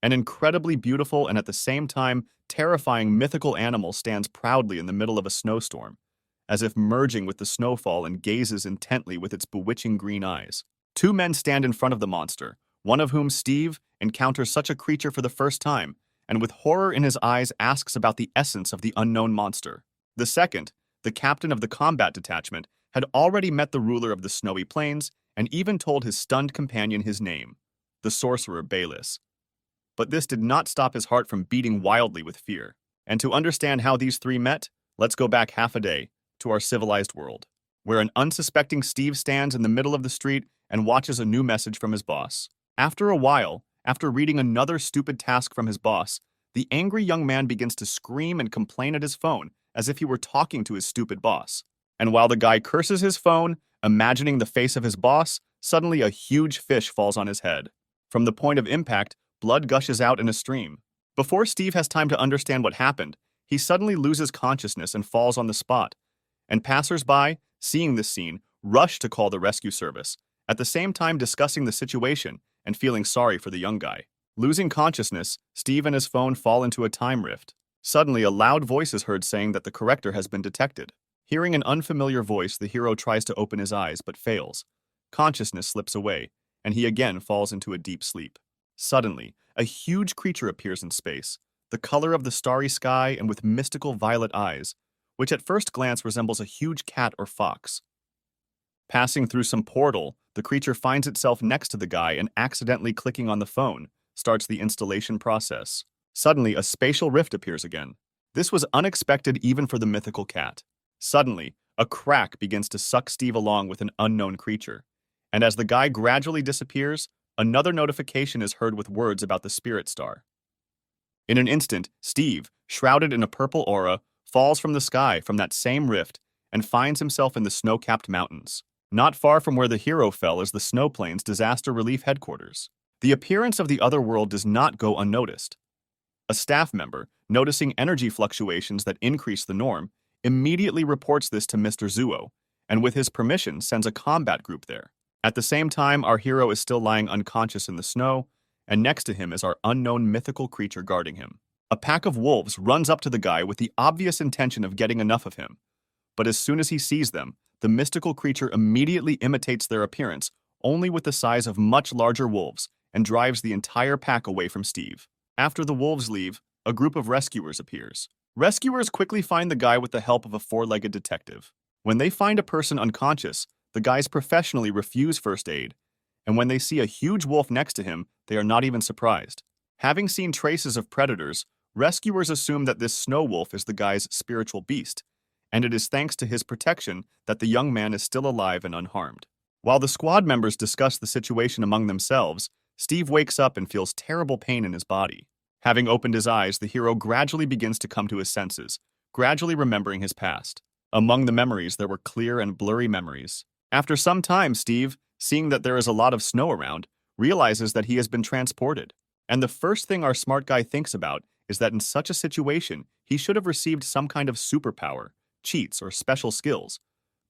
An incredibly beautiful and at the same time terrifying mythical animal stands proudly in the middle of a snowstorm, as if merging with the snowfall and gazes intently with its bewitching green eyes. Two men stand in front of the monster, one of whom, Steve, encounters such a creature for the first time, and with horror in his eyes asks about the essence of the unknown monster. The second, the captain of the combat detachment, had already met the ruler of the snowy plains and even told his stunned companion his name, the sorcerer Bayless. But this did not stop his heart from beating wildly with fear. And to understand how these three met, let's go back half a day to our civilized world, where an unsuspecting Steve stands in the middle of the street and watches a new message from his boss. After a while, after reading another stupid task from his boss, the angry young man begins to scream and complain at his phone as if he were talking to his stupid boss. And while the guy curses his phone, imagining the face of his boss, suddenly a huge fish falls on his head. From the point of impact, blood gushes out in a stream. Before Steve has time to understand what happened, he suddenly loses consciousness and falls on the spot. And passers-by, seeing this scene, rush to call the rescue service, at the same time discussing the situation and feeling sorry for the young guy. Losing consciousness, Steve and his phone fall into a time rift. Suddenly, a loud voice is heard saying that the corrector has been detected. Hearing an unfamiliar voice, the hero tries to open his eyes but fails. Consciousness slips away, and he again falls into a deep sleep. Suddenly, a huge creature appears in space, the color of the starry sky and with mystical violet eyes, which at first glance resembles a huge cat or fox. Passing through some portal, the creature finds itself next to the guy and accidentally clicking on the phone, starts the installation process. Suddenly, a spatial rift appears again. This was unexpected even for the mythical cat. Suddenly, a crack begins to suck Steve along with an unknown creature. And as the guy gradually disappears, another notification is heard with words about the spirit star. In an instant, Steve, shrouded in a purple aura, falls from the sky from that same rift and finds himself in the snow-capped mountains. Not far from where the hero fell is the Snow Plains Disaster Relief Headquarters. The appearance of the other world does not go unnoticed. A staff member, noticing energy fluctuations that increase the norm, immediately reports this to Mr. Zuo, and with his permission sends a combat group there. At the same time, our hero is still lying unconscious in the snow, and next to him is our unknown mythical creature guarding him. A pack of wolves runs up to the guy with the obvious intention of getting enough of him. But as soon as he sees them, the mystical creature immediately imitates their appearance, only with the size of much larger wolves, and drives the entire pack away from Steve. After the wolves leave, a group of rescuers appears. Rescuers quickly find the guy with the help of a four-legged detective. When they find a person unconscious, the guys professionally refuse first aid, and when they see a huge wolf next to him, they are not even surprised. Having seen traces of predators, rescuers assume that this snow wolf is the guy's spiritual beast, and it is thanks to his protection that the young man is still alive and unharmed. While the squad members discuss the situation among themselves, Steve wakes up and feels terrible pain in his body. Having opened his eyes, the hero gradually begins to come to his senses, gradually remembering his past. Among the memories, there were clear and blurry memories. After some time, Steve, seeing that there is a lot of snow around, realizes that he has been transported. And the first thing our smart guy thinks about is that in such a situation, he should have received some kind of superpower, cheats, or special skills.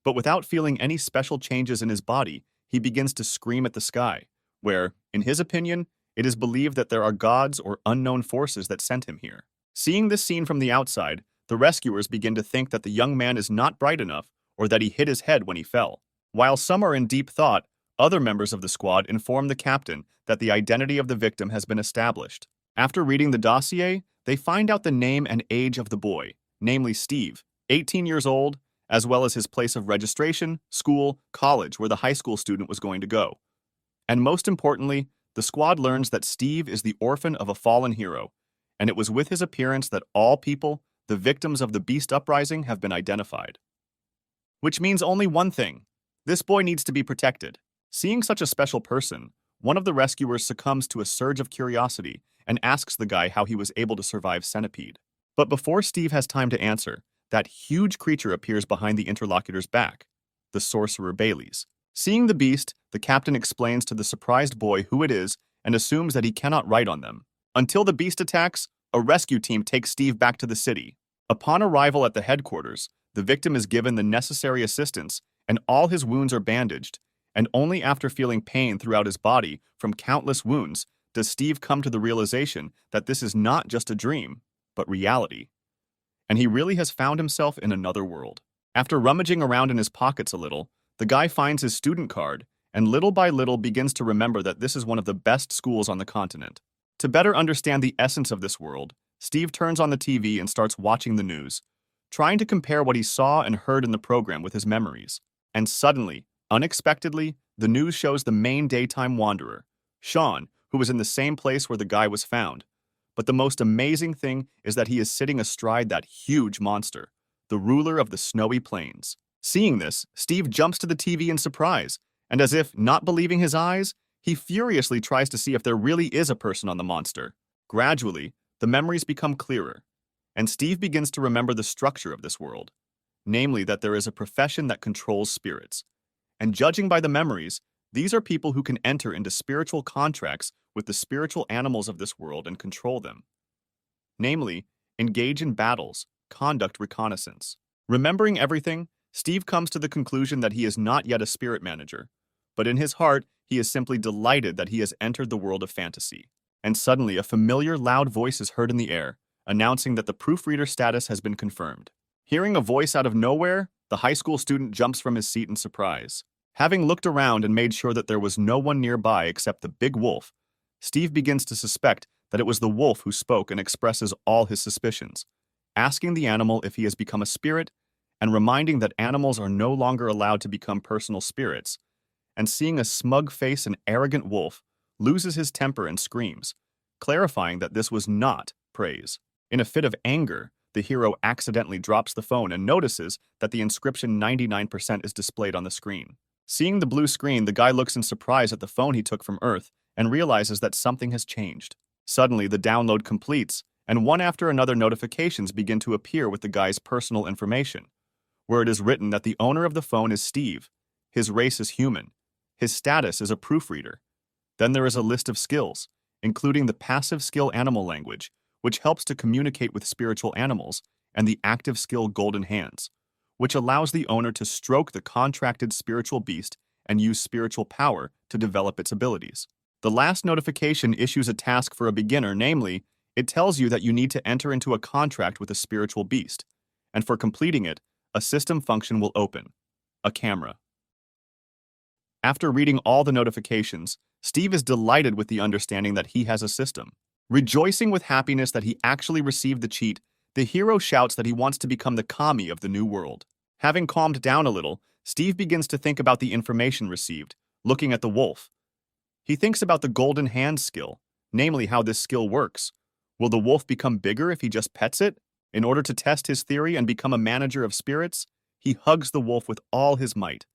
But without feeling any special changes in his body, he begins to scream at the sky, where, in his opinion, it is believed that there are gods or unknown forces that sent him here. Seeing this scene from the outside, the rescuers begin to think that the young man is not bright enough or that he hit his head when he fell. While some are in deep thought, other members of the squad inform the captain that the identity of the victim has been established. After reading the dossier, they find out the name and age of the boy, namely Steve, 18 years old, as well as his place of registration, school, college, where the high school student was going to go. And most importantly, the squad learns that Steve is the orphan of a fallen hero, and it was with his appearance that all people, the victims of the Beast Uprising, have been identified. Which means only one thing: this boy needs to be protected. Seeing such a special person, one of the rescuers succumbs to a surge of curiosity and asks the guy how he was able to survive Centipede. But before Steve has time to answer, that huge creature appears behind the interlocutor's back, the sorcerer Bailey's. Seeing the beast, the captain explains to the surprised boy who it is and assumes that he cannot write on them. Until the beast attacks, a rescue team takes Steve back to the city. Upon arrival at the headquarters, the victim is given the necessary assistance and all his wounds are bandaged, and only after feeling pain throughout his body from countless wounds does Steve come to the realization that this is not just a dream, but reality. And he really has found himself in another world. After rummaging around in his pockets a little, the guy finds his student card and little by little begins to remember that this is one of the best schools on the continent. To better understand the essence of this world, Steve turns on the TV and starts watching the news, trying to compare what he saw and heard in the program with his memories. And suddenly, unexpectedly, the news shows the main daytime wanderer, Sean, who was in the same place where the guy was found. But the most amazing thing is that he is sitting astride that huge monster, the ruler of the snowy plains. Seeing this, Steve jumps to the TV in surprise, and as if not believing his eyes, he furiously tries to see if there really is a person on the monster. Gradually, the memories become clearer, and Steve begins to remember the structure of this world, namely that there is a profession that controls spirits. And judging by the memories, these are people who can enter into spiritual contracts with the spiritual animals of this world and control them. Namely, engage in battles, conduct reconnaissance. Remembering everything, Steve comes to the conclusion that he is not yet a spirit manager, but in his heart, he is simply delighted that he has entered the world of fantasy. And suddenly, a familiar loud voice is heard in the air, announcing that the proofreader status has been confirmed. Hearing a voice out of nowhere, the high school student jumps from his seat in surprise. Having looked around and made sure that there was no one nearby except the big wolf, Steve begins to suspect that it was the wolf who spoke and expresses all his suspicions, asking the animal if he has become a spirit and reminding that animals are no longer allowed to become personal spirits, and seeing a smug face and arrogant wolf, loses his temper and screams, clarifying that this was not praise. In a fit of anger, the hero accidentally drops the phone and notices that the inscription 99% is displayed on the screen. Seeing the blue screen, the guy looks in surprise at the phone he took from Earth and realizes that something has changed. Suddenly, the download completes, and one after another notifications begin to appear with the guy's personal information, where it is written that the owner of the phone is Steve, his race is human, his status is a proofreader. Then there is a list of skills, including the passive skill animal language, which helps to communicate with spiritual animals, and the active skill golden hands, which allows the owner to stroke the contracted spiritual beast and use spiritual power to develop its abilities. The last notification issues a task for a beginner, namely, it tells you that you need to enter into a contract with a spiritual beast, and for completing it, a system function will open, a camera. After reading all the notifications, Steve is delighted with the understanding that he has a system. Rejoicing with happiness that he actually received the cheat, the hero shouts that he wants to become the kami of the new world. Having calmed down a little, Steve begins to think about the information received, looking at the wolf. He thinks about the golden hand skill, namely how this skill works. Will the wolf become bigger if he just pets it? In order to test his theory and become a manager of spirits, he hugs the wolf with all his might.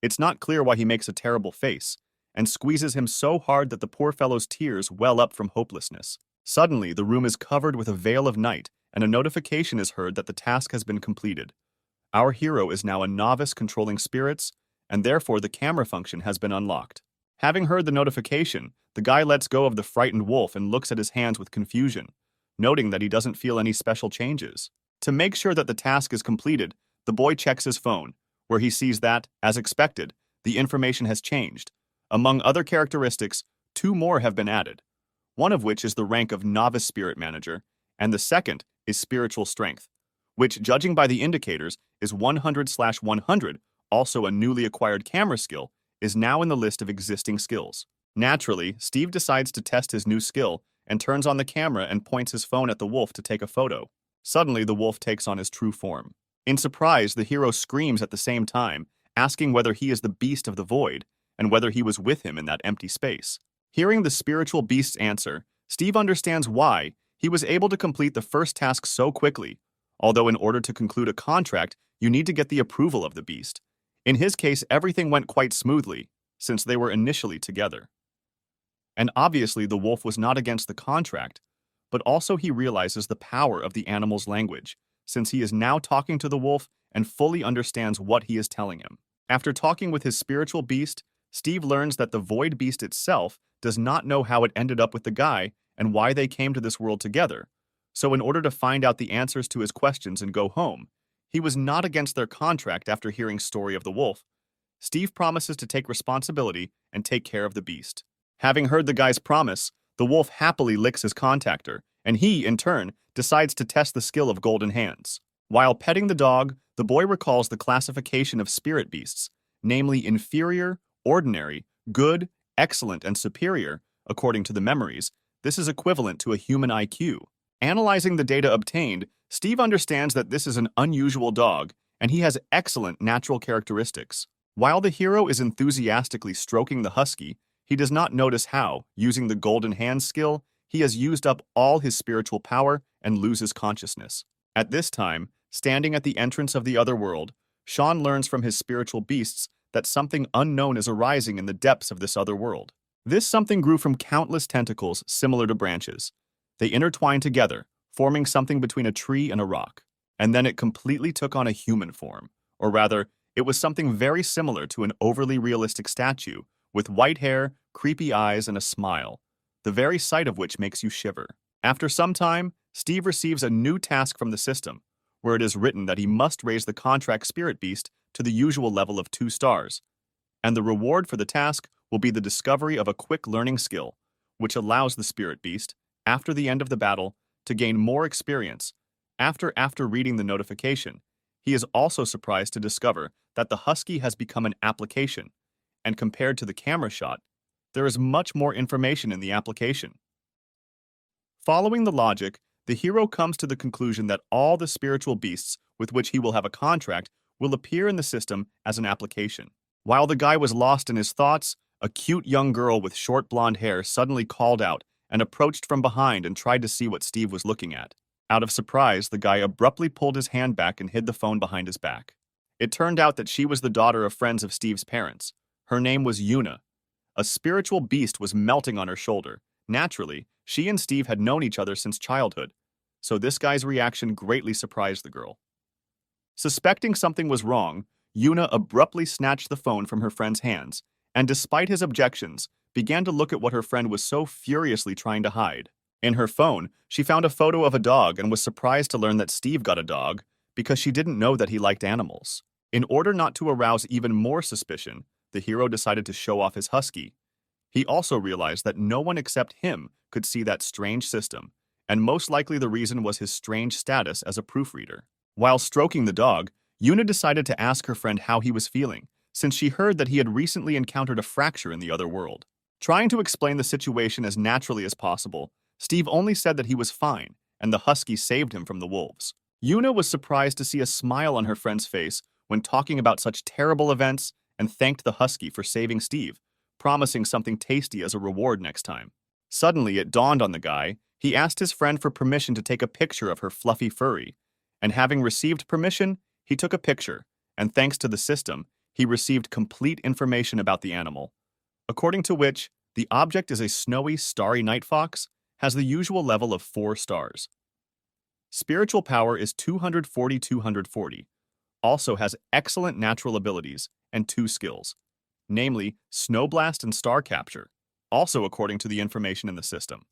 It's not clear why he makes a terrible face, and squeezes him so hard that the poor fellow's tears well up from hopelessness. Suddenly, the room is covered with a veil of night, and a notification is heard that the task has been completed. Our hero is now a novice controlling spirits, and therefore the camera function has been unlocked. Having heard the notification, the guy lets go of the frightened wolf and looks at his hands with confusion, noting that he doesn't feel any special changes. To make sure that the task is completed, the boy checks his phone, where he sees that, as expected, the information has changed. Among other characteristics, 2 more have been added, one of which is the rank of Novice Spirit Manager, and the second is Spiritual Strength, which, judging by the indicators, is 100/100, also a newly acquired camera skill, is now in the list of existing skills. Naturally, Steve decides to test his new skill and turns on the camera and points his phone at the wolf to take a photo. Suddenly, the wolf takes on his true form. In surprise, the hero screams at the same time, asking whether he is the beast of the void, and whether he was with him in that empty space. Hearing the spiritual beast's answer, Steve understands why he was able to complete the first task so quickly, although in order to conclude a contract, you need to get the approval of the beast. In his case, everything went quite smoothly, since they were initially together. And obviously, the wolf was not against the contract, but also he realizes the power of the animal's language, since he is now talking to the wolf and fully understands what he is telling him. After talking with his spiritual beast, Steve learns that the void beast itself does not know how it ended up with the guy and why they came to this world together. So in order to find out the answers to his questions and go home, he was not against their contract after hearing story of the wolf. Steve promises to take responsibility and take care of the beast. Having heard the guy's promise, The wolf happily licks his contactor, and he, in turn, decides to test the skill of golden hands. While petting the dog, the boy recalls the classification of spirit beasts, namely inferior, ordinary, good, excellent, and superior, according to the memories. This is equivalent to a human IQ. Analyzing the data obtained, Steve understands that this is an unusual dog, and he has excellent natural characteristics. While the hero is enthusiastically stroking the husky, he does not notice how, using the golden hand skill, he has used up all his spiritual power and loses consciousness. At this time, standing at the entrance of the other world, Sean learns from his spiritual beasts that something unknown is arising in the depths of this other world. This something grew from countless tentacles similar to branches. They intertwined together, forming something between a tree and a rock. And then it completely took on a human form. Or rather, it was something very similar to an overly realistic statue, with white hair, creepy eyes, and a smile, the very sight of which makes you shiver. After some time, Steve receives a new task from the system, where it is written that he must raise the contract spirit beast to the usual level of 2 stars, and the reward for the task will be the discovery of a quick learning skill, which allows the spirit beast, after the end of the battle, to gain more experience. After reading the notification, he is also surprised to discover that the husky has become an application, and compared to the camera shot, there is much more information in the application. Following the logic, the hero comes to the conclusion that all the spiritual beasts with which he will have a contract will appear in the system as an application. While the guy was lost in his thoughts, a cute young girl with short blonde hair suddenly called out and approached from behind and tried to see what Steve was looking at. Out of surprise, the guy abruptly pulled his hand back and hid the phone behind his back. It turned out that she was the daughter of friends of Steve's parents. Her name was Yuna. A spiritual beast was melting on her shoulder. Naturally, she and Steve had known each other since childhood, so this guy's reaction greatly surprised the girl. Suspecting something was wrong, Yuna abruptly snatched the phone from her friend's hands, and despite his objections, began to look at what her friend was so furiously trying to hide. In her phone, she found a photo of a dog and was surprised to learn that Steve got a dog because she didn't know that he liked animals. In order not to arouse even more suspicion, the hero decided to show off his husky. He also realized that no one except him could see that strange system, and most likely the reason was his strange status as a proofreader. While stroking the dog, Yuna decided to ask her friend how he was feeling, since she heard that he had recently encountered a fracture in the other world. Trying to explain the situation as naturally as possible, Steve only said that he was fine, and the husky saved him from the wolves. Yuna was surprised to see a smile on her friend's face when talking about such terrible events and thanked the husky for saving Steve, promising something tasty as a reward next time. Suddenly, it dawned on the guy. He asked his friend for permission to take a picture of her fluffy furry, and having received permission, he took a picture, and thanks to the system, he received complete information about the animal, according to which the object is a snowy, starry night fox, has the usual level of 4 stars. Spiritual power is 240, also has excellent natural abilities and 2 skills, namely Snow Blast and Star Capture, also according to the information in the system.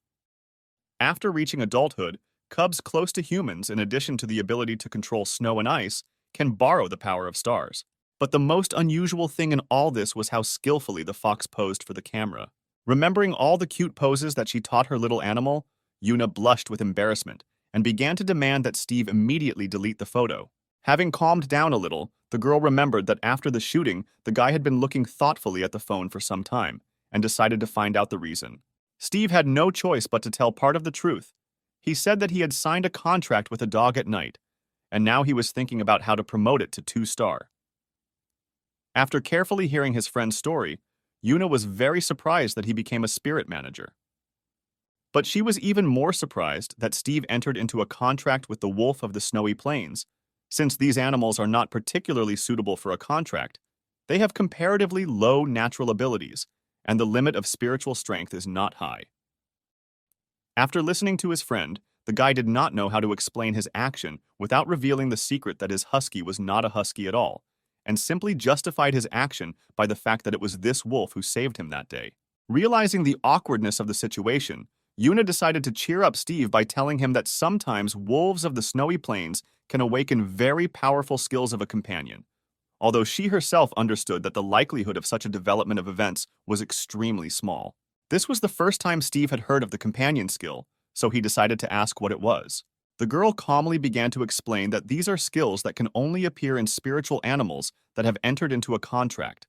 After reaching adulthood, cubs close to humans, in addition to the ability to control snow and ice, can borrow the power of stars. But the most unusual thing in all this was how skillfully the fox posed for the camera. Remembering all the cute poses that she taught her little animal, Yuna blushed with embarrassment and began to demand that Steve immediately delete the photo. Having calmed down a little, the girl remembered that after the shooting, the guy had been looking thoughtfully at the phone for some time and decided to find out the reason. Steve had no choice but to tell part of the truth. He said that he had signed a contract with a dog at night, and now he was thinking about how to promote it to 2-star. After carefully hearing his friend's story, Yuna was very surprised that he became a spirit manager. But she was even more surprised that Steve entered into a contract with the wolf of the snowy plains. Since these animals are not particularly suitable for a contract, they have comparatively low natural abilities, and the limit of spiritual strength is not high. After listening to his friend, the guy did not know how to explain his action without revealing the secret that his husky was not a husky at all, and simply justified his action by the fact that it was this wolf who saved him that day. Realizing the awkwardness of the situation, Yuna decided to cheer up Steve by telling him that sometimes wolves of the snowy plains can awaken very powerful skills of a companion, although she herself understood that the likelihood of such a development of events was extremely small. This was the first time Steve had heard of the companion skill, so he decided to ask what it was. The girl calmly began to explain that these are skills that can only appear in spiritual animals that have entered into a contract.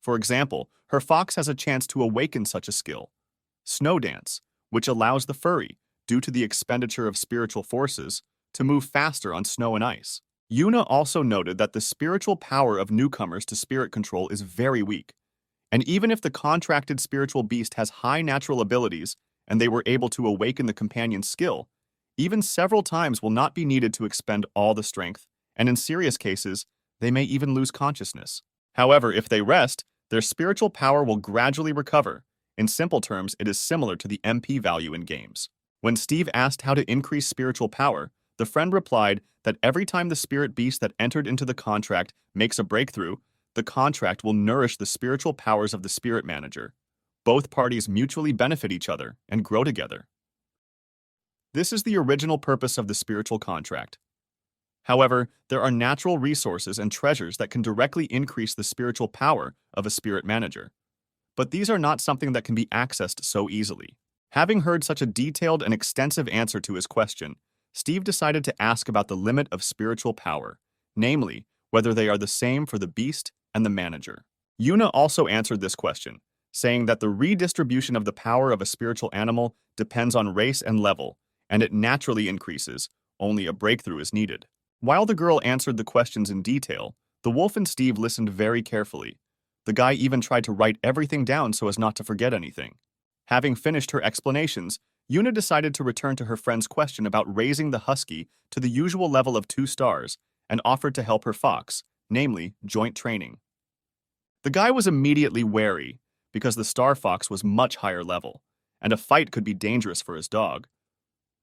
For example, her fox has a chance to awaken such a skill. Snow dance, which allows the furry, due to the expenditure of spiritual forces, to move faster on snow and ice. Yuna also noted that the spiritual power of newcomers to spirit control is very weak, and even if the contracted spiritual beast has high natural abilities and they were able to awaken the companion's skill, even several times will not be needed to expend all the strength, and in serious cases, they may even lose consciousness. However, if they rest, their spiritual power will gradually recover. In simple terms, it is similar to the MP value in games. When Steve asked how to increase spiritual power, the friend replied that every time the spirit beast that entered into the contract makes a breakthrough, the contract will nourish the spiritual powers of the spirit manager. Both parties mutually benefit each other and grow together. This is the original purpose of the spiritual contract. However, there are natural resources and treasures that can directly increase the spiritual power of a spirit manager. But these are not something that can be accessed so easily. Having heard such a detailed and extensive answer to his question, Steve decided to ask about the limit of spiritual power, namely, whether they are the same for the beast and the manager. Yuna also answered this question, saying that the redistribution of the power of a spiritual animal depends on race and level, and it naturally increases, only a breakthrough is needed. While the girl answered the questions in detail, the wolf and Steve listened very carefully. The guy even tried to write everything down so as not to forget anything. Having finished her explanations, Yuna decided to return to her friend's question about raising the husky to the usual level of 2 stars and offered to help her fox, namely joint training. The guy was immediately wary because the star fox was much higher level, and a fight could be dangerous for his dog.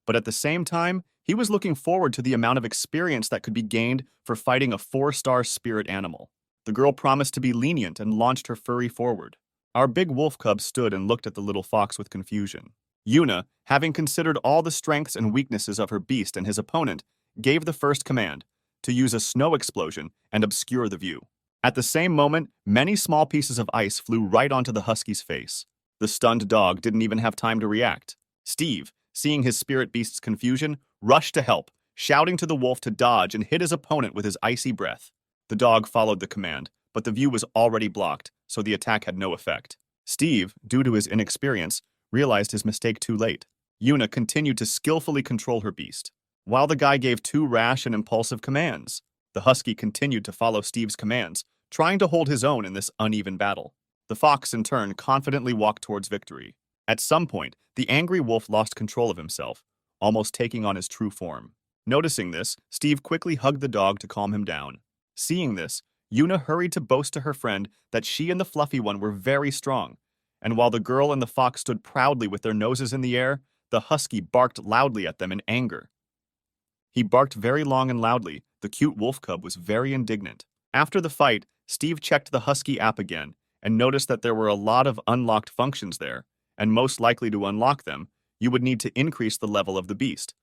But at the same time, he was looking forward to the amount of experience that could be gained for fighting a 4-star spirit animal. The girl promised to be lenient and launched her furry forward. Our big wolf cub stood and looked at the little fox with confusion. Yuna, having considered all the strengths and weaknesses of her beast and his opponent, gave the first command, to use a snow explosion and obscure the view. At the same moment, many small pieces of ice flew right onto the husky's face. The stunned dog didn't even have time to react. Steve, seeing his spirit beast's confusion, rushed to help, shouting to the wolf to dodge and hit his opponent with his icy breath. The dog followed the command, but the view was already blocked, so the attack had no effect. Steve, due to his inexperience, realized his mistake too late. Yuna continued to skillfully control her beast. While the guy gave 2 rash and impulsive commands, the husky continued to follow Steve's commands, trying to hold his own in this uneven battle. The fox, in turn, confidently walked towards victory. At some point, the angry wolf lost control of himself, almost taking on his true form. Noticing this, Steve quickly hugged the dog to calm him down. Seeing this, Yuna hurried to boast to her friend that she and the fluffy one were very strong, and while the girl and the fox stood proudly with their noses in the air, the husky barked loudly at them in anger. He barked very long and loudly. The cute wolf cub was very indignant. After the fight, Steve checked the husky app again and noticed that there were a lot of unlocked functions there, and most likely to unlock them, you would need to increase the level of the beast.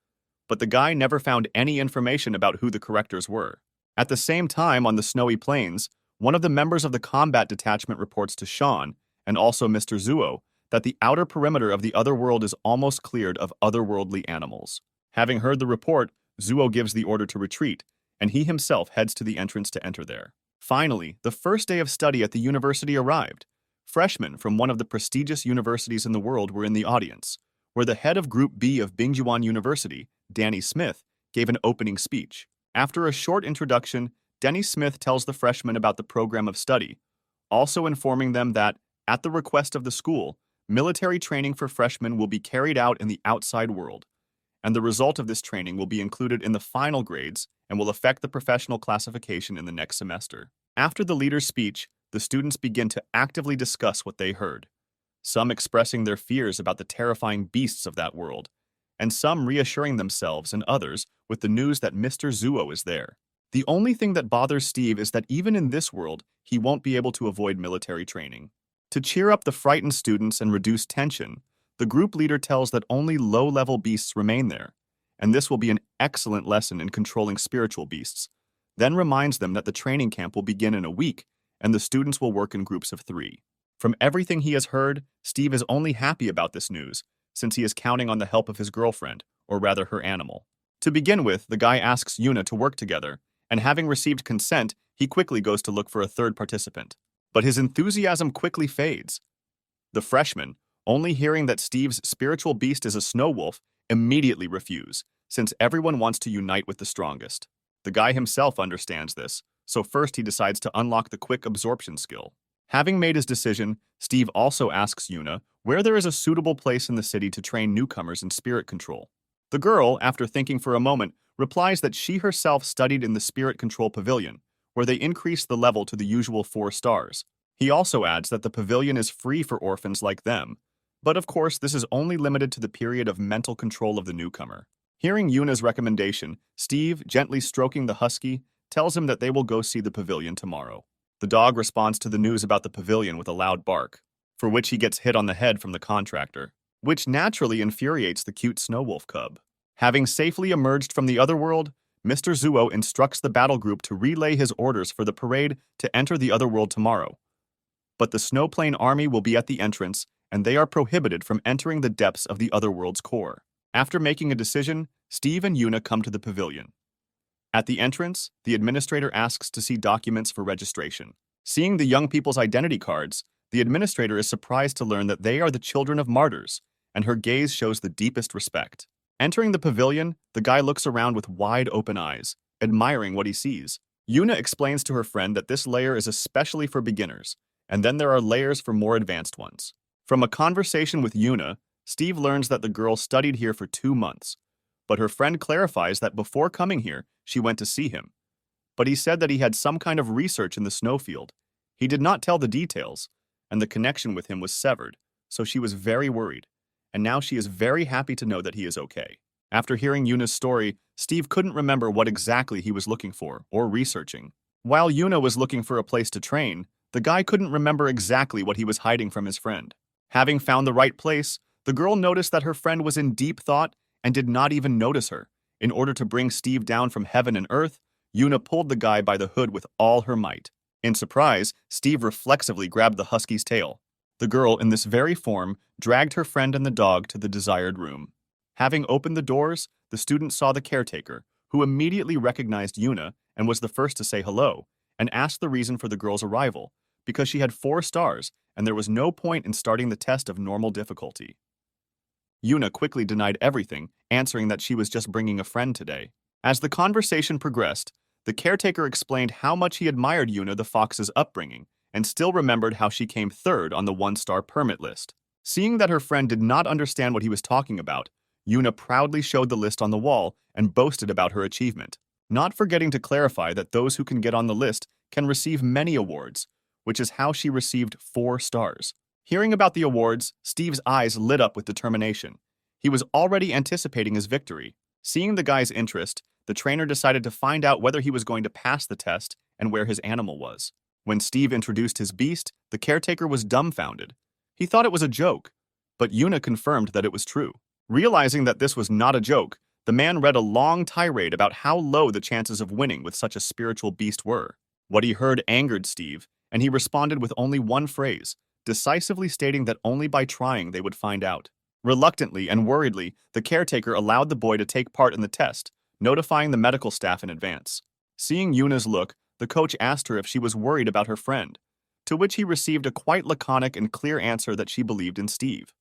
But the guy never found any information about who the correctors were. At the same time, on the snowy plains, one of the members of the combat detachment reports to Sean, and also Mr. Zuo, that the outer perimeter of the other world is almost cleared of otherworldly animals. Having heard the report, Zuo gives the order to retreat, and he himself heads to the entrance to enter there. Finally, the first day of study at the university arrived. Freshmen from one of the prestigious universities in the world were in the audience, where the head of Group B of Bingjuan University, Danny Smith, gave an opening speech. After a short introduction, Danny Smith tells the freshmen about the program of study, also informing them that, at the request of the school, military training for freshmen will be carried out in the outside world, and the result of this training will be included in the final grades and will affect the professional classification in the next semester. After the leader's speech, the students begin to actively discuss what they heard, some expressing their fears about the terrifying beasts of that world, and some reassuring themselves and others with the news that Mr. Zuo is there. The only thing that bothers Steve is that even in this world, he won't be able to avoid military training. To cheer up the frightened students and reduce tension, the group leader tells that only low-level beasts remain there, and this will be an excellent lesson in controlling spiritual beasts, then reminds them that the training camp will begin in a week, and the students will work in groups of 3. From everything he has heard, Steve is only happy about this news, since he is counting on the help of his girlfriend, or rather her animal. To begin with, the guy asks Yuna to work together, and having received consent, he quickly goes to look for a third participant. But his enthusiasm quickly fades. The freshmen, only hearing that Steve's spiritual beast is a snow wolf, immediately refuse, since everyone wants to unite with the strongest. The guy himself understands this, so first he decides to unlock the quick absorption skill. Having made his decision, Steve also asks Yuna where there is a suitable place in the city to train newcomers in spirit control. The girl, after thinking for a moment, replies that she herself studied in the Spirit Control Pavilion, where they increased the level to the usual 4 stars. He also adds that the pavilion is free for orphans like them, but of course this is only limited to the period of mental control of the newcomer. Hearing Yuna's recommendation, Steve, gently stroking the husky, tells him that they will go see the pavilion tomorrow. The dog responds to the news about the pavilion with a loud bark, for which he gets hit on the head from the contractor, which naturally infuriates the cute snow wolf cub. Having safely emerged from the other world, Mr. Zuo instructs the battle group to relay his orders for the parade to enter the other world tomorrow. But the Snowplane army will be at the entrance, and they are prohibited from entering the depths of the other world's core. After making a decision, Steve and Yuna come to the pavilion. At the entrance, the administrator asks to see documents for registration. Seeing the young people's identity cards, the administrator is surprised to learn that they are the children of martyrs, and her gaze shows the deepest respect. Entering the pavilion, the guy looks around with wide open eyes, admiring what he sees. Yuna explains to her friend that this layer is especially for beginners, and then there are layers for more advanced ones. From a conversation with Yuna, Steve learns that the girl studied here for 2 months, but her friend clarifies that before coming here, she went to see him. But he said that he had some kind of research in the snowfield. He did not tell the details, and the connection with him was severed, so she was very worried, and now she is very happy to know that he is okay. After hearing Yuna's story, Steve couldn't remember what exactly he was looking for or researching. While Yuna was looking for a place to train, the guy couldn't remember exactly what he was hiding from his friend. Having found the right place, the girl noticed that her friend was in deep thought and did not even notice her. In order to bring Steve down from heaven and earth, Yuna pulled the guy by the hood with all her might. In surprise, Steve reflexively grabbed the husky's tail. The girl, in this very form, dragged her friend and the dog to the desired room. Having opened the doors, the student saw the caretaker, who immediately recognized Yuna and was the first to say hello, and asked the reason for the girl's arrival, because she had 4 stars and there was no point in starting the test of normal difficulty. Yuna quickly denied everything, answering that she was just bringing a friend today. As the conversation progressed, the caretaker explained how much he admired Yuna the fox's upbringing, and still remembered how she came 3rd on the 1-star permit list. Seeing that her friend did not understand what he was talking about, Yuna proudly showed the list on the wall and boasted about her achievement, not forgetting to clarify that those who can get on the list can receive many awards, which is how she received 4 stars. Hearing about the awards, Steve's eyes lit up with determination. He was already anticipating his victory. Seeing the guy's interest, the trainer decided to find out whether he was going to pass the test and where his animal was. When Steve introduced his beast, the caretaker was dumbfounded. He thought it was a joke, but Yuna confirmed that it was true. Realizing that this was not a joke, the man read a long tirade about how low the chances of winning with such a spiritual beast were. What he heard angered Steve, and he responded with only one phrase, decisively stating that only by trying they would find out. Reluctantly and worriedly, the caretaker allowed the boy to take part in the test, notifying the medical staff in advance. Seeing Yuna's look, the coach asked her if she was worried about her friend, to which he received a quite laconic and clear answer that she believed in Steve.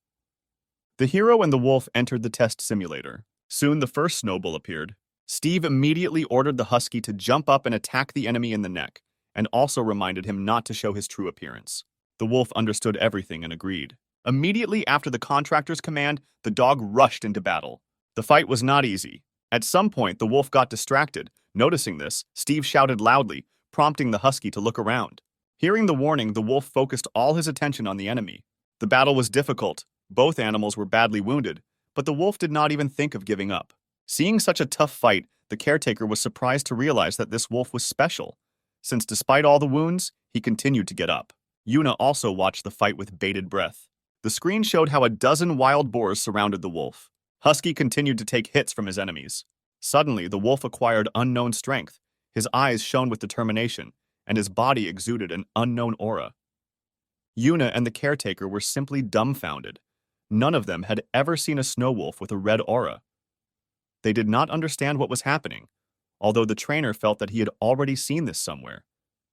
The hero and the wolf entered the test simulator. Soon the first snowball appeared. Steve immediately ordered the husky to jump up and attack the enemy in the neck, and also reminded him not to show his true appearance. The wolf understood everything and agreed. Immediately after the contractor's command, the dog rushed into battle. The fight was not easy. At some point, the wolf got distracted. Noticing this, Steve shouted loudly, prompting the husky to look around. Hearing the warning, the wolf focused all his attention on the enemy. The battle was difficult. Both animals were badly wounded, but the wolf did not even think of giving up. Seeing such a tough fight, the caretaker was surprised to realize that this wolf was special, since despite all the wounds, he continued to get up. Yuna also watched the fight with bated breath. The screen showed how a dozen wild boars surrounded the wolf. Husky continued to take hits from his enemies. Suddenly, the wolf acquired unknown strength. His eyes shone with determination, and his body exuded an unknown aura. Yuna and the caretaker were simply dumbfounded. None of them had ever seen a snow wolf with a red aura. They did not understand what was happening, although the trainer felt that he had already seen this somewhere,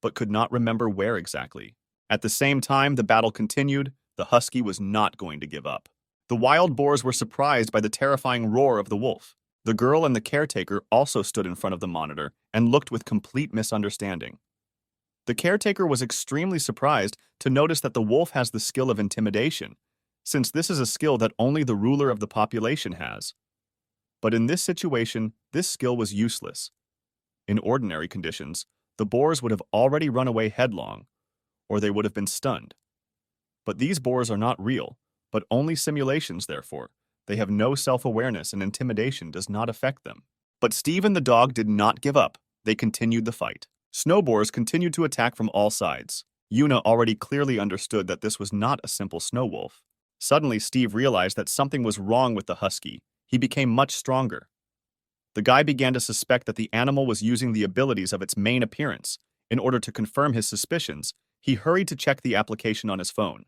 but could not remember where exactly. At the same time the battle continued, the husky was not going to give up. The wild boars were surprised by the terrifying roar of the wolf. The girl and the caretaker also stood in front of the monitor and looked with complete misunderstanding. The caretaker was extremely surprised to notice that the wolf has the skill of intimidation, since this is a skill that only the ruler of the population has. But in this situation, this skill was useless. In ordinary conditions, the boars would have already run away headlong, or they would have been stunned. But these boars are not real, but only simulations therefore. They have no self-awareness and intimidation does not affect them. But Steve and the dog did not give up. They continued the fight. Snow boars continued to attack from all sides. Yuna already clearly understood that this was not a simple snow wolf. Suddenly, Steve realized that something was wrong with the husky. He became much stronger. The guy began to suspect that the animal was using the abilities of its main appearance. In order to confirm his suspicions, he hurried to check the application on his phone.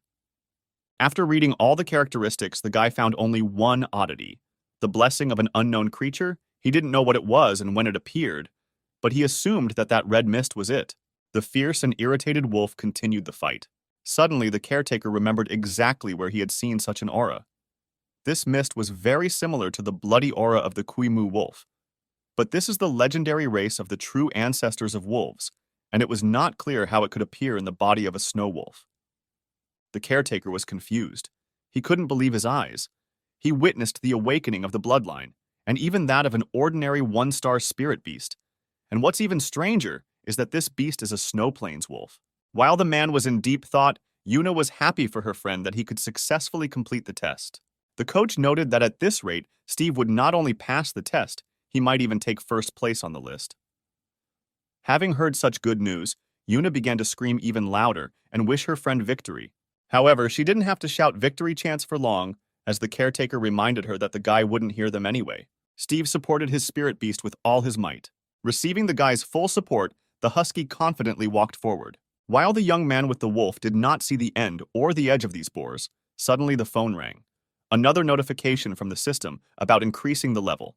After reading all the characteristics, the guy found only one oddity. The blessing of an unknown creature. He didn't know what it was and when it appeared, but he assumed that that red mist was it. The fierce and irritated wolf continued the fight. Suddenly, the caretaker remembered exactly where he had seen such an aura. This mist was very similar to the bloody aura of the Kuimu wolf. But this is the legendary race of the true ancestors of wolves, and it was not clear how it could appear in the body of a snow wolf. The caretaker was confused. He couldn't believe his eyes. He witnessed the awakening of the bloodline, and even that of an ordinary one-star spirit beast. And what's even stranger is that this beast is a snow plains wolf. While the man was in deep thought, Yuna was happy for her friend that he could successfully complete the test. The coach noted that at this rate, Steve would not only pass the test, he might even take first place on the list. Having heard such good news, Yuna began to scream even louder and wish her friend victory. However, she didn't have to shout victory chants for long, as the caretaker reminded her that the guy wouldn't hear them anyway. Steve supported his spirit beast with all his might. Receiving the guy's full support, the husky confidently walked forward. While the young man with the wolf did not see the end or the edge of these boars, suddenly the phone rang. Another notification from the system about increasing the level.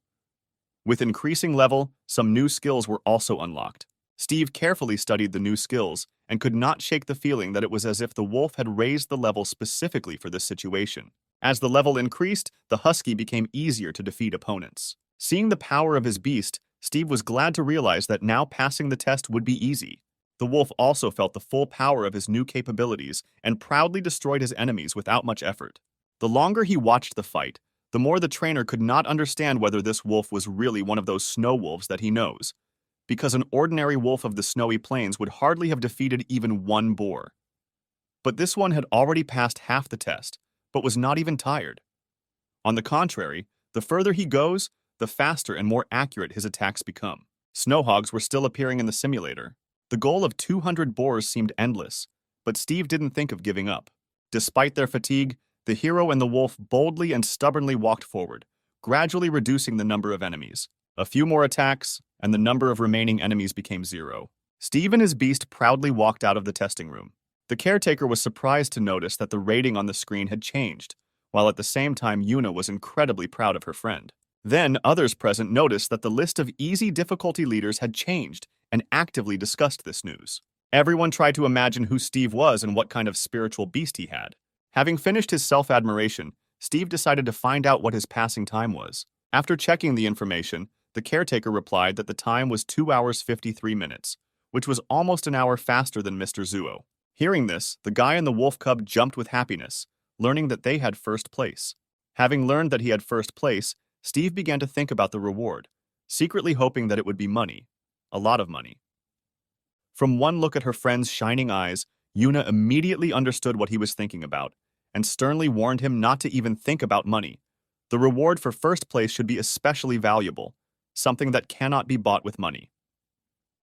With increasing level, some new skills were also unlocked. Steve carefully studied the new skills and could not shake the feeling that it was as if the wolf had raised the level specifically for this situation. As the level increased, the husky became easier to defeat opponents. Seeing the power of his beast, Steve was glad to realize that now passing the test would be easy. The wolf also felt the full power of his new capabilities and proudly destroyed his enemies without much effort. The longer he watched the fight, the more the trainer could not understand whether this wolf was really one of those snow wolves that he knows, because an ordinary wolf of the snowy plains would hardly have defeated even one boar. But this one had already passed half the test, but was not even tired. On the contrary, the further he goes, the faster and more accurate his attacks become. Snowhogs were still appearing in the simulator. The goal of 200 boars seemed endless, but Steve didn't think of giving up. Despite their fatigue, the hero and the wolf boldly and stubbornly walked forward, gradually reducing the number of enemies. A few more attacks, and the number of remaining enemies became 0. Steve and his beast proudly walked out of the testing room. The caretaker was surprised to notice that the rating on the screen had changed, while at the same time Yuna was incredibly proud of her friend. Then others present noticed that the list of easy difficulty leaders had changed and actively discussed this news. Everyone tried to imagine who Steve was and what kind of spiritual beast he had. Having finished his self-admiration, Steve decided to find out what his passing time was. After checking the information, the caretaker replied that the time was 2 hours 53 minutes, which was almost an hour faster than Mr. Zuo. Hearing this, the guy and the wolf cub jumped with happiness, learning that they had first place. Having learned that he had first place, Steve began to think about the reward, secretly hoping that it would be money. A lot of money. From one look at her friend's shining eyes, Yuna immediately understood what he was thinking about, and sternly warned him not to even think about money. The reward for first place should be especially valuable, something that cannot be bought with money.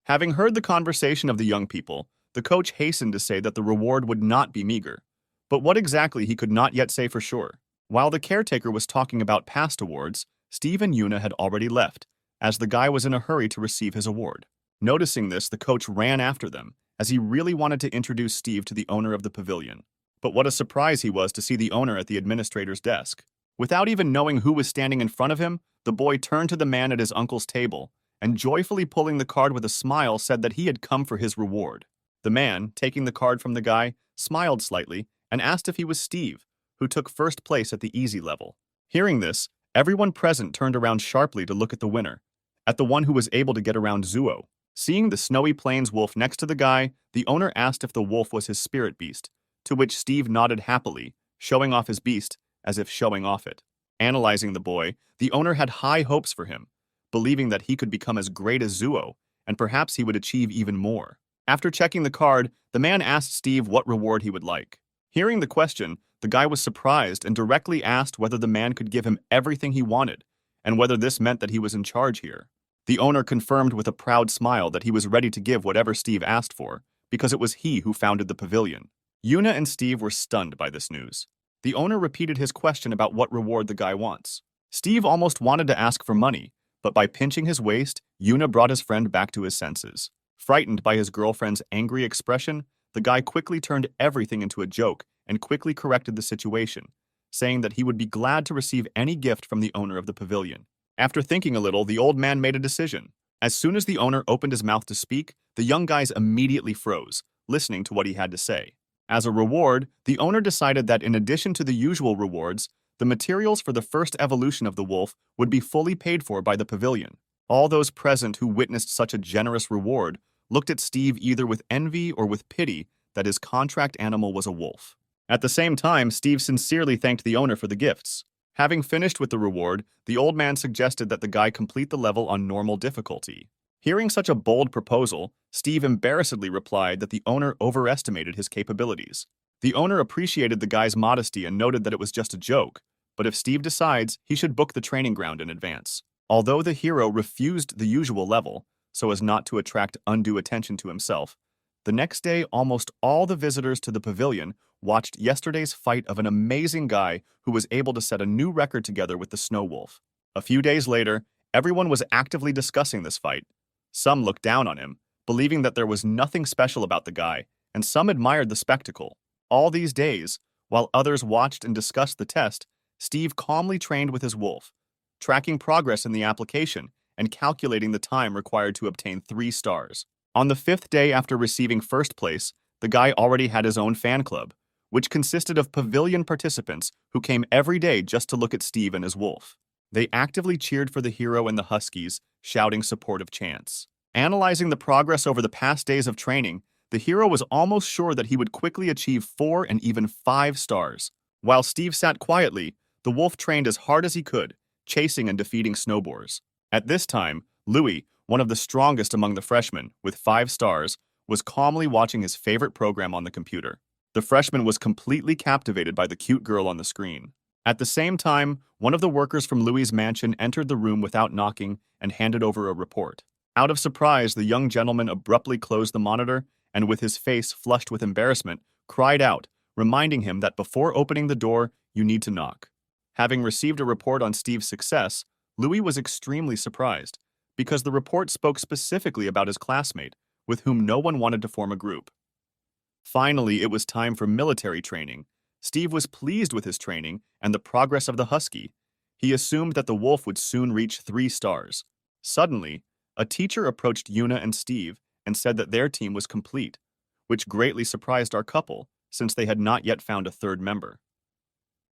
Having heard the conversation of the young people, the coach hastened to say that the reward would not be meager, but what exactly he could not yet say for sure. While the caretaker was talking about past awards, Steve and Yuna had already left, as the guy was in a hurry to receive his award. Noticing this, the coach ran after them, as he really wanted to introduce Steve to the owner of the pavilion. But what a surprise he was to see the owner at the administrator's desk. Without even knowing who was standing in front of him, the boy turned to the man at his uncle's table, and joyfully pulling the card with a smile said that he had come for his reward. The man, taking the card from the guy, smiled slightly and asked if he was Steve, who took first place at the easy level. Hearing this, everyone present turned around sharply to look at the winner, at the one who was able to get around Zuo. Seeing the snowy plains wolf next to the guy, the owner asked if the wolf was his spirit beast, to which Steve nodded happily, showing off his beast as if showing off it. Analyzing the boy, the owner had high hopes for him, believing that he could become as great as Zuo, and perhaps he would achieve even more. After checking the card, the man asked Steve what reward he would like. Hearing the question, the guy was surprised and directly asked whether the man could give him everything he wanted, and whether this meant that he was in charge here. The owner confirmed with a proud smile that he was ready to give whatever Steve asked for, because it was he who founded the pavilion. Yuna and Steve were stunned by this news. The owner repeated his question about what reward the guy wants. Steve almost wanted to ask for money, but by pinching his waist, Yuna brought his friend back to his senses. Frightened by his girlfriend's angry expression, the guy quickly turned everything into a joke and quickly corrected the situation, saying that he would be glad to receive any gift from the owner of the pavilion. After thinking a little, the old man made a decision. As soon as the owner opened his mouth to speak, the young guys immediately froze, listening to what he had to say. As a reward, the owner decided that in addition to the usual rewards, the materials for the first evolution of the wolf would be fully paid for by the pavilion. All those present who witnessed such a generous reward looked at Steve either with envy or with pity that his contract animal was a wolf. At the same time, Steve sincerely thanked the owner for the gifts. Having finished with the reward, the old man suggested that the guy complete the level on normal difficulty. Hearing such a bold proposal, Steve embarrassedly replied that the owner overestimated his capabilities. The owner appreciated the guy's modesty and noted that it was just a joke, but if Steve decides, he should book the training ground in advance. Although the hero refused the usual level, so as not to attract undue attention to himself, the next day almost all the visitors to the pavilion watched yesterday's fight of an amazing guy who was able to set a new record together with the snow wolf. A few days later, everyone was actively discussing this fight. Some looked down on him, believing that there was nothing special about the guy, and some admired the spectacle. All these days, while others watched and discussed the test, Steve calmly trained with his wolf, tracking progress in the application and calculating the time required to obtain 3 stars. On the 5th day after receiving first place, the guy already had his own fan club, which consisted of pavilion participants who came every day just to look at Steve and his wolf. They actively cheered for the hero and the Huskies, shouting supportive chants. Analyzing the progress over the past days of training, the hero was almost sure that he would quickly achieve 4 and even 5 stars. While Steve sat quietly, the wolf trained as hard as he could, chasing and defeating snowboarders. At this time, Louis, one of the strongest among the freshmen, with 5 stars, was calmly watching his favorite program on the computer. The freshman was completely captivated by the cute girl on the screen. At the same time, one of the workers from Louis's mansion entered the room without knocking and handed over a report. Out of surprise, the young gentleman abruptly closed the monitor and, with his face flushed with embarrassment, cried out, reminding him that before opening the door, you need to knock. Having received a report on Steve's success, Louis was extremely surprised, because the report spoke specifically about his classmate, with whom no one wanted to form a group. Finally, it was time for military training. Steve was pleased with his training and the progress of the husky. He assumed that the wolf would soon reach 3 stars. Suddenly, a teacher approached Yuna and Steve and said that their team was complete, which greatly surprised our couple, since they had not yet found a 3rd member.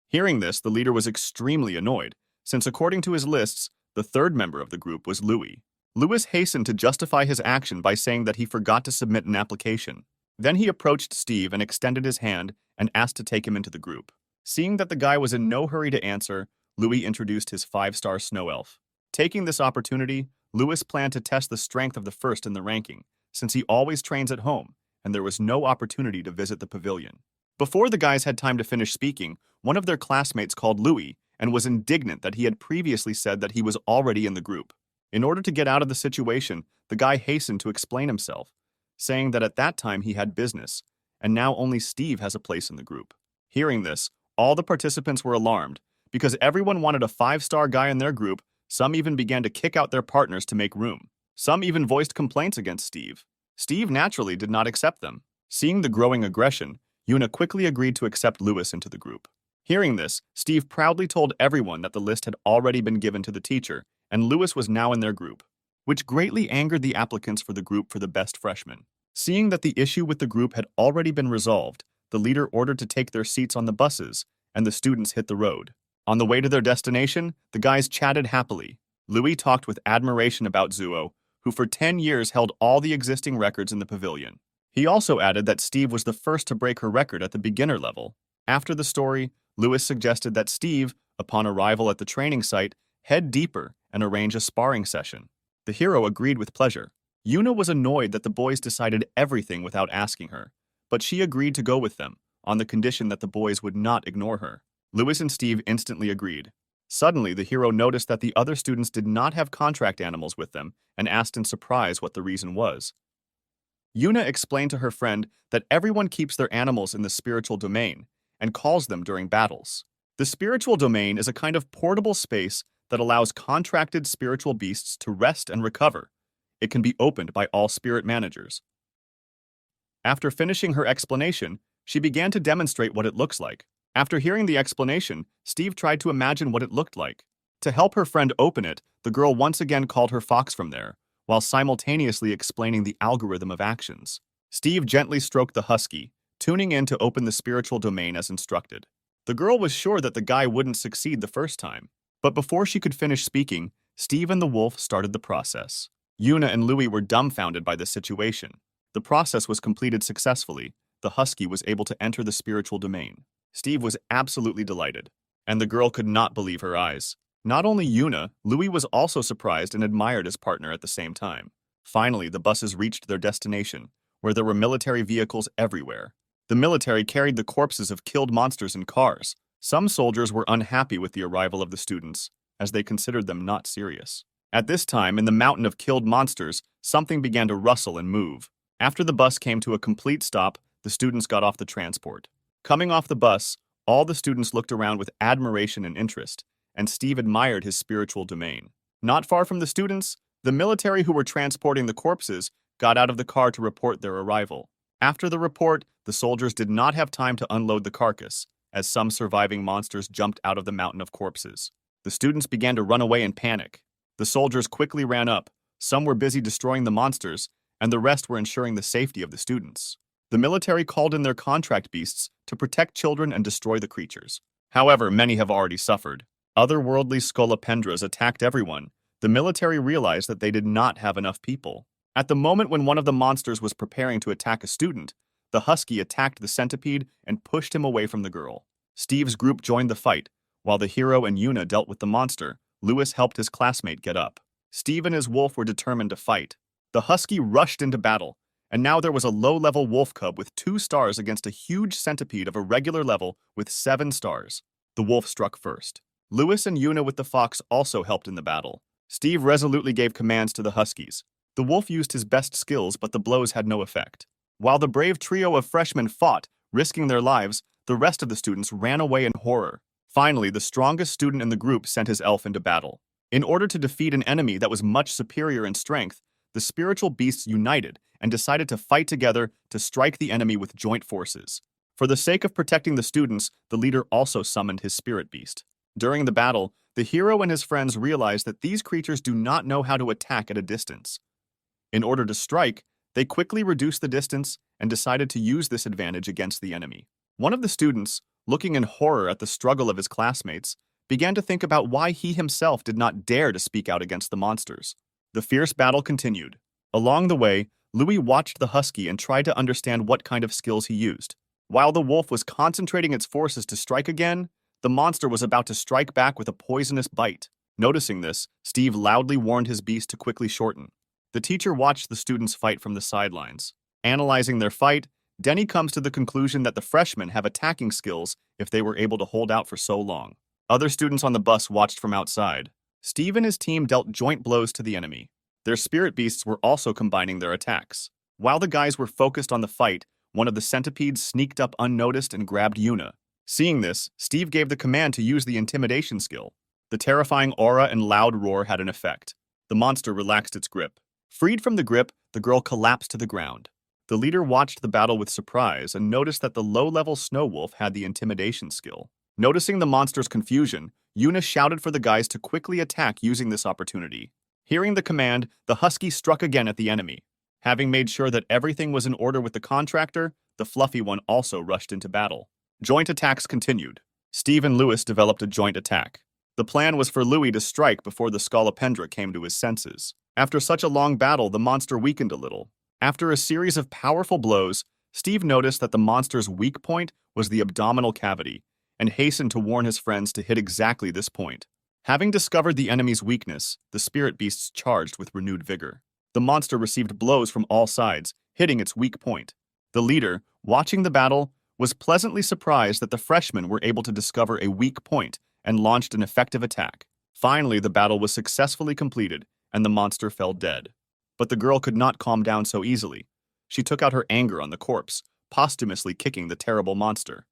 Hearing this, the leader was extremely annoyed, since according to his lists, the 3rd member of the group was Louis. Louis hastened to justify his action by saying that he forgot to submit an application. Then he approached Steve and extended his hand and asked to take him into the group. Seeing that the guy was in no hurry to answer, Louis introduced his 5-star snow elf. Taking this opportunity, Louis planned to test the strength of the first in the ranking, since he always trains at home, and there was no opportunity to visit the pavilion. Before the guys had time to finish speaking, one of their classmates called Louis and was indignant that he had previously said that he was already in the group. In order to get out of the situation, the guy hastened to explain himself, saying that at that time he had business, and now only Steve has a place in the group. Hearing this, all the participants were alarmed, because everyone wanted a 5-star guy in their group. Some even began to kick out their partners to make room. Some even voiced complaints against Steve. Steve naturally did not accept them. Seeing the growing aggression, Yuna quickly agreed to accept Lewis into the group. Hearing this, Steve proudly told everyone that the list had already been given to the teacher, and Lewis was now in their group, which greatly angered the applicants for the group for the best freshman. Seeing that the issue with the group had already been resolved, the leader ordered to take their seats on the buses, and the students hit the road. On the way to their destination, the guys chatted happily. Louis talked with admiration about Zuo, who for 10 years held all the existing records in the pavilion. He also added that Steve was the first to break her record at the beginner level. After the story, Lewis suggested that Steve, upon arrival at the training site, head deeper and arrange a sparring session. The hero agreed with pleasure. Yuna was annoyed that the boys decided everything without asking her, but she agreed to go with them, on the condition that the boys would not ignore her. Lewis and Steve instantly agreed. Suddenly, the hero noticed that the other students did not have contract animals with them and asked in surprise what the reason was. Yuna explained to her friend that everyone keeps their animals in the spiritual domain and calls them during battles. The spiritual domain is a kind of portable space that allows contracted spiritual beasts to rest and recover. It can be opened by all spirit managers. After finishing her explanation, she began to demonstrate what it looks like. After hearing the explanation, Steve tried to imagine what it looked like. To help her friend open it, the girl once again called her fox from there, while simultaneously explaining the algorithm of actions. Steve gently stroked the husky, tuning in to open the spiritual domain as instructed. The girl was sure that the guy wouldn't succeed the first time, but before she could finish speaking, Steve and the wolf started the process. Yuna and Louis were dumbfounded by the situation. The process was completed successfully. The husky was able to enter the spiritual domain. Steve was absolutely delighted, and the girl could not believe her eyes. Not only Yuna, Louis was also surprised and admired his partner at the same time. Finally, the buses reached their destination, where there were military vehicles everywhere. The military carried the corpses of killed monsters in cars. Some soldiers were unhappy with the arrival of the students, as they considered them not serious. At this time, in the mountain of killed monsters, something began to rustle and move. After the bus came to a complete stop, the students got off the transport. Coming off the bus, all the students looked around with admiration and interest, and Steve admired his spiritual domain. Not far from the students, the military who were transporting the corpses got out of the car to report their arrival. After the report, the soldiers did not have time to unload the carcass, as some surviving monsters jumped out of the mountain of corpses. The students began to run away in panic. The soldiers quickly ran up. Some were busy destroying the monsters, and the rest were ensuring the safety of the students. The military called in their contract beasts to protect children and destroy the creatures. However, many have already suffered. Otherworldly scolopendras attacked everyone. The military realized that they did not have enough people. At the moment when one of the monsters was preparing to attack a student, the husky attacked the centipede and pushed him away from the girl. Steve's group joined the fight. While the hero and Yuna dealt with the monster, Lewis helped his classmate get up. Steve and his wolf were determined to fight. The husky rushed into battle, and now there was a low-level wolf cub with 2 stars against a huge centipede of a regular level with 7 stars. The wolf struck first. Lewis and Yuna with the fox also helped in the battle. Steve resolutely gave commands to the huskies. The wolf used his best skills, but the blows had no effect. While the brave trio of freshmen fought, risking their lives, the rest of the students ran away in horror. Finally, the strongest student in the group sent his elf into battle. In order to defeat an enemy that was much superior in strength, the spiritual beasts united and decided to fight together to strike the enemy with joint forces. For the sake of protecting the students, the leader also summoned his spirit beast. During the battle, the hero and his friends realized that these creatures do not know how to attack at a distance. In order to strike, they quickly reduced the distance and decided to use this advantage against the enemy. One of the students, looking in horror at the struggle of his classmates, began to think about why he himself did not dare to speak out against the monsters. The fierce battle continued. Along the way, Louis watched the husky and tried to understand what kind of skills he used. While the wolf was concentrating its forces to strike again, the monster was about to strike back with a poisonous bite. Noticing this, Steve loudly warned his beast to quickly shorten. The teacher watched the students fight from the sidelines. Analyzing their fight, Denny comes to the conclusion that the freshmen have attacking skills if they were able to hold out for so long. Other students on the bus watched from outside. Steve and his team dealt joint blows to the enemy. Their spirit beasts were also combining their attacks. While the guys were focused on the fight, one of the centipedes sneaked up unnoticed and grabbed Yuna. Seeing this, Steve gave the command to use the intimidation skill. The terrifying aura and loud roar had an effect. The monster relaxed its grip. Freed from the grip, the girl collapsed to the ground. The leader watched the battle with surprise and noticed that the low-level snow wolf had the intimidation skill. Noticing the monster's confusion, Yuna shouted for the guys to quickly attack using this opportunity. Hearing the command, the husky struck again at the enemy. Having made sure that everything was in order with the contractor, the fluffy one also rushed into battle. Joint attacks continued. Steve and Lewis developed a joint attack. The plan was for Louis to strike before the Scolopendra came to his senses. After such a long battle, the monster weakened a little. After a series of powerful blows, Steve noticed that the monster's weak point was the abdominal cavity, and hastened to warn his friends to hit exactly this point. Having discovered the enemy's weakness, the spirit beasts charged with renewed vigor. The monster received blows from all sides, hitting its weak point. The leader, watching the battle, was pleasantly surprised that the freshmen were able to discover a weak point and launched an effective attack. Finally, the battle was successfully completed, and the monster fell dead. But the girl could not calm down so easily. She took out her anger on the corpse, posthumously kicking the terrible monster.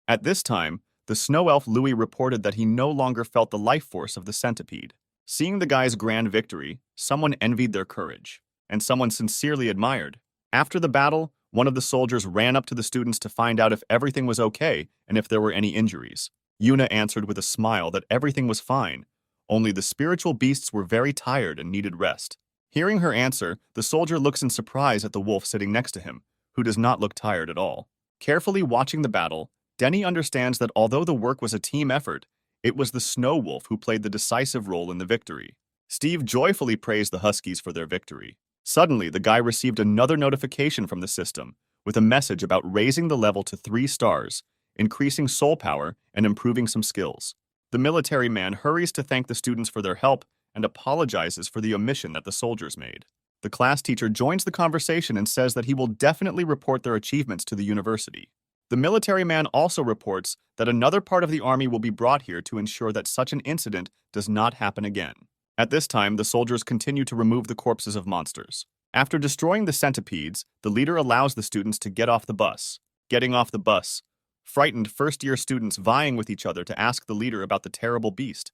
At this time, the snow elf Louis reported that he no longer felt the life force of the centipede. Seeing the guy's grand victory, someone envied their courage, and someone sincerely admired. After the battle, one of the soldiers ran up to the students to find out if everything was okay and if there were any injuries. Yuna answered with a smile that everything was fine, only the spiritual beasts were very tired and needed rest. Hearing her answer, the soldier looks in surprise at the wolf sitting next to him, who does not look tired at all. Carefully watching the battle, Denny understands that although the work was a team effort, it was the snow wolf who played the decisive role in the victory. Steve joyfully praised the Huskies for their victory. Suddenly, the guy received another notification from the system, with a message about raising the level to 3 stars, increasing soul power, and improving some skills. The military man hurries to thank the students for their help and apologizes for the omission that the soldiers made. The class teacher joins the conversation and says that he will definitely report their achievements to the university. The military man also reports that another part of the army will be brought here to ensure that such an incident does not happen again. At this time, the soldiers continue to remove the corpses of monsters. After destroying the centipedes, the leader allows the students to get off the bus. Getting off the bus, frightened first-year students vying with each other to ask the leader about the terrible beast,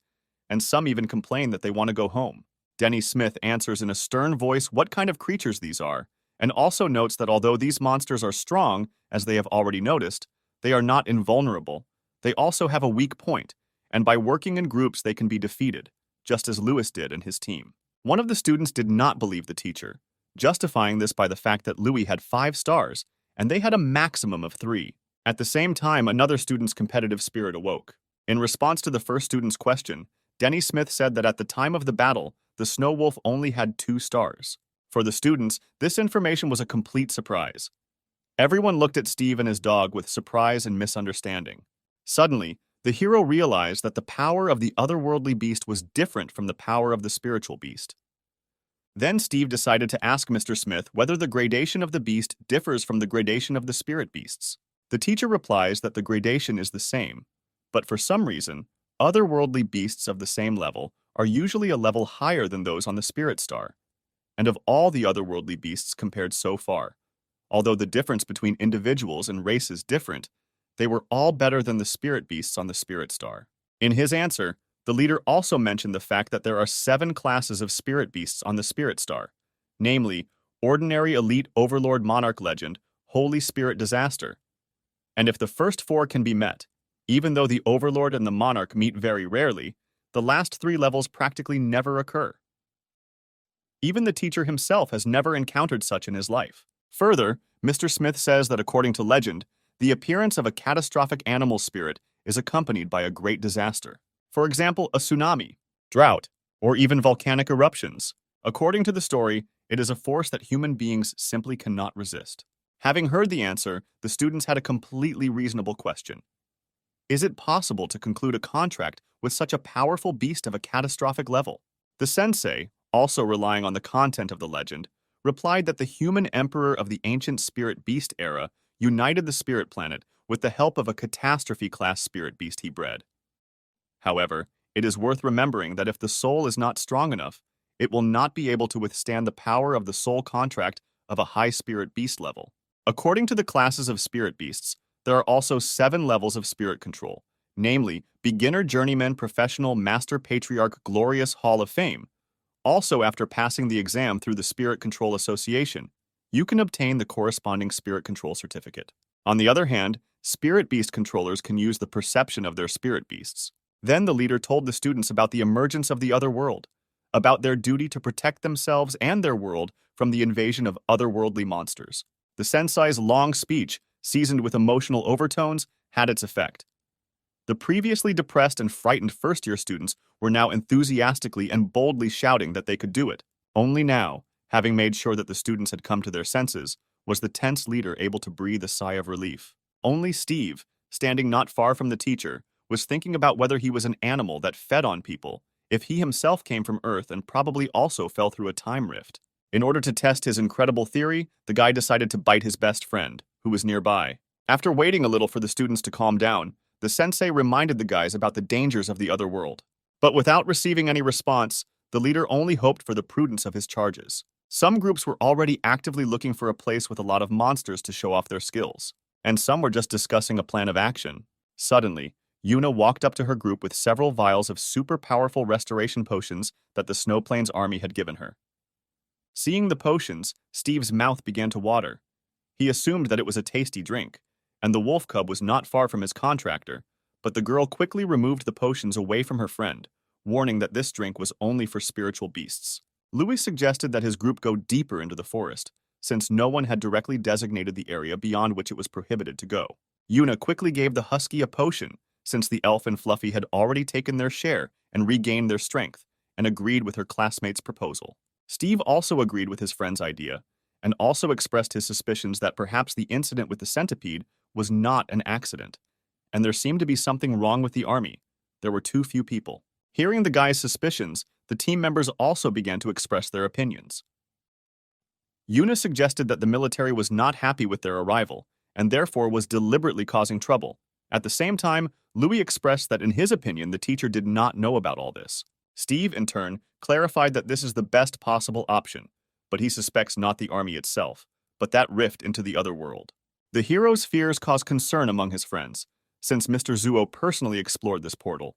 and some even complain that they want to go home. Denny Smith answers in a stern voice what kind of creatures these are, and also notes that although these monsters are strong, as they have already noticed, they are not invulnerable. They also have a weak point, and by working in groups they can be defeated, just as Lewis did and his team. One of the students did not believe the teacher, justifying this by the fact that Louis had 5 stars, and they had a maximum of 3. At the same time, another student's competitive spirit awoke. In response to the first student's question, Denny Smith said that at the time of the battle, the snow wolf only had 2 stars. For the students, this information was a complete surprise. Everyone looked at Steve and his dog with surprise and misunderstanding. Suddenly, the hero realized that the power of the otherworldly beast was different from the power of the spiritual beast. Then Steve decided to ask Mr. Smith whether the gradation of the beast differs from the gradation of the spirit beasts. The teacher replies that the gradation is the same, but for some reason, otherworldly beasts of the same level are usually a level higher than those on the spirit star. And of all the otherworldly beasts compared so far, although the difference between individuals and races different, they were all better than the spirit beasts on the spirit star. In his answer, the leader also mentioned the fact that there are 7 classes of spirit beasts on the spirit star, namely, Ordinary Elite Overlord Monarch Legend, Holy Spirit Disaster. And if the first 4 can be met, even though the Overlord and the Monarch meet very rarely, the last 3 levels practically never occur. Even the teacher himself has never encountered such in his life. Further, Mr. Smith says that according to legend, the appearance of a catastrophic animal spirit is accompanied by a great disaster. For example, a tsunami, drought, or even volcanic eruptions. According to the story, it is a force that human beings simply cannot resist. Having heard the answer, the students had a completely reasonable question. Is it possible to conclude a contract with such a powerful beast of a catastrophic level? The sensei, also relying on the content of the legend, replied that the human emperor of the ancient spirit beast era united the spirit planet with the help of a catastrophe-class spirit beast he bred. However, it is worth remembering that if the soul is not strong enough, it will not be able to withstand the power of the soul contract of a high spirit beast level. According to the classes of spirit beasts, there are also 7 levels of spirit control, namely Beginner, Journeyman, Professional, Master, Patriarch, Glorious, Hall of Fame. Also, after passing the exam through the Spirit Control Association, you can obtain the corresponding spirit control certificate. On the other hand, spirit beast controllers can use the perception of their spirit beasts. Then the leader told the students about the emergence of the other world, about their duty to protect themselves and their world from the invasion of otherworldly monsters. The sensei's long speech, seasoned with emotional overtones, had its effect. The previously depressed and frightened first-year students were now enthusiastically and boldly shouting that they could do it. Only now, having made sure that the students had come to their senses, was the tense leader able to breathe a sigh of relief. Only Steve, standing not far from the teacher, was thinking about whether he was an animal that fed on people, if he himself came from Earth and probably also fell through a time rift. In order to test his incredible theory, the guy decided to bite his best friend, who was nearby. After waiting a little for the students to calm down, the sensei reminded the guys about the dangers of the other world. But without receiving any response, the leader only hoped for the prudence of his charges. Some groups were already actively looking for a place with a lot of monsters to show off their skills, and some were just discussing a plan of action. Suddenly, Yuna walked up to her group with several vials of super powerful restoration potions that the Snow Plains army had given her. Seeing the potions, Steve's mouth began to water. He assumed that it was a tasty drink, and the wolf cub was not far from his contractor, but the girl quickly removed the potions away from her friend, warning that this drink was only for spiritual beasts. Louis suggested that his group go deeper into the forest, since no one had directly designated the area beyond which it was prohibited to go. Yuna quickly gave the husky a potion, since the elf and Fluffy had already taken their share and regained their strength, and agreed with her classmate's proposal. Steve also agreed with his friend's idea, and also expressed his suspicions that perhaps the incident with the centipede was not an accident, and there seemed to be something wrong with the army. There were too few people. Hearing the guy's suspicions, the team members also began to express their opinions. Yuna suggested that the military was not happy with their arrival, and therefore was deliberately causing trouble. At the same time, Louis expressed that in his opinion the teacher did not know about all this. Steve, in turn, clarified that this is the best possible option, but he suspects not the army itself, but that rift into the other world. The hero's fears cause concern among his friends, since Mr. Zuo personally explored this portal,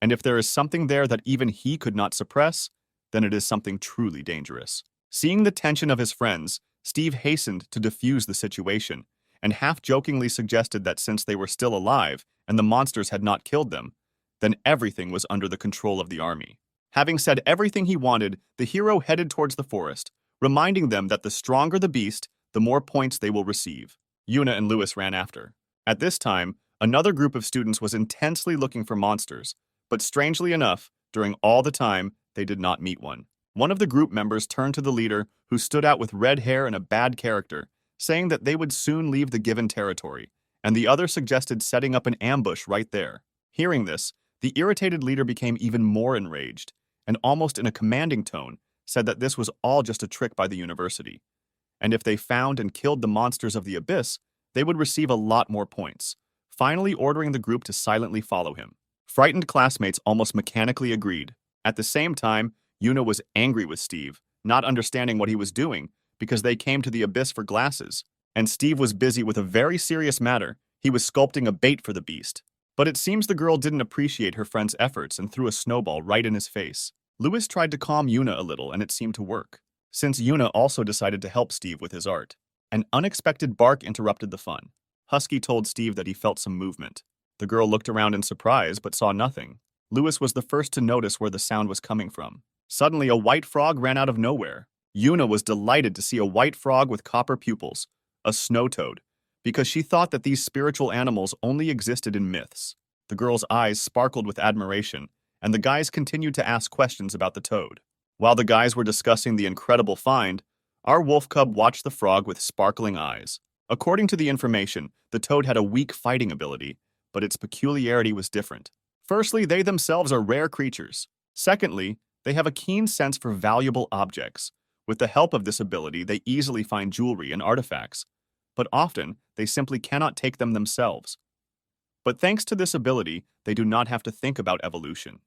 and if there is something there that even he could not suppress, then it is something truly dangerous. Seeing the tension of his friends, Steve hastened to defuse the situation, and half-jokingly suggested that since they were still alive and the monsters had not killed them, then everything was under the control of the army. Having said everything he wanted, the hero headed towards the forest, reminding them that the stronger the beast, the more points they will receive. Yuna and Louis ran after. At this time, another group of students was intensely looking for monsters, but strangely enough, during all the time, they did not meet one. One of the group members turned to the leader, who stood out with red hair and a bad character, saying that they would soon leave the given territory, and the other suggested setting up an ambush right there. Hearing this, the irritated leader became even more enraged, and almost in a commanding tone, said that this was all just a trick by the university, and if they found and killed the monsters of the abyss, they would receive a lot more points, finally ordering the group to silently follow him. Frightened classmates almost mechanically agreed. At the same time, Yuna was angry with Steve, not understanding what he was doing, because they came to the abyss for glasses, and Steve was busy with a very serious matter. He was sculpting a bait for the beast. But it seems the girl didn't appreciate her friend's efforts and threw a snowball right in his face. Louis tried to calm Yuna a little, and it seemed to work, since Yuna also decided to help Steve with his art. An unexpected bark interrupted the fun. Husky told Steve that he felt some movement. The girl looked around in surprise, but saw nothing. Louis was the first to notice where the sound was coming from. Suddenly, a white frog ran out of nowhere. Yuna was delighted to see a white frog with copper pupils, a snow toad, because she thought that these spiritual animals only existed in myths. The girl's eyes sparkled with admiration, and the guys continued to ask questions about the toad. While the guys were discussing the incredible find, our wolf cub watched the frog with sparkling eyes. According to the information, the toad had a weak fighting ability, but its peculiarity was different. Firstly, they themselves are rare creatures. Secondly, they have a keen sense for valuable objects. With the help of this ability, they easily find jewelry and artifacts, but often they simply cannot take them themselves. But thanks to this ability, they do not have to think about evolution,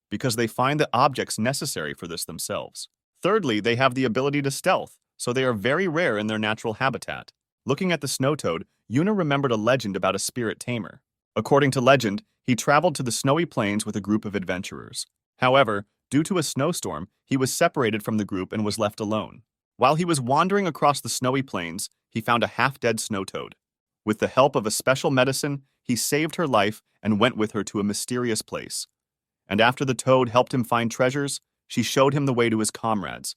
because they find the objects necessary for this themselves. Thirdly, they have the ability to stealth, so they are very rare in their natural habitat. Looking at the snow toad, Yuna remembered a legend about a spirit tamer. According to legend, he traveled to the snowy plains with a group of adventurers. However, due to a snowstorm, he was separated from the group and was left alone. While he was wandering across the snowy plains, he found a half-dead snow toad. With the help of a special medicine, he saved her life and went with her to a mysterious place. And after the toad helped him find treasures, she showed him the way to his comrades.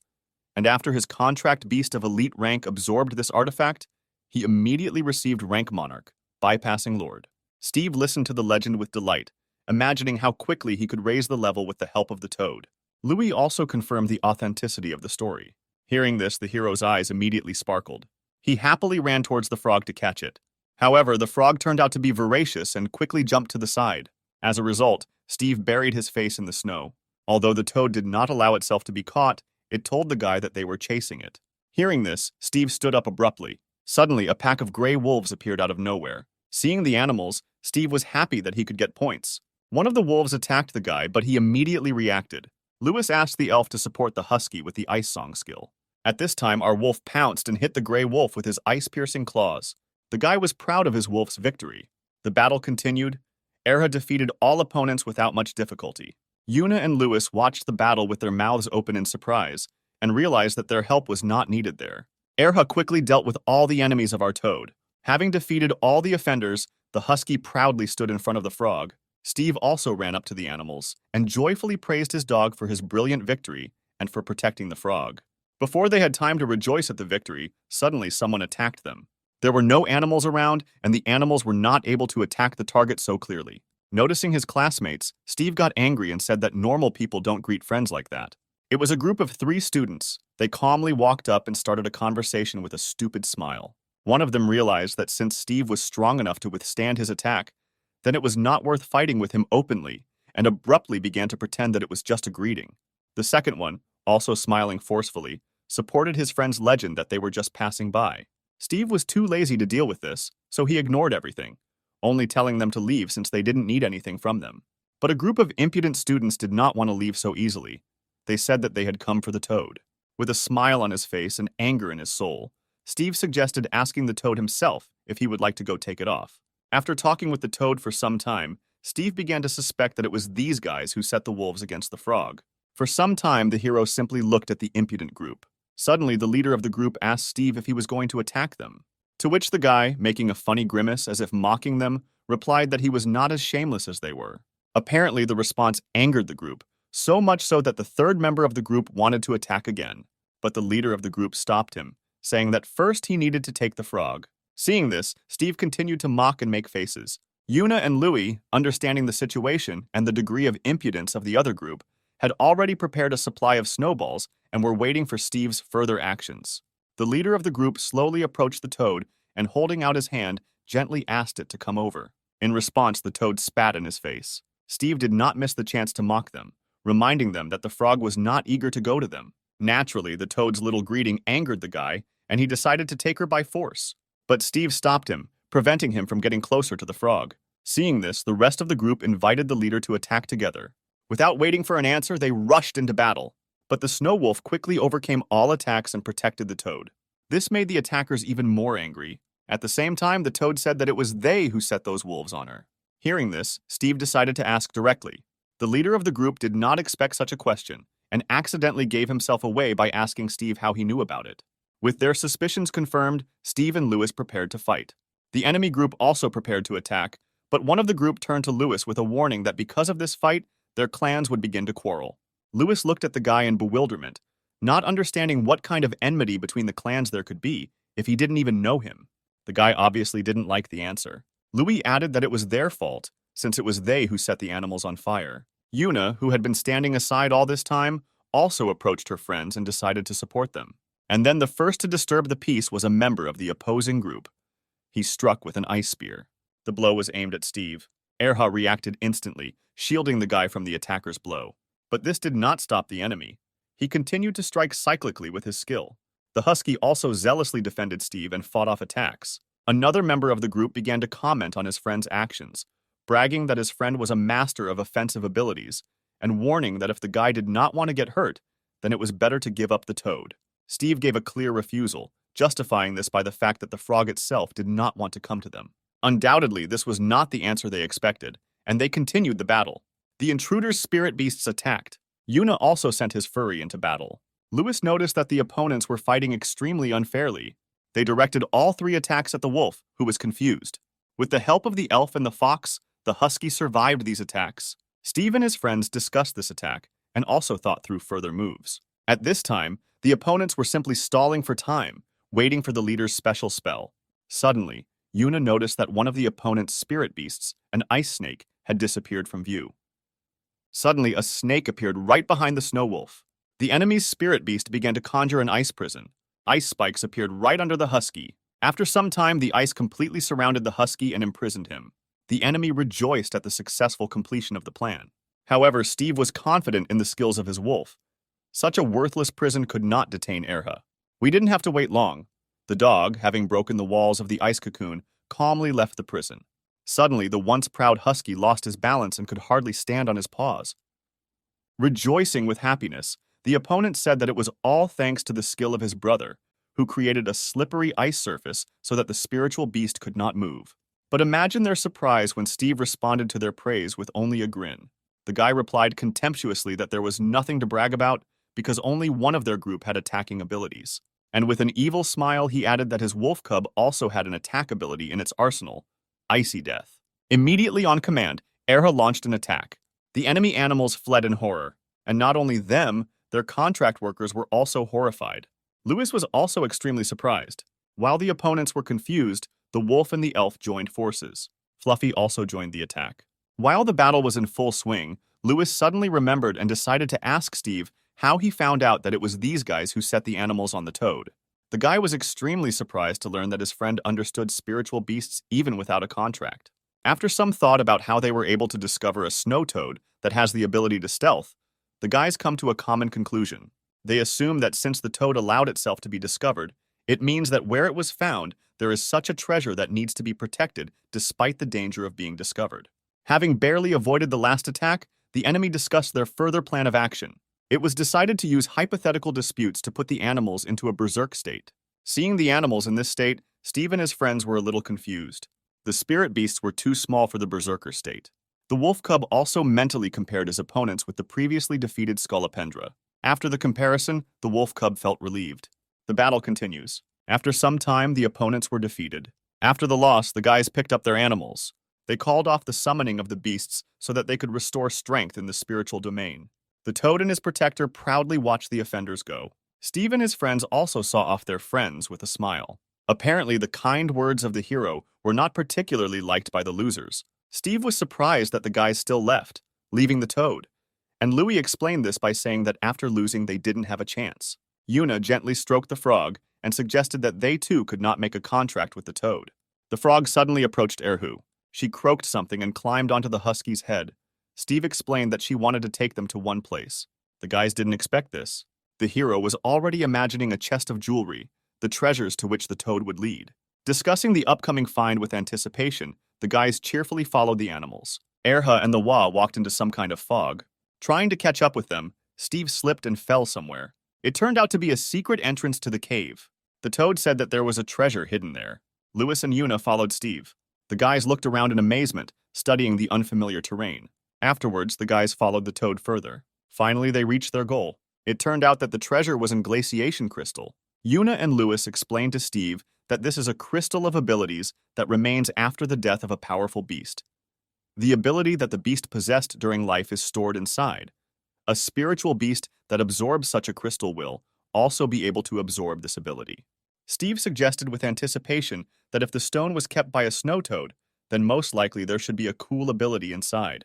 And after his contract beast of elite rank absorbed this artifact, he immediately received rank monarch, bypassing lord. Steve listened to the legend with delight, imagining how quickly he could raise the level with the help of the toad. Louis also confirmed the authenticity of the story. Hearing this, the hero's eyes immediately sparkled. He happily ran towards the frog to catch it. However, the frog turned out to be voracious and quickly jumped to the side. As a result, Steve buried his face in the snow. Although the toad did not allow itself to be caught, it told the guy that they were chasing it. Hearing this, Steve stood up abruptly. Suddenly, a pack of gray wolves appeared out of nowhere. Seeing the animals, Steve was happy that he could get points. One of the wolves attacked the guy, but he immediately reacted. Lewis asked the elf to support the husky with the ice song skill. At this time, our wolf pounced and hit the gray wolf with his ice-piercing claws. The guy was proud of his wolf's victory. The battle continued. Erha defeated all opponents without much difficulty. Yuna and Lewis watched the battle with their mouths open in surprise and realized that their help was not needed there. Erha quickly dealt with all the enemies of our toad. Having defeated all the offenders, the husky proudly stood in front of the frog. Steve also ran up to the animals and joyfully praised his dog for his brilliant victory and for protecting the frog. Before they had time to rejoice at the victory, suddenly someone attacked them. There were no animals around, and the animals were not able to attack the target so clearly. Noticing his classmates, Steve got angry and said that normal people don't greet friends like that. It was a group of 3 students. They calmly walked up and started a conversation with a stupid smile. One of them realized that since Steve was strong enough to withstand his attack, then it was not worth fighting with him openly, and abruptly began to pretend that it was just a greeting. The second one, also smiling forcefully, supported his friend's legend that they were just passing by. Steve was too lazy to deal with this, so he ignored everything, only telling them to leave since they didn't need anything from them. But a group of impudent students did not want to leave so easily. They said that they had come for the toad. With a smile on his face and anger in his soul, Steve suggested asking the toad himself if he would like to go take it off. After talking with the toad for some time, Steve began to suspect that it was these guys who set the wolves against the frog. For some time, the hero simply looked at the impudent group. Suddenly, the leader of the group asked Steve if he was going to attack them. To which the guy, making a funny grimace as if mocking them, replied that he was not as shameless as they were. Apparently, the response angered the group, so much so that the third member of the group wanted to attack again. But the leader of the group stopped him, saying that first he needed to take the frog. Seeing this, Steve continued to mock and make faces. Yuna and Louis, understanding the situation and the degree of impudence of the other group, had already prepared a supply of snowballs and were waiting for Steve's further actions. The leader of the group slowly approached the toad and, holding out his hand, gently asked it to come over. In response, the toad spat in his face. Steve did not miss the chance to mock them, reminding them that the frog was not eager to go to them. Naturally, the toad's little greeting angered the guy, and he decided to take her by force. But Steve stopped him, preventing him from getting closer to the frog. Seeing this, the rest of the group invited the leader to attack together. Without waiting for an answer, they rushed into battle. But the snow wolf quickly overcame all attacks and protected the toad. This made the attackers even more angry. At the same time, the toad said that it was they who set those wolves on her. Hearing this, Steve decided to ask directly. The leader of the group did not expect such a question and accidentally gave himself away by asking Steve how he knew about it. With their suspicions confirmed, Steve and Lewis prepared to fight. The enemy group also prepared to attack, but one of the group turned to Lewis with a warning that because of this fight, their clans would begin to quarrel. Lewis looked at the guy in bewilderment, not understanding what kind of enmity between the clans there could be if he didn't even know him. The guy obviously didn't like the answer. Louis added that it was their fault, since it was they who set the animals on fire. Yuna, who had been standing aside all this time, also approached her friends and decided to support them. And then the first to disturb the peace was a member of the opposing group. He struck with an ice spear. The blow was aimed at Steve. Erha reacted instantly, shielding the guy from the attacker's blow. But this did not stop the enemy. He continued to strike cyclically with his skill. The husky also zealously defended Steve and fought off attacks. Another member of the group began to comment on his friend's actions, bragging that his friend was a master of offensive abilities, and warning that if the guy did not want to get hurt, then it was better to give up the toad. Steve gave a clear refusal, justifying this by the fact that the frog itself did not want to come to them. Undoubtedly, this was not the answer they expected, and they continued the battle. The intruder's spirit beasts attacked. Yuna also sent his furry into battle. Lewis noticed that the opponents were fighting extremely unfairly. They directed all 3 attacks at the wolf, who was confused. With the help of the elf and the fox, the husky survived these attacks. Steve and his friends discussed this attack and also thought through further moves. At this time, the opponents were simply stalling for time, waiting for the leader's special spell. Suddenly, Yuna noticed that one of the opponent's spirit beasts, an ice snake, had disappeared from view. Suddenly, a snake appeared right behind the snow wolf. The enemy's spirit beast began to conjure an ice prison. Ice spikes appeared right under the husky. After some time, the ice completely surrounded the husky and imprisoned him. The enemy rejoiced at the successful completion of the plan. However, Steve was confident in the skills of his wolf. Such a worthless prison could not detain Erha. We didn't have to wait long. The dog, having broken the walls of the ice cocoon, calmly left the prison. Suddenly, the once proud husky lost his balance and could hardly stand on his paws. Rejoicing with happiness, the opponent said that it was all thanks to the skill of his brother, who created a slippery ice surface so that the spiritual beast could not move. But imagine their surprise when Steve responded to their praise with only a grin. The guy replied contemptuously that there was nothing to brag about because only one of their group had attacking abilities. And with an evil smile, he added that his wolf cub also had an attack ability in its arsenal, Icy Death. Immediately on command, Erha launched an attack. The enemy animals fled in horror, and not only them, their contract workers were also horrified. Lewis was also extremely surprised. While the opponents were confused, the wolf and the elf joined forces. Fluffy also joined the attack. While the battle was in full swing, Lewis suddenly remembered and decided to ask Steve how he found out that it was these guys who set the animals on the toad. The guy was extremely surprised to learn that his friend understood spiritual beasts even without a contract. After some thought about how they were able to discover a snow toad that has the ability to stealth, the guys come to a common conclusion. They assume that since the toad allowed itself to be discovered, it means that where it was found, there is such a treasure that needs to be protected despite the danger of being discovered. Having barely avoided the last attack, the enemy discussed their further plan of action. It was decided to use hypothetical disputes to put the animals into a berserk state. Seeing the animals in this state, Steve and his friends were a little confused. The spirit beasts were too small for the berserker state. The wolf cub also mentally compared his opponents with the previously defeated Scolopendra. After the comparison, the wolf cub felt relieved. The battle continues. After some time, the opponents were defeated. After the loss, the guys picked up their animals. They called off the summoning of the beasts so that they could restore strength in the spiritual domain. The toad and his protector proudly watched the offenders go. Steve and his friends also saw off their friends with a smile. Apparently, the kind words of the hero were not particularly liked by the losers. Steve was surprised that the guys still left, leaving the toad. And Louis explained this by saying that after losing, they didn't have a chance. Yuna gently stroked the frog and suggested that they too could not make a contract with the toad. The frog suddenly approached Erhu. She croaked something and climbed onto the husky's head. Steve explained that she wanted to take them to one place. The guys didn't expect this. The hero was already imagining a chest of jewelry, the treasures to which the toad would lead. Discussing the upcoming find with anticipation, the guys cheerfully followed the animals. Erha and the Wa walked into some kind of fog. Trying to catch up with them, Steve slipped and fell somewhere. It turned out to be a secret entrance to the cave. The toad said that there was a treasure hidden there. Lewis and Yuna followed Steve. The guys looked around in amazement, studying the unfamiliar terrain. Afterwards, the guys followed the toad further. Finally, they reached their goal. It turned out that the treasure was in glaciation crystal. Yuna and Lewis explained to Steve that this is a crystal of abilities that remains after the death of a powerful beast. The ability that the beast possessed during life is stored inside. A spiritual beast that absorbs such a crystal will also be able to absorb this ability. Steve suggested with anticipation that if the stone was kept by a snow toad, then most likely there should be a cool ability inside.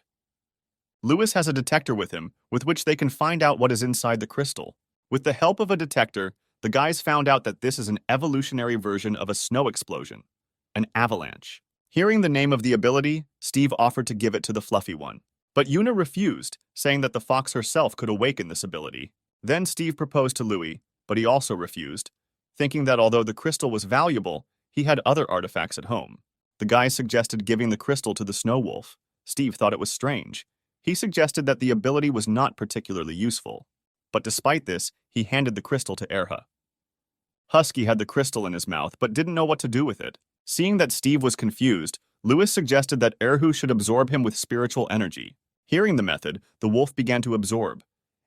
Lewis has a detector with him, with which they can find out what is inside the crystal. With the help of a detector, the guys found out that this is an evolutionary version of a snow explosion, an avalanche. Hearing the name of the ability, Steve offered to give it to the fluffy one. But Yuna refused, saying that the fox herself could awaken this ability. Then Steve proposed to Louis, but he also refused, thinking that although the crystal was valuable, he had other artifacts at home. The guys suggested giving the crystal to the snow wolf. Steve thought it was strange. He suggested that the ability was not particularly useful. But despite this, he handed the crystal to Erha. Husky had the crystal in his mouth but didn't know what to do with it. Seeing that Steve was confused, Lewis suggested that Erhu should absorb him with spiritual energy. Hearing the method, the wolf began to absorb.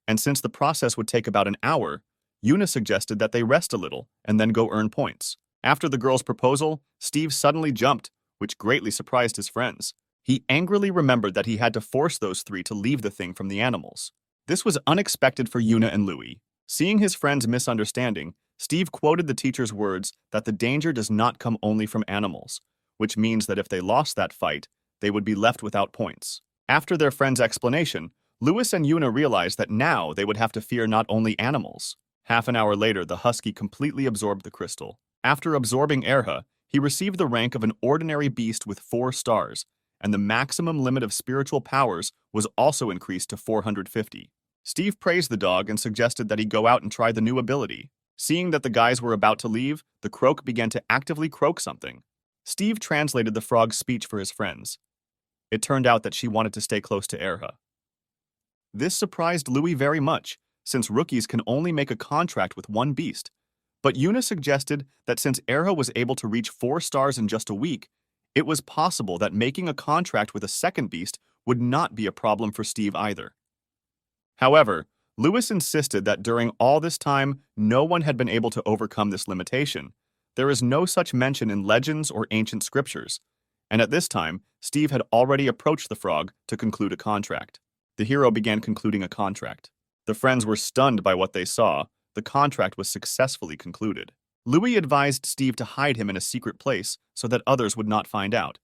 And since the process would take about an hour, Yuna suggested that they rest a little and then go earn points. After the girl's proposal, Steve suddenly jumped, which greatly surprised his friends. He angrily remembered that he had to force those three to leave the thing from the animals. This was unexpected for Yuna and Louis. Seeing his friend's misunderstanding, Steve quoted the teacher's words that the danger does not come only from animals, which means that if they lost that fight, they would be left without points. After their friend's explanation, Louis and Yuna realized that now they would have to fear not only animals. Half an hour later, the husky completely absorbed the crystal. After absorbing Erha, he received the rank of an ordinary beast with 4 stars, and the maximum limit of spiritual powers was also increased to 450. Steve praised the dog and suggested that he go out and try the new ability. Seeing that the guys were about to leave, the croak began to actively croak something. Steve translated the frog's speech for his friends. It turned out that she wanted to stay close to Erha. This surprised Louis very much, since rookies can only make a contract with one beast. But Yuna suggested that since Erha was able to reach 4 stars in just a week, it was possible that making a contract with a second beast would not be a problem for Steve either. However, Louis insisted that during all this time, no one had been able to overcome this limitation. There is no such mention in legends or ancient scriptures, and at this time, Steve had already approached the frog to conclude a contract. The hero began concluding a contract. The friends were stunned by what they saw. The contract was successfully concluded. Louis advised Steve to hide him in a secret place so that others would not find out,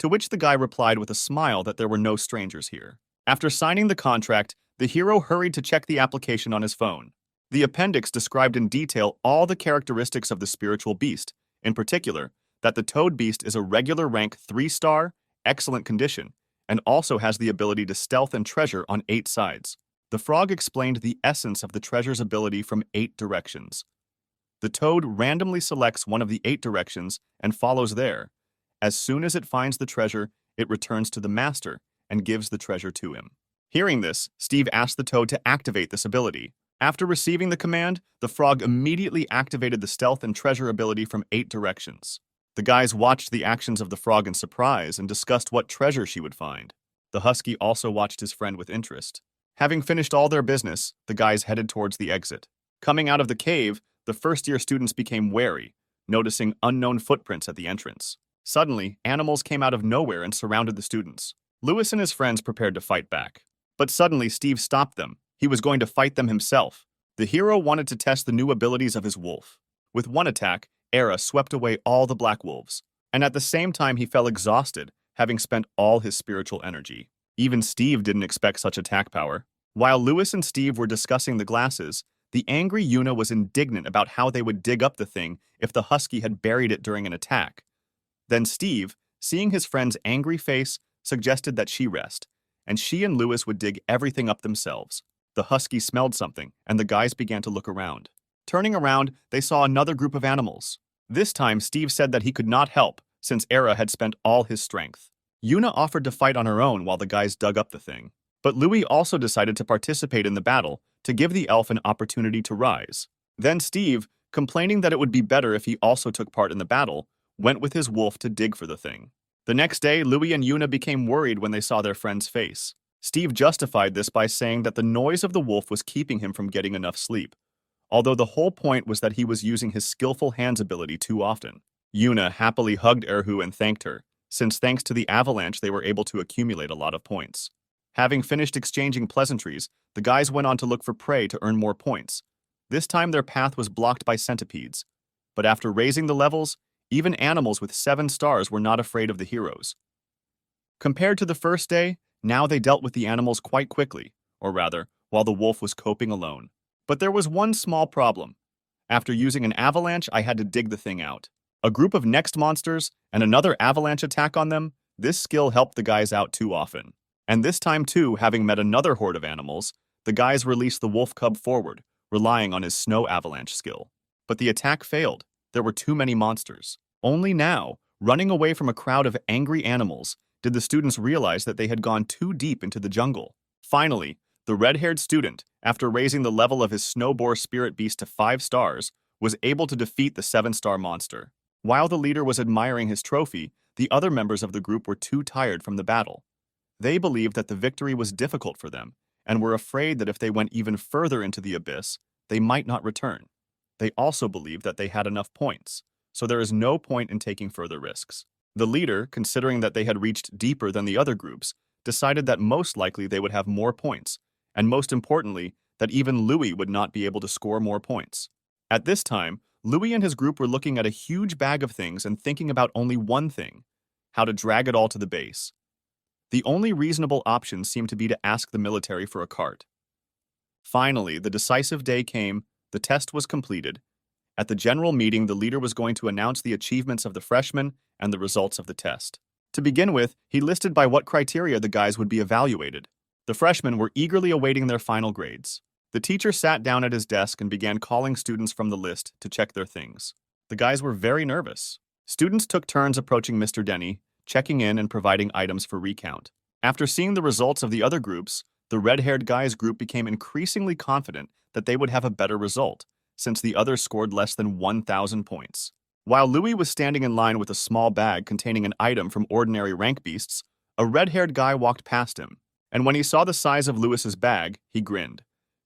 to which the guy replied with a smile that there were no strangers here. After signing the contract, the hero hurried to check the application on his phone. The appendix described in detail all the characteristics of the spiritual beast, in particular, that the toad beast is a regular rank 3-star, excellent condition, and also has the ability to stealth and treasure on 8 sides. The frog explained the essence of the treasure's ability from 8 directions. The toad randomly selects one of the 8 directions and follows there. As soon as it finds the treasure, it returns to the master and gives the treasure to him. Hearing this, Steve asked the toad to activate this ability. After receiving the command, the frog immediately activated the stealth and treasure ability from 8 directions. The guys watched the actions of the frog in surprise and discussed what treasure she would find. The husky also watched his friend with interest. Having finished all their business, the guys headed towards the exit. Coming out of the cave, the first-year students became wary, noticing unknown footprints at the entrance. Suddenly, animals came out of nowhere and surrounded the students. Louis and his friends prepared to fight back. But suddenly, Steve stopped them. He was going to fight them himself. The hero wanted to test the new abilities of his wolf. With one attack, Erha swept away all the black wolves. And at the same time, he fell exhausted, having spent all his spiritual energy. Even Steve didn't expect such attack power. While Louis and Steve were discussing the glasses, the angry Yuna was indignant about how they would dig up the thing if the husky had buried it during an attack. Then Steve, seeing his friend's angry face, suggested that she rest, and she and Louis would dig everything up themselves. The husky smelled something, and the guys began to look around. Turning around, they saw another group of animals. This time, Steve said that he could not help, since Erha had spent all his strength. Yuna offered to fight on her own while the guys dug up the thing. But Louis also decided to participate in the battle to give the elf an opportunity to rise. Then Steve, complaining that it would be better if he also took part in the battle, went with his wolf to dig for the thing. The next day, Louis and Yuna became worried when they saw their friend's face. Steve justified this by saying that the noise of the wolf was keeping him from getting enough sleep, although the whole point was that he was using his skillful hands ability too often. Yuna happily hugged Erhu and thanked her, since thanks to the avalanche they were able to accumulate a lot of points. Having finished exchanging pleasantries, the guys went on to look for prey to earn more points. This time their path was blocked by centipedes. But after raising the levels, even animals with 7 stars were not afraid of the heroes. Compared to the first day, now they dealt with the animals quite quickly, or rather, while the wolf was coping alone. But there was one small problem. After using an avalanche, I had to dig the thing out. A group of next monsters and another avalanche attack on them, this skill helped the guys out too often. And this time too, having met another horde of animals, the guys released the wolf cub forward, relying on his snow avalanche skill. But the attack failed. There were too many monsters. Only now, running away from a crowd of angry animals, did the students realize that they had gone too deep into the jungle. Finally, the red-haired student, after raising the level of his snowboar spirit beast to 5 stars, was able to defeat the 7-star monster. While the leader was admiring his trophy, the other members of the group were too tired from the battle. They believed that the victory was difficult for them, and were afraid that if they went even further into the abyss, they might not return. They also believed that they had enough points, so there is no point in taking further risks. The leader, considering that they had reached deeper than the other groups, decided that most likely they would have more points, and most importantly, that even Louis would not be able to score more points. At this time, Louis and his group were looking at a huge bag of things and thinking about only one thing: how to drag it all to the base. The only reasonable option seemed to be to ask the military for a cart. Finally, the decisive day came, the test was completed. At the general meeting, the leader was going to announce the achievements of the freshmen and the results of the test. To begin with, he listed by what criteria the guys would be evaluated. The freshmen were eagerly awaiting their final grades. The teacher sat down at his desk and began calling students from the list to check their things. The guys were very nervous. Students took turns approaching Mr. Denny, checking in and providing items for recount. After seeing the results of the other groups, the red-haired guys group became increasingly confident that they would have a better result, since the others scored less than 1,000 points. While Louis was standing in line with a small bag containing an item from ordinary rank beasts, a red-haired guy walked past him, and when he saw the size of Louis's bag, he grinned,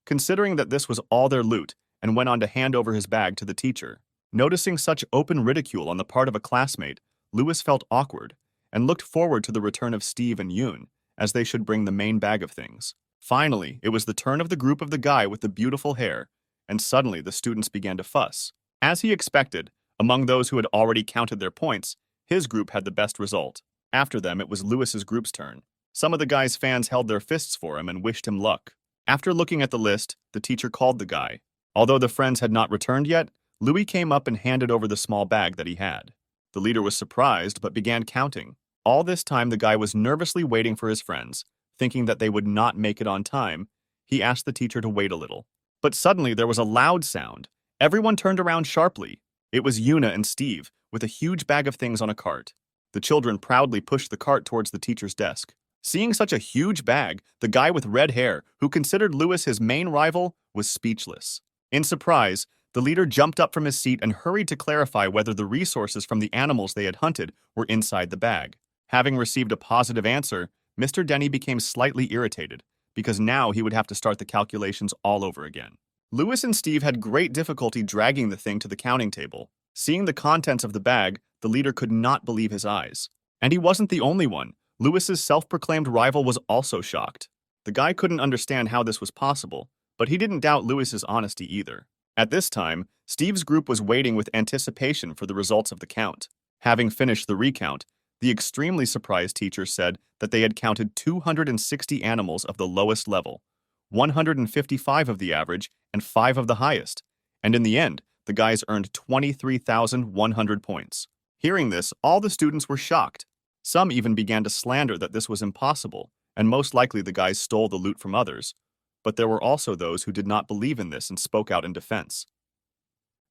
considering that this was all their loot, and went on to hand over his bag to the teacher. Noticing such open ridicule on the part of a classmate, Louis felt awkward, and looked forward to the return of Steve and Yoon, as they should bring the main bag of things. Finally, it was the turn of the group of the guy with the beautiful hair, and suddenly the students began to fuss. As he expected, among those who had already counted their points, his group had the best result. After them, it was Louis's group's turn. Some of the guy's fans held their fists for him and wished him luck. After looking at the list, the teacher called the guy. Although the friends had not returned yet, Louis came up and handed over the small bag that he had. The leader was surprised but began counting. All this time, the guy was nervously waiting for his friends. Thinking that they would not make it on time, he asked the teacher to wait a little. But suddenly there was a loud sound. Everyone turned around sharply. It was Yuna and Steve, with a huge bag of things on a cart. The children proudly pushed the cart towards the teacher's desk. Seeing such a huge bag, the guy with red hair, who considered Louis his main rival, was speechless. In surprise, the leader jumped up from his seat and hurried to clarify whether the resources from the animals they had hunted were inside the bag. Having received a positive answer, Mr. Denny became slightly irritated, because now he would have to start the calculations all over again. Louis and Steve had great difficulty dragging the thing to the counting table. Seeing the contents of the bag, the leader could not believe his eyes. And he wasn't the only one. Louis's self-proclaimed rival was also shocked. The guy couldn't understand how this was possible, but he didn't doubt Louis's honesty either. At this time, Steve's group was waiting with anticipation for the results of the count. Having finished the recount, the extremely surprised teacher said that they had counted 260 animals of the lowest level, 155 of the average, and 5 of the highest. And in the end, the guys earned 23,100 points. Hearing this, all the students were shocked. Some even began to slander that this was impossible, and most likely the guys stole the loot from others. But there were also those who did not believe in this and spoke out in defense.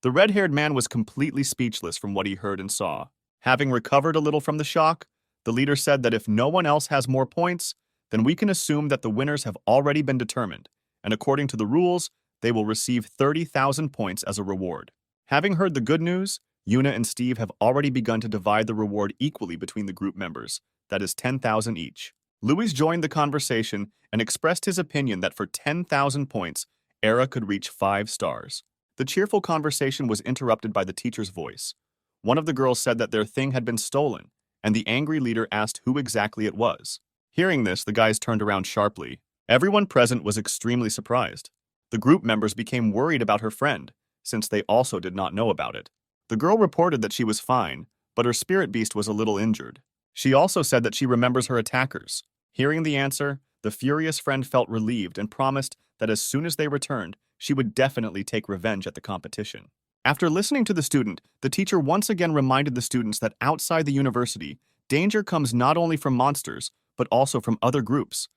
The red-haired man was completely speechless from what he heard and saw. Having recovered a little from the shock, the leader said that if no one else has more points, then we can assume that the winners have already been determined, and according to the rules, they will receive 30,000 points as a reward. Having heard the good news, Yuna and Steve have already begun to divide the reward equally between the group members, that is 10,000 each. Louis joined the conversation and expressed his opinion that for 10,000 points, Era could reach 5 stars. The cheerful conversation was interrupted by the teacher's voice. One of the girls said that their thing had been stolen, and the angry leader asked who exactly it was. Hearing this, the guys turned around sharply. Everyone present was extremely surprised. The group members became worried about her friend, since they also did not know about it. The girl reported that she was fine, but her spirit beast was a little injured. She also said that she remembers her attackers. Hearing the answer, the furious friend felt relieved and promised that as soon as they returned, she would definitely take revenge at the competition. After listening to the student, the teacher once again reminded the students that outside the university, danger comes not only from monsters, but also from other groups,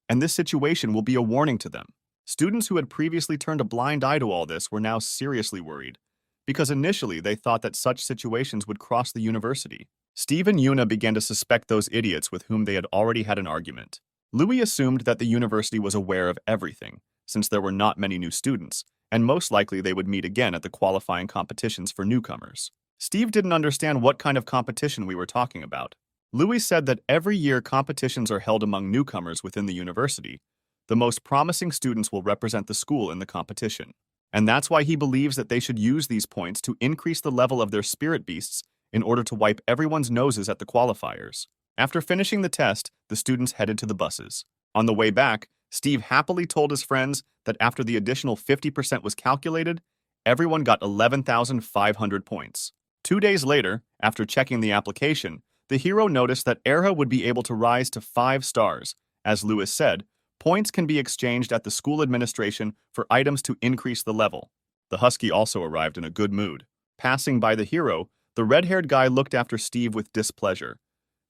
and this situation will be a warning to them. Students who had previously turned a blind eye to all this were now seriously worried, because initially they thought that such situations would cross the university. Steve and Yuna began to suspect those idiots with whom they had already had an argument. Louis assumed that the university was aware of everything, since there were not many new students, and most likely they would meet again at the qualifying competitions for newcomers. Steve didn't understand what kind of competition we were talking about. Louis said that every year competitions are held among newcomers within the university. The most promising students will represent the school in the competition. and that's why he believes that they should use these points to increase the level of their spirit beasts in order to wipe everyone's noses at the qualifiers. After finishing the test, the students headed to the buses. On the way back, Steve happily told his friends that after the additional 50% was calculated, everyone got 11,500 points. 2 days later, after checking the application, the hero noticed that Erha would be able to rise to 5 stars. As Lewis said, points can be exchanged at the school administration for items to increase the level. The husky also arrived in a good mood. Passing by the hero, the red-haired guy looked after Steve with displeasure,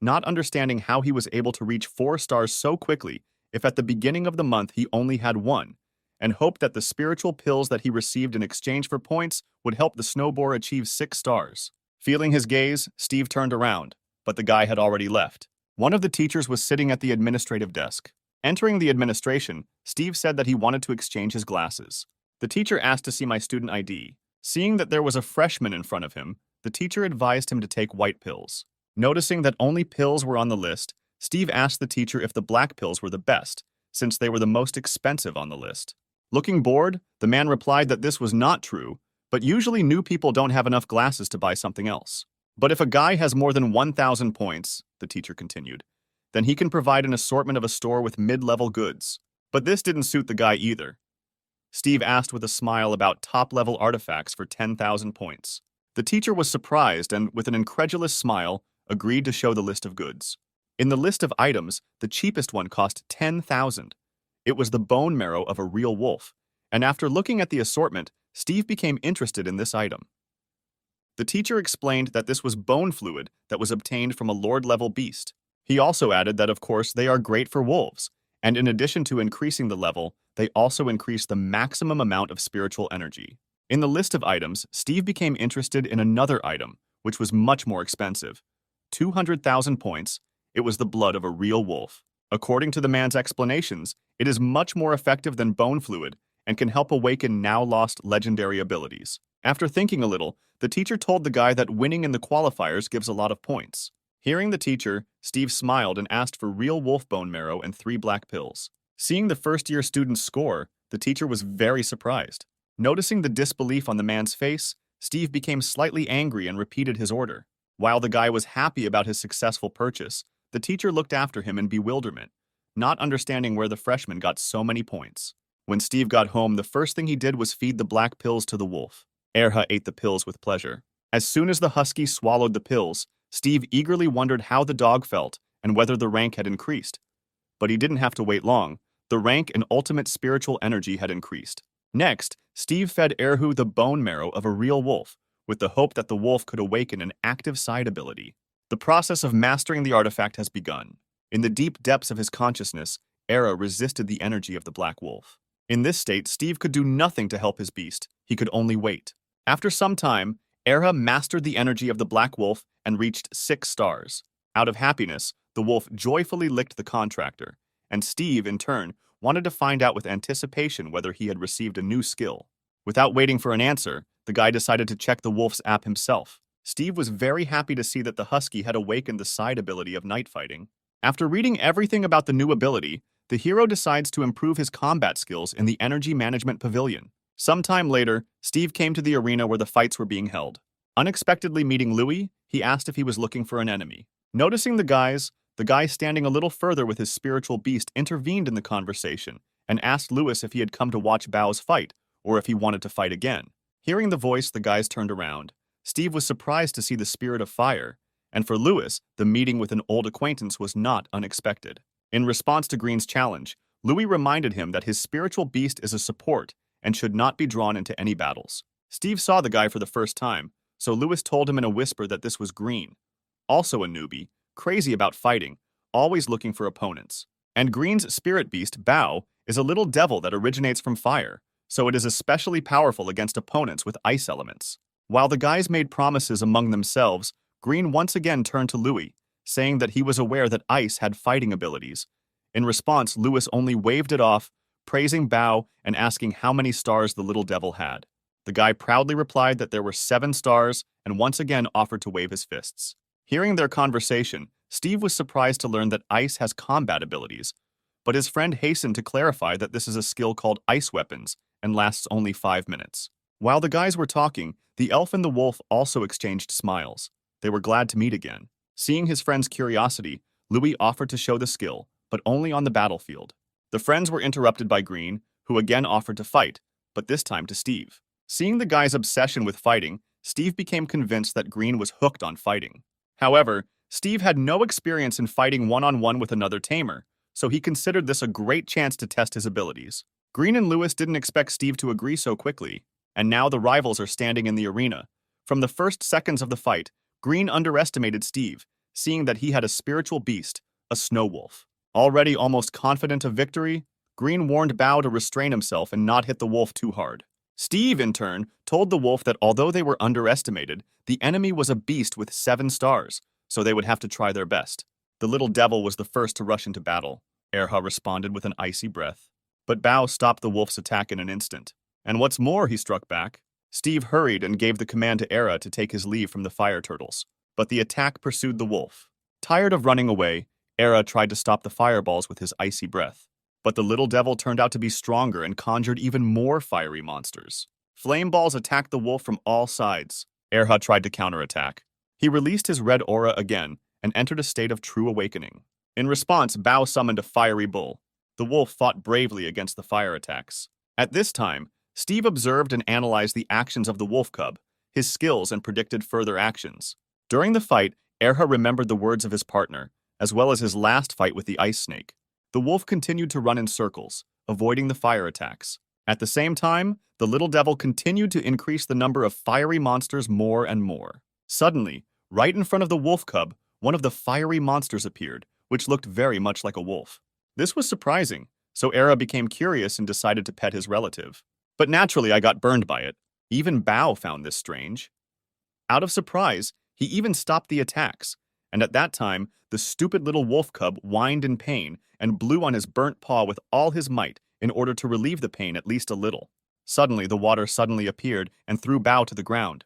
not understanding how he was able to reach 4 stars so quickly if at the beginning of the month he only had 1, and hoped that the spiritual pills that he received in exchange for points would help the snowboard achieve 6 stars. Feeling his gaze, Steve turned around, but the guy had already left. One of the teachers was sitting at the administrative desk. Entering the administration, Steve said that he wanted to exchange his glasses. The teacher asked to see my student ID. Seeing that there was a freshman in front of him, the teacher advised him to take white pills. Noticing that only pills were on the list, Steve asked the teacher if the black pills were the best, since they were the most expensive on the list. Looking bored, the man replied that this was not true, but usually new people don't have enough glasses to buy something else. But if a guy has more than 1,000 points, the teacher continued, then he can provide an assortment of a store with mid-level goods. But this didn't suit the guy either. Steve asked with a smile about top-level artifacts for 10,000 points. The teacher was surprised and, with an incredulous smile, agreed to show the list of goods. In the list of items, the cheapest one cost 10,000. It was the bone marrow of a real wolf, and after looking at the assortment, Steve became interested in this item. The teacher explained that this was bone fluid that was obtained from a lord-level beast. He also added that, of course, they are great for wolves, and in addition to increasing the level, they also increase the maximum amount of spiritual energy. In the list of items, Steve became interested in another item, which was much more expensive. 200,000 points. It was the blood of a real wolf. According to the man's explanations, it is much more effective than bone fluid and can help awaken now-lost legendary abilities. After thinking a little, the teacher told the guy that winning in the qualifiers gives a lot of points. Hearing the teacher, Steve smiled and asked for real wolf bone marrow and 3 black pills. Seeing the first-year student's score, the teacher was very surprised. Noticing the disbelief on the man's face, Steve became slightly angry and repeated his order. While the guy was happy about his successful purchase, the teacher looked after him in bewilderment, not understanding where the freshman got so many points. When Steve got home, the first thing he did was feed the black pills to the wolf. Erha ate the pills with pleasure. As soon as the husky swallowed the pills, Steve eagerly wondered how the dog felt and whether the rank had increased. But he didn't have to wait long. The rank and ultimate spiritual energy had increased. Next, Steve fed Erhu the bone marrow of a real wolf, with the hope that the wolf could awaken an active side ability. The process of mastering the artifact has begun. In the deep depths of his consciousness, Erha resisted the energy of the black wolf. In this state, Steve could do nothing to help his beast. He could only wait. After some time, Erha mastered the energy of the black wolf and reached 6 stars. Out of happiness, the wolf joyfully licked the contractor, and Steve, in turn, wanted to find out with anticipation whether he had received a new skill. Without waiting for an answer, the guy decided to check the wolf's app himself. Steve was very happy to see that the husky had awakened the side ability of night fighting. After reading everything about the new ability, the hero decides to improve his combat skills in the Energy Management Pavilion. Sometime later, Steve came to the arena where the fights were being held. Unexpectedly meeting Louis, he asked if he was looking for an enemy. Noticing the guy standing a little further with his spiritual beast intervened in the conversation and asked Louis if he had come to watch Bao's fight or if he wanted to fight again. Hearing the voice, the guys turned around. Steve was surprised to see the spirit of fire, and for Louis, the meeting with an old acquaintance was not unexpected. In response to Green's challenge, Louis reminded him that his spiritual beast is a support and should not be drawn into any battles. Steve saw the guy for the first time, so Louis told him in a whisper that this was Green, also a newbie, crazy about fighting, always looking for opponents. And Green's spirit beast, Bao, is a little devil that originates from fire, so it is especially powerful against opponents with ice elements. While the guys made promises among themselves, Green once again turned to Louis, saying that he was aware that ice had fighting abilities. In response, Louis only waved it off, praising Bao and asking how many stars the little devil had. The guy proudly replied that there were 7 stars and once again offered to wave his fists. Hearing their conversation, Steve was surprised to learn that ice has combat abilities, but his friend hastened to clarify that this is a skill called ice weapons and lasts only 5 minutes. While the guys were talking, the elf and the wolf also exchanged smiles. They were glad to meet again. Seeing his friend's curiosity, Louis offered to show the skill, but only on the battlefield. The friends were interrupted by Green, who again offered to fight, but this time to Steve. Seeing the guy's obsession with fighting, Steve became convinced that Green was hooked on fighting. However, Steve had no experience in fighting one-on-one with another tamer, so he considered this a great chance to test his abilities. Green and Lewis didn't expect Steve to agree so quickly, and now the rivals are standing in the arena. From the first seconds of the fight, Green underestimated Steve, seeing that he had a spiritual beast, a snow wolf. Already almost confident of victory, Green warned Bao to restrain himself and not hit the wolf too hard. Steve, in turn, told the wolf that although they were underestimated, the enemy was a beast with 7 stars, so they would have to try their best. The little devil was the first to rush into battle. Erha responded with an icy breath. But Bao stopped the wolf's attack in an instant. And what's more, he struck back. Steve hurried and gave the command to Erha to take his leave from the fire turtles. But the attack pursued the wolf. Tired of running away, Erha tried to stop the fireballs with his icy breath. But the little devil turned out to be stronger and conjured even more fiery monsters. Flame balls attacked the wolf from all sides. Erha tried to counterattack. He released his red aura again and entered a state of true awakening. In response, Bao summoned a fiery bull. The wolf fought bravely against the fire attacks. At this time, Steve observed and analyzed the actions of the wolf cub, his skills, and predicted further actions. During the fight, Erha remembered the words of his partner, as well as his last fight with the ice snake. The wolf continued to run in circles, avoiding the fire attacks. At the same time, the little devil continued to increase the number of fiery monsters more and more. Suddenly, right in front of the wolf cub, one of the fiery monsters appeared, which looked very much like a wolf. This was surprising, so Erha became curious and decided to pet his relative. But naturally, I got burned by it. Even Bao found this strange. Out of surprise, he even stopped the attacks, and at that time, the stupid little wolf cub whined in pain and blew on his burnt paw with all his might in order to relieve the pain at least a little. Suddenly, the water suddenly appeared and threw Bao to the ground.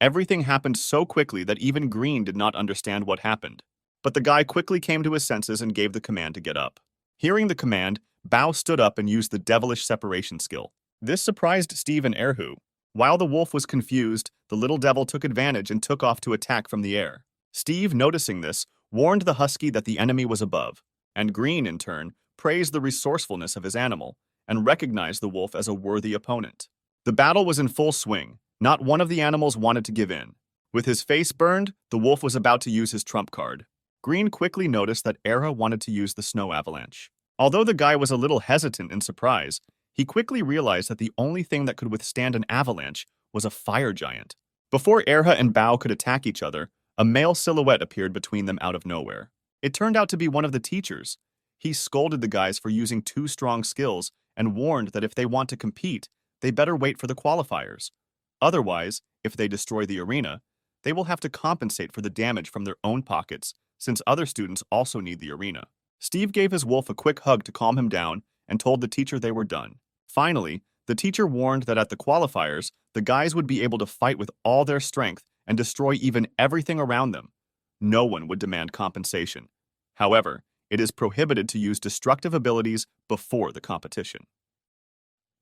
Everything happened so quickly that even Green did not understand what happened. But the guy quickly came to his senses and gave the command to get up. Hearing the command, Bao stood up and used the devilish separation skill. This surprised Steve and Erhu. While the wolf was confused, the little devil took advantage and took off to attack from the air. Steve, noticing this, warned the husky that the enemy was above, and Green, in turn, praised the resourcefulness of his animal and recognized the wolf as a worthy opponent. The battle was in full swing. Not one of the animals wanted to give in. With his face burned, the wolf was about to use his trump card. Green quickly noticed that Erha wanted to use the snow avalanche. Although the guy was a little hesitant in surprise, he quickly realized that the only thing that could withstand an avalanche was a fire giant. Before Erha and Bao could attack each other, a male silhouette appeared between them out of nowhere. It turned out to be one of the teachers. He scolded the guys for using too strong skills and warned that if they want to compete, they better wait for the qualifiers. Otherwise, if they destroy the arena, they will have to compensate for the damage from their own pockets, since other students also need the arena. Steve gave his wolf a quick hug to calm him down and told the teacher they were done. Finally, the teacher warned that at the qualifiers, the guys would be able to fight with all their strength and destroy even everything around them. No one would demand compensation. However, it is prohibited to use destructive abilities before the competition.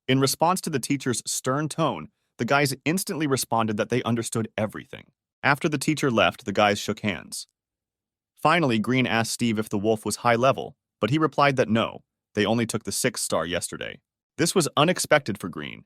In response to the teacher's stern tone, the guys instantly responded that they understood everything. After the teacher left, the guys shook hands. Finally, Green asked Steve if the wolf was high level, but he replied that no, they only took the 6th star yesterday. This was unexpected for Green.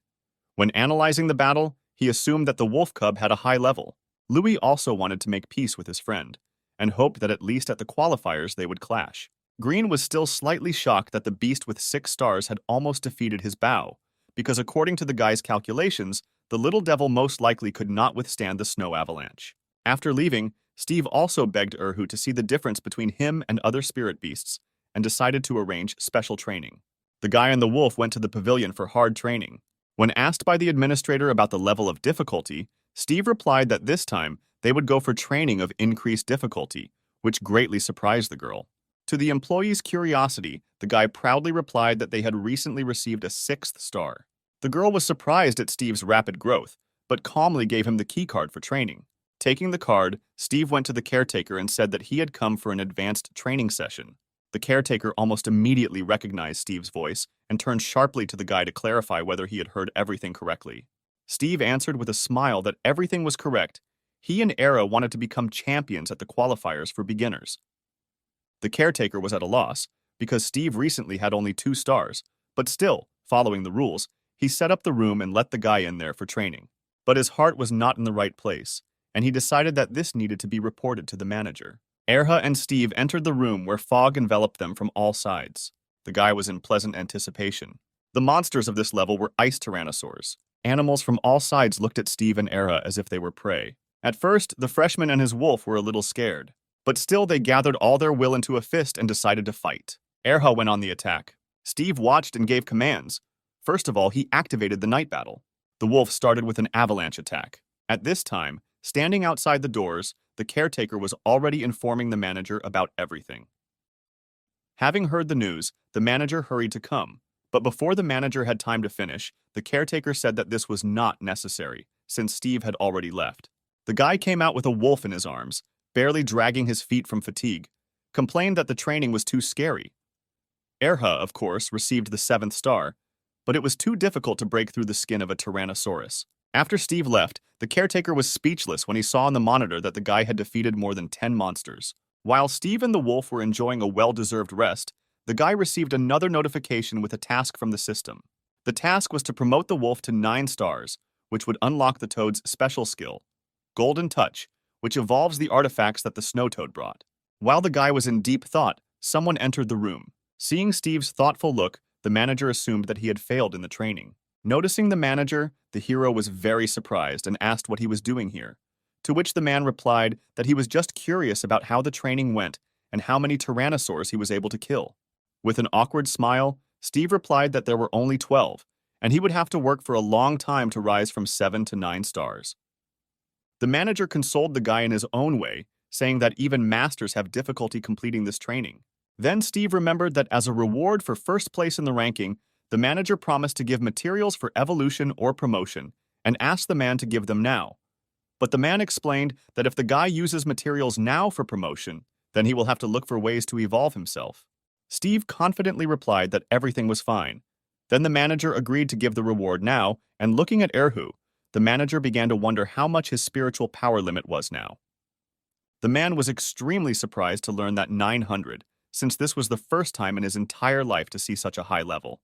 When analyzing the battle, he assumed that the wolf cub had a high level. Louis also wanted to make peace with his friend, and hoped that at least at the qualifiers they would clash. Green was still slightly shocked that the beast with 6 stars had almost defeated his Bao, because according to the guy's calculations, the little devil most likely could not withstand the snow avalanche. After leaving, Steve also begged Erhu to see the difference between him and other spirit beasts, and decided to arrange special training. The guy and the wolf went to the pavilion for hard training. When asked by the administrator about the level of difficulty, Steve replied that this time they would go for training of increased difficulty, which greatly surprised the girl. To the employee's curiosity, the guy proudly replied that they had recently received a 6th star. The girl was surprised at Steve's rapid growth, but calmly gave him the key card for training. Taking the card, Steve went to the caretaker and said that he had come for an advanced training session. The caretaker almost immediately recognized Steve's voice and turned sharply to the guy to clarify whether he had heard everything correctly. Steve answered with a smile that everything was correct. He and Era wanted to become champions at the qualifiers for beginners. The caretaker was at a loss, because Steve recently had only 2 stars, but still, following the rules, he set up the room and let the guy in there for training. But his heart was not in the right place, and he decided that this needed to be reported to the manager. Erha and Steve entered the room where fog enveloped them from all sides. The guy was in pleasant anticipation. The monsters of this level were ice tyrannosaurs. Animals from all sides looked at Steve and Erha as if they were prey. At first, the freshman and his wolf were a little scared, but still they gathered all their will into a fist and decided to fight. Erha went on the attack. Steve watched and gave commands. First of all, he activated the night battle. The wolf started with an avalanche attack. At this time, standing outside the doors, the caretaker was already informing the manager about everything. Having heard the news, the manager hurried to come, but before the manager had time to finish, the caretaker said that this was not necessary, since Steve had already left. The guy came out with a wolf in his arms, barely dragging his feet from fatigue, complained that the training was too scary. Erha, of course, received the 7th star, but it was too difficult to break through the skin of a Tyrannosaurus. After Steve left, the caretaker was speechless when he saw on the monitor that the guy had defeated more than 10 monsters. While Steve and the wolf were enjoying a well-deserved rest, the guy received another notification with a task from the system. The task was to promote the wolf to 9 stars, which would unlock the toad's special skill, Golden Touch, which evolves the artifacts that the snow toad brought. While the guy was in deep thought, someone entered the room. Seeing Steve's thoughtful look, the manager assumed that he had failed in the training. Noticing the manager, the hero was very surprised and asked what he was doing here, to which the man replied that he was just curious about how the training went and how many tyrannosaurs he was able to kill. With an awkward smile, Steve replied that there were only 12, and he would have to work for a long time to rise from 7 to 9 stars. The manager consoled the guy in his own way, saying that even masters have difficulty completing this training. Then Steve remembered that as a reward for first place in the ranking, the manager promised to give materials for evolution or promotion, and asked the man to give them now. But the man explained that if the guy uses materials now for promotion, then he will have to look for ways to evolve himself. Steve confidently replied that everything was fine. Then the manager agreed to give the reward now, and looking at Erhu, the manager began to wonder how much his spiritual power limit was now. The man was extremely surprised to learn that 900, since this was the first time in his entire life to see such a high level.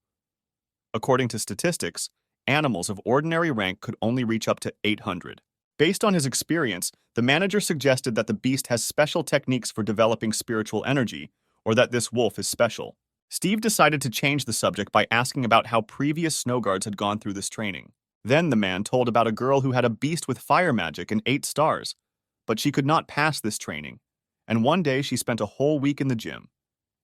According to statistics, animals of ordinary rank could only reach up to 800. Based on his experience, the manager suggested that the beast has special techniques for developing spiritual energy, or that this wolf is special. Steve decided to change the subject by asking about how previous snow guards had gone through this training. Then the man told about a girl who had a beast with fire magic and 8 stars, but she could not pass this training, and one day she spent a whole week in the gym.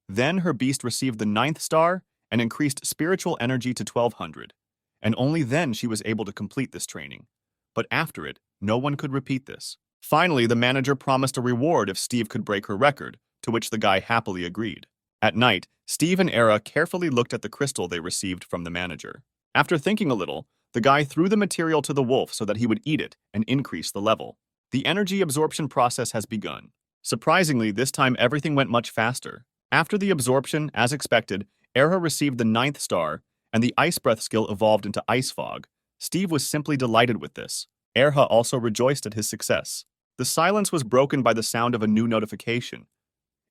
Then her beast received the 9th star and increased spiritual energy to 1200, and only then she was able to complete this training. But after it, no one could repeat this. Finally, the manager promised a reward if Steve could break her record, to which the guy happily agreed. At night, Steve and Era carefully looked at the crystal they received from the manager. After thinking a little, the guy threw the material to the wolf so that he would eat it and increase the level. The energy absorption process has begun. Surprisingly, this time everything went much faster. After the absorption, as expected, Era received the 9th star, and the ice breath skill evolved into ice fog. Steve was simply delighted with this. Erha also rejoiced at his success. The silence was broken by the sound of a new notification.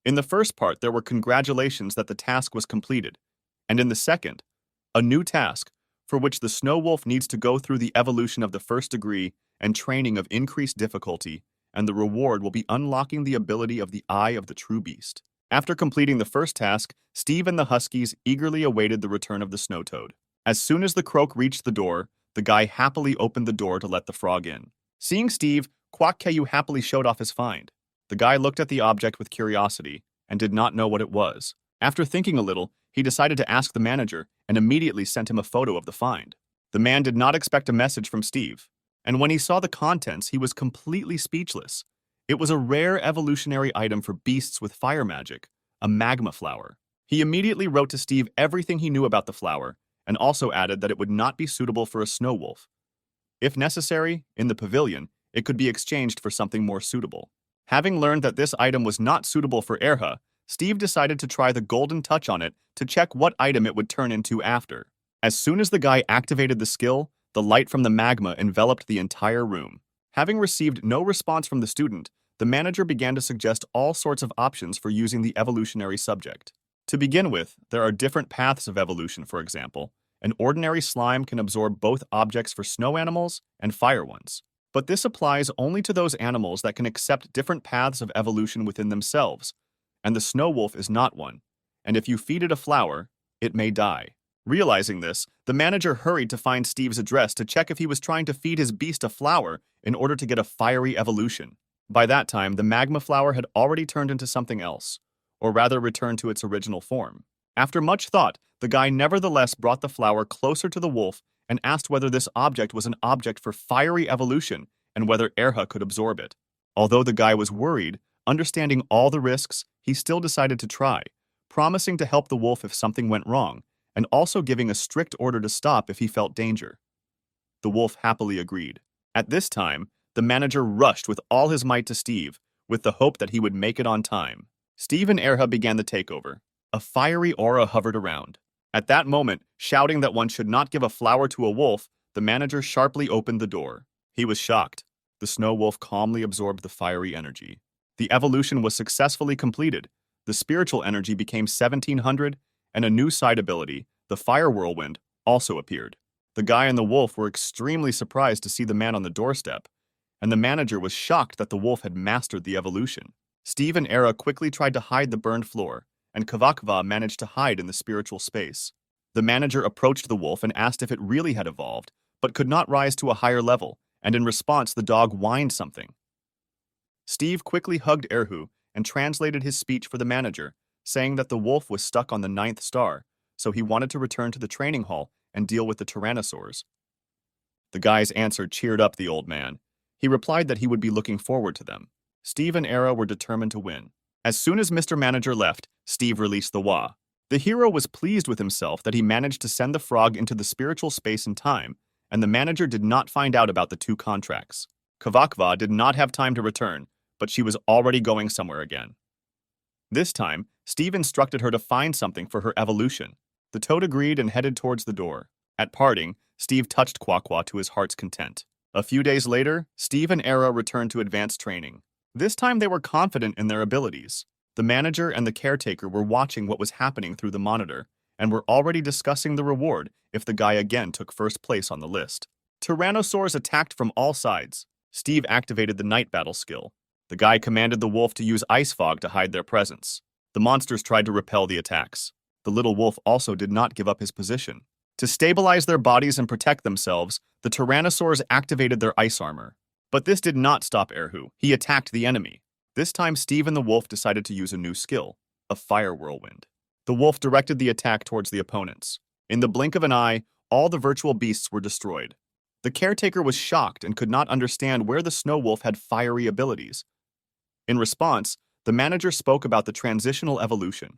In the first part, there were congratulations that the task was completed, and in the second, a new task, for which the snow wolf needs to go through the evolution of the 1st degree and training of increased difficulty, and the reward will be unlocking the ability of the Eye of the True Beast. After completing the first task, Steve and the Huskies eagerly awaited the return of the snow toad. As soon as the croak reached the door, the guy happily opened the door to let the frog in. Seeing Steve, Kwak-Kayu happily showed off his find. The guy looked at the object with curiosity and did not know what it was. After thinking a little, he decided to ask the manager and immediately sent him a photo of the find. The man did not expect a message from Steve, and when he saw the contents, he was completely speechless. It was a rare evolutionary item for beasts with fire magic, a magma flower. He immediately wrote to Steve everything he knew about the flower, and also added that it would not be suitable for a snow wolf. If necessary, in the pavilion, it could be exchanged for something more suitable. Having learned that this item was not suitable for Erha, Steve decided to try the golden touch on it to check what item it would turn into after. As soon as the guy activated the skill, the light from the magma enveloped the entire room. Having received no response from the student, the manager began to suggest all sorts of options for using the evolutionary subject. To begin with, there are different paths of evolution, for example. An ordinary slime can absorb both objects for snow animals and fire ones. But this applies only to those animals that can accept different paths of evolution within themselves, and the snow wolf is not one. And if you feed it a flower, it may die. Realizing this, the manager hurried to find Steve's address to check if he was trying to feed his beast a flower in order to get a fiery evolution. By that time, the magma flower had already turned into something else, or rather returned to its original form. After much thought, the guy nevertheless brought the flower closer to the wolf and asked whether this object was an object for fiery evolution and whether Erha could absorb it. Although the guy was worried, understanding all the risks, he still decided to try, promising to help the wolf if something went wrong, and also giving a strict order to stop if he felt danger. The wolf happily agreed. At this time, the manager rushed with all his might to Steve, with the hope that he would make it on time. Steve and Erha began the takeover. A fiery aura hovered around. At that moment, shouting that one should not give a flower to a wolf, the manager sharply opened the door. He was shocked. The snow wolf calmly absorbed the fiery energy. The evolution was successfully completed. The spiritual energy became 1700, and a new side ability, the fire whirlwind, also appeared. The guy and the wolf were extremely surprised to see the man on the doorstep, and the manager was shocked that the wolf had mastered the evolution. Steve and Era quickly tried to hide the burned floor, and Kavakva managed to hide in the spiritual space. The manager approached the wolf and asked if it really had evolved, but could not rise to a higher level, and in response the dog whined something. Steve quickly hugged Erhu and translated his speech for the manager, saying that the wolf was stuck on the 9th star, so he wanted to return to the training hall and deal with the tyrannosaurs. The guy's answer cheered up the old man. He replied that he would be looking forward to them. Steve and Era were determined to win. As soon as Mr. Manager left, Steve released the Wa. The hero was pleased with himself that he managed to send the frog into the spiritual space in time, and the manager did not find out about the 2 contracts. Kavakva did not have time to return, but she was already going somewhere again. This time, Steve instructed her to find something for her evolution. The toad agreed and headed towards the door. At parting, Steve touched Quaqua to his heart's content. A few days later, Steve and Era returned to advanced training. This time they were confident in their abilities. The manager and the caretaker were watching what was happening through the monitor, and were already discussing the reward if the guy again took first place on the list. Tyrannosaurs attacked from all sides. Steve activated the night battle skill. The guy commanded the wolf to use ice fog to hide their presence. The monsters tried to repel the attacks. The little wolf also did not give up his position. To stabilize their bodies and protect themselves, the tyrannosaurs activated their ice armor. But this did not stop Erhu. He attacked the enemy. This time Steve and the wolf decided to use a new skill, a fire whirlwind. The wolf directed the attack towards the opponents. In the blink of an eye, all the virtual beasts were destroyed. The caretaker was shocked and could not understand where the snow wolf had fiery abilities. In response, the manager spoke about the transitional evolution.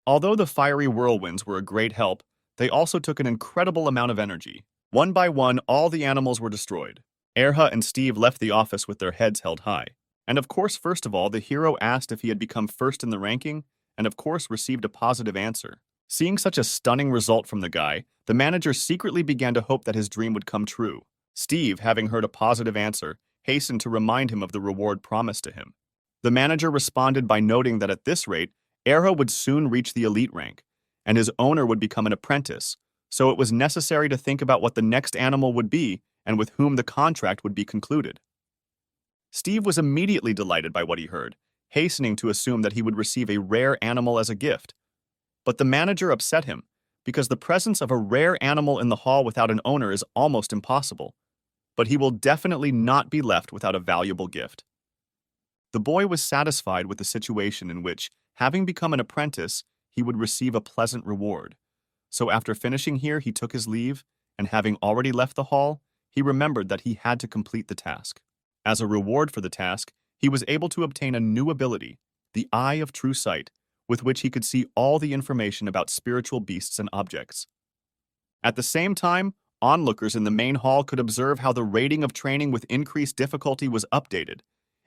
Although the fiery whirlwinds were a great help, they also took an incredible amount of energy. One by one, all the animals were destroyed. Erha and Steve left the office with their heads held high. And of course, first of all, the hero asked if he had become first in the ranking, and of course received a positive answer. Seeing such a stunning result from the guy, the manager secretly began to hope that his dream would come true. Steve, having heard a positive answer, hastened to remind him of the reward promised to him. The manager responded by noting that at this rate, Erha would soon reach the elite rank, and his owner would become an apprentice, so it was necessary to think about what the next animal would be and with whom the contract would be concluded. Steve was immediately delighted by what he heard, hastening to assume that he would receive a rare animal as a gift. But the manager upset him, because the presence of a rare animal in the hall without an owner is almost impossible. But he will definitely not be left without a valuable gift. The boy was satisfied with the situation in which, having become an apprentice, he would receive a pleasant reward. So after finishing here, he took his leave, and having already left the hall, he remembered that he had to complete the task. As a reward for the task, he was able to obtain a new ability, the Eye of True Sight, with which he could see all the information about spiritual beasts and objects. At the same time, onlookers in the main hall could observe how the rating of training with increased difficulty was updated,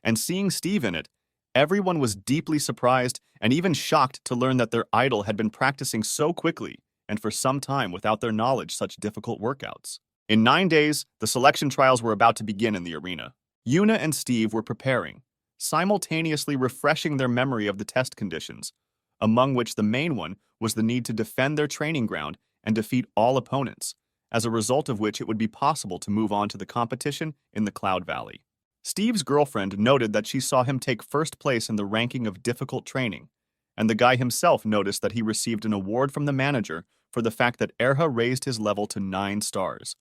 and seeing Steve in it, Everyone was deeply surprised and even shocked to learn that their idol had been practicing so quickly and for some time without their knowledge such difficult workouts. In 9 days, the selection trials were about to begin in the arena. Yuna and Steve were preparing, simultaneously refreshing their memory of the test conditions, among which the main one was the need to defend their training ground and defeat all opponents, as a result of which it would be possible to move on to the competition in the Cloud Valley. Steve's girlfriend noted that she saw him take first place in the ranking of difficult training, and the guy himself noticed that he received an award from the manager for the fact that Erha raised his level to 9 stars.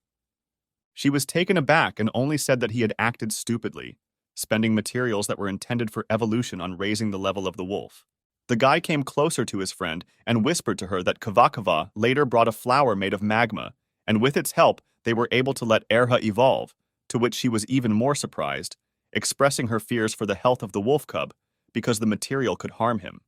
She was taken aback and only said that he had acted stupidly, spending materials that were intended for evolution on raising the level of the wolf. The guy came closer to his friend and whispered to her that Kavakava later brought a flower made of magma, and with its help, they were able to let Erha evolve, to which she was even more surprised, expressing her fears for the health of the wolf cub because the material could harm him.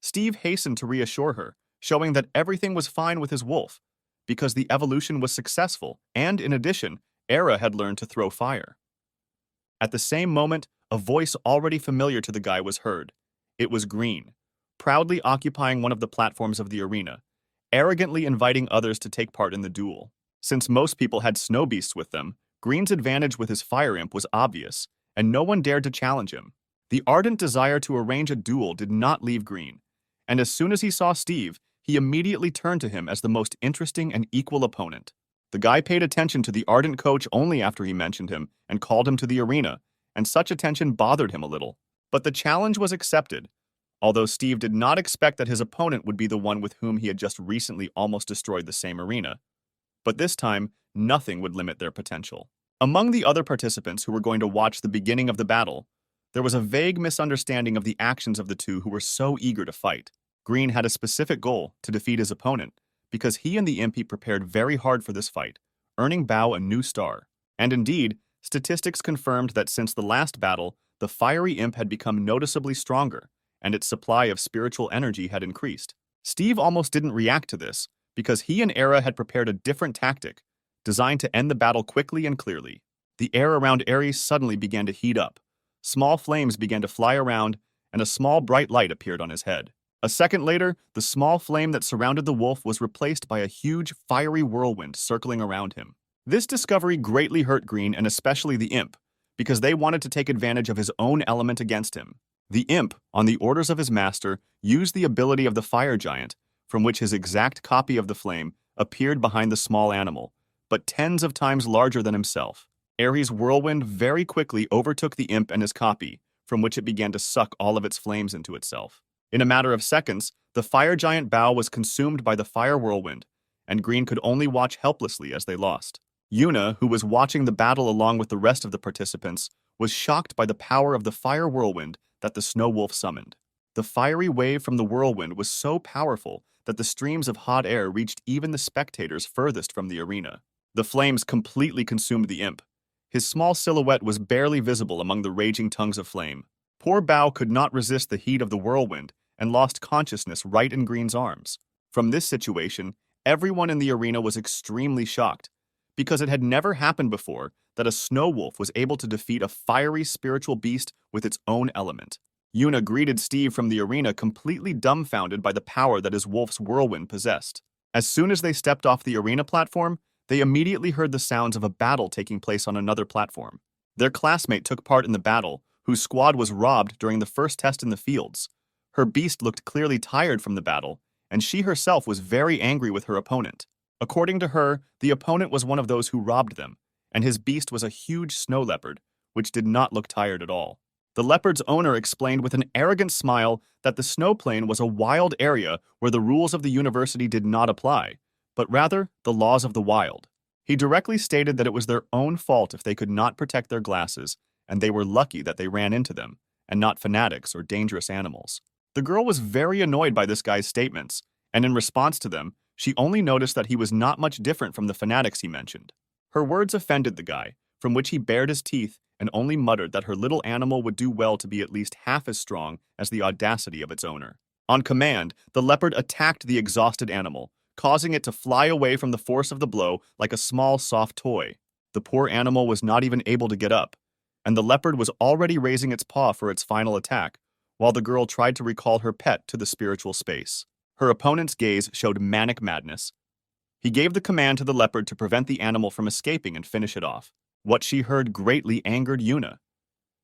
Steve hastened to reassure her, showing that everything was fine with his wolf, because the evolution was successful, and in addition, Erha had learned to throw fire. At the same moment, a voice already familiar to the guy was heard. It was Green, proudly occupying one of the platforms of the arena, arrogantly inviting others to take part in the duel. Since most people had snow beasts with them, Green's advantage with his fire imp was obvious, and no one dared to challenge him. The ardent desire to arrange a duel did not leave Green, and as soon as he saw Steve, he immediately turned to him as the most interesting and equal opponent. The guy paid attention to the ardent coach only after he mentioned him and called him to the arena, and such attention bothered him a little. But the challenge was accepted, although Steve did not expect that his opponent would be the one with whom he had just recently almost destroyed the same arena. But this time, nothing would limit their potential. Among the other participants who were going to watch the beginning of the battle, there was a vague misunderstanding of the actions of the two who were so eager to fight. Green had a specific goal to defeat his opponent, because he and the imp prepared very hard for this fight, earning Bao a new star. And indeed, statistics confirmed that since the last battle, the fiery imp had become noticeably stronger, and its supply of spiritual energy had increased. Steve almost didn't react to this, because he and Erha had prepared a different tactic, designed to end the battle quickly and clearly. The air around Ares suddenly began to heat up. Small flames began to fly around, and a small bright light appeared on his head. A second later, the small flame that surrounded the wolf was replaced by a huge, fiery whirlwind circling around him. This discovery greatly hurt Green and especially the imp, because they wanted to take advantage of his own element against him. The imp, on the orders of his master, used the ability of the fire giant, from which his exact copy of the flame appeared behind the small animal, but tens of times larger than himself. Ares' whirlwind very quickly overtook the imp and his copy, from which it began to suck all of its flames into itself. In a matter of seconds, the fire giant Bao was consumed by the fire whirlwind, and Green could only watch helplessly as they lost. Yuna, who was watching the battle along with the rest of the participants, was shocked by the power of the fire whirlwind that the snow wolf summoned. The fiery wave from the whirlwind was so powerful that the streams of hot air reached even the spectators furthest from the arena. The flames completely consumed the imp. His small silhouette was barely visible among the raging tongues of flame. Poor Bao could not resist the heat of the whirlwind and lost consciousness right in Green's arms. From this situation, everyone in the arena was extremely shocked, because it had never happened before that a snow wolf was able to defeat a fiery spiritual beast with its own element. Yuna greeted Steve from the arena completely dumbfounded by the power that his wolf's whirlwind possessed. As soon as they stepped off the arena platform, they immediately heard the sounds of a battle taking place on another platform. Their classmate took part in the battle, whose squad was robbed during the first test in the fields. Her beast looked clearly tired from the battle, and she herself was very angry with her opponent. According to her, the opponent was one of those who robbed them, and his beast was a huge snow leopard, which did not look tired at all. The leopard's owner explained with an arrogant smile that the snow plain was a wild area where the rules of the university did not apply, but rather the laws of the wild. He directly stated that it was their own fault if they could not protect their glasses, and they were lucky that they ran into them, and not fanatics or dangerous animals. The girl was very annoyed by this guy's statements, and in response to them, she only noticed that he was not much different from the fanatics he mentioned. Her words offended the guy, from which he bared his teeth and only muttered that her little animal would do well to be at least half as strong as the audacity of its owner. On command, the leopard attacked the exhausted animal, causing it to fly away from the force of the blow like a small, soft toy. The poor animal was not even able to get up. and the leopard was already raising its paw for its final attack, while the girl tried to recall her pet to the spiritual space. Her opponent's gaze showed manic madness. He gave the command to the leopard to prevent the animal from escaping and finish it off. What she heard greatly angered Yuna.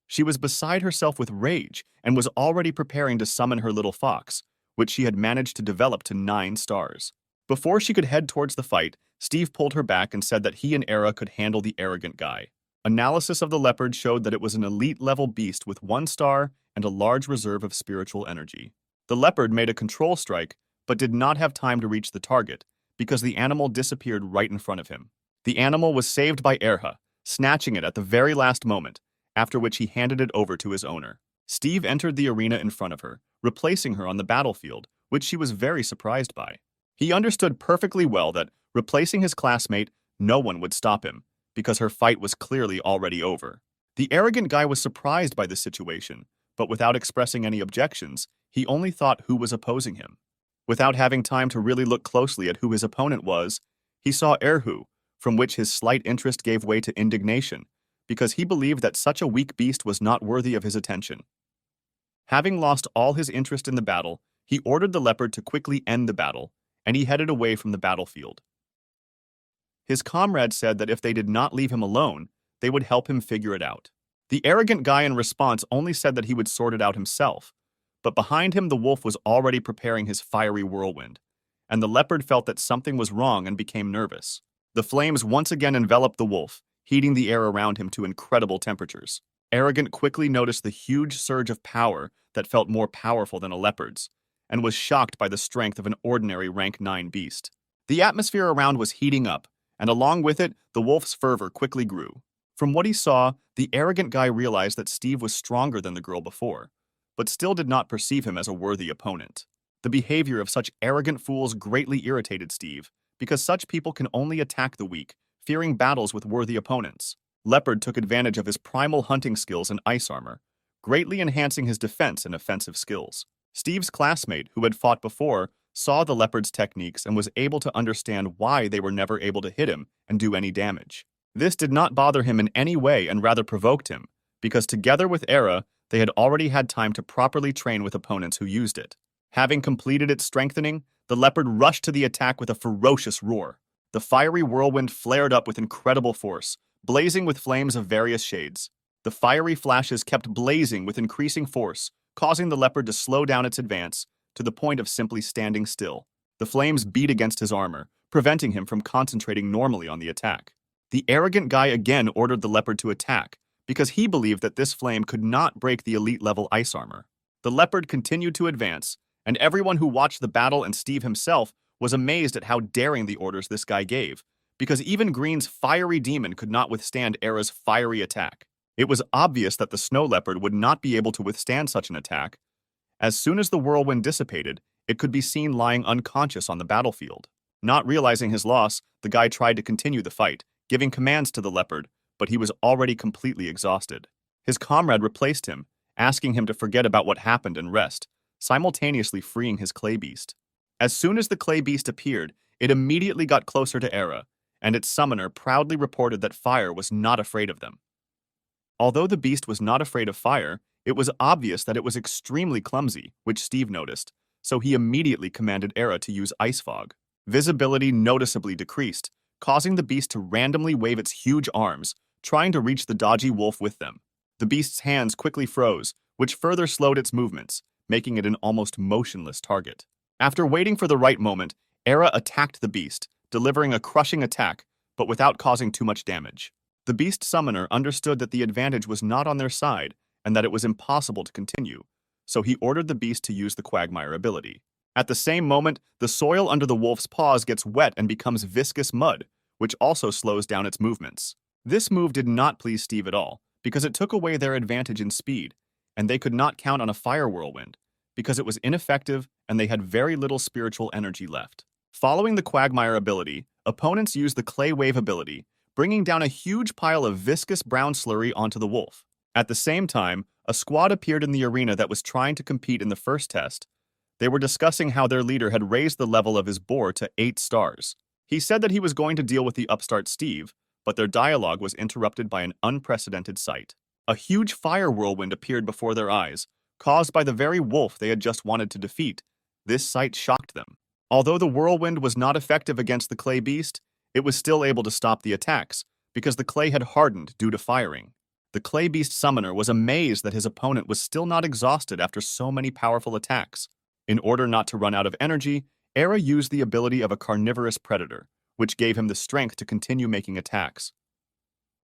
She was beside herself with rage and was already preparing to summon her little fox, which she had managed to develop to 9 stars. Before she could head towards the fight, Steve pulled her back and said that he and Era could handle the arrogant guy. Analysis of the leopard showed that it was an elite-level beast with 1 star and a large reserve of spiritual energy. The leopard made a control strike, but did not have time to reach the target, because the animal disappeared right in front of him. The animal was saved by Erha, snatching it at the very last moment, after which he handed it over to his owner. Steve entered the arena in front of her, replacing her on the battlefield, which she was very surprised by. He understood perfectly well that, replacing his classmate, no one would stop him, because her fight was clearly already over. The arrogant guy was surprised by the situation, but without expressing any objections, he only thought who was opposing him. Without having time to really look closely at who his opponent was, he saw Erhu, from which his slight interest gave way to indignation, because he believed that such a weak beast was not worthy of his attention. Having lost all his interest in the battle, he ordered the leopard to quickly end the battle, and he headed away from the battlefield. His comrades said that if they did not leave him alone, they would help him figure it out. The arrogant guy in response only said that he would sort it out himself, but behind him the wolf was already preparing his fiery whirlwind, and the leopard felt that something was wrong and became nervous. The flames once again enveloped the wolf, heating the air around him to incredible temperatures. Arrogant quickly noticed the huge surge of power that felt more powerful than a leopard's, and was shocked by the strength of an ordinary rank 9 beast. The atmosphere around was heating up, and along with it, the wolf's fervor quickly grew. From what he saw, the arrogant guy realized that Steve was stronger than the girl before, but still did not perceive him as a worthy opponent. The behavior of such arrogant fools greatly irritated Steve, because such people can only attack the weak, fearing battles with worthy opponents. Leopard took advantage of his primal hunting skills and ice armor, greatly enhancing his defense and offensive skills. Steve's classmate, who had fought before, saw the leopard's techniques and was able to understand why they were never able to hit him and do any damage. This did not bother him in any way and rather provoked him, because together with Era, they had already had time to properly train with opponents who used it. Having completed its strengthening, the leopard rushed to the attack with a ferocious roar. The fiery whirlwind flared up with incredible force, blazing with flames of various shades. The fiery flashes kept blazing with increasing force, causing the leopard to slow down its advance to the point of simply standing still. The flames beat against his armor, preventing him from concentrating normally on the attack. The arrogant guy again ordered the leopard to attack, because he believed that this flame could not break the elite-level ice armor. The leopard continued to advance, and everyone who watched the battle and Steve himself was amazed at how daring the orders this guy gave, because even Green's fiery demon could not withstand Era's fiery attack. It was obvious that the snow leopard would not be able to withstand such an attack. As soon as the whirlwind dissipated, it could be seen lying unconscious on the battlefield. Not realizing his loss, the guy tried to continue the fight, giving commands to the leopard, but he was already completely exhausted. His comrade replaced him, asking him to forget about what happened and rest, simultaneously freeing his clay beast. As soon as the clay beast appeared, it immediately got closer to Era, and its summoner proudly reported that fire was not afraid of them. Although the beast was not afraid of fire, it was obvious that it was extremely clumsy, which Steve noticed, so he immediately commanded Era to use ice fog. Visibility noticeably decreased, causing the beast to randomly wave its huge arms, trying to reach the dodgy wolf with them. The beast's hands quickly froze, which further slowed its movements, making it an almost motionless target. After waiting for the right moment, Era attacked the beast, delivering a crushing attack, but without causing too much damage. The beast summoner understood that the advantage was not on their side and that it was impossible to continue, so he ordered the beast to use the quagmire ability. At the same moment, the soil under the wolf's paws gets wet and becomes viscous mud, which also slows down its movements. This move did not please Steve at all, because it took away their advantage in speed, and they could not count on a fire whirlwind, because it was ineffective and they had very little spiritual energy left. Following the quagmire ability, opponents used the clay wave ability, bringing down a huge pile of viscous brown slurry onto the wolf. At the same time, a squad appeared in the arena that was trying to compete in the first test. They were discussing how their leader had raised the level of his boar to 8 stars. He said that he was going to deal with the upstart Steve, but their dialogue was interrupted by an unprecedented sight. A huge fire whirlwind appeared before their eyes, caused by the very wolf they had just wanted to defeat. This sight shocked them. Although the whirlwind was not effective against the clay beast, it was still able to stop the attacks, because the clay had hardened due to firing. The clay beast summoner was amazed that his opponent was still not exhausted after so many powerful attacks. In order not to run out of energy, Era used the ability of a carnivorous predator, which gave him the strength to continue making attacks.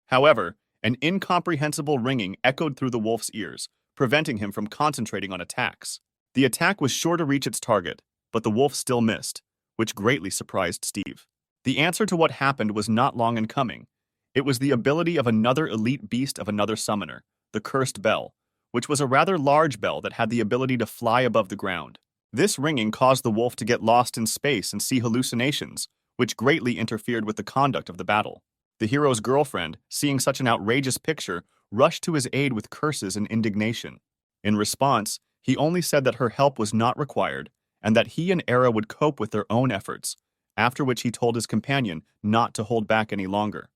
However, an incomprehensible ringing echoed through the wolf's ears, preventing him from concentrating on attacks. The attack was sure to reach its target, but the wolf still missed, which greatly surprised Steve. The answer to what happened was not long in coming. It was the ability of another elite beast of another summoner, the Cursed Bell, which was a rather large bell that had the ability to fly above the ground. This ringing caused the wolf to get lost in space and see hallucinations, which greatly interfered with the conduct of the battle. The hero's girlfriend, seeing such an outrageous picture, rushed to his aid with curses and indignation. In response, he only said that her help was not required, and that he and Era would cope with their own efforts, after which he told his companion not to hold back any longer.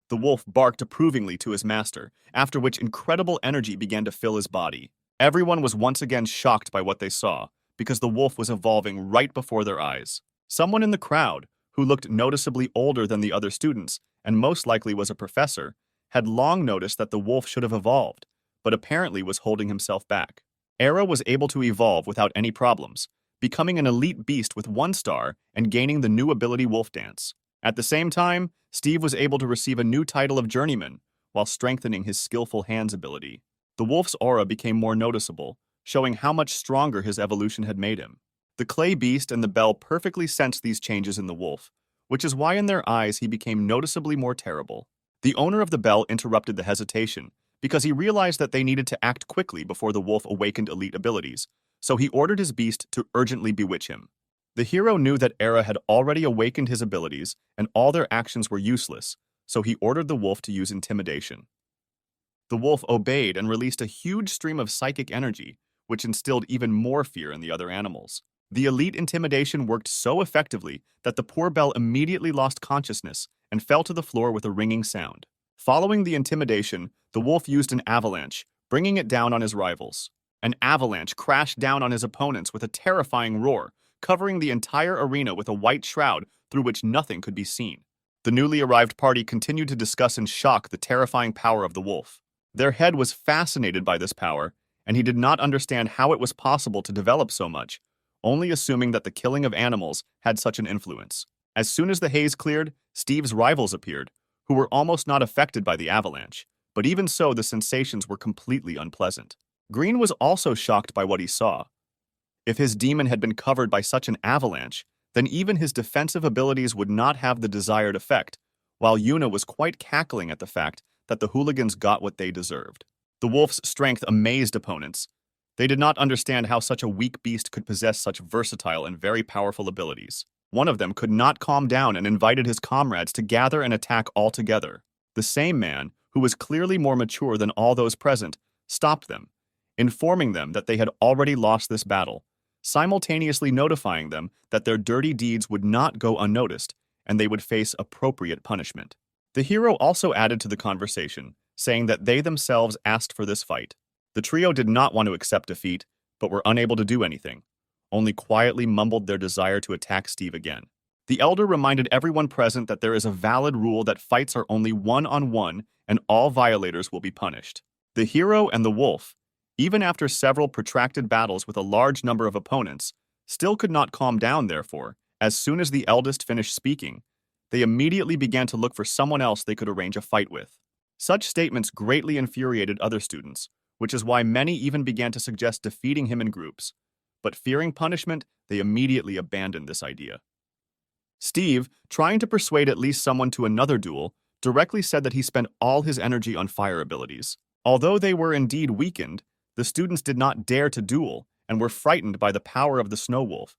The wolf barked approvingly to his master, after which incredible energy began to fill his body. Everyone was once again shocked by what they saw, because the wolf was evolving right before their eyes. Someone in the crowd, who looked noticeably older than the other students, and most likely was a professor, had long noticed that the wolf should have evolved, but apparently was holding himself back. Era was able to evolve without any problems, becoming an elite beast with 1 star and gaining the new ability Wolf Dance. At the same time, Steve was able to receive a new title of Journeyman, while strengthening his skillful hands ability. The wolf's aura became more noticeable, showing how much stronger his evolution had made him. The clay beast and the bell perfectly sensed these changes in the wolf, which is why in their eyes he became noticeably more terrible. The owner of the bell interrupted the hesitation, because he realized that they needed to act quickly before the wolf awakened elite abilities, so he ordered his beast to urgently bewitch him. The hero knew that Era had already awakened his abilities, and all their actions were useless, so he ordered the wolf to use intimidation. The wolf obeyed and released a huge stream of psychic energy, which instilled even more fear in the other animals. The elite intimidation worked so effectively that the poor bell immediately lost consciousness and fell to the floor with a ringing sound. Following the intimidation, the wolf used an avalanche, bringing it down on his rivals. An avalanche crashed down on his opponents with a terrifying roar, covering the entire arena with a white shroud through which nothing could be seen. The newly arrived party continued to discuss in shock the terrifying power of the wolf. Their head was fascinated by this power, and he did not understand how it was possible to develop so much, only assuming that the killing of animals had such an influence. As soon as the haze cleared, Steve's rivals appeared, who were almost not affected by the avalanche, but even so the sensations were completely unpleasant. Green was also shocked by what he saw. If his demon had been covered by such an avalanche, then even his defensive abilities would not have the desired effect, while Yuna was quite cackling at the fact that the hooligans got what they deserved. The wolf's strength amazed opponents. They did not understand how such a weak beast could possess such versatile and very powerful abilities. One of them could not calm down and invited his comrades to gather and attack all together. The same man, who was clearly more mature than all those present, stopped them, informing them that they had already lost this battle, simultaneously notifying them that their dirty deeds would not go unnoticed and they would face appropriate punishment. The hero also added to the conversation, saying that they themselves asked for this fight. The trio did not want to accept defeat, but were unable to do anything, only quietly mumbled their desire to attack Steve again. The elder reminded everyone present that there is a valid rule that fights are only one-on-one and all violators will be punished. The hero and the wolf, even after several protracted battles with a large number of opponents, still could not calm down. Therefore, as soon as the eldest finished speaking, they immediately began to look for someone else they could arrange a fight with. Such statements greatly infuriated other students, which is why many even began to suggest defeating him in groups. But fearing punishment, they immediately abandoned this idea. Steve, trying to persuade at least someone to another duel, directly said that he spent all his energy on fire abilities. Although they were indeed weakened, the students did not dare to duel and were frightened by the power of the Snow Wolf,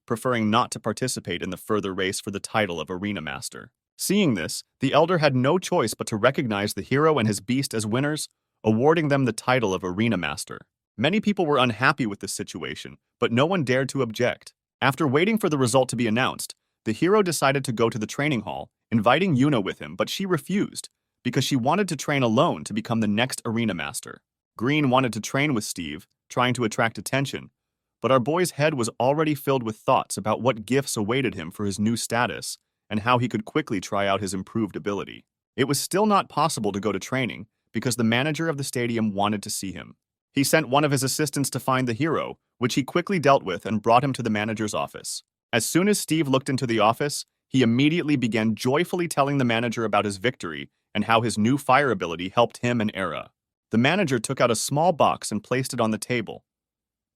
preferring not to participate in the further race for the title of Arena Master. Seeing this, the elder had no choice but to recognize the hero and his beast as winners, awarding them the title of Arena Master. Many people were unhappy with this situation, but no one dared to object. After waiting for the result to be announced, the hero decided to go to the training hall, inviting Yuna with him, but she refused, because she wanted to train alone to become the next arena master. Green wanted to train with Steve, trying to attract attention, but our boy's head was already filled with thoughts about what gifts awaited him for his new status and how he could quickly try out his improved ability. It was still not possible to go to training because the manager of the stadium wanted to see him. He sent one of his assistants to find the hero, which he quickly dealt with and brought him to the manager's office. As soon as Steve looked into the office, he immediately began joyfully telling the manager about his victory and how his new fire ability helped him and Era. The manager took out a small box and placed it on the table.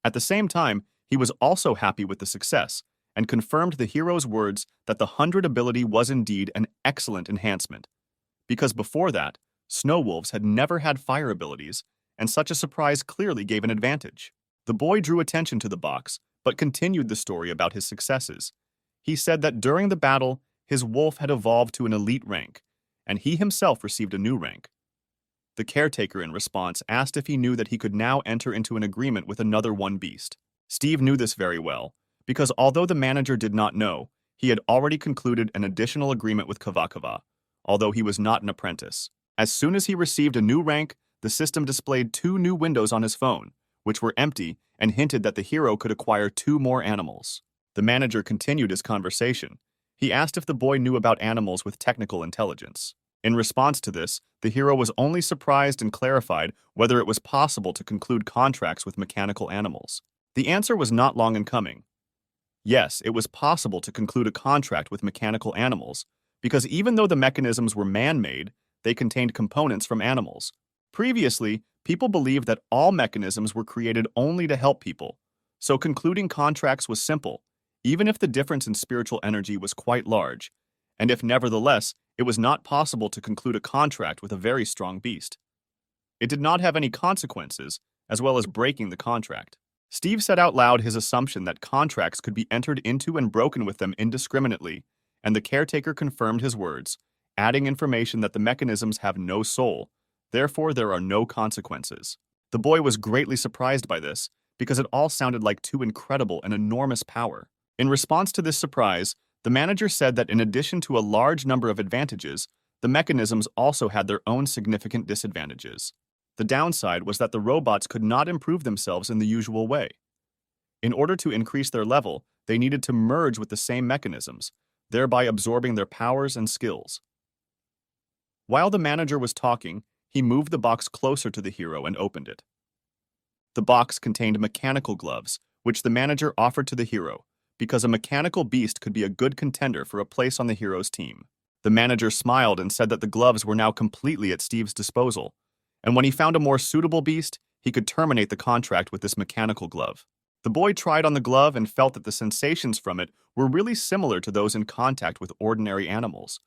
At the same time, he was also happy with the success and confirmed the hero's words that the 100 ability was indeed an excellent enhancement. Because before that, snow wolves had never had fire abilities, and such a surprise clearly gave an advantage. The boy drew attention to the box, but continued the story about his successes. He said that during the battle, his wolf had evolved to an elite rank, and he himself received a new rank. The caretaker, in response, asked if he knew that he could now enter into an agreement with another one beast. Steve knew this very well, because although the manager did not know, he had already concluded an additional agreement with Kavakava, although he was not an apprentice. As soon as he received a new rank, the system displayed 2 new windows on his phone, which were empty and hinted that the hero could acquire 2 more animals. The manager continued his conversation. He asked if the boy knew about animals with technical intelligence. In response to this, the hero was only surprised and clarified whether it was possible to conclude contracts with mechanical animals. The answer was not long in coming. Yes, it was possible to conclude a contract with mechanical animals, because even though the mechanisms were man-made, they contained components from animals. Previously, people believed that all mechanisms were created only to help people, so concluding contracts was simple, even if the difference in spiritual energy was quite large, and if nevertheless, it was not possible to conclude a contract with a very strong beast. It did not have any consequences, as well as breaking the contract. Steve said out loud his assumption that contracts could be entered into and broken with them indiscriminately, and the caretaker confirmed his words, adding information that the mechanisms have no soul, therefore there are no consequences. The boy was greatly surprised by this, because it all sounded like too incredible and enormous power. In response to this surprise, the manager said that in addition to a large number of advantages, the mechanisms also had their own significant disadvantages. The downside was that the robots could not improve themselves in the usual way. In order to increase their level, they needed to merge with the same mechanisms, thereby absorbing their powers and skills. While the manager was talking, he moved the box closer to the hero and opened it. The box contained mechanical gloves, which the manager offered to the hero, because a mechanical beast could be a good contender for a place on the hero's team. The manager smiled and said that the gloves were now completely at Steve's disposal, and when he found a more suitable beast, he could terminate the contract with this mechanical glove. The boy tried on the glove and felt that the sensations from it were really similar to those in contact with ordinary animals.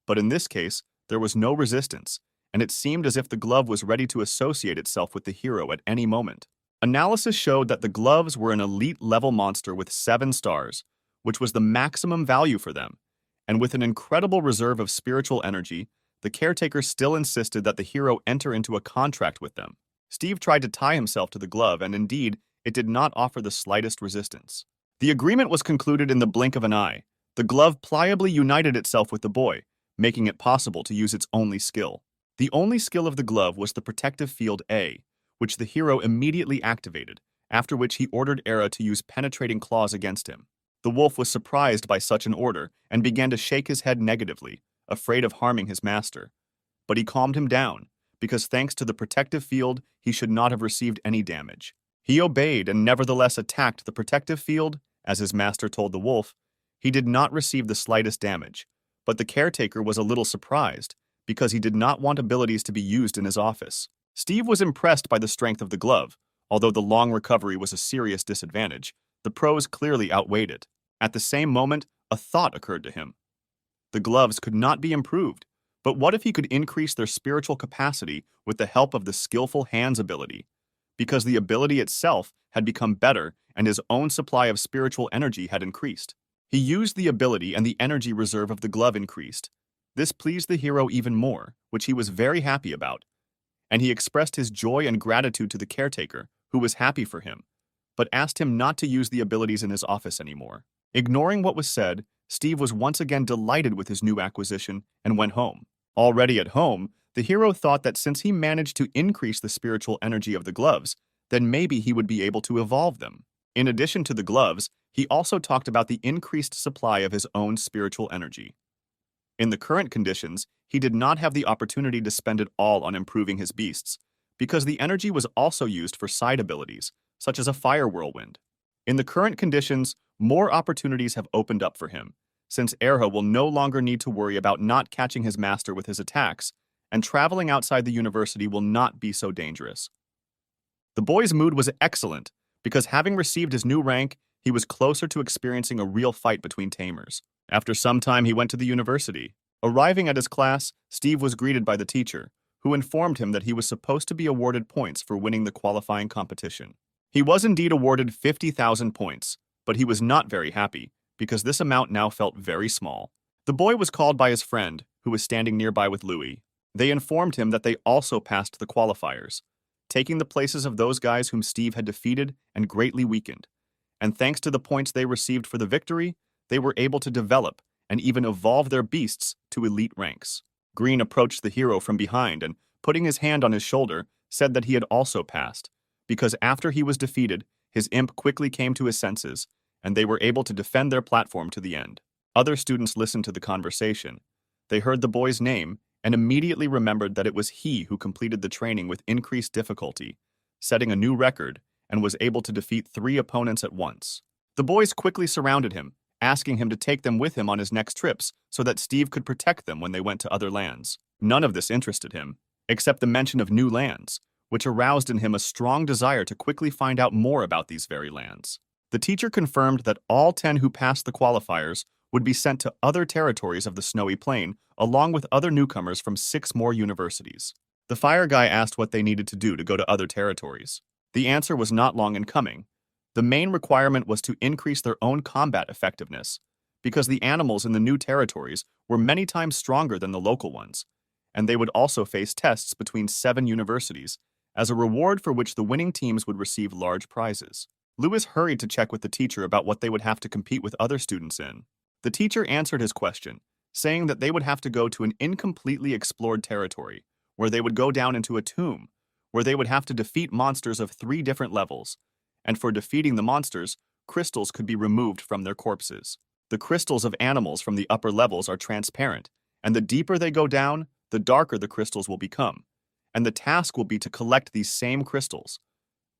But in this case, there was no resistance, and it seemed as if the glove was ready to associate itself with the hero at any moment. Analysis showed that the gloves were an elite-level monster with 7 stars, which was the maximum value for them, and with an incredible reserve of spiritual energy, the caretaker still insisted that the hero enter into a contract with them. Steve tried to tie himself to the glove, and indeed, it did not offer the slightest resistance. The agreement was concluded in the blink of an eye. The glove pliably united itself with the boy, making it possible to use its only skill. The only skill of the glove was the protective field A, which the hero immediately activated, after which he ordered Era to use penetrating claws against him. The wolf was surprised by such an order and began to shake his head negatively, afraid of harming his master. But he calmed him down, because thanks to the protective field, he should not have received any damage. He obeyed and nevertheless attacked the protective field, as his master told the wolf. He did not receive the slightest damage, but the caretaker was a little surprised, because he did not want abilities to be used in his office. Steve was impressed by the strength of the glove. Although the long recovery was a serious disadvantage, the pros clearly outweighed it. At the same moment, a thought occurred to him. The gloves could not be improved, but what if he could increase their spiritual capacity with the help of the skillful hands ability? Because the ability itself had become better and his own supply of spiritual energy had increased. He used the ability and the energy reserve of the glove increased. This pleased the hero even more, which he was very happy about, and he expressed his joy and gratitude to the caretaker, who was happy for him, but asked him not to use the abilities in his office anymore. Ignoring what was said, Steve was once again delighted with his new acquisition and went home. Already at home, The hero thought that since he managed to increase the spiritual energy of the gloves, then maybe he would be able to evolve them. In addition to the gloves, he also talked about the increased supply of his own spiritual energy. In the current conditions, he did not have the opportunity to spend it all on improving his beasts, because the energy was also used for side abilities, such as a fire whirlwind. In the current conditions, more opportunities have opened up for him, since Erha will no longer need to worry about not catching his master with his attacks, and traveling outside the university will not be so dangerous. The boy's mood was excellent, because having received his new rank, he was closer to experiencing a real fight between tamers. After some time, he went to the university. Arriving at his class, Steve was greeted by the teacher, who informed him that he was supposed to be awarded points for winning the qualifying competition. He was indeed awarded 50,000 points, but he was not very happy, because this amount now felt very small. The boy was called by his friend, who was standing nearby with Louis. They informed him that they also passed the qualifiers, taking the places of those guys whom Steve had defeated and greatly weakened. And thanks to the points they received for the victory, they were able to develop and even evolve their beasts to elite ranks. Green approached the hero from behind and, putting his hand on his shoulder, said that he had also passed, because after he was defeated, his imp quickly came to his senses, and they were able to defend their platform to the end. Other students listened to the conversation. They heard the boy's name and immediately remembered that it was he who completed the training with increased difficulty, setting a new record, and was able to defeat 3 opponents at once. The boys quickly surrounded him, asking him to take them with him on his next trips so that Steve could protect them when they went to other lands. None of this interested him, except the mention of new lands, which aroused in him a strong desire to quickly find out more about these very lands. The teacher confirmed that all 10 who passed the qualifiers would be sent to other territories of the Snowy Plain, along with other newcomers from 6 more universities. The fire guy asked what they needed to do to go to other territories. The answer was not long in coming. The main requirement was to increase their own combat effectiveness, because the animals in the new territories were many times stronger than the local ones, and they would also face tests between 7 universities, as a reward for which the winning teams would receive large prizes. Lewis hurried to check with the teacher about what they would have to compete with other students in. The teacher answered his question, saying that they would have to go to an incompletely explored territory, where they would go down into a tomb, where they would have to defeat monsters of 3 different levels, and for defeating the monsters, crystals could be removed from their corpses. The crystals of animals from the upper levels are transparent, and the deeper they go down, the darker the crystals will become, and the task will be to collect these same crystals.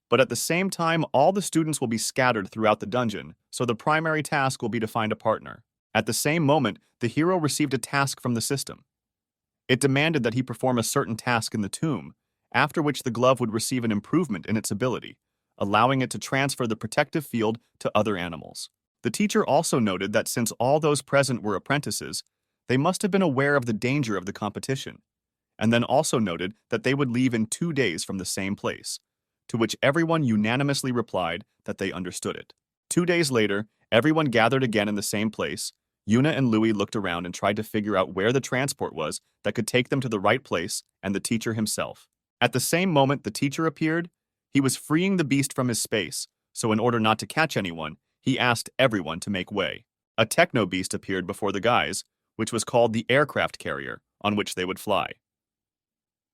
But at the same time, all the students will be scattered throughout the dungeon, so the primary task will be to find a partner. At the same moment, the hero received a task from the system. It demanded that he perform a certain task in the tomb, after which the glove would receive an improvement in its ability, allowing it to transfer the protective field to other animals. The teacher also noted that since all those present were apprentices, they must have been aware of the danger of the competition, and then also noted that they would leave in 2 days from the same place, to which everyone unanimously replied that they understood it. 2 days later, everyone gathered again in the same place. Yuna and Louis looked around and tried to figure out where the transport was that could take them to the right place, and the teacher himself. At the same moment the teacher appeared, he was freeing the beast from his space, so in order not to catch anyone, he asked everyone to make way. A techno beast appeared before the guys, which was called the aircraft carrier, on which they would fly.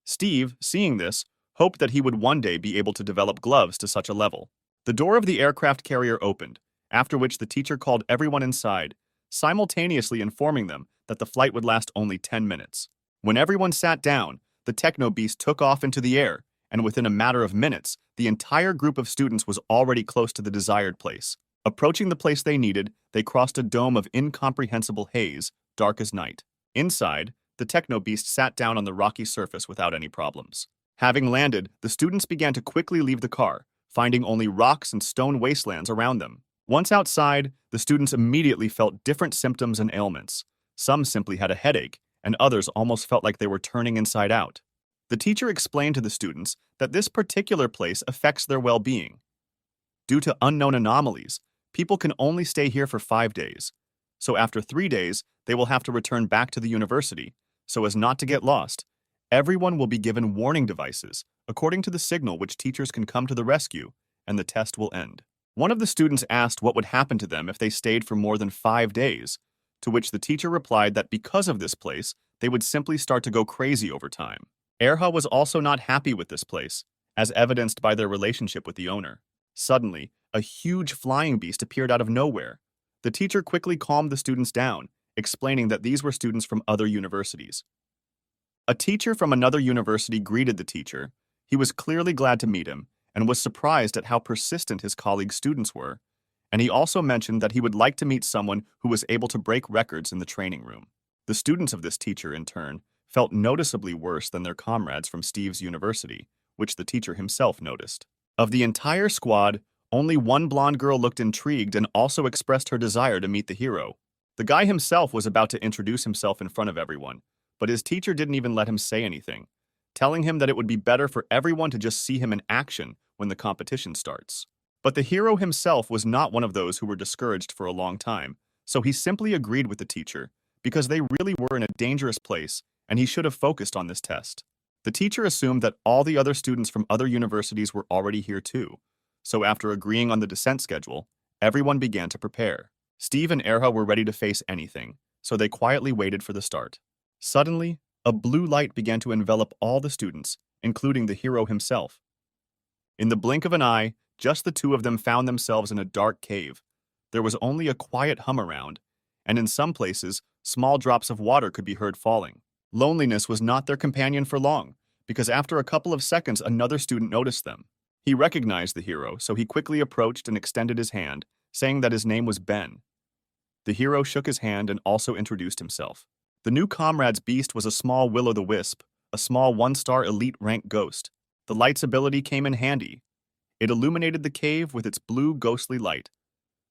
Steve, seeing this, hoped that he would one day be able to develop gloves to such a level. The door of the aircraft carrier opened, after which the teacher called everyone inside, simultaneously informing them that the flight would last only 10 minutes. When everyone sat down, the techno beast took off into the air, and within a matter of minutes, the entire group of students was already close to the desired place. Approaching the place they needed, they crossed a dome of incomprehensible haze, dark as night. Inside, the techno beast sat down on the rocky surface without any problems. Having landed, the students began to quickly leave the car, finding only rocks and stone wastelands around them. Once outside, the students immediately felt different symptoms and ailments. Some simply had a headache, and others almost felt like they were turning inside out. The teacher explained to the students that this particular place affects their well-being. Due to unknown anomalies, people can only stay here for 5 days. So after 3 days, they will have to return back to the university, so as not to get lost. Everyone will be given warning devices, according to the signal which teachers can come to the rescue, and the test will end. One of the students asked what would happen to them if they stayed for more than 5 days, to which the teacher replied that because of this place, they would simply start to go crazy over time. Erha was also not happy with this place, as evidenced by their relationship with the owner. Suddenly, a huge flying beast appeared out of nowhere. The teacher quickly calmed the students down, explaining that these were students from other universities. A teacher from another university greeted the teacher. He was clearly glad to meet him and was surprised at how persistent his colleague's students were, and he also mentioned that he would like to meet someone who was able to break records in the training room. The students of this teacher, in turn, felt noticeably worse than their comrades from Steve's university, which the teacher himself noticed. Of the entire squad, only one blonde girl looked intrigued and also expressed her desire to meet the hero. The guy himself was about to introduce himself in front of everyone, but his teacher didn't even let him say anything, telling him that it would be better for everyone to just see him in action when the competition starts. But the hero himself was not one of those who were discouraged for a long time, so he simply agreed with the teacher because they really were in a dangerous place and he should have focused on this test. The teacher assumed that all the other students from other universities were already here too, so after agreeing on the descent schedule, everyone began to prepare. Steve and Erha were ready to face anything, so they quietly waited for the start. Suddenly, a blue light began to envelop all the students, including the hero himself. In the blink of an eye, just the two of them found themselves in a dark cave. There was only a quiet hum around, and in some places, small drops of water could be heard falling. Loneliness was not their companion for long, because after a couple of seconds, another student noticed them. He recognized the hero, so he quickly approached and extended his hand, saying that his name was Ben. The hero shook his hand and also introduced himself. The new comrade's beast was a small will-o'-the-wisp, a small one-star elite rank ghost. The light's ability came in handy. It illuminated the cave with its blue ghostly light.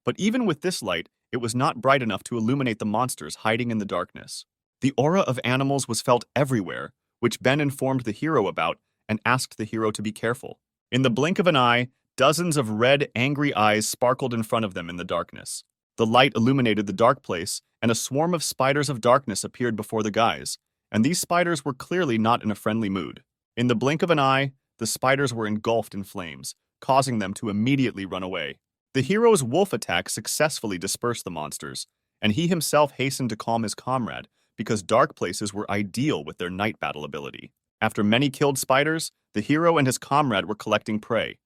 But even with this light, it was not bright enough to illuminate the monsters hiding in the darkness. The aura of animals was felt everywhere, which Ben informed the hero about and asked the hero to be careful. In the blink of an eye, dozens of red, angry eyes sparkled in front of them in the darkness. The light illuminated the dark place, and a swarm of spiders of darkness appeared before the guys, and these spiders were clearly not in a friendly mood. In the blink of an eye, the spiders were engulfed in flames, causing them to immediately run away. The hero's wolf attack successfully dispersed the monsters, and he himself hastened to calm his comrade because dark places were ideal with their night battle ability. After many killed spiders, the hero and his comrade were collecting prey.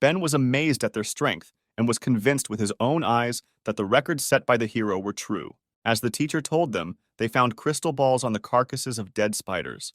Ben was amazed at their strength and was convinced with his own eyes that the records set by the hero were true. As the teacher told them, they found crystal balls on the carcasses of dead spiders.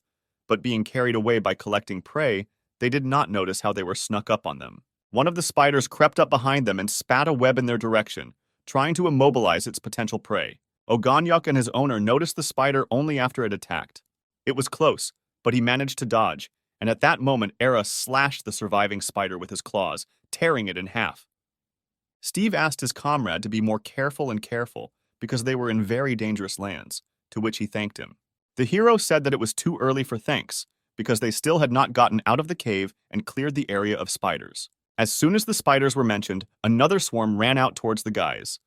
But being carried away by collecting prey, they did not notice how they were snuck up on them. One of the spiders crept up behind them and spat a web in their direction, trying to immobilize its potential prey. Oganyuk and his owner noticed the spider only after it attacked. It was close, but he managed to dodge, and at that moment Era slashed the surviving spider with his claws, tearing it in half. Steve asked his comrade to be more careful because they were in very dangerous lands, to which he thanked him. The hero said that it was too early for thanks, because they still had not gotten out of the cave and cleared the area of spiders. As soon as the spiders were mentioned, another swarm ran out towards the guys.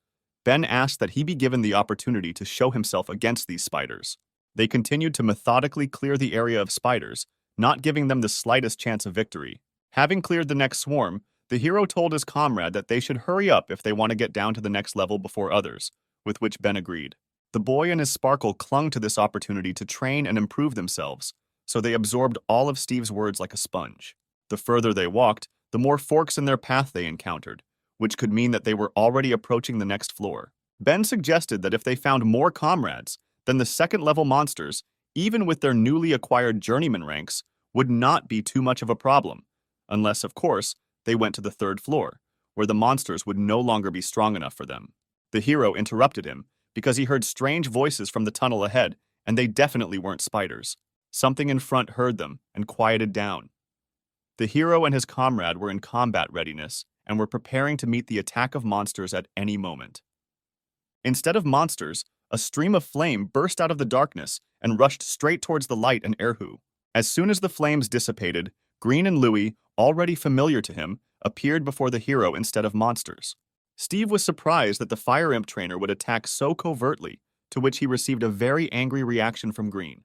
Ben asked that he be given the opportunity to show himself against these spiders. They continued to methodically clear the area of spiders, not giving them the slightest chance of victory. Having cleared the next swarm, the hero told his comrade that they should hurry up if they want to get down to the next level before others, with which Ben agreed. The boy and his sparkle clung to this opportunity to train and improve themselves, so they absorbed all of Steve's words like a sponge. The further they walked, the more forks in their path they encountered, which could mean that they were already approaching the next floor. Ben suggested that if they found more comrades, then the second-level monsters, even with their newly acquired journeyman ranks, would not be too much of a problem, unless, of course, they went to the third floor, where the monsters would no longer be strong enough for them. The hero interrupted him because he heard strange voices from the tunnel ahead, and they definitely weren't spiders. Something in front heard them and quieted down. The hero and his comrade were in combat readiness and were preparing to meet the attack of monsters at any moment. Instead of monsters, a stream of flame burst out of the darkness and rushed straight towards the light and Erhu. As soon as the flames dissipated, Green and Louie, already familiar to him, appeared before the hero instead of monsters. Steve was surprised that the Fire Imp trainer would attack so covertly, to which he received a very angry reaction from Green.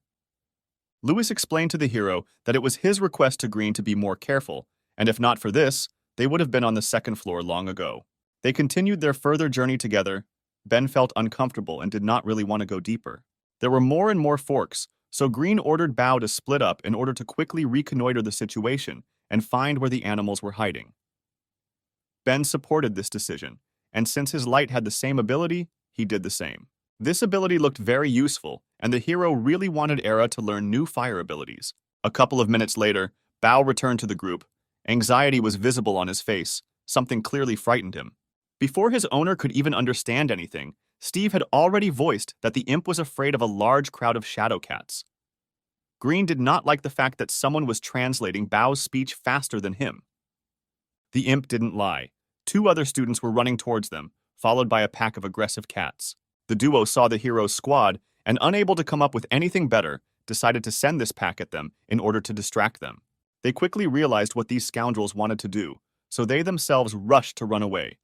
Louis explained to the hero that it was his request to Green to be more careful, and if not for this, they would have been on the second floor long ago. They continued their further journey together. Ben felt uncomfortable and did not really want to go deeper. There were more and more forks, so Green ordered Bao to split up in order to quickly reconnoiter the situation and find where the animals were hiding. Ben supported this decision, and since his light had the same ability, he did the same. This ability looked very useful, and the hero really wanted Era to learn new fire abilities. A couple of minutes later, Bao returned to the group. Anxiety was visible on his face, something clearly frightened him. Before his owner could even understand anything, Steve had already voiced that the imp was afraid of a large crowd of shadow cats. Green did not like the fact that someone was translating Bao's speech faster than him. The imp didn't lie. Two other students were running towards them, followed by a pack of aggressive cats. The duo saw the hero's squad and, unable to come up with anything better, decided to send this pack at them in order to distract them. They quickly realized what these scoundrels wanted to do, so they themselves rushed to run away.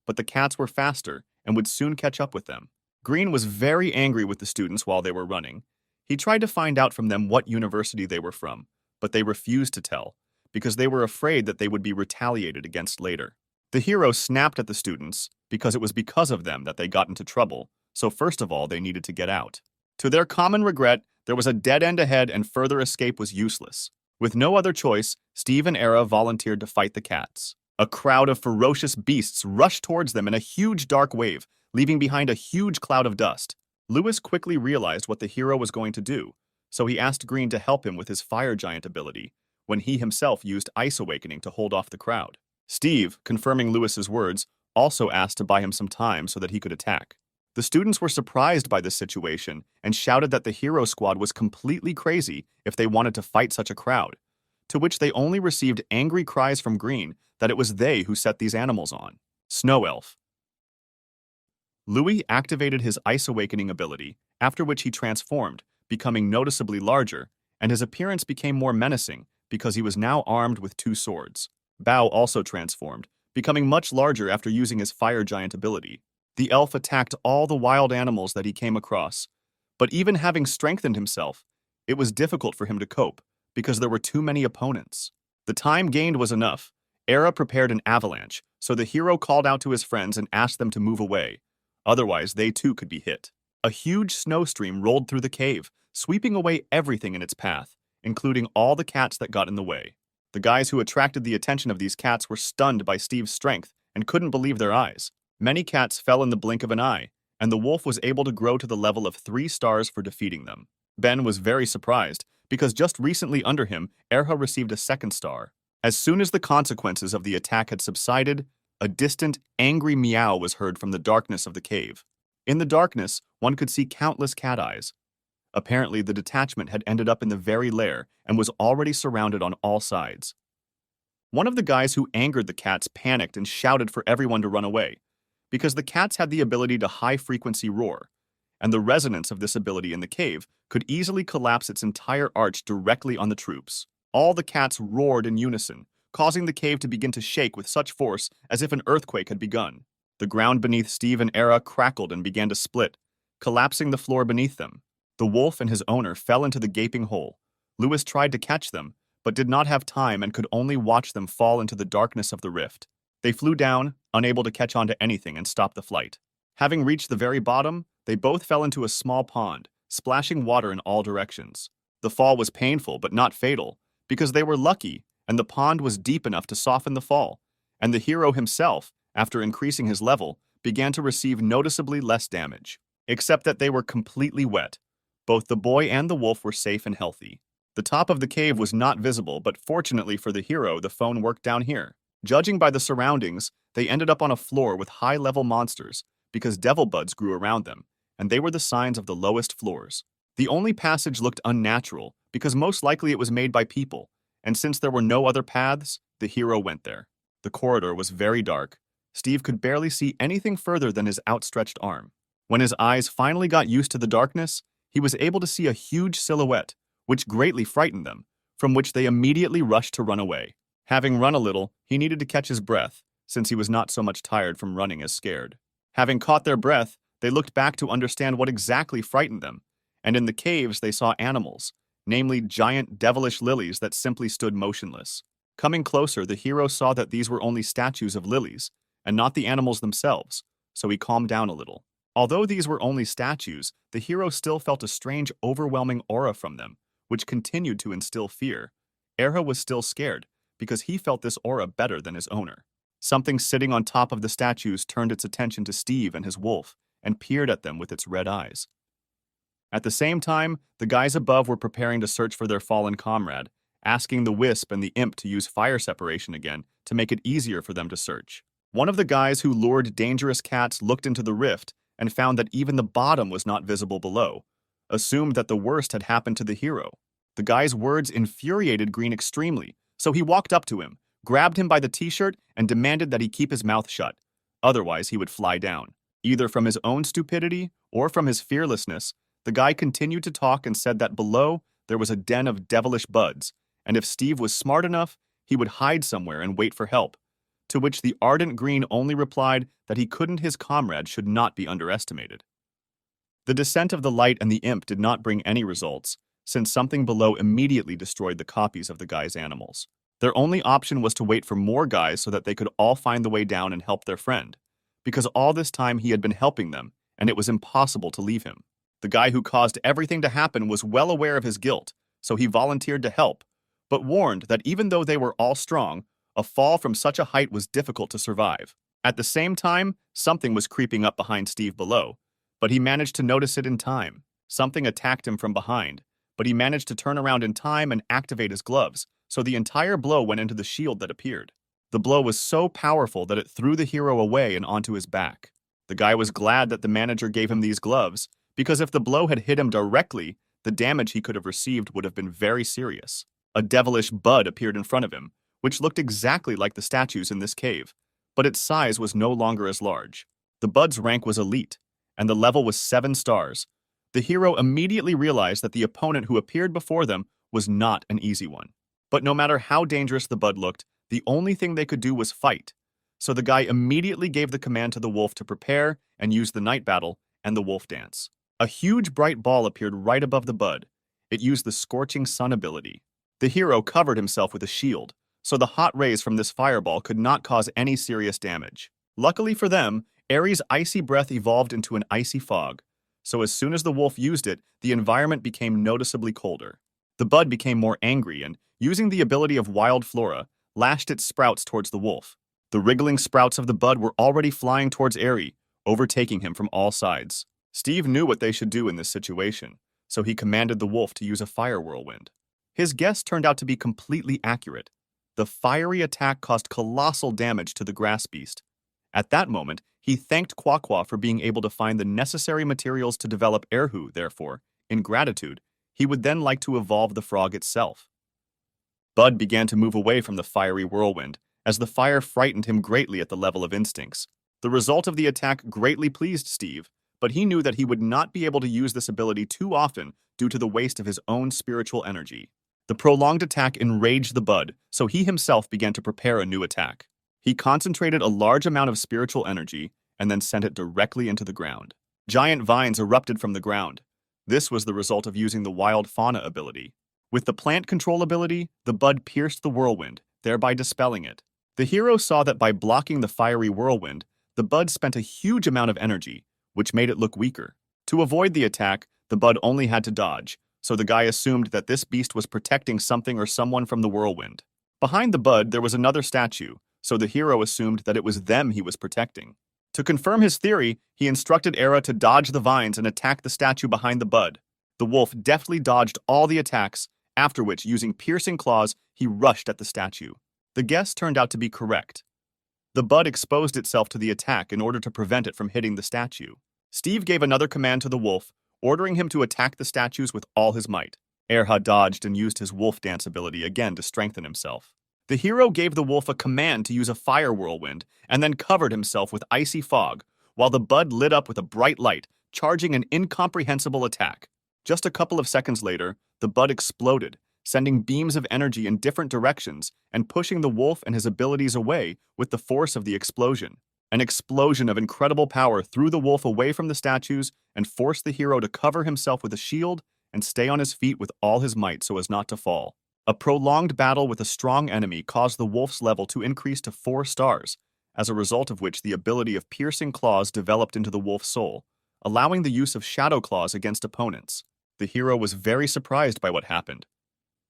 But the cats were faster and would soon catch up with them. Green was very angry with the students while they were running. He tried to find out from them what university they were from, but they refused to tell, because they were afraid that they would be retaliated against later. The hero snapped at the students because it was because of them that they got into trouble, so first of all they needed to get out. To their common regret, there was a dead end ahead and further escape was useless. With no other choice, Steve and Era volunteered to fight the cats. A crowd of ferocious beasts rushed towards them in a huge dark wave, leaving behind a huge cloud of dust. Lewis quickly realized what the hero was going to do, so he asked Green to help him with his fire giant ability, when he himself used Ice Awakening to hold off the crowd. Steve, confirming Lewis's words, also asked to buy him some time so that he could attack. The students were surprised by this situation and shouted that the hero squad was completely crazy if they wanted to fight such a crowd, to which they only received angry cries from Green that it was they who set these animals on. Snow Elf. Louis activated his Ice Awakening ability, after which he transformed, becoming noticeably larger, and his appearance became more menacing because he was now armed with two swords. Bao also transformed, becoming much larger after using his Fire Giant ability. The elf attacked all the wild animals that he came across, but even having strengthened himself, it was difficult for him to cope because there were too many opponents. The time gained was enough. Era prepared an avalanche, so the hero called out to his friends and asked them to move away. Otherwise, they too could be hit. A huge snow stream rolled through the cave, sweeping away everything in its path, including all the cats that got in the way. The guys who attracted the attention of these cats were stunned by Steve's strength and couldn't believe their eyes. Many cats fell in the blink of an eye, and the wolf was able to grow to the level of 3 stars for defeating them. Ben was very surprised, because just recently under him, Erha received a 2nd star. As soon as the consequences of the attack had subsided, a distant, angry meow was heard from the darkness of the cave. In the darkness, one could see countless cat eyes. Apparently, the detachment had ended up in the very lair and was already surrounded on all sides. One of the guys who angered the cats panicked and shouted for everyone to run away, because the cats had the ability to high-frequency roar, and the resonance of this ability in the cave could easily collapse its entire arch directly on the troops. All the cats roared in unison, causing the cave to begin to shake with such force as if an earthquake had begun. The ground beneath Steve and Era crackled and began to split, collapsing the floor beneath them. The wolf and his owner fell into the gaping hole. Lewis tried to catch them, but did not have time and could only watch them fall into the darkness of the rift. They flew down, unable to catch on to anything and stop the flight. Having reached the very bottom, they both fell into a small pond, splashing water in all directions. The fall was painful but not fatal, because they were lucky and the pond was deep enough to soften the fall, and the hero himself, after increasing his level, began to receive noticeably less damage. Except that they were completely wet. Both the boy and the wolf were safe and healthy. The top of the cave was not visible, but fortunately for the hero, the phone worked down here. Judging by the surroundings, they ended up on a floor with high-level monsters, because devil buds grew around them, and they were the signs of the lowest floors. The only passage looked unnatural, because most likely it was made by people, and since there were no other paths, the hero went there. The corridor was very dark. Steve could barely see anything further than his outstretched arm. When his eyes finally got used to the darkness, he was able to see a huge silhouette, which greatly frightened them, from which they immediately rushed to run away. Having run a little, he needed to catch his breath, since he was not so much tired from running as scared. Having caught their breath, they looked back to understand what exactly frightened them, and in the caves they saw animals, namely giant devilish lilies that simply stood motionless. Coming closer, the hero saw that these were only statues of lilies, and not the animals themselves, so he calmed down a little. Although these were only statues, the hero still felt a strange, overwhelming aura from them, which continued to instill fear. Erha was still scared, because he felt this aura better than his owner. Something sitting on top of the statues turned its attention to Steve and his wolf, and peered at them with its red eyes. At the same time, the guys above were preparing to search for their fallen comrade, asking the Wisp and the Imp to use fire separation again to make it easier for them to search. One of the guys who lured dangerous cats looked into the rift and found that even the bottom was not visible below, assumed that the worst had happened to the hero. The guy's words infuriated Green extremely, so he walked up to him, grabbed him by the t-shirt, and demanded that he keep his mouth shut. Otherwise, he would fly down. Either from his own stupidity or from his fearlessness, the guy continued to talk and said that below there was a den of devilish buds, and if Steve was smart enough, he would hide somewhere and wait for help. To which the ardent Green only replied that he couldn't, his comrade should not be underestimated. The descent of the light and the imp did not bring any results, since something below immediately destroyed the copies of the guy's animals. Their only option was to wait for more guys so that they could all find the way down and help their friend, because all this time he had been helping them, and it was impossible to leave him. The guy who caused everything to happen was well aware of his guilt, so he volunteered to help, but warned that even though they were all strong, a fall from such a height was difficult to survive. At the same time, something was creeping up behind Steve below, but he managed to notice it in time. Something attacked him from behind, but he managed to turn around in time and activate his gloves, so the entire blow went into the shield that appeared. The blow was so powerful that it threw the hero away and onto his back. The guy was glad that the manager gave him these gloves, because if the blow had hit him directly, the damage he could have received would have been very serious. A devilish bud appeared in front of him, which looked exactly like the statues in this cave, but its size was no longer as large. The bud's rank was elite, and the level was 7 stars. The hero immediately realized that the opponent who appeared before them was not an easy one. But no matter how dangerous the bud looked, the only thing they could do was fight. So the guy immediately gave the command to the wolf to prepare and use the night battle and the wolf dance. A huge bright ball appeared right above the bud. It used the scorching sun ability. The hero covered himself with a shield, so the hot rays from this fireball could not cause any serious damage. Luckily for them, Ares' icy breath evolved into an icy fog, so as soon as the wolf used it, the environment became noticeably colder. The bud became more angry and, using the ability of wild flora, lashed its sprouts towards the wolf. The wriggling sprouts of the bud were already flying towards Ares, overtaking him from all sides. Steve knew what they should do in this situation, so he commanded the wolf to use a fire whirlwind. His guess turned out to be completely accurate. The fiery attack caused colossal damage to the grass beast. At that moment, he thanked Quaqua for being able to find the necessary materials to develop Erhu. Therefore, in gratitude, he would then like to evolve the frog itself. Bud began to move away from the fiery whirlwind, as the fire frightened him greatly at the level of instincts. The result of the attack greatly pleased Steve, but he knew that he would not be able to use this ability too often due to the waste of his own spiritual energy. The prolonged attack enraged the bud, so he himself began to prepare a new attack. He concentrated a large amount of spiritual energy and then sent it directly into the ground. Giant vines erupted from the ground. This was the result of using the wild fauna ability. With the plant control ability, the bud pierced the whirlwind, thereby dispelling it. The hero saw that by blocking the fiery whirlwind, the bud spent a huge amount of energy, which made it look weaker. To avoid the attack, the bud only had to dodge, so the guy assumed that this beast was protecting something or someone from the whirlwind. Behind the bud, there was another statue, so the hero assumed that it was them he was protecting. To confirm his theory, he instructed Era to dodge the vines and attack the statue behind the bud. The wolf deftly dodged all the attacks, after which, using piercing claws, he rushed at the statue. The guess turned out to be correct. The bud exposed itself to the attack in order to prevent it from hitting the statue. Steve gave another command to the wolf, ordering him to attack the statues with all his might. Erha dodged and used his wolf dance ability again to strengthen himself. The hero gave the wolf a command to use a fire whirlwind and then covered himself with icy fog, while the bud lit up with a bright light, charging an incomprehensible attack. Just a couple of seconds later, the bud exploded, sending beams of energy in different directions and pushing the wolf and his abilities away with the force of the explosion. An explosion of incredible power threw the wolf away from the statues and forced the hero to cover himself with a shield and stay on his feet with all his might so as not to fall. A prolonged battle with a strong enemy caused the wolf's level to increase to 4 stars, as a result of which the ability of piercing claws developed into the wolf's soul, allowing the use of shadow claws against opponents. The hero was very surprised by what happened.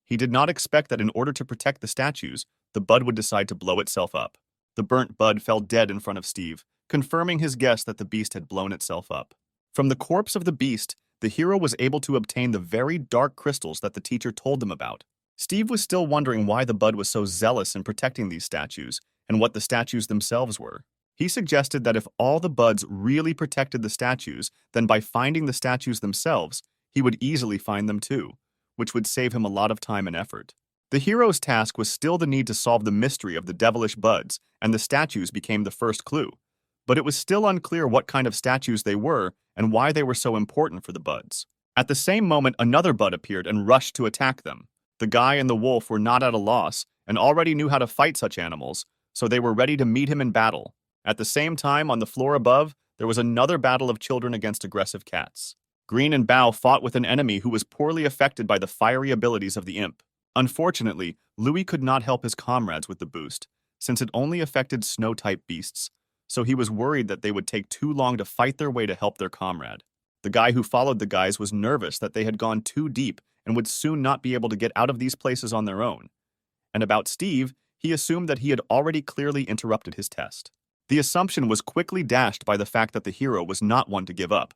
He did not expect that in order to protect the statues, the bud would decide to blow itself up. The burnt bud fell dead in front of Steve, confirming his guess that the beast had blown itself up. From the corpse of the beast, the hero was able to obtain the very dark crystals that the teacher told them about. Steve was still wondering why the bud was so zealous in protecting these statues and what the statues themselves were. He suggested that if all the buds really protected the statues, then by finding the statues themselves, he would easily find them too, which would save him a lot of time and effort. The hero's task was still the need to solve the mystery of the devilish buds, and the statues became the first clue. But it was still unclear what kind of statues they were and why they were so important for the buds. At the same moment, another bud appeared and rushed to attack them. The guy and the wolf were not at a loss and already knew how to fight such animals, so they were ready to meet him in battle. At the same time, on the floor above, there was another battle of children against aggressive cats. Green and Bao fought with an enemy who was poorly affected by the fiery abilities of the imp. Unfortunately, Louis could not help his comrades with the boost, since it only affected snow-type beasts, so he was worried that they would take too long to fight their way to help their comrade. The guy who followed the guys was nervous that they had gone too deep and would soon not be able to get out of these places on their own. And about Steve, he assumed that he had already clearly interrupted his test. The assumption was quickly dashed by the fact that the hero was not one to give up,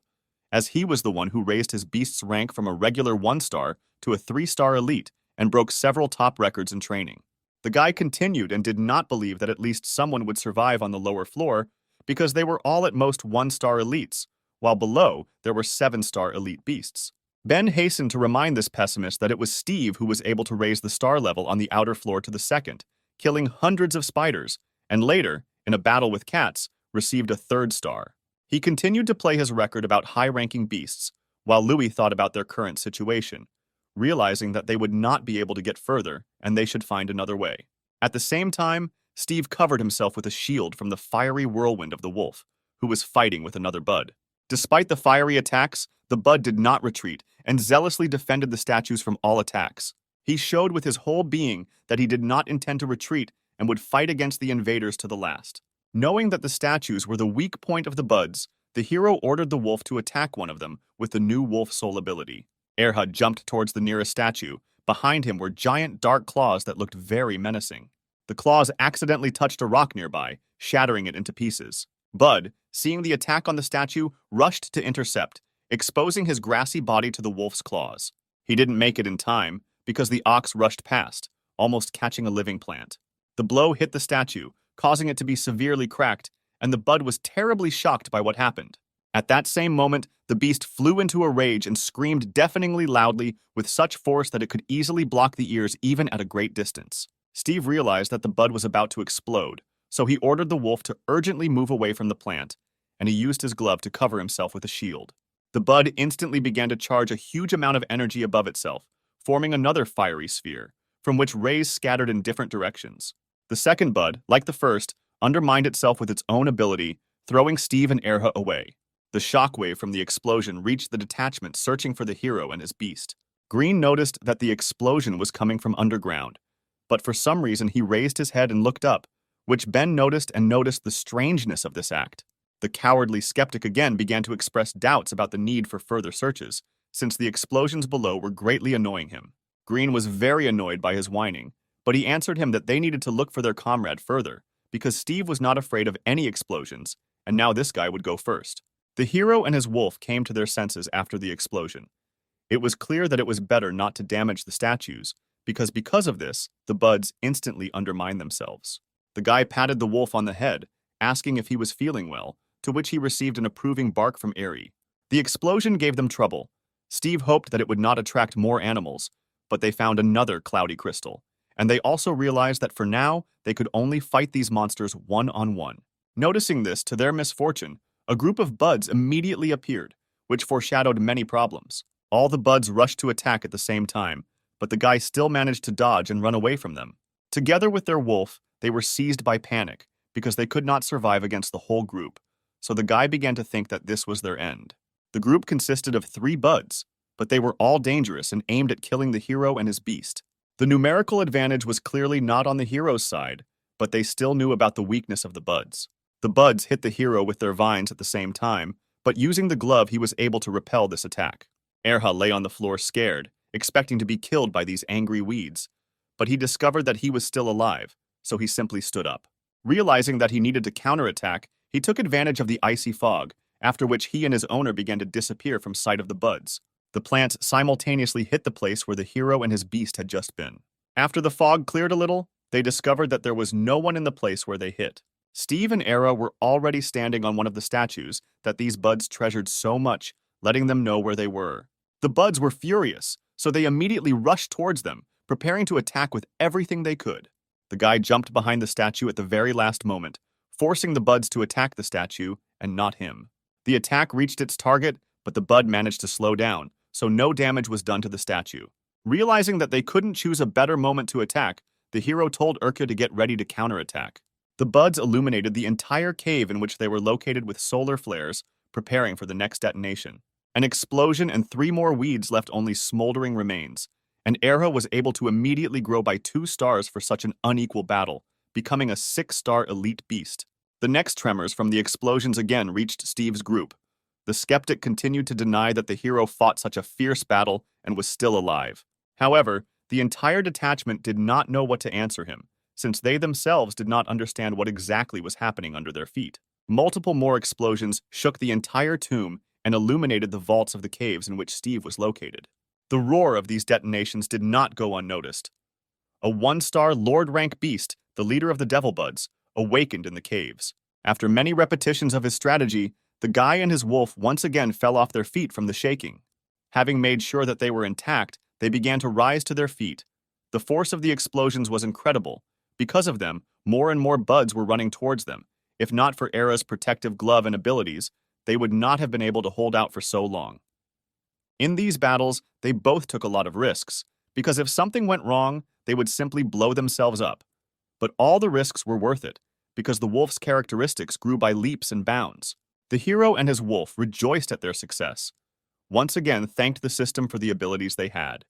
as he was the one who raised his beast's rank from a regular 1-star to a 3-star elite and broke several top records in training. The guy continued and did not believe that at least someone would survive on the lower floor because they were all at most 1-star elites, while below there were 7-star elite beasts. Ben hastened to remind this pessimist that it was Steve who was able to raise the star level on the outer floor to the 2nd, killing hundreds of spiders, and later, in a battle with cats, received a 3rd star. He continued to play his record about high-ranking beasts, while Louis thought about their current situation, realizing that they would not be able to get further and they should find another way. At the same time, Steve covered himself with a shield from the fiery whirlwind of the wolf, who was fighting with another bud. Despite the fiery attacks, the bud did not retreat and zealously defended the statues from all attacks. He showed with his whole being that he did not intend to retreat and would fight against the invaders to the last. Knowing that the statues were the weak point of the buds, the hero ordered the wolf to attack one of them with the new wolf soul ability. Erha jumped towards the nearest statue. Behind him were giant dark claws that looked very menacing. The claws accidentally touched a rock nearby, shattering it into pieces. Bud, seeing the attack on the statue, rushed to intercept, exposing his grassy body to the wolf's claws. He didn't make it in time because the ox rushed past, almost catching a living plant. The blow hit the statue, causing it to be severely cracked, and the bud was terribly shocked by what happened. At that same moment, the beast flew into a rage and screamed deafeningly loudly with such force that it could easily block the ears even at a great distance. Steve realized that the bud was about to explode, so he ordered the wolf to urgently move away from the plant, and he used his glove to cover himself with a shield. The bud instantly began to charge a huge amount of energy above itself, forming another fiery sphere, from which rays scattered in different directions. The second bud, like the first, undermined itself with its own ability, throwing Steve and Erha away. The shockwave from the explosion reached the detachment searching for the hero and his beast. Green noticed that the explosion was coming from underground, but for some reason he raised his head and looked up, which Ben noticed and noticed the strangeness of this act. The cowardly skeptic again began to express doubts about the need for further searches, since the explosions below were greatly annoying him. Green was very annoyed by his whining, but he answered him that they needed to look for their comrade further, because Steve was not afraid of any explosions, and now this guy would go first. The hero and his wolf came to their senses after the explosion. It was clear that it was better not to damage the statues, because of this, the buds instantly undermined themselves. The guy patted the wolf on the head, asking if he was feeling well, to which he received an approving bark from Airy. The explosion gave them trouble. Steve hoped that it would not attract more animals, but they found another cloudy crystal, and they also realized that for now, they could only fight these monsters one-on-one. Noticing this, to their misfortune, a group of buds immediately appeared, which foreshadowed many problems. All the buds rushed to attack at the same time, but the guy still managed to dodge and run away from them. Together with their wolf, they were seized by panic, because they could not survive against the whole group, so the guy began to think that this was their end. The group consisted of 3 buds, but they were all dangerous and aimed at killing the hero and his beast. The numerical advantage was clearly not on the hero's side, but they still knew about the weakness of the buds. The buds hit the hero with their vines at the same time, but using the glove he was able to repel this attack. Erha lay on the floor scared, expecting to be killed by these angry weeds, but he discovered that he was still alive, so he simply stood up. Realizing that he needed to counterattack, he took advantage of the icy fog, after which he and his owner began to disappear from sight of the buds. The plants simultaneously hit the place where the hero and his beast had just been. After the fog cleared a little, they discovered that there was no one in the place where they hit. Steve and Era were already standing on one of the statues that these buds treasured so much, letting them know where they were. The buds were furious, so they immediately rushed towards them, preparing to attack with everything they could. The guy jumped behind the statue at the very last moment, forcing the buds to attack the statue and not him. The attack reached its target, but the bud managed to slow down, so no damage was done to the statue. Realizing that they couldn't choose a better moment to attack, the hero told Urka to get ready to counterattack. The buds illuminated the entire cave in which they were located with solar flares, preparing for the next detonation. An explosion and 3 more weeds left only smoldering remains, and Erha was able to immediately grow by 2 stars for such an unequal battle, becoming a 6-star elite beast. The next tremors from the explosions again reached Steve's group. The skeptic continued to deny that the hero fought such a fierce battle and was still alive. However, the entire detachment did not know what to answer him, since they themselves did not understand what exactly was happening under their feet. Multiple more explosions shook the entire tomb and illuminated the vaults of the caves in which Steve was located. The roar of these detonations did not go unnoticed. A 1-star Lord-rank beast, the leader of the Devil Buds, awakened in the caves. After many repetitions of his strategy, the guy and his wolf once again fell off their feet from the shaking. Having made sure that they were intact, they began to rise to their feet. The force of the explosions was incredible. Because of them, more and more buds were running towards them. If not for Era's protective glove and abilities, they would not have been able to hold out for so long. In these battles, they both took a lot of risks, because if something went wrong, they would simply blow themselves up. But all the risks were worth it, because the wolf's characteristics grew by leaps and bounds. The hero and his wolf rejoiced at their success, once again thanked the system for the abilities they had,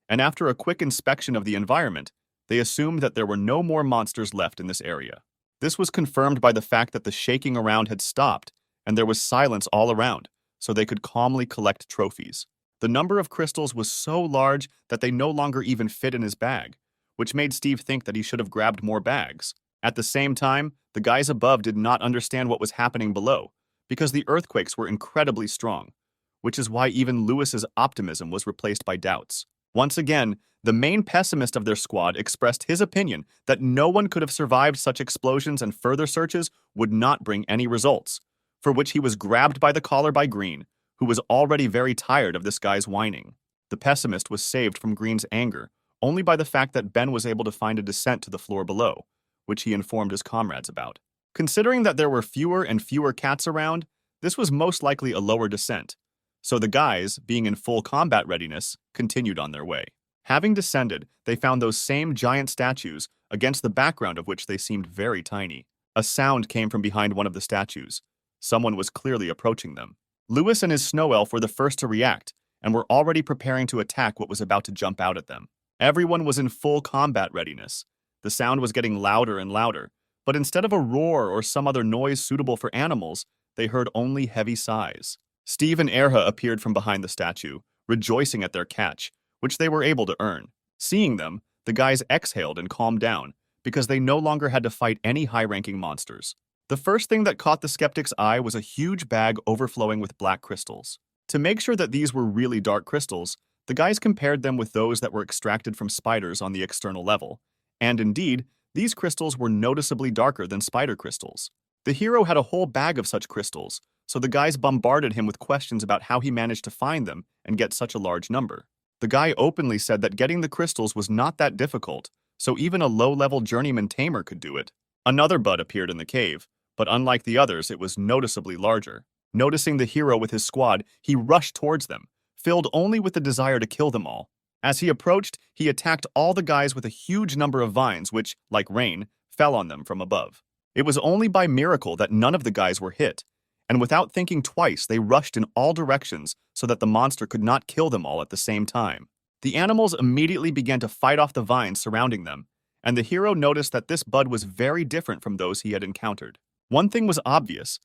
and after a quick inspection of the environment, they assumed that there were no more monsters left in this area. This was confirmed by the fact that the shaking around had stopped, and there was silence all around, so they could calmly collect trophies. The number of crystals was so large that they no longer even fit in his bag, which made Steve think that he should have grabbed more bags. At the same time, the guys above did not understand what was happening below, because the earthquakes were incredibly strong, which is why even Lewis's optimism was replaced by doubts. Once again, the main pessimist of their squad expressed his opinion that no one could have survived such explosions and further searches would not bring any results, for which he was grabbed by the collar by Green, who was already very tired of this guy's whining. The pessimist was saved from Green's anger only by the fact that Ben was able to find a descent to the floor below, which he informed his comrades about. Considering that there were fewer and fewer cats around, this was most likely a lower descent, so the guys, being in full combat readiness, continued on their way. Having descended, they found those same giant statues, against the background of which they seemed very tiny. A sound came from behind one of the statues. Someone was clearly approaching them. Lewis and his snow elf were the first to react, and were already preparing to attack what was about to jump out at them. Everyone was in full combat readiness. The sound was getting louder and louder, but instead of a roar or some other noise suitable for animals, they heard only heavy sighs. Steve and Erha appeared from behind the statue, rejoicing at their catch, which they were able to earn. Seeing them, the guys exhaled and calmed down, because they no longer had to fight any high-ranking monsters. The first thing that caught the skeptic's eye was a huge bag overflowing with black crystals. To make sure that these were really dark crystals, the guys compared them with those that were extracted from spiders on the external level, and indeed, these crystals were noticeably darker than spider crystals. The hero had a whole bag of such crystals, so the guys bombarded him with questions about how he managed to find them and get such a large number. The guy openly said that getting the crystals was not that difficult, so even a low-level journeyman tamer could do it. Another bud appeared in the cave, but unlike the others, it was noticeably larger. Noticing the hero with his squad, he rushed towards them, filled only with the desire to kill them all. As he approached, he attacked all the guys with a huge number of vines which, like rain, fell on them from above. It was only by miracle that none of the guys were hit, and without thinking twice, they rushed in all directions so that the monster could not kill them all at the same time. The animals immediately began to fight off the vines surrounding them, and the hero noticed that this bud was very different from those he had encountered. One thing was obvious.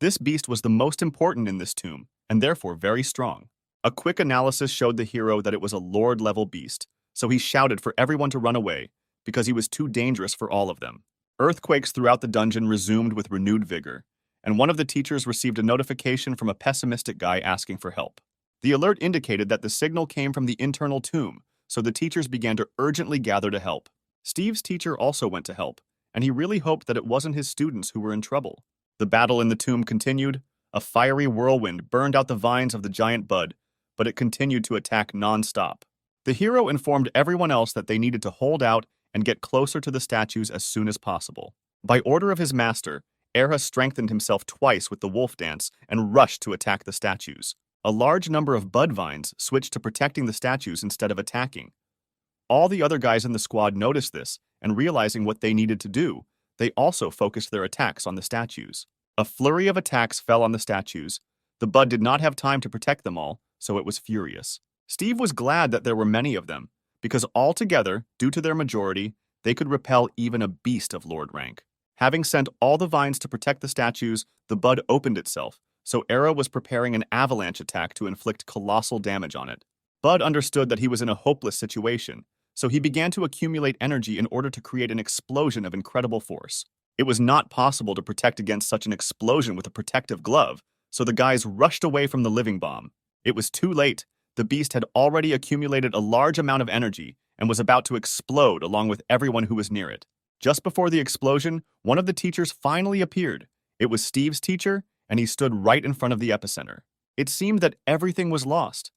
This beast was the most important in this tomb, and therefore very strong. A quick analysis showed the hero that it was a lord-level beast, so he shouted for everyone to run away, because he was too dangerous for all of them. Earthquakes throughout the dungeon resumed with renewed vigor, and one of the teachers received a notification from a pessimistic guy asking for help. The alert indicated that the signal came from the internal tomb, so the teachers began to urgently gather to help. Steve's teacher also went to help, and he really hoped that it wasn't his students who were in trouble. The battle in the tomb continued. A fiery whirlwind burned out the vines of the giant bud, but it continued to attack non-stop. The hero informed everyone else that they needed to hold out and get closer to the statues as soon as possible. By order of his master, Erha strengthened himself twice with the wolf dance and rushed to attack the statues. A large number of bud vines switched to protecting the statues instead of attacking. All the other guys in the squad noticed this, and realizing what they needed to do, they also focused their attacks on the statues. A flurry of attacks fell on the statues. The bud did not have time to protect them all, so it was furious. Steve was glad that there were many of them, because altogether, due to their majority, they could repel even a beast of lord rank. Having sent all the vines to protect the statues, the bud opened itself, so Era was preparing an avalanche attack to inflict colossal damage on it. Bud understood that he was in a hopeless situation, so he began to accumulate energy in order to create an explosion of incredible force. It was not possible to protect against such an explosion with a protective glove, so the guys rushed away from the living bomb. It was too late. The beast had already accumulated a large amount of energy and was about to explode along with everyone who was near it. Just before the explosion, one of the teachers finally appeared. It was Steve's teacher, and he stood right in front of the epicenter. It seemed that everything was lost,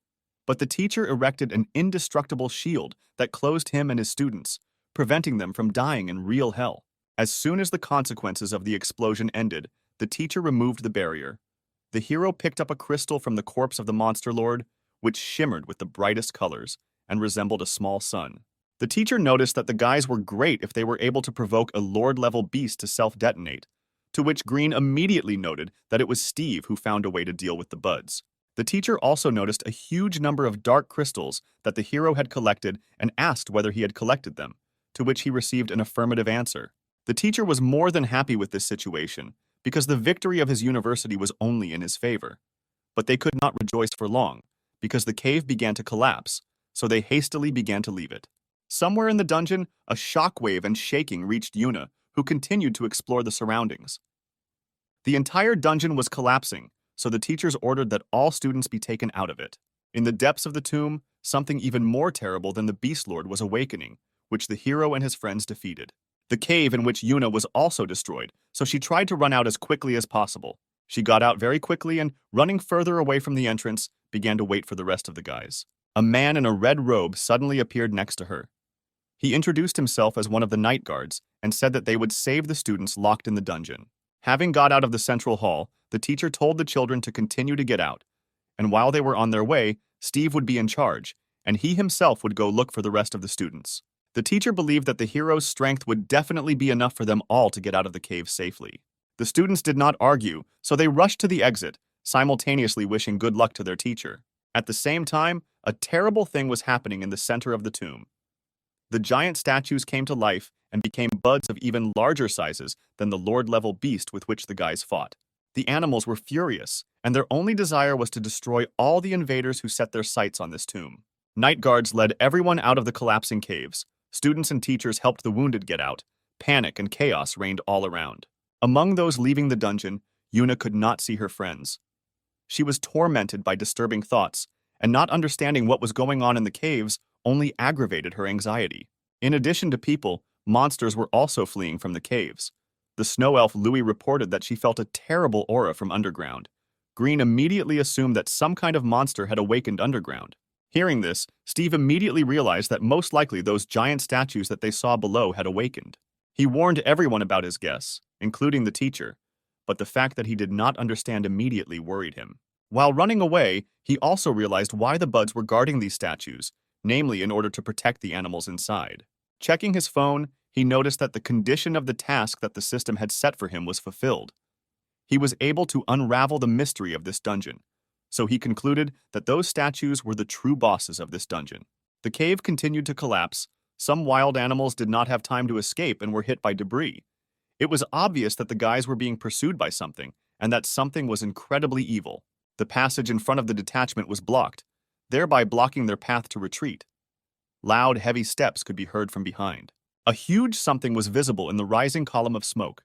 but the teacher erected an indestructible shield that closed him and his students, preventing them from dying in real hell. As soon as the consequences of the explosion ended, the teacher removed the barrier. The hero picked up a crystal from the corpse of the monster lord, which shimmered with the brightest colors and resembled a small sun. The teacher noticed that the guys were great if they were able to provoke a lord-level beast to self-detonate, to which Green immediately noted that it was Steve who found a way to deal with the buds. The teacher also noticed a huge number of dark crystals that the hero had collected and asked whether he had collected them, to which he received an affirmative answer. The teacher was more than happy with this situation, because the victory of his university was only in his favor. But they could not rejoice for long, because the cave began to collapse, so they hastily began to leave it. Somewhere in the dungeon, a shockwave and shaking reached Yuna, who continued to explore the surroundings. The entire dungeon was collapsing, so the teachers ordered that all students be taken out of it. In the depths of the tomb, something even more terrible than the Beast Lord was awakening, which the hero and his friends defeated. The cave in which Yuna was also destroyed, so she tried to run out as quickly as possible. She got out very quickly and, running further away from the entrance, began to wait for the rest of the guys. A man in a red robe suddenly appeared next to her. He introduced himself as one of the night guards and said that they would save the students locked in the dungeon. Having got out of the central hall, the teacher told the children to continue to get out, and while they were on their way, Steve would be in charge, and he himself would go look for the rest of the students. The teacher believed that the hero's strength would definitely be enough for them all to get out of the cave safely. The students did not argue, so they rushed to the exit, simultaneously wishing good luck to their teacher. At the same time, a terrible thing was happening in the center of the tomb. The giant statues came to life and became buds of even larger sizes than the lord-level beast with which the guys fought. The animals were furious, and their only desire was to destroy all the invaders who set their sights on this tomb. Night guards led everyone out of the collapsing caves. Students and teachers helped the wounded get out. Panic and chaos reigned all around. Among those leaving the dungeon, Yuna could not see her friends. She was tormented by disturbing thoughts, and not understanding what was going on in the caves only aggravated her anxiety. In addition to people, monsters were also fleeing from the caves. The snow elf Louis reported that she felt a terrible aura from underground. Green immediately assumed that some kind of monster had awakened underground. Hearing this, Steve immediately realized that most likely those giant statues that they saw below had awakened. He warned everyone about his guess, including the teacher, but the fact that he did not understand immediately worried him. While running away, he also realized why the buds were guarding these statues, namely in order to protect the animals inside. Checking his phone, he noticed that the condition of the task that the system had set for him was fulfilled. He was able to unravel the mystery of this dungeon, so he concluded that those statues were the true bosses of this dungeon. The cave continued to collapse. Some wild animals did not have time to escape and were hit by debris. It was obvious that the guys were being pursued by something, and that something was incredibly evil. The passage in front of the detachment was blocked, thereby blocking their path to retreat. Loud, heavy steps could be heard from behind. A huge something was visible in the rising column of smoke.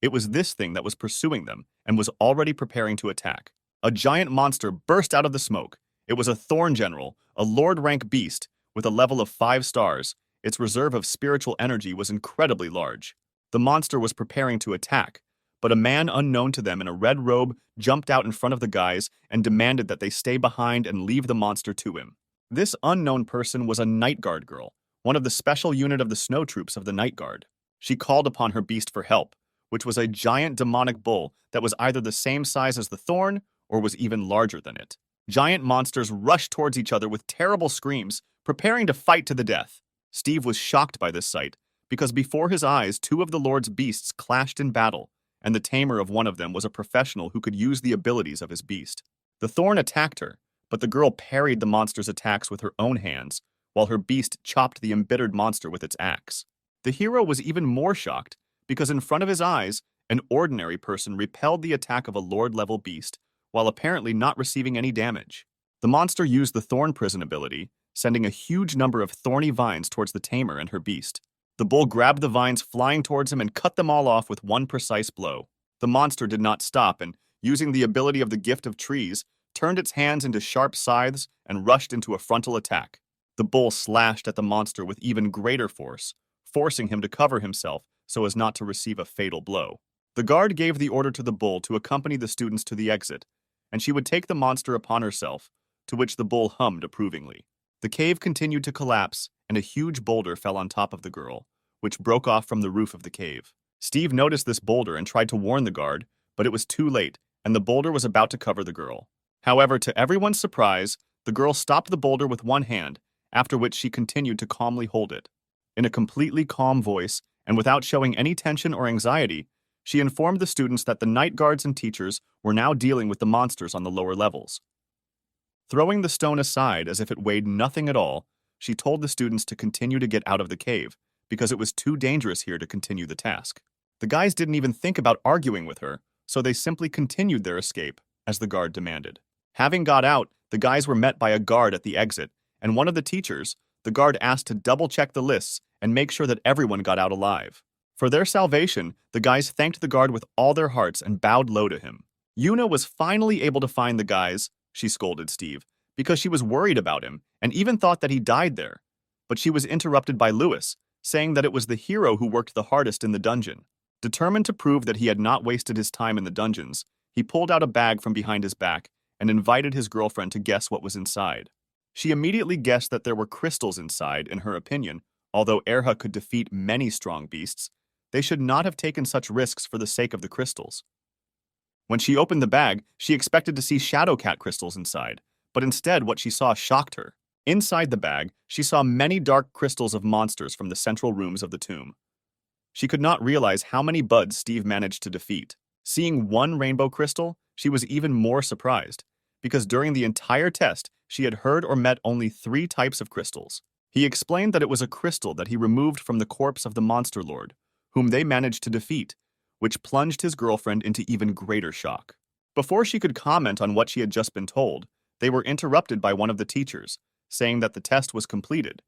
It was this thing that was pursuing them and was already preparing to attack. A giant monster burst out of the smoke. It was a Thorn General, a Lord-rank beast, with a level of 5 stars. Its reserve of spiritual energy was incredibly large. The monster was preparing to attack, but a man unknown to them in a red robe jumped out in front of the guys and demanded that they stay behind and leave the monster to him. This unknown person was a Night Guard girl, one of the special unit of the snow troops of the Night Guard. She called upon her beast for help, which was a giant demonic bull that was either the same size as the Thorn or was even larger than it. Giant monsters rushed towards each other with terrible screams, preparing to fight to the death. Steve was shocked by this sight, because before his eyes 2 of the Lord's beasts clashed in battle, and the tamer of one of them was a professional who could use the abilities of his beast. The Thorn attacked her, but the girl parried the monster's attacks with her own hands, while her beast chopped the embittered monster with its axe. The hero was even more shocked, because in front of his eyes, an ordinary person repelled the attack of a Lord-level beast, while apparently not receiving any damage. The monster used the Thorn Prison ability, sending a huge number of thorny vines towards the tamer and her beast. The bull grabbed the vines flying towards him and cut them all off with one precise blow. The monster did not stop and, using the ability of the Gift of Trees, turned its hands into sharp scythes and rushed into a frontal attack. The bull slashed at the monster with even greater force, forcing him to cover himself so as not to receive a fatal blow. The guard gave the order to the bull to accompany the students to the exit, and she would take the monster upon herself, to which the bull hummed approvingly. The cave continued to collapse, and a huge boulder fell on top of the girl, which broke off from the roof of the cave. Steve noticed this boulder and tried to warn the guard, but it was too late, and the boulder was about to cover the girl. However, to everyone's surprise, the girl stopped the boulder with one hand, after which she continued to calmly hold it. In a completely calm voice, and without showing any tension or anxiety, she informed the students that the night guards and teachers were now dealing with the monsters on the lower levels. Throwing the stone aside as if it weighed nothing at all, she told the students to continue to get out of the cave, because it was too dangerous here to continue the task. The guys didn't even think about arguing with her, so they simply continued their escape, as the guard demanded. Having got out, the guys were met by a guard at the exit, and one of the teachers, the guard asked to double-check the lists and make sure that everyone got out alive. For their salvation, the guys thanked the guard with all their hearts and bowed low to him. Yuna was finally able to find the guys, she scolded Steve, because she was worried about him and even thought that he died there. But she was interrupted by Lewis, saying that it was the hero who worked the hardest in the dungeon. Determined to prove that he had not wasted his time in the dungeons, he pulled out a bag from behind his back and invited his girlfriend to guess what was inside. She immediately guessed that there were crystals inside, in her opinion. Although Erha could defeat many strong beasts, they should not have taken such risks for the sake of the crystals. When she opened the bag, she expected to see Shadow Cat crystals inside, but instead what she saw shocked her. Inside the bag, she saw many dark crystals of monsters from the central rooms of the tomb. She could not realize how many buds Steve managed to defeat. Seeing one rainbow crystal, she was even more surprised, because during the entire test, she had heard or met only 3 types of crystals. He explained that it was a crystal that he removed from the corpse of the Monster Lord, whom they managed to defeat, which plunged his girlfriend into even greater shock. Before she could comment on what she had just been told, they were interrupted by one of the teachers, saying that the test was completed.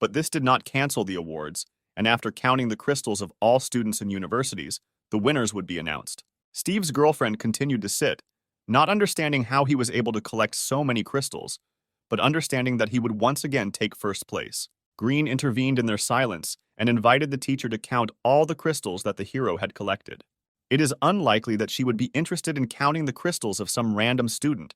But this did not cancel the awards, and after counting the crystals of all students and universities, the winners would be announced. Steve's girlfriend continued to sit, not understanding how he was able to collect so many crystals, but understanding that he would once again take first place. Green intervened in their silence and invited the teacher to count all the crystals that the hero had collected. It is unlikely that she would be interested in counting the crystals of some random student,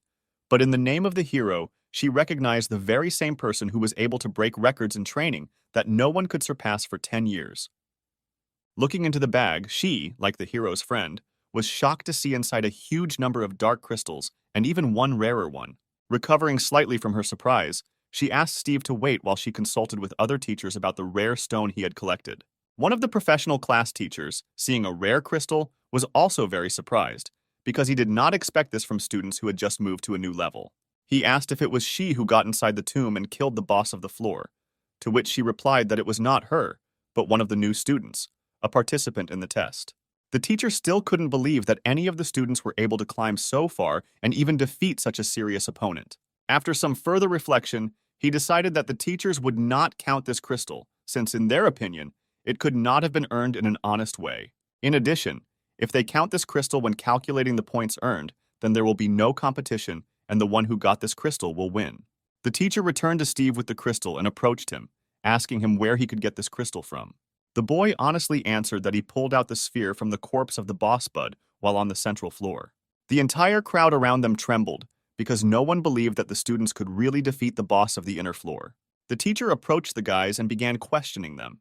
but in the name of the hero, she recognized the very same person who was able to break records in training that no one could surpass for 10 years. Looking into the bag, she, like the hero's friend, was shocked to see inside a huge number of dark crystals and even one rarer one. Recovering slightly from her surprise, she asked Steve to wait while she consulted with other teachers about the rare stone he had collected. One of the professional class teachers, seeing a rare crystal, was also very surprised, because he did not expect this from students who had just moved to a new level. He asked if it was she who got inside the tomb and killed the boss of the floor, to which she replied that it was not her, but one of the new students, a participant in the test. The teacher still couldn't believe that any of the students were able to climb so far and even defeat such a serious opponent. After some further reflection, he decided that the teachers would not count this crystal, since in their opinion, it could not have been earned in an honest way. In addition, if they count this crystal when calculating the points earned, then there will be no competition and the one who got this crystal will win. The teacher returned to Steve with the crystal and approached him, asking him where he could get this crystal from. The boy honestly answered that he pulled out the sphere from the corpse of the boss bud while on the central floor. The entire crowd around them trembled, because no one believed that the students could really defeat the boss of the inner floor. The teacher approached the guys and began questioning them.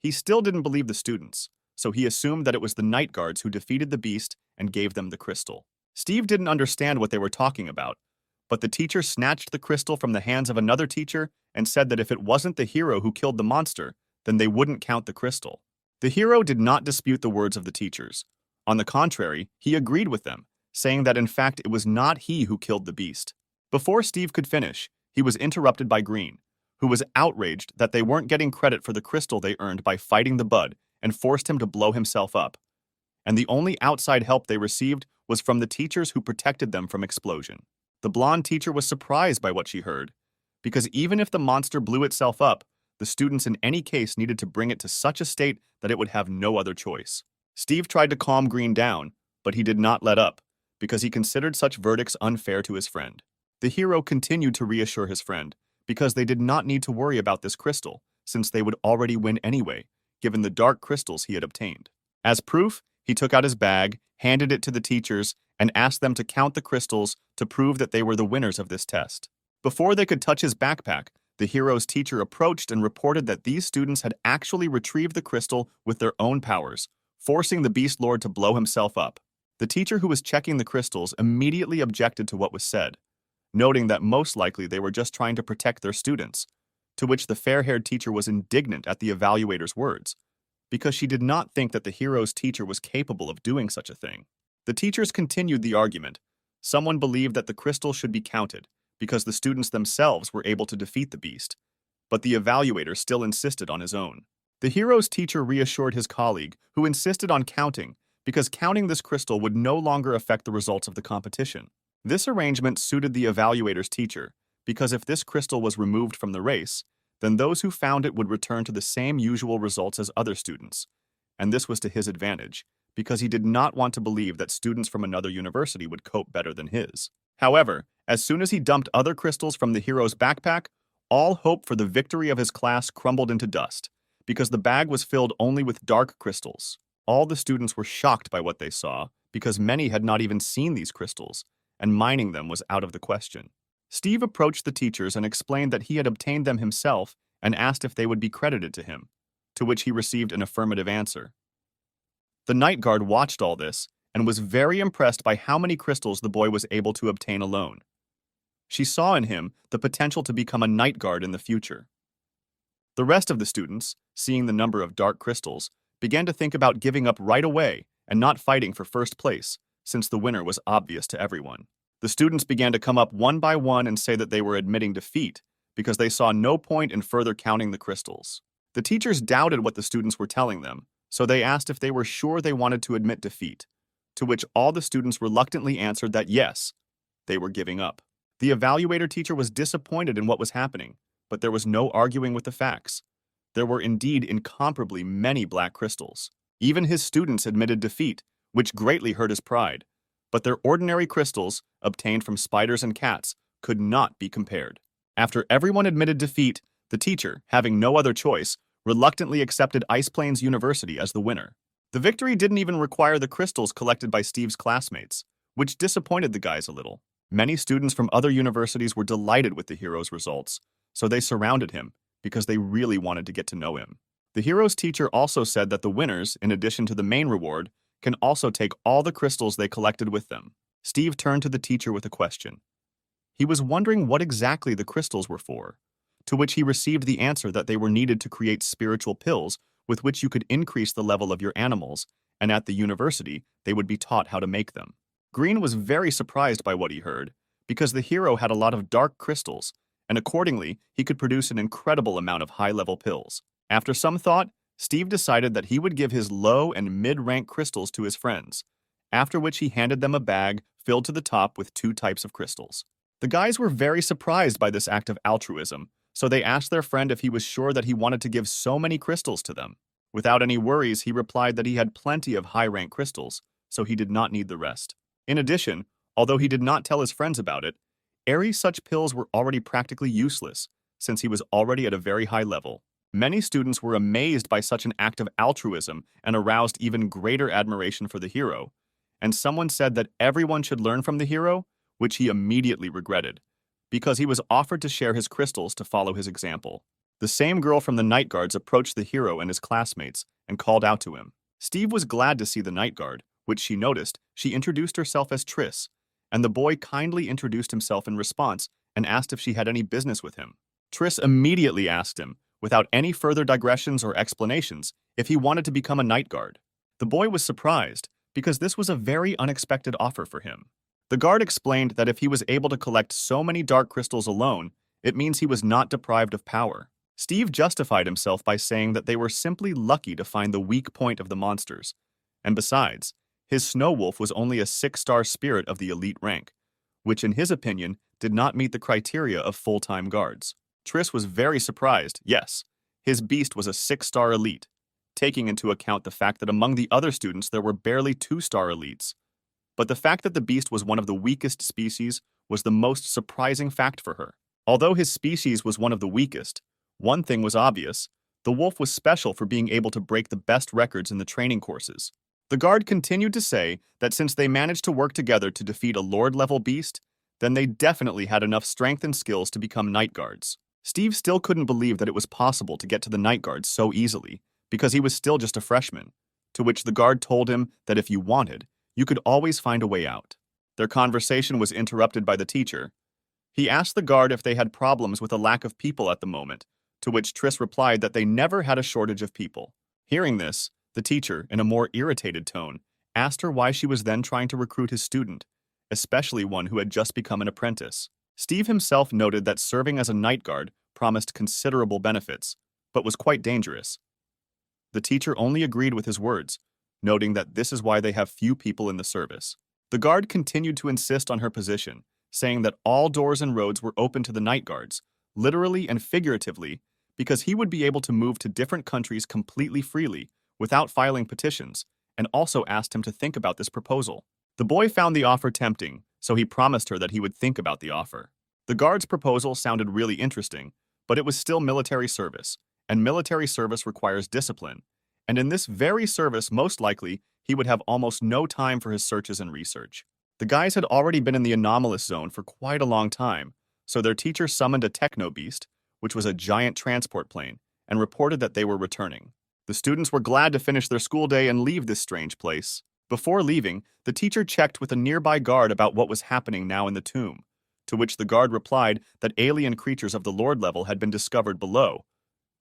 He still didn't believe the students, so he assumed that it was the night guards who defeated the beast and gave them the crystal. Steve didn't understand what they were talking about, but the teacher snatched the crystal from the hands of another teacher and said that if it wasn't the hero who killed the monster, then they wouldn't count the crystal. The hero did not dispute the words of the teachers. On the contrary, he agreed with them, saying that in fact it was not he who killed the beast. Before Steve could finish, he was interrupted by Green, who was outraged that they weren't getting credit for the crystal they earned by fighting the bud and forced him to blow himself up. And the only outside help they received was from the teachers who protected them from explosion. The blonde teacher was surprised by what she heard, because even if the monster blew itself up, the students in any case needed to bring it to such a state that it would have no other choice. Steve tried to calm Green down, but he did not let up, because he considered such verdicts unfair to his friend. The hero continued to reassure his friend, because they did not need to worry about this crystal, since they would already win anyway, given the dark crystals he had obtained. As proof, he took out his bag, handed it to the teachers, and asked them to count the crystals to prove that they were the winners of this test. Before they could touch his backpack, the hero's teacher approached and reported that these students had actually retrieved the crystal with their own powers, forcing the Beast Lord to blow himself up. The teacher who was checking the crystals immediately objected to what was said, noting that most likely they were just trying to protect their students, to which the fair-haired teacher was indignant at the evaluator's words, because she did not think that the hero's teacher was capable of doing such a thing. The teachers continued the argument. Someone believed that the crystal should be counted, because the students themselves were able to defeat the beast, but the evaluator still insisted on his own. The hero's teacher reassured his colleague, who insisted on counting, because counting this crystal would no longer affect the results of the competition. This arrangement suited the evaluator's teacher, because if this crystal was removed from the race, then those who found it would return to the same usual results as other students, and this was to his advantage, because he did not want to believe that students from another university would cope better than his. However, as soon as he dumped other crystals from the hero's backpack, all hope for the victory of his class crumbled into dust, because the bag was filled only with dark crystals. All the students were shocked by what they saw, because many had not even seen these crystals, and mining them was out of the question. Steve approached the teachers and explained that he had obtained them himself and asked if they would be credited to him, to which he received an affirmative answer. The night guard watched all this and was very impressed by how many crystals the boy was able to obtain alone. She saw in him the potential to become a night guard in the future. The rest of the students, seeing the number of dark crystals, began to think about giving up right away and not fighting for first place, since the winner was obvious to everyone. The students began to come up one by one and say that they were admitting defeat because they saw no point in further counting the crystals. The teachers doubted what the students were telling them, so they asked if they were sure they wanted to admit defeat, to which all the students reluctantly answered that yes, they were giving up. The evaluator teacher was disappointed in what was happening, but there was no arguing with the facts. There were indeed incomparably many black crystals. Even his students admitted defeat, which greatly hurt his pride, but their ordinary crystals, obtained from spiders and cats, could not be compared. After everyone admitted defeat, the teacher, having no other choice, reluctantly accepted Ice Plains University as the winner. The victory didn't even require the crystals collected by Steve's classmates, which disappointed the guys a little. Many students from other universities were delighted with the hero's results, so they surrounded him because they really wanted to get to know him. The hero's teacher also said that the winners, in addition to the main reward, can also take all the crystals they collected with them. Steve turned to the teacher with a question. He was wondering what exactly the crystals were for, to which he received the answer that they were needed to create spiritual pills with which you could increase the level of your animals, and at the university, they would be taught how to make them. Green was very surprised by what he heard, because the hero had a lot of dark crystals, and accordingly, he could produce an incredible amount of high-level pills. After some thought, Steve decided that he would give his low and mid-rank crystals to his friends, after which he handed them a bag filled to the top with 2 types of crystals. The guys were very surprised by this act of altruism, so they asked their friend if he was sure that he wanted to give so many crystals to them. Without any worries, he replied that he had plenty of high-rank crystals, so he did not need the rest. In addition, although he did not tell his friends about it, such pills were already practically useless, since he was already at a very high level. Many students were amazed by such an act of altruism and aroused even greater admiration for the hero, and someone said that everyone should learn from the hero, which he immediately regretted, because he was offered to share his crystals to follow his example. The same girl from the night guards approached the hero and his classmates and called out to him. Steve was glad to see the night guard, which she noticed. She introduced herself as Triss, and the boy kindly introduced himself in response and asked if she had any business with him. Triss immediately asked him, without any further digressions or explanations, if he wanted to become a night guard. The boy was surprised, because this was a very unexpected offer for him. The guard explained that if he was able to collect so many dark crystals alone, it means he was not deprived of power. Steve justified himself by saying that they were simply lucky to find the weak point of the monsters, and besides, his snow wolf was only a 6-star spirit of the elite rank, which in his opinion did not meet the criteria of full-time guards. Triss was very surprised. Yes, his beast was a 6-star elite, taking into account the fact that among the other students there were barely 2-star elites. But the fact that the beast was one of the weakest species was the most surprising fact for her. Although his species was one of the weakest, one thing was obvious: the wolf was special for being able to break the best records in the training courses. The guard continued to say that since they managed to work together to defeat a Lord-level beast, then they definitely had enough strength and skills to become night guards. Steve still couldn't believe that it was possible to get to the night guards so easily, because he was still just a freshman, to which the guard told him that if you wanted, you could always find a way out. Their conversation was interrupted by the teacher. He asked the guard if they had problems with a lack of people at the moment, to which Triss replied that they never had a shortage of people. Hearing this, the teacher, in a more irritated tone, asked her why she was then trying to recruit his student, especially one who had just become an apprentice. Steve himself noted that serving as a night guard promised considerable benefits, but was quite dangerous. The teacher only agreed with his words, noting that this is why they have few people in the service. The guard continued to insist on her position, saying that all doors and roads were open to the night guards, literally and figuratively, because he would be able to move to different countries completely freely, without filing petitions, and also asked him to think about this proposal. The boy found the offer tempting, so he promised her that he would think about the offer. The guard's proposal sounded really interesting, but it was still military service, and military service requires discipline, and in this very service, most likely, he would have almost no time for his searches and research. The guys had already been in the anomalous zone for quite a long time, so their teacher summoned a techno-beast, which was a giant transport plane, and reported that they were returning. The students were glad to finish their school day and leave this strange place. Before leaving, the teacher checked with a nearby guard about what was happening now in the tomb, to which the guard replied that alien creatures of the Lord level had been discovered below,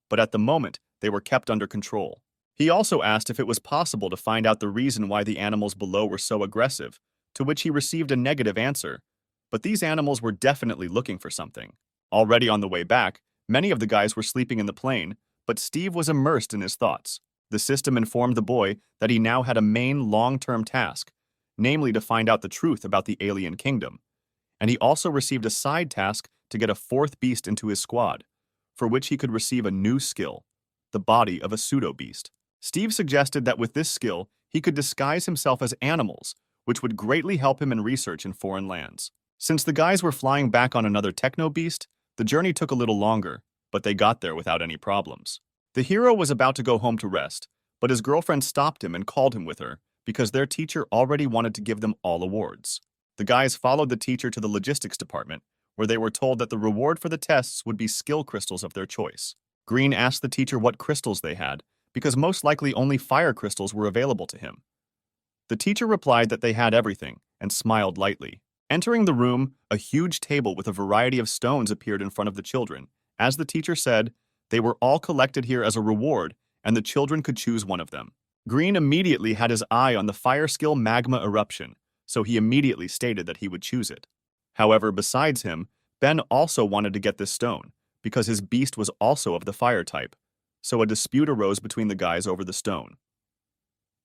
but at the moment, they were kept under control. He also asked if it was possible to find out the reason why the animals below were so aggressive, to which he received a negative answer, but these animals were definitely looking for something. Already on the way back, many of the guys were sleeping in the plane, but Steve was immersed in his thoughts. The system informed the boy that he now had a main long-term task, namely to find out the truth about the alien kingdom, and he also received a side task to get a 4th beast into his squad, for which he could receive a new skill, the body of a pseudo-beast. Steve suggested that with this skill, he could disguise himself as animals, which would greatly help him in research in foreign lands. Since the guys were flying back on another techno-beast, the journey took a little longer, but they got there without any problems. The hero was about to go home to rest, but his girlfriend stopped him and called him with her, because their teacher already wanted to give them all awards. The guys followed the teacher to the logistics department, where they were told that the reward for the tests would be skill crystals of their choice. Green asked the teacher what crystals they had, because most likely only fire crystals were available to him. The teacher replied that they had everything, and smiled lightly. Entering the room, a huge table with a variety of stones appeared in front of the children. As the teacher said, they were all collected here as a reward, and the children could choose one of them. Green immediately had his eye on the fire skill magma eruption, so he immediately stated that he would choose it. However, besides him, Ben also wanted to get this stone, because his beast was also of the fire type, so a dispute arose between the guys over the stone.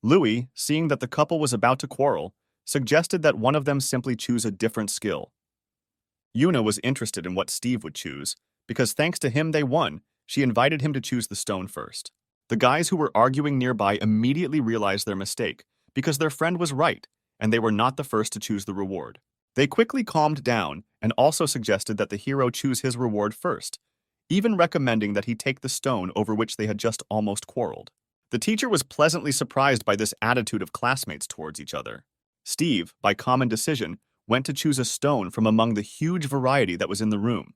Louis, seeing that the couple was about to quarrel, suggested that one of them simply choose a different skill. Yuna was interested in what Steve would choose, because thanks to him they won. She invited him to choose the stone first. The guys who were arguing nearby immediately realized their mistake, because their friend was right, and they were not the first to choose the reward. They quickly calmed down and also suggested that the hero choose his reward first, even recommending that he take the stone over which they had just almost quarreled. The teacher was pleasantly surprised by this attitude of classmates towards each other. Steve, by common decision, went to choose a stone from among the huge variety that was in the room.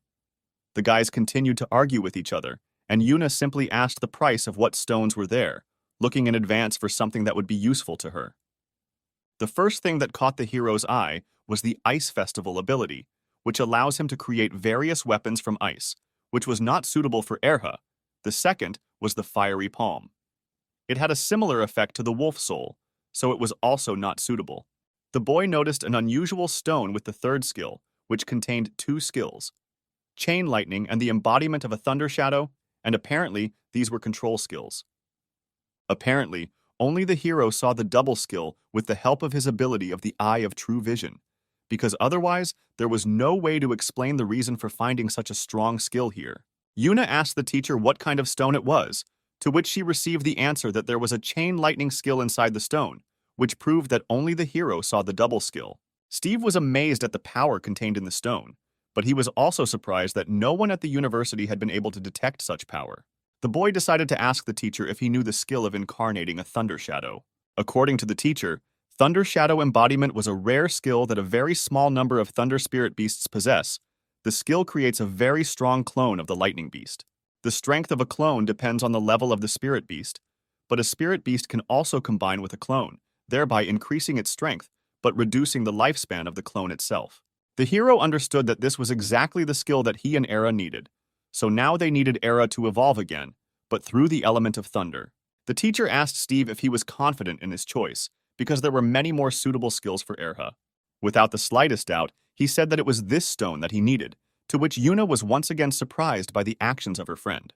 The guys continued to argue with each other, and Yuna simply asked the price of what stones were there, looking in advance for something that would be useful to her. The first thing that caught the hero's eye was the Ice Festival ability, which allows him to create various weapons from ice, which was not suitable for Erha. The second was the Fiery Palm. It had a similar effect to the Wolf Soul, so it was also not suitable. The boy noticed an unusual stone with the third skill, which contained two skills: Chain Lightning and the embodiment of a Thunder Shadow, and apparently these were control skills. Apparently, only the hero saw the double skill with the help of his ability of the Eye of True Vision, because otherwise there was no way to explain the reason for finding such a strong skill here. Yuna asked the teacher what kind of stone it was, to which she received the answer that there was a Chain Lightning skill inside the stone, which proved that only the hero saw the double skill. Steve was amazed at the power contained in the stone, but he was also surprised that no one at the university had been able to detect such power. The boy decided to ask the teacher if he knew the skill of incarnating a Thunder Shadow. According to the teacher, Thunder Shadow embodiment was a rare skill that a very small number of Thunder Spirit beasts possess. The skill creates a very strong clone of the Lightning Beast. The strength of a clone depends on the level of the Spirit Beast, but a Spirit Beast can also combine with a clone, thereby increasing its strength, but reducing the lifespan of the clone itself. The hero understood that this was exactly the skill that he and Era needed, so now they needed Era to evolve again, but through the element of thunder. The teacher asked Steve if he was confident in his choice, because there were many more suitable skills for Erha. Without the slightest doubt, he said that it was this stone that he needed, to which Yuna was once again surprised by the actions of her friend.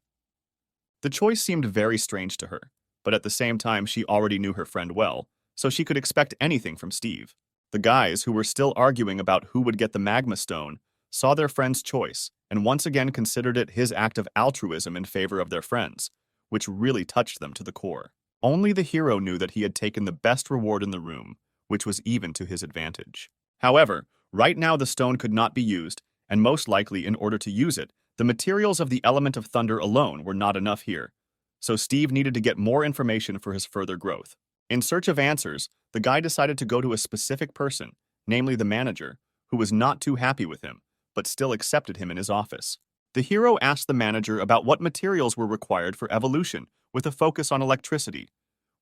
The choice seemed very strange to her, but at the same time she already knew her friend well, so she could expect anything from Steve. The guys, who were still arguing about who would get the magma stone, saw their friend's choice and once again considered it his act of altruism in favor of their friends, which really touched them to the core. Only the hero knew that he had taken the best reward in the room, which was even to his advantage. However, right now the stone could not be used, and most likely in order to use it, the materials of the element of thunder alone were not enough here, so Steve needed to get more information for his further growth. In search of answers, the guy decided to go to a specific person, namely the manager, who was not too happy with him, but still accepted him in his office. The hero asked the manager about what materials were required for evolution, with a focus on electricity,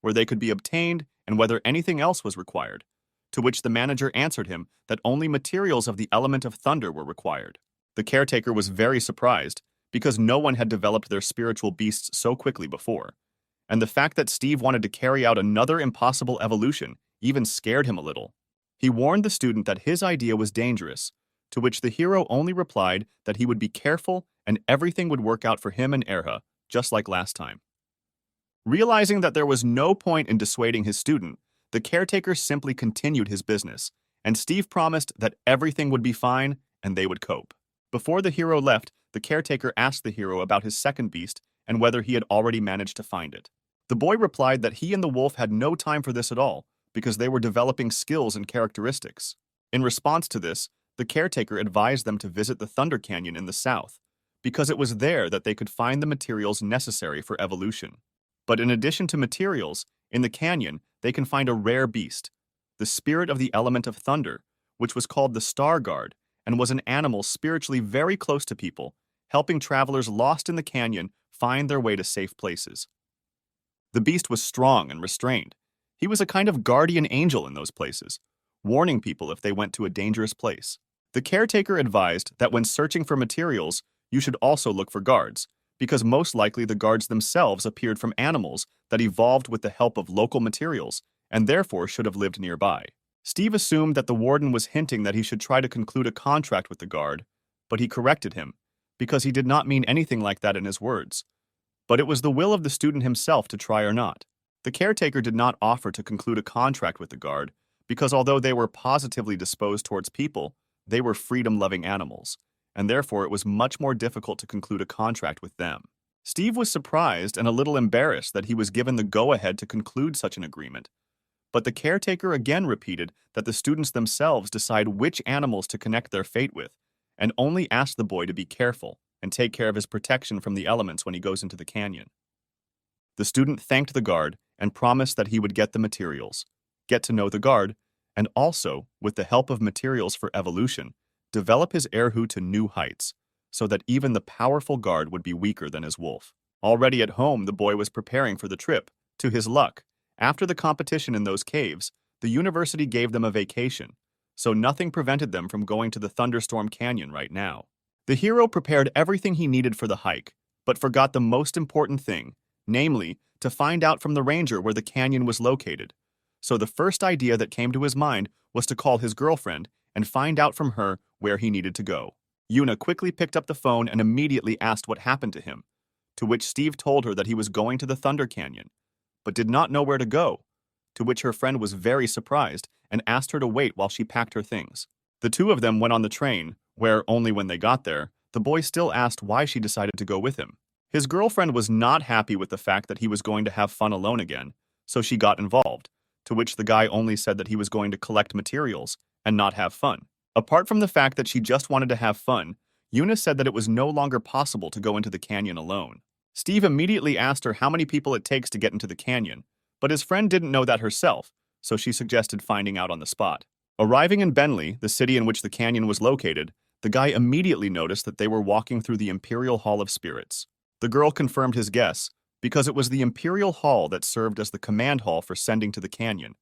where they could be obtained, and whether anything else was required, to which the manager answered him that only materials of the element of thunder were required. The caretaker was very surprised, because no one had developed their spiritual beasts so quickly before, and the fact that Steve wanted to carry out another impossible evolution even scared him a little. He warned the student that his idea was dangerous, to which the hero only replied that he would be careful and everything would work out for him and Erha, just like last time. Realizing that there was no point in dissuading his student, the caretaker simply continued his business, and Steve promised that everything would be fine and they would cope. Before the hero left, the caretaker asked the hero about his second beast and whether he had already managed to find it. The boy replied that he and the wolf had no time for this at all, because they were developing skills and characteristics. In response to this, the caretaker advised them to visit the Thunder Canyon in the south, because it was there that they could find the materials necessary for evolution. But in addition to materials, in the canyon, they can find a rare beast, the spirit of the element of thunder, which was called the Star Guard, and was an animal spiritually very close to people, helping travelers lost in the canyon find their way to safe places. The beast was strong and restrained. He was a kind of guardian angel in those places, warning people if they went to a dangerous place. The caretaker advised that when searching for materials, you should also look for guards, because most likely the guards themselves appeared from animals that evolved with the help of local materials, and therefore should have lived nearby. Steve assumed that the warden was hinting that he should try to conclude a contract with the guard, but he corrected him, because he did not mean anything like that in his words. But it was the will of the student himself to try or not. The caretaker did not offer to conclude a contract with the guard, because although they were positively disposed towards people, they were freedom-loving animals, and therefore it was much more difficult to conclude a contract with them. Steve was surprised and a little embarrassed that he was given the go-ahead to conclude such an agreement, but the caretaker again repeated that the students themselves decide which animals to connect their fate with, and only asked the boy to be careful and take care of his protection from the elements when he goes into the canyon. The student thanked the guard and promised that he would get the materials, get to know the guard, and also, with the help of materials for evolution, develop his erhu to new heights, so that even the powerful guard would be weaker than his wolf. Already at home, the boy was preparing for the trip. To his luck, after the competition in those caves, the university gave them a vacation, so nothing prevented them from going to the Thunderstorm Canyon right now. The hero prepared everything he needed for the hike, but forgot the most important thing, namely, to find out from the ranger where the canyon was located. So the first idea that came to his mind was to call his girlfriend and find out from her where he needed to go. Yuna quickly picked up the phone and immediately asked what happened to him, to which Steve told her that he was going to the Thunder Canyon, but did not know where to go, to which her friend was very surprised and asked her to wait while she packed her things. The two of them went on the train, where, only when they got there, the boy still asked why she decided to go with him. His girlfriend was not happy with the fact that he was going to have fun alone again, so she got involved, to which the guy only said that he was going to collect materials and not have fun. Apart from the fact that she just wanted to have fun, Yuna said that it was no longer possible to go into the canyon alone. Steve immediately asked her how many people it takes to get into the canyon, but his friend didn't know that herself, so she suggested finding out on the spot. Arriving in Bentley, the city in which the canyon was located, the guy immediately noticed that they were walking through the Imperial Hall of Spirits. The girl confirmed his guess, because it was the Imperial Hall that served as the command hall for sending to the canyon.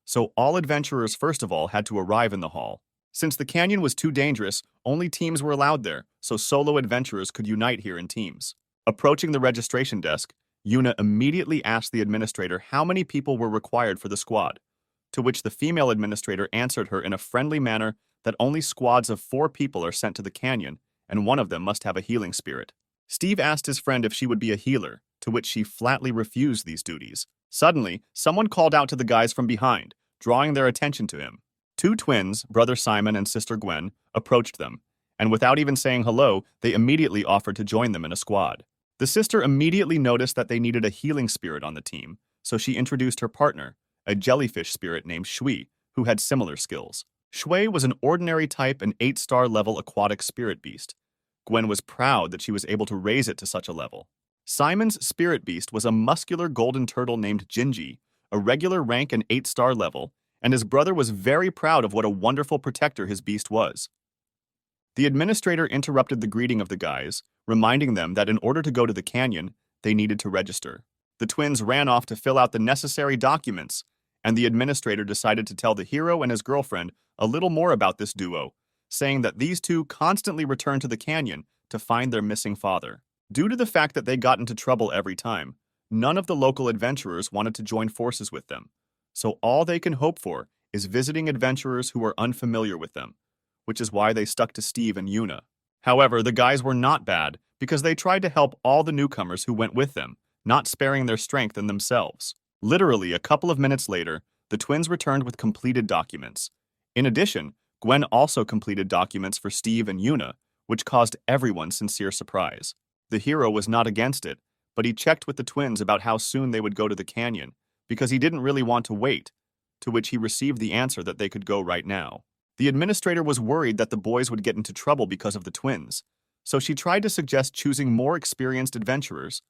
So all adventurers first of all had to arrive in the hall. Since the canyon was too dangerous, only teams were allowed there, so solo adventurers could unite here in teams. Approaching the registration desk, Yuna immediately asked the administrator how many people were required for the squad, to which the female administrator answered her in a friendly manner that only squads of 4 people are sent to the canyon, and one of them must have a healing spirit. Steve asked his friend if she would be a healer, to which she flatly refused these duties. Suddenly, someone called out to the guys from behind, drawing their attention to him. 2 twins, brother Simon and sister Gwen, approached them, and without even saying hello, they immediately offered to join them in a squad. The sister immediately noticed that they needed a healing spirit on the team, so she introduced her partner, a jellyfish spirit named Shui, who had similar skills. Shui was an ordinary type and 8-star level aquatic spirit beast. Gwen was proud that she was able to raise it to such a level. Simon's spirit beast was a muscular golden turtle named Jinji, a regular rank and 8-star level, and his brother was very proud of what a wonderful protector his beast was. The administrator interrupted the greeting of the guys, reminding them that in order to go to the canyon, they needed to register. The twins ran off to fill out the necessary documents, and the administrator decided to tell the hero and his girlfriend a little more about this duo, saying that these two constantly returned to the canyon to find their missing father. Due to the fact that they got into trouble every time, none of the local adventurers wanted to join forces with them, so all they can hope for is visiting adventurers who are unfamiliar with them, which is why they stuck to Steve and Yuna. However, the guys were not bad because they tried to help all the newcomers who went with them, not sparing their strength in themselves. Literally, a couple of minutes later, the twins returned with completed documents. In addition, Gwen also completed documents for Steve and Yuna, which caused everyone sincere surprise. The hero was not against it, but he checked with the twins about how soon they would go to the canyon, because he didn't really want to wait, to which he received the answer that they could go right now. The administrator was worried that the boys would get into trouble because of the twins, so she tried to suggest choosing more experienced adventurers,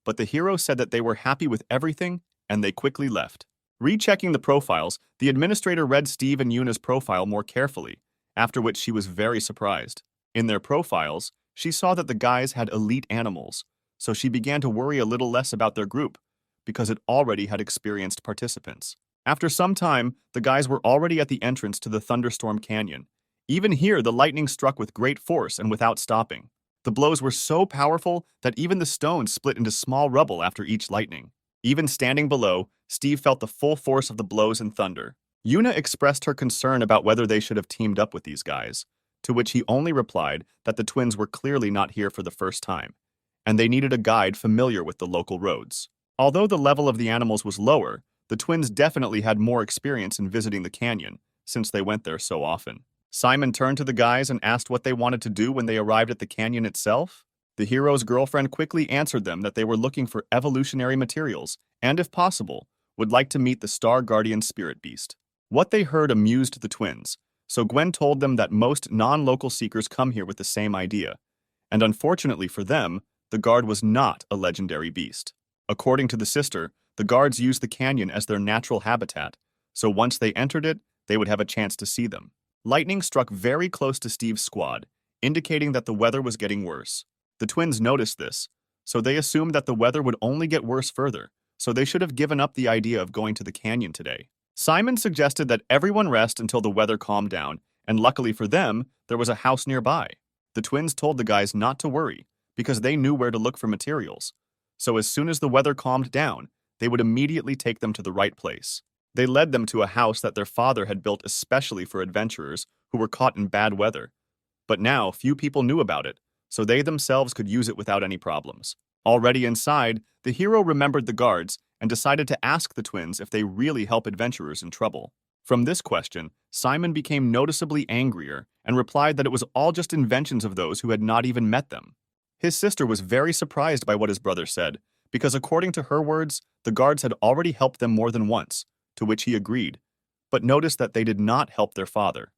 but the hero said that they were happy with everything, and they quickly left. Rechecking the profiles, the administrator read Steve and Yuna's profile more carefully, after which she was very surprised. In their profiles, she saw that the guys had elite animals, so she began to worry a little less about their group, because it already had experienced participants. After some time, the guys were already at the entrance to the Thunderstorm Canyon. Even here, the lightning struck with great force and without stopping. The blows were so powerful that even the stones split into small rubble after each lightning. Even standing below, Steve felt the full force of the blows and thunder. Yuna expressed her concern about whether they should have teamed up with these guys, to which he only replied that the twins were clearly not here for the first time, and they needed a guide familiar with the local roads. Although the level of the animals was lower, the twins definitely had more experience in visiting the canyon, since they went there so often. Simon turned to the guys and asked what they wanted to do when they arrived at the canyon itself. The hero's girlfriend quickly answered them that they were looking for evolutionary materials, and if possible, would like to meet the Star Guardian spirit beast. What they heard amused the twins, so Gwen told them that most non-local seekers come here with the same idea, and unfortunately for them, the guard was not a legendary beast. According to the sister, the guards used the canyon as their natural habitat, so once they entered it, they would have a chance to see them. Lightning struck very close to Steve's squad, indicating that the weather was getting worse. The twins noticed this, so they assumed that the weather would only get worse further, so they should have given up the idea of going to the canyon today. Simon suggested that everyone rest until the weather calmed down, and luckily for them, there was a house nearby. The twins told the guys not to worry, because they knew where to look for materials. So as soon as the weather calmed down, they would immediately take them to the right place. They led them to a house that their father had built especially for adventurers who were caught in bad weather. But now, few people knew about it, so they themselves could use it without any problems. Already inside, the hero remembered the guards and decided to ask the twins if they really help adventurers in trouble. From this question, Simon became noticeably angrier and replied that it was all just inventions of those who had not even met them. His sister was very surprised by what his brother said, because according to her words, the guards had already helped them more than once, to which he agreed, but noticed that they did not help their father.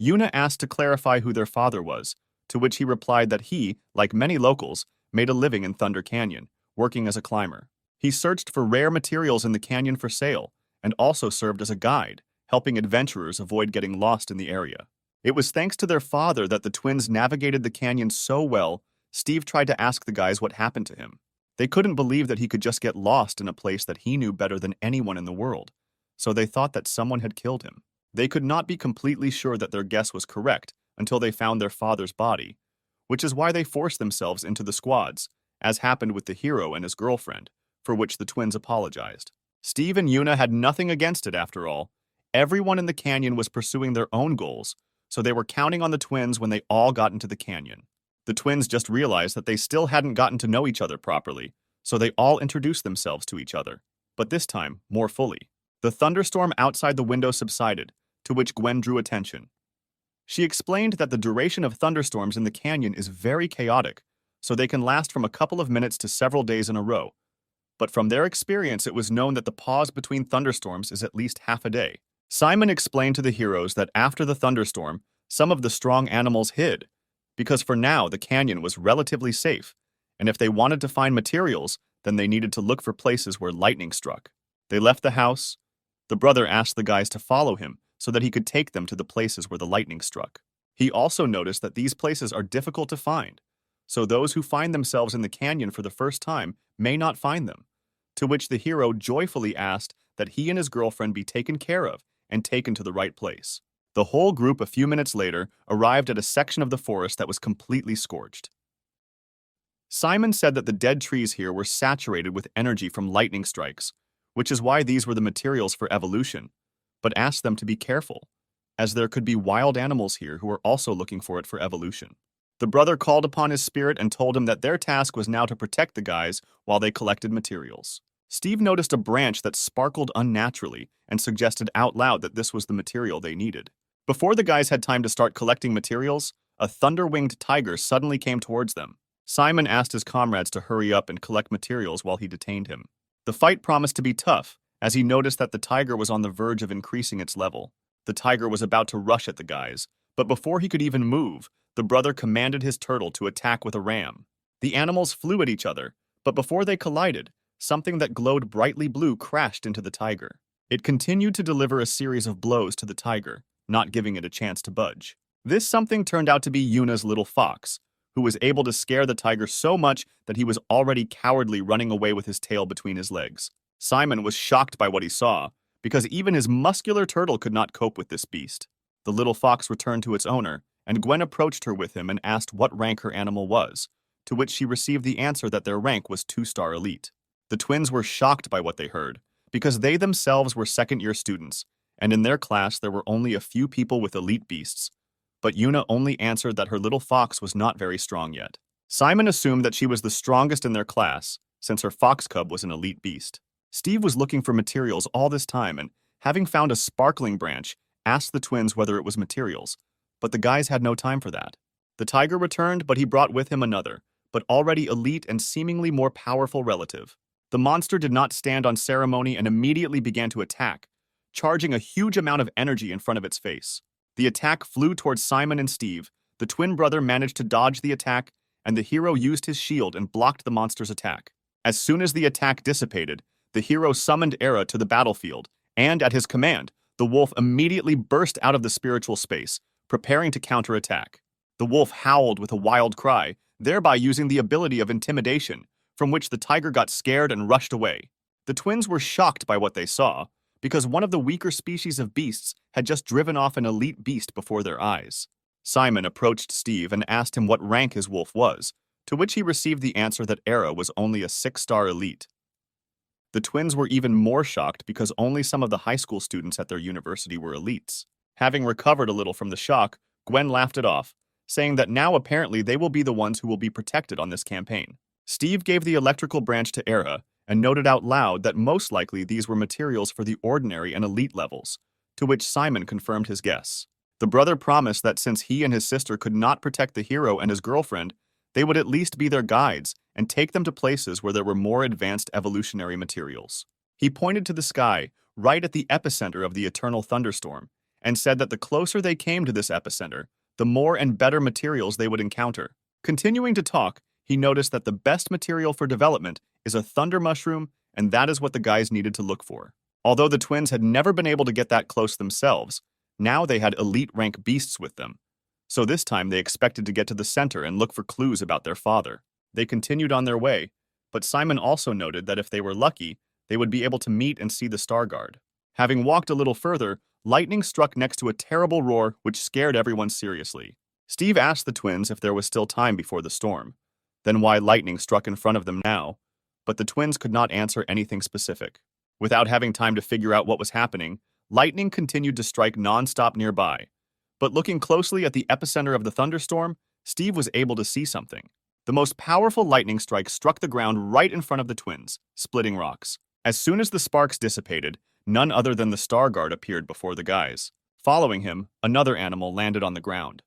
Yuna asked to clarify who their father was, to which he replied that he, like many locals, made a living in Thunder Canyon, working as a climber. He searched for rare materials in the canyon for sale, and also served as a guide, helping adventurers avoid getting lost in the area. It was thanks to their father that the twins navigated the canyon so well. Steve tried to ask the guys what happened to him. They couldn't believe that he could just get lost in a place that he knew better than anyone in the world, so they thought that someone had killed him. They could not be completely sure that their guess was correct until they found their father's body, which is why they forced themselves into the squads, as happened with the hero and his girlfriend, for which the twins apologized. Steve and Yuna had nothing against it after all. Everyone in the canyon was pursuing their own goals, so they were counting on the twins when they all got into the canyon. The twins just realized that they still hadn't gotten to know each other properly, so they all introduced themselves to each other, but this time more fully. The thunderstorm outside the window subsided, to which Gwen drew attention. She explained that the duration of thunderstorms in the canyon is very chaotic, so they can last from a couple of minutes to several days in a row. But from their experience, it was known that the pause between thunderstorms is at least half a day. Simon explained to the heroes that after the thunderstorm, some of the strong animals hid, because for now the canyon was relatively safe, and if they wanted to find materials, then they needed to look for places where lightning struck. They left the house. The brother asked the guys to follow him so that he could take them to the places where the lightning struck. He also noticed that these places are difficult to find, so those who find themselves in the canyon for the first time may not find them, to which the hero joyfully asked that he and his girlfriend be taken care of and taken to the right place. The whole group a few minutes later arrived at a section of the forest that was completely scorched. Simon said that the dead trees here were saturated with energy from lightning strikes, which is why these were the materials for evolution, but asked them to be careful, as there could be wild animals here who were also looking for it for evolution. The brother called upon his spirit and told him that their task was now to protect the guys while they collected materials. Steve noticed a branch that sparkled unnaturally and suggested out loud that this was the material they needed. Before the guys had time to start collecting materials, a thunder-winged tiger suddenly came towards them. Simon asked his comrades to hurry up and collect materials while he detained him. The fight promised to be tough, as he noticed that the tiger was on the verge of increasing its level. The tiger was about to rush at the guys, but before he could even move, the brother commanded his turtle to attack with a ram. The animals flew at each other, but before they collided, something that glowed brightly blue crashed into the tiger. It continued to deliver a series of blows to the tiger, not giving it a chance to budge. This something turned out to be Yuna's little fox, who was able to scare the tiger so much that he was already cowardly running away with his tail between his legs. Simon was shocked by what he saw, because even his muscular turtle could not cope with this beast. The little fox returned to its owner, and Gwen approached her with him and asked what rank her animal was, to which she received the answer that their rank was 2-star elite. The twins were shocked by what they heard, because they themselves were second-year students, and in their class there were only a few people with elite beasts, but Yuna only answered that her little fox was not very strong yet. Simon assumed that she was the strongest in their class, since her fox cub was an elite beast. Steve was looking for materials all this time and, having found a sparkling branch, asked the twins whether it was materials, but the guys had no time for that. The tiger returned, but he brought with him another, but already elite and seemingly more powerful relative. The monster did not stand on ceremony and immediately began to attack, charging a huge amount of energy in front of its face. The attack flew towards Simon and Steve. The twin brother managed to dodge the attack, and the hero used his shield and blocked the monster's attack. As soon as the attack dissipated, the hero summoned Era to the battlefield, and at his command, the wolf immediately burst out of the spiritual space, preparing to counterattack. The wolf howled with a wild cry, thereby using the ability of intimidation, from which the tiger got scared and rushed away. The twins were shocked by what they saw, because one of the weaker species of beasts had just driven off an elite beast before their eyes. Simon approached Steve and asked him what rank his wolf was, to which he received the answer that Era was only a 6-star elite. The twins were even more shocked because only some of the high school students at their university were elites. Having recovered a little from the shock, Gwen laughed it off, saying that now apparently they will be the ones who will be protected on this campaign. Steve gave the electrical branch to Era and noted out loud that most likely these were materials for the ordinary and elite levels, to which Simon confirmed his guess. The brother promised that since he and his sister could not protect the hero and his girlfriend, they would at least be their guides and take them to places where there were more advanced evolutionary materials. He pointed to the sky, right at the epicenter of the eternal thunderstorm, and said that the closer they came to this epicenter, the more and better materials they would encounter. Continuing to talk, he noticed that the best material for development is a thunder mushroom, and that is what the guys needed to look for. Although the twins had never been able to get that close themselves, now they had elite rank beasts with them. So this time they expected to get to the center and look for clues about their father. They continued on their way, but Simon also noted that if they were lucky, they would be able to meet and see the Star Guard. Having walked a little further, lightning struck next to a terrible roar which scared everyone seriously. Steve asked the twins if there was still time before the storm, then why lightning struck in front of them now, but the twins could not answer anything specific. Without having time to figure out what was happening, lightning continued to strike non-stop nearby. But looking closely at the epicenter of the thunderstorm, Steve was able to see something. The most powerful lightning strike struck the ground right in front of the twins, splitting rocks. As soon as the sparks dissipated, none other than the Star Guard appeared before the guys. Following him, another animal landed on the ground.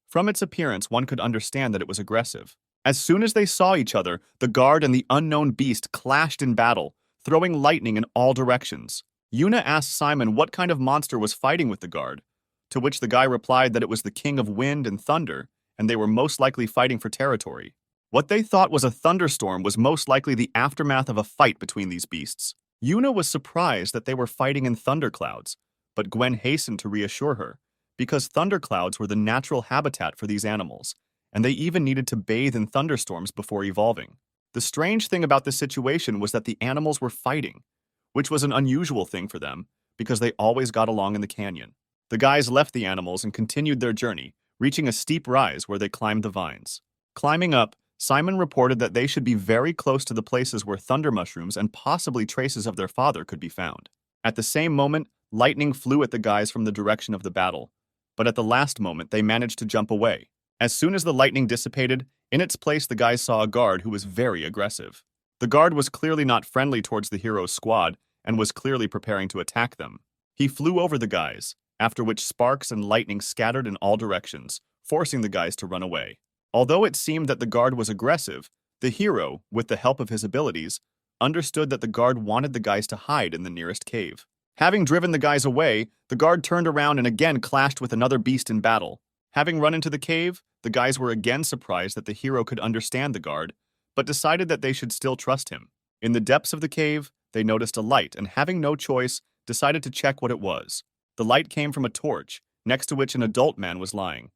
From its appearance, one could understand that it was aggressive. As soon as they saw each other, the guard and the unknown beast clashed in battle, throwing lightning in all directions. Yuna asked Simon what kind of monster was fighting with the guard, to which the guy replied that it was the king of wind and thunder, and they were most likely fighting for territory. What they thought was a thunderstorm was most likely the aftermath of a fight between these beasts. Yuna was surprised that they were fighting in thunderclouds, but Gwen hastened to reassure her, because thunderclouds were the natural habitat for these animals, and they even needed to bathe in thunderstorms before evolving. The strange thing about this situation was that the animals were fighting, which was an unusual thing for them, because they always got along in the canyon. The guys left the animals and continued their journey, reaching a steep rise where they climbed the vines. Climbing up, Simon reported that they should be very close to the places where thunder mushrooms and possibly traces of their father could be found. At the same moment, lightning flew at the guys from the direction of the battle, but at the last moment they managed to jump away. As soon as the lightning dissipated, in its place the guys saw a guard who was very aggressive. The guard was clearly not friendly towards the hero's squad and was clearly preparing to attack them. He flew over the guys, after which sparks and lightning scattered in all directions, forcing the guys to run away. Although it seemed that the guard was aggressive, the hero, with the help of his abilities, understood that the guard wanted the guys to hide in the nearest cave. Having driven the guys away, the guard turned around and again clashed with another beast in battle. Having run into the cave, the guys were again surprised that the hero could understand the guard, but decided that they should still trust him. In the depths of the cave, they noticed a light and, having no choice, decided to check what it was. The light came from a torch, next to which an adult man was lying.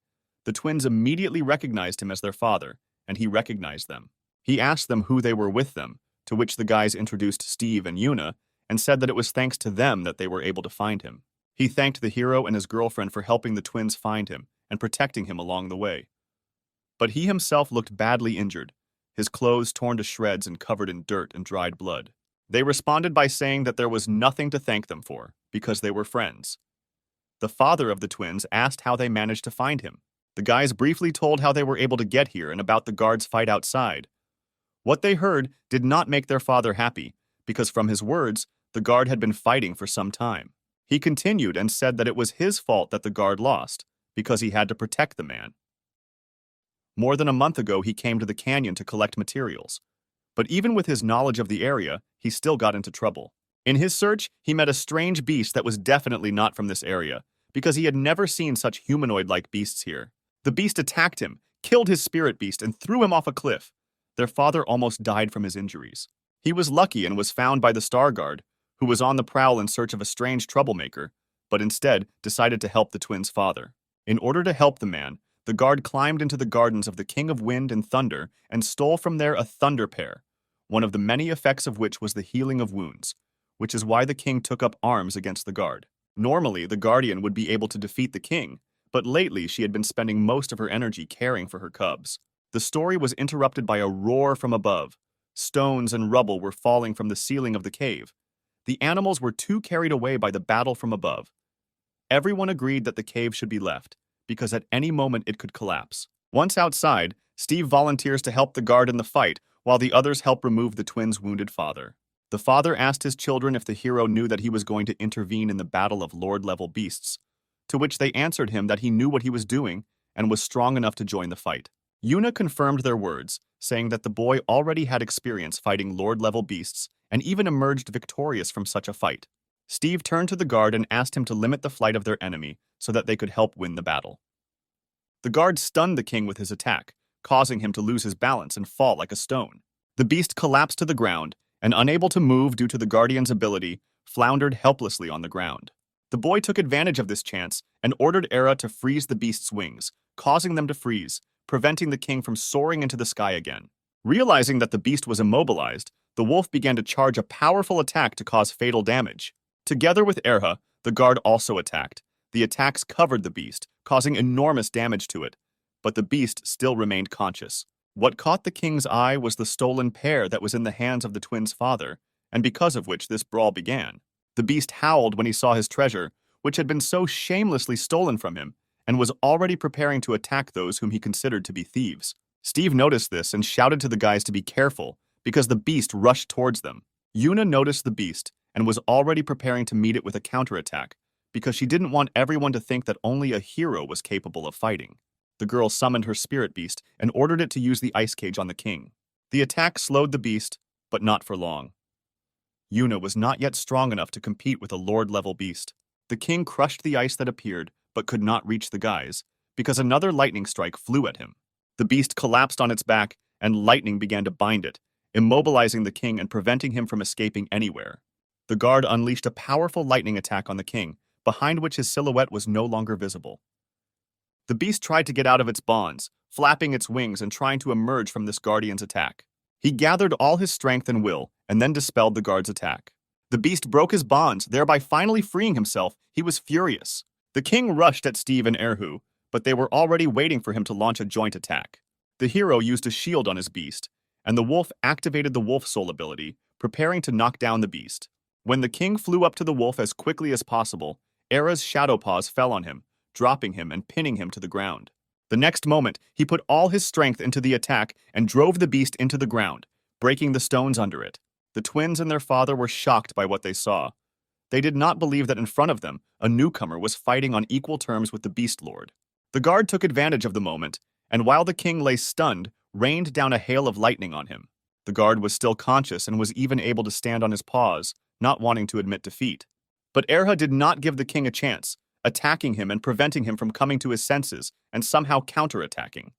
The twins immediately recognized him as their father, and he recognized them. He asked them who they were with them, to which the guys introduced Steve and Yuna, and said that it was thanks to them that they were able to find him. He thanked the hero and his girlfriend for helping the twins find him and protecting him along the way. But he himself looked badly injured, his clothes torn to shreds and covered in dirt and dried blood. They responded by saying that there was nothing to thank them for, because they were friends. The father of the twins asked how they managed to find him. The The guys briefly told how they were able to get here and about the guards' fight outside. What they heard did not make their father happy, because from his words, the guard had been fighting for some time. He continued and said that it was his fault that the guard lost, because he had to protect the man. More than a month ago, he came to the canyon to collect materials. But even with his knowledge of the area, he still got into trouble. In his search, he met a strange beast that was definitely not from this area, because he had never seen such humanoid-like beasts here. The beast attacked him, killed his spirit beast, and threw him off a cliff. Their father almost died from his injuries. He was lucky and was found by the Star Guard, who was on the prowl in search of a strange troublemaker, but instead decided to help the twins' father. In order to help the man, the guard climbed into the gardens of the King of Wind and Thunder and stole from there a thunder pear, one of the many effects of which was the healing of wounds, which is why the king took up arms against the guard. Normally, the guardian would be able to defeat the king, but lately she had been spending most of her energy caring for her cubs. The story was interrupted by a roar from above. Stones and rubble were falling from the ceiling of the cave. The animals were too carried away by the battle from above. Everyone agreed that the cave should be left, because at any moment it could collapse. Once outside, Steve volunteers to help the guard in the fight, while the others help remove the twins' wounded father. The father asked his children if the hero knew that he was going to intervene in the battle of Lord-level beasts, to which they answered him that he knew what he was doing and was strong enough to join the fight. Yuna confirmed their words, saying that the boy already had experience fighting Lord-level beasts and even emerged victorious from such a fight. Steve turned to the guard and asked him to limit the flight of their enemy so that they could help win the battle. The guard stunned the king with his attack, causing him to lose his balance and fall like a stone. The beast collapsed to the ground and, unable to move due to the guardian's ability, floundered helplessly on the ground. The boy took advantage of this chance and ordered Era to freeze the beast's wings, causing them to freeze, preventing the king from soaring into the sky again. Realizing that the beast was immobilized, the wolf began to charge a powerful attack to cause fatal damage. Together with Erha, the guard also attacked. The attacks covered the beast, causing enormous damage to it, but the beast still remained conscious. What caught the king's eye was the stolen pear that was in the hands of the twins' father, and because of which this brawl began. The beast howled when he saw his treasure, which had been so shamelessly stolen from him, and was already preparing to attack those whom he considered to be thieves. Steve noticed this and shouted to the guys to be careful, because the beast rushed towards them. Yuna noticed the beast and was already preparing to meet it with a counterattack, because she didn't want everyone to think that only a hero was capable of fighting. The girl summoned her spirit beast and ordered it to use the ice cage on the king. The attack slowed the beast, but not for long. Yuna was not yet strong enough to compete with a lord-level beast. The king crushed the ice that appeared, but could not reach the guys, because another lightning strike flew at him. The beast collapsed on its back, and lightning began to bind it, immobilizing the king and preventing him from escaping anywhere. The guard unleashed a powerful lightning attack on the king, behind which his silhouette was no longer visible. The beast tried to get out of its bonds, flapping its wings and trying to emerge from this guardian's attack. He gathered all his strength and will, and then dispelled the guard's attack. The beast broke his bonds, thereby finally freeing himself. He was furious. The king rushed at Steve and Erhu, but they were already waiting for him to launch a joint attack. The hero used a shield on his beast, and the wolf activated the wolf soul ability, preparing to knock down the beast. When the king flew up to the wolf as quickly as possible, Era's shadow paws fell on him, dropping him and pinning him to the ground. The next moment, he put all his strength into the attack and drove the beast into the ground, breaking the stones under it. The twins and their father were shocked by what they saw. They did not believe that in front of them, a newcomer was fighting on equal terms with the Beast Lord. The guard took advantage of the moment, and while the king lay stunned, rained down a hail of lightning on him. The guard was still conscious and was even able to stand on his paws, not wanting to admit defeat. But Erha did not give the king a chance, attacking him and preventing him from coming to his senses and somehow counterattacking.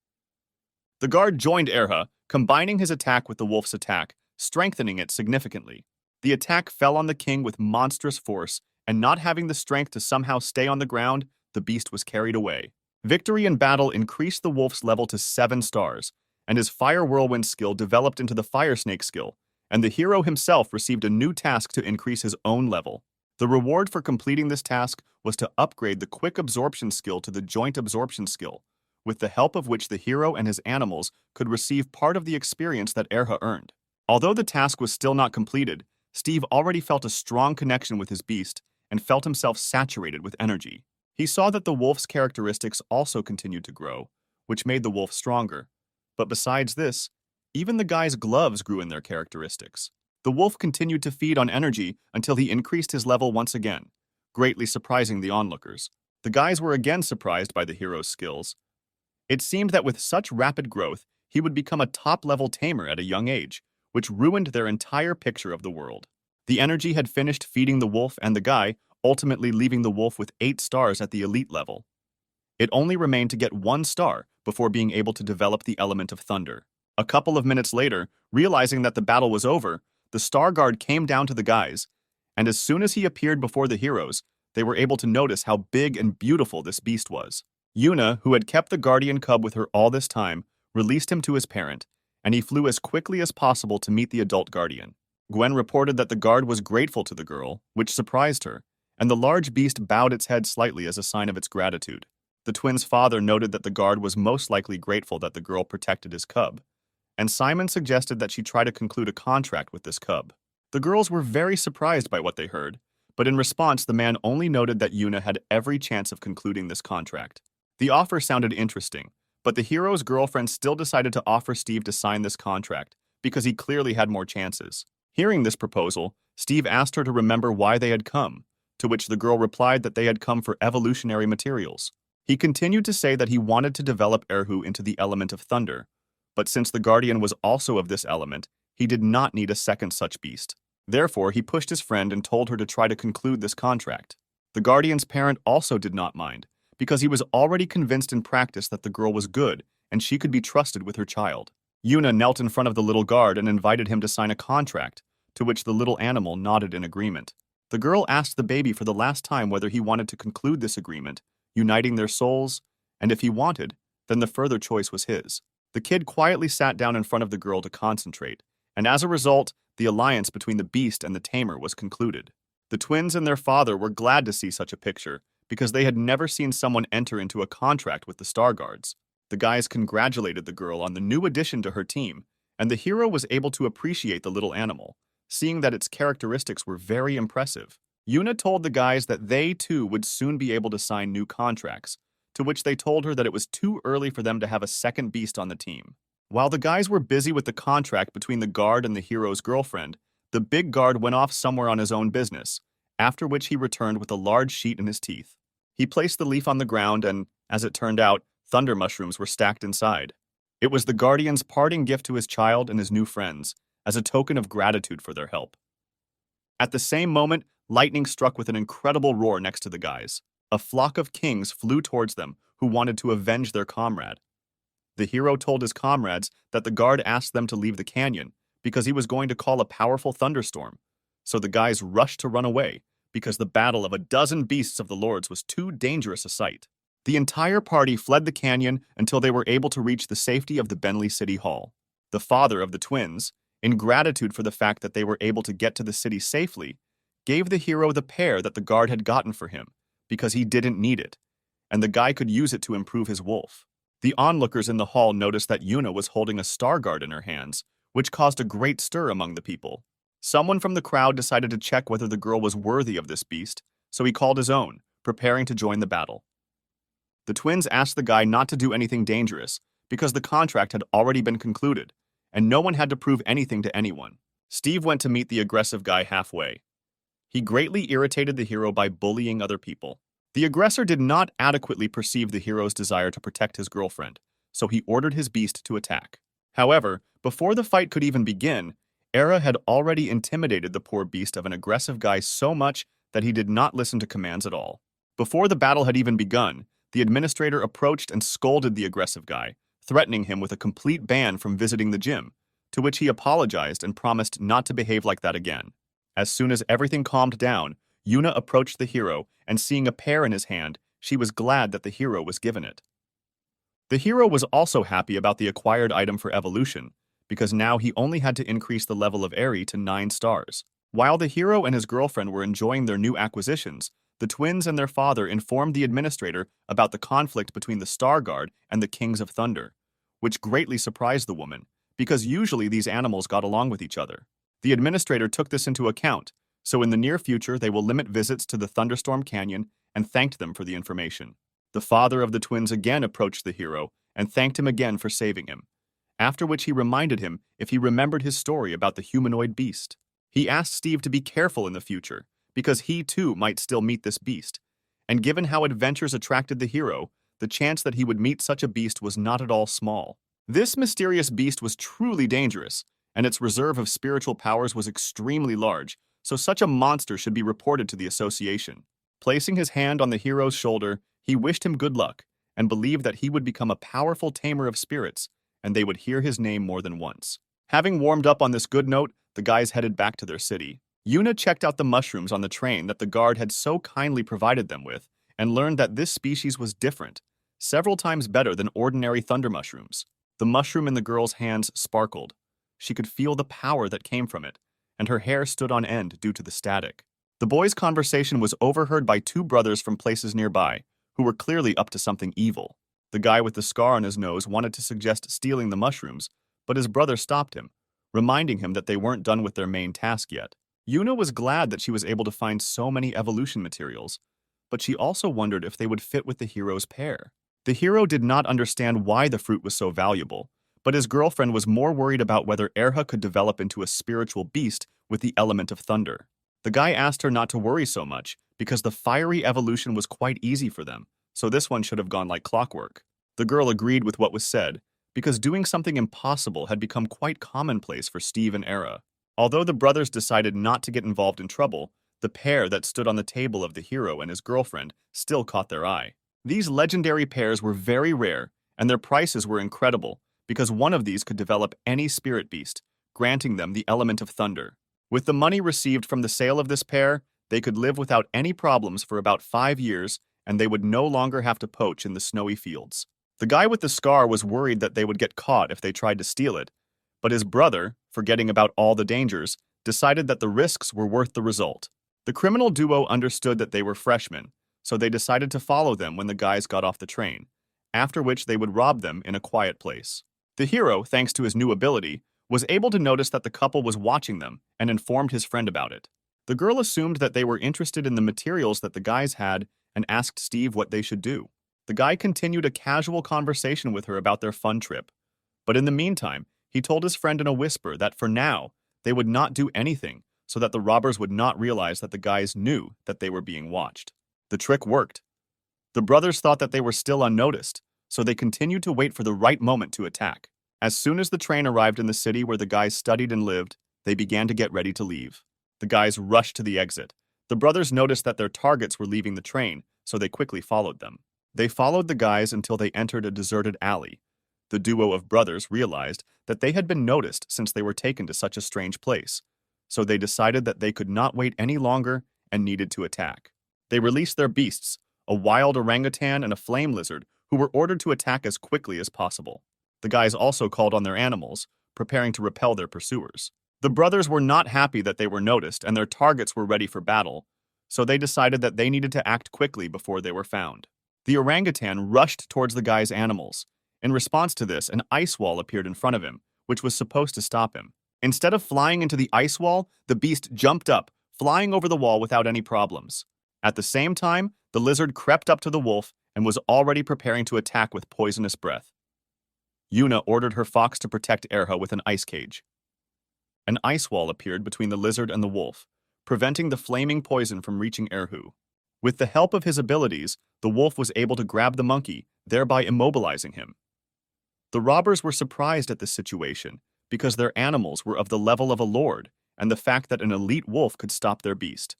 The guard joined Erha, combining his attack with the wolf's attack, strengthening it significantly. The attack fell on the king with monstrous force, and not having the strength to somehow stay on the ground, the beast was carried away. Victory in battle increased the wolf's level to 7 stars, and his fire whirlwind skill developed into the fire snake skill, and the hero himself received a new task to increase his own level. The reward for completing this task was to upgrade the quick absorption skill to the joint absorption skill, with the help of which the hero and his animals could receive part of the experience that Erha earned. Although the task was still not completed, Steve already felt a strong connection with his beast and felt himself saturated with energy. He saw that the wolf's characteristics also continued to grow, which made the wolf stronger. But besides this, even the guy's gloves grew in their characteristics. The wolf continued to feed on energy until he increased his level once again, greatly surprising the onlookers. The guys were again surprised by the hero's skills. It seemed that with such rapid growth, he would become a top-level tamer at a young age, which ruined their entire picture of the world. The energy had finished feeding the wolf and the guy, ultimately leaving the wolf with 8 stars at the elite level. It only remained to get 1 star before being able to develop the element of thunder. A couple of minutes later, realizing that the battle was over, the Star Guard came down to the guys, and as soon as he appeared before the heroes, they were able to notice how big and beautiful this beast was. Yuna, who had kept the guardian cub with her all this time, released him to his parent, and he flew as quickly as possible to meet the adult guardian. Gwen reported that the guard was grateful to the girl, which surprised her, and the large beast bowed its head slightly as a sign of its gratitude. The twins' father noted that the guard was most likely grateful that the girl protected his cub, and Simon suggested that she try to conclude a contract with this cub. The girls were very surprised by what they heard, but in response the man only noted that Yuna had every chance of concluding this contract. The offer sounded interesting, but the hero's girlfriend still decided to offer Steve to sign this contract because he clearly had more chances. Hearing this proposal, Steve asked her to remember why they had come, to which the girl replied that they had come for evolutionary materials. He continued to say that he wanted to develop Erhu into the element of thunder, but since the guardian was also of this element, he did not need a second such beast. Therefore, he pushed his friend and told her to try to conclude this contract. The guardian's parent also did not mind, because he was already convinced in practice that the girl was good and she could be trusted with her child. Yuna knelt in front of the little guard and invited him to sign a contract, to which the little animal nodded in agreement. The girl asked the baby for the last time whether he wanted to conclude this agreement, uniting their souls, and if he wanted, then the further choice was his. The kid quietly sat down in front of the girl to concentrate, and as a result, the alliance between the beast and the tamer was concluded. The twins and their father were glad to see such a picture, because they had never seen someone enter into a contract with the Star Guards. The guys congratulated the girl on the new addition to her team, and the hero was able to appreciate the little animal, seeing that its characteristics were very impressive. Yuna told the guys that they too would soon be able to sign new contracts, to which they told her that it was too early for them to have a second beast on the team. While the guys were busy with the contract between the guard and the hero's girlfriend, the big guard went off somewhere on his own business, after which he returned with a large sheet in his teeth. He placed the leaf on the ground and, as it turned out, thunder mushrooms were stacked inside. It was the guardian's parting gift to his child and his new friends, as a token of gratitude for their help. At the same moment, lightning struck with an incredible roar next to the guys. A flock of kings flew towards them, who wanted to avenge their comrade. The hero told his comrades that the guard asked them to leave the canyon because he was going to call a powerful thunderstorm. So the guys rushed to run away because the battle of a dozen beasts of the lords was too dangerous a sight. The entire party fled the canyon until they were able to reach the safety of the Bentley City Hall. The father of the twins, in gratitude for the fact that they were able to get to the city safely, gave the hero the pear that the guard had gotten for him, because he didn't need it, and the guy could use it to improve his wolf. The onlookers in the hall noticed that Yuna was holding a star guard in her hands, which caused a great stir among the people. Someone from the crowd decided to check whether the girl was worthy of this beast, so he called his own, preparing to join the battle. The twins asked the guy not to do anything dangerous, because the contract had already been concluded, and no one had to prove anything to anyone. Steve went to meet the aggressive guy halfway. He greatly irritated the hero by bullying other people. The aggressor did not adequately perceive the hero's desire to protect his girlfriend, so he ordered his beast to attack. However, before the fight could even begin, Era had already intimidated the poor beast of an aggressive guy so much that he did not listen to commands at all. Before the battle had even begun, the administrator approached and scolded the aggressive guy, threatening him with a complete ban from visiting the gym, to which he apologized and promised not to behave like that again. As soon as everything calmed down, Yuna approached the hero, and seeing a pear in his hand, she was glad that the hero was given it. The hero was also happy about the acquired item for evolution, because now he only had to increase the level of Eri to 9 stars. While the hero and his girlfriend were enjoying their new acquisitions, the twins and their father informed the administrator about the conflict between the Star Guard and the Kings of Thunder, which greatly surprised the woman, because usually these animals got along with each other. The administrator took this into account, so in the near future they will limit visits to the Thunderstorm Canyon and thanked them for the information. The father of the twins again approached the hero and thanked him again for saving him, after which he reminded him if he remembered his story about the humanoid beast. He asked Steve to be careful in the future, because he too might still meet this beast, and given how adventures attracted the hero, the chance that he would meet such a beast was not at all small. This mysterious beast was truly dangerous, and its reserve of spiritual powers was extremely large, so such a monster should be reported to the association. Placing his hand on the hero's shoulder, he wished him good luck, and believed that he would become a powerful tamer of spirits, and they would hear his name more than once. Having warmed up on this good note, the guys headed back to their city. Yuna checked out the mushrooms on the train that the guard had so kindly provided them with, and learned that this species was different, several times better than ordinary thunder mushrooms. The mushroom in the girl's hands sparkled. She could feel the power that came from it, and her hair stood on end due to the static. The boys' conversation was overheard by two brothers from places nearby, who were clearly up to something evil. The guy with the scar on his nose wanted to suggest stealing the mushrooms, but his brother stopped him, reminding him that they weren't done with their main task yet. Yuna was glad that she was able to find so many evolution materials, but she also wondered if they would fit with the hero's pair. The hero did not understand why the fruit was so valuable, but his girlfriend was more worried about whether Erha could develop into a spiritual beast with the element of thunder. The guy asked her not to worry so much, because the fiery evolution was quite easy for them, so this one should have gone like clockwork. The girl agreed with what was said, because doing something impossible had become quite commonplace for Steve and Erha. Although the brothers decided not to get involved in trouble, the pair that stood on the table of the hero and his girlfriend still caught their eye. These legendary pairs were very rare, and their prices were incredible, because one of these could develop any spirit beast, granting them the element of thunder. With the money received from the sale of this pair, they could live without any problems for about 5 years, and they would no longer have to poach in the snowy fields. The guy with the scar was worried that they would get caught if they tried to steal it, but his brother, forgetting about all the dangers, decided that the risks were worth the result. The criminal duo understood that they were freshmen, so they decided to follow them when the guys got off the train, after which they would rob them in a quiet place. The hero, thanks to his new ability, was able to notice that the couple was watching them and informed his friend about it. The girl assumed that they were interested in the materials that the guys had and asked Steve what they should do. The guy continued a casual conversation with her about their fun trip, but in the meantime, he told his friend in a whisper that for now, they would not do anything so that the robbers would not realize that the guys knew that they were being watched. The trick worked. The brothers thought that they were still unnoticed, so they continued to wait for the right moment to attack. As soon as the train arrived in the city where the guys studied and lived, they began to get ready to leave. The guys rushed to the exit. The brothers noticed that their targets were leaving the train, so they quickly followed them. They followed the guys until they entered a deserted alley. The duo of brothers realized that they had been noticed since they were taken to such a strange place, so they decided that they could not wait any longer and needed to attack. They released their beasts, a wild orangutan and a flame lizard, who were ordered to attack as quickly as possible. The guys also called on their animals, preparing to repel their pursuers. The brothers were not happy that they were noticed and their targets were ready for battle, so they decided that they needed to act quickly before they were found. The orangutan rushed towards the guy's animals. In response to this, an ice wall appeared in front of him, which was supposed to stop him. Instead of flying into the ice wall, the beast jumped up, flying over the wall without any problems. At the same time, the lizard crept up to the wolf and was already preparing to attack with poisonous breath. Yuna ordered her fox to protect Erha with an ice cage. An ice wall appeared between the lizard and the wolf, preventing the flaming poison from reaching Erhu. With the help of his abilities, the wolf was able to grab the monkey, thereby immobilizing him. The robbers were surprised at this situation because their animals were of the level of a lord and the fact that an elite wolf could stop their beast.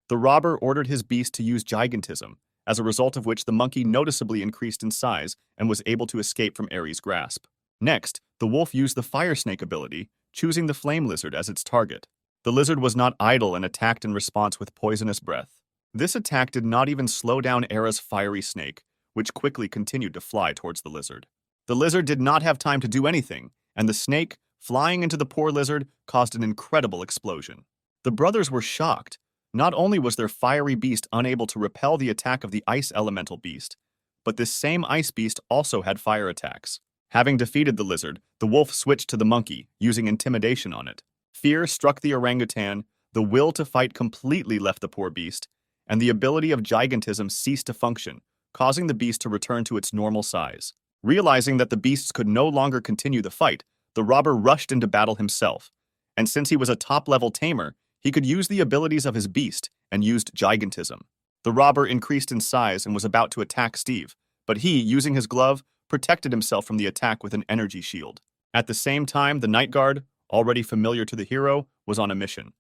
The robber ordered his beast to use gigantism, as a result of which the monkey noticeably increased in size and was able to escape from Ares' grasp. Next, the wolf used the fire snake ability, choosing the flame lizard as its target. The lizard was not idle and attacked in response with poisonous breath. This attack did not even slow down Era's fiery snake, which quickly continued to fly towards the lizard. The lizard did not have time to do anything, and the snake, flying into the poor lizard, caused an incredible explosion. The brothers were shocked. Not only was their fiery beast unable to repel the attack of the ice elemental beast, but this same ice beast also had fire attacks. Having defeated the lizard, the wolf switched to the monkey, using intimidation on it. Fear struck the orangutan, the will to fight completely left the poor beast, and the ability of gigantism ceased to function, causing the beast to return to its normal size. Realizing that the beasts could no longer continue the fight, the robber rushed into battle himself, and since he was a top-level tamer, he could use the abilities of his beast and used gigantism. The robber increased in size and was about to attack Steve, but he, using his glove, protected himself from the attack with an energy shield. At the same time, the night guard, already familiar to the hero, was on a mission.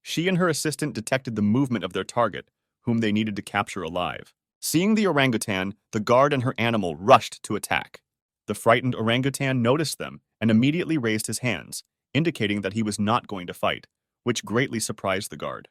She and her assistant detected the movement of their target, whom they needed to capture alive. Seeing the orangutan, the guard and her animal rushed to attack. The frightened orangutan noticed them and immediately raised his hands, indicating that he was not going to fight, which greatly surprised the guard.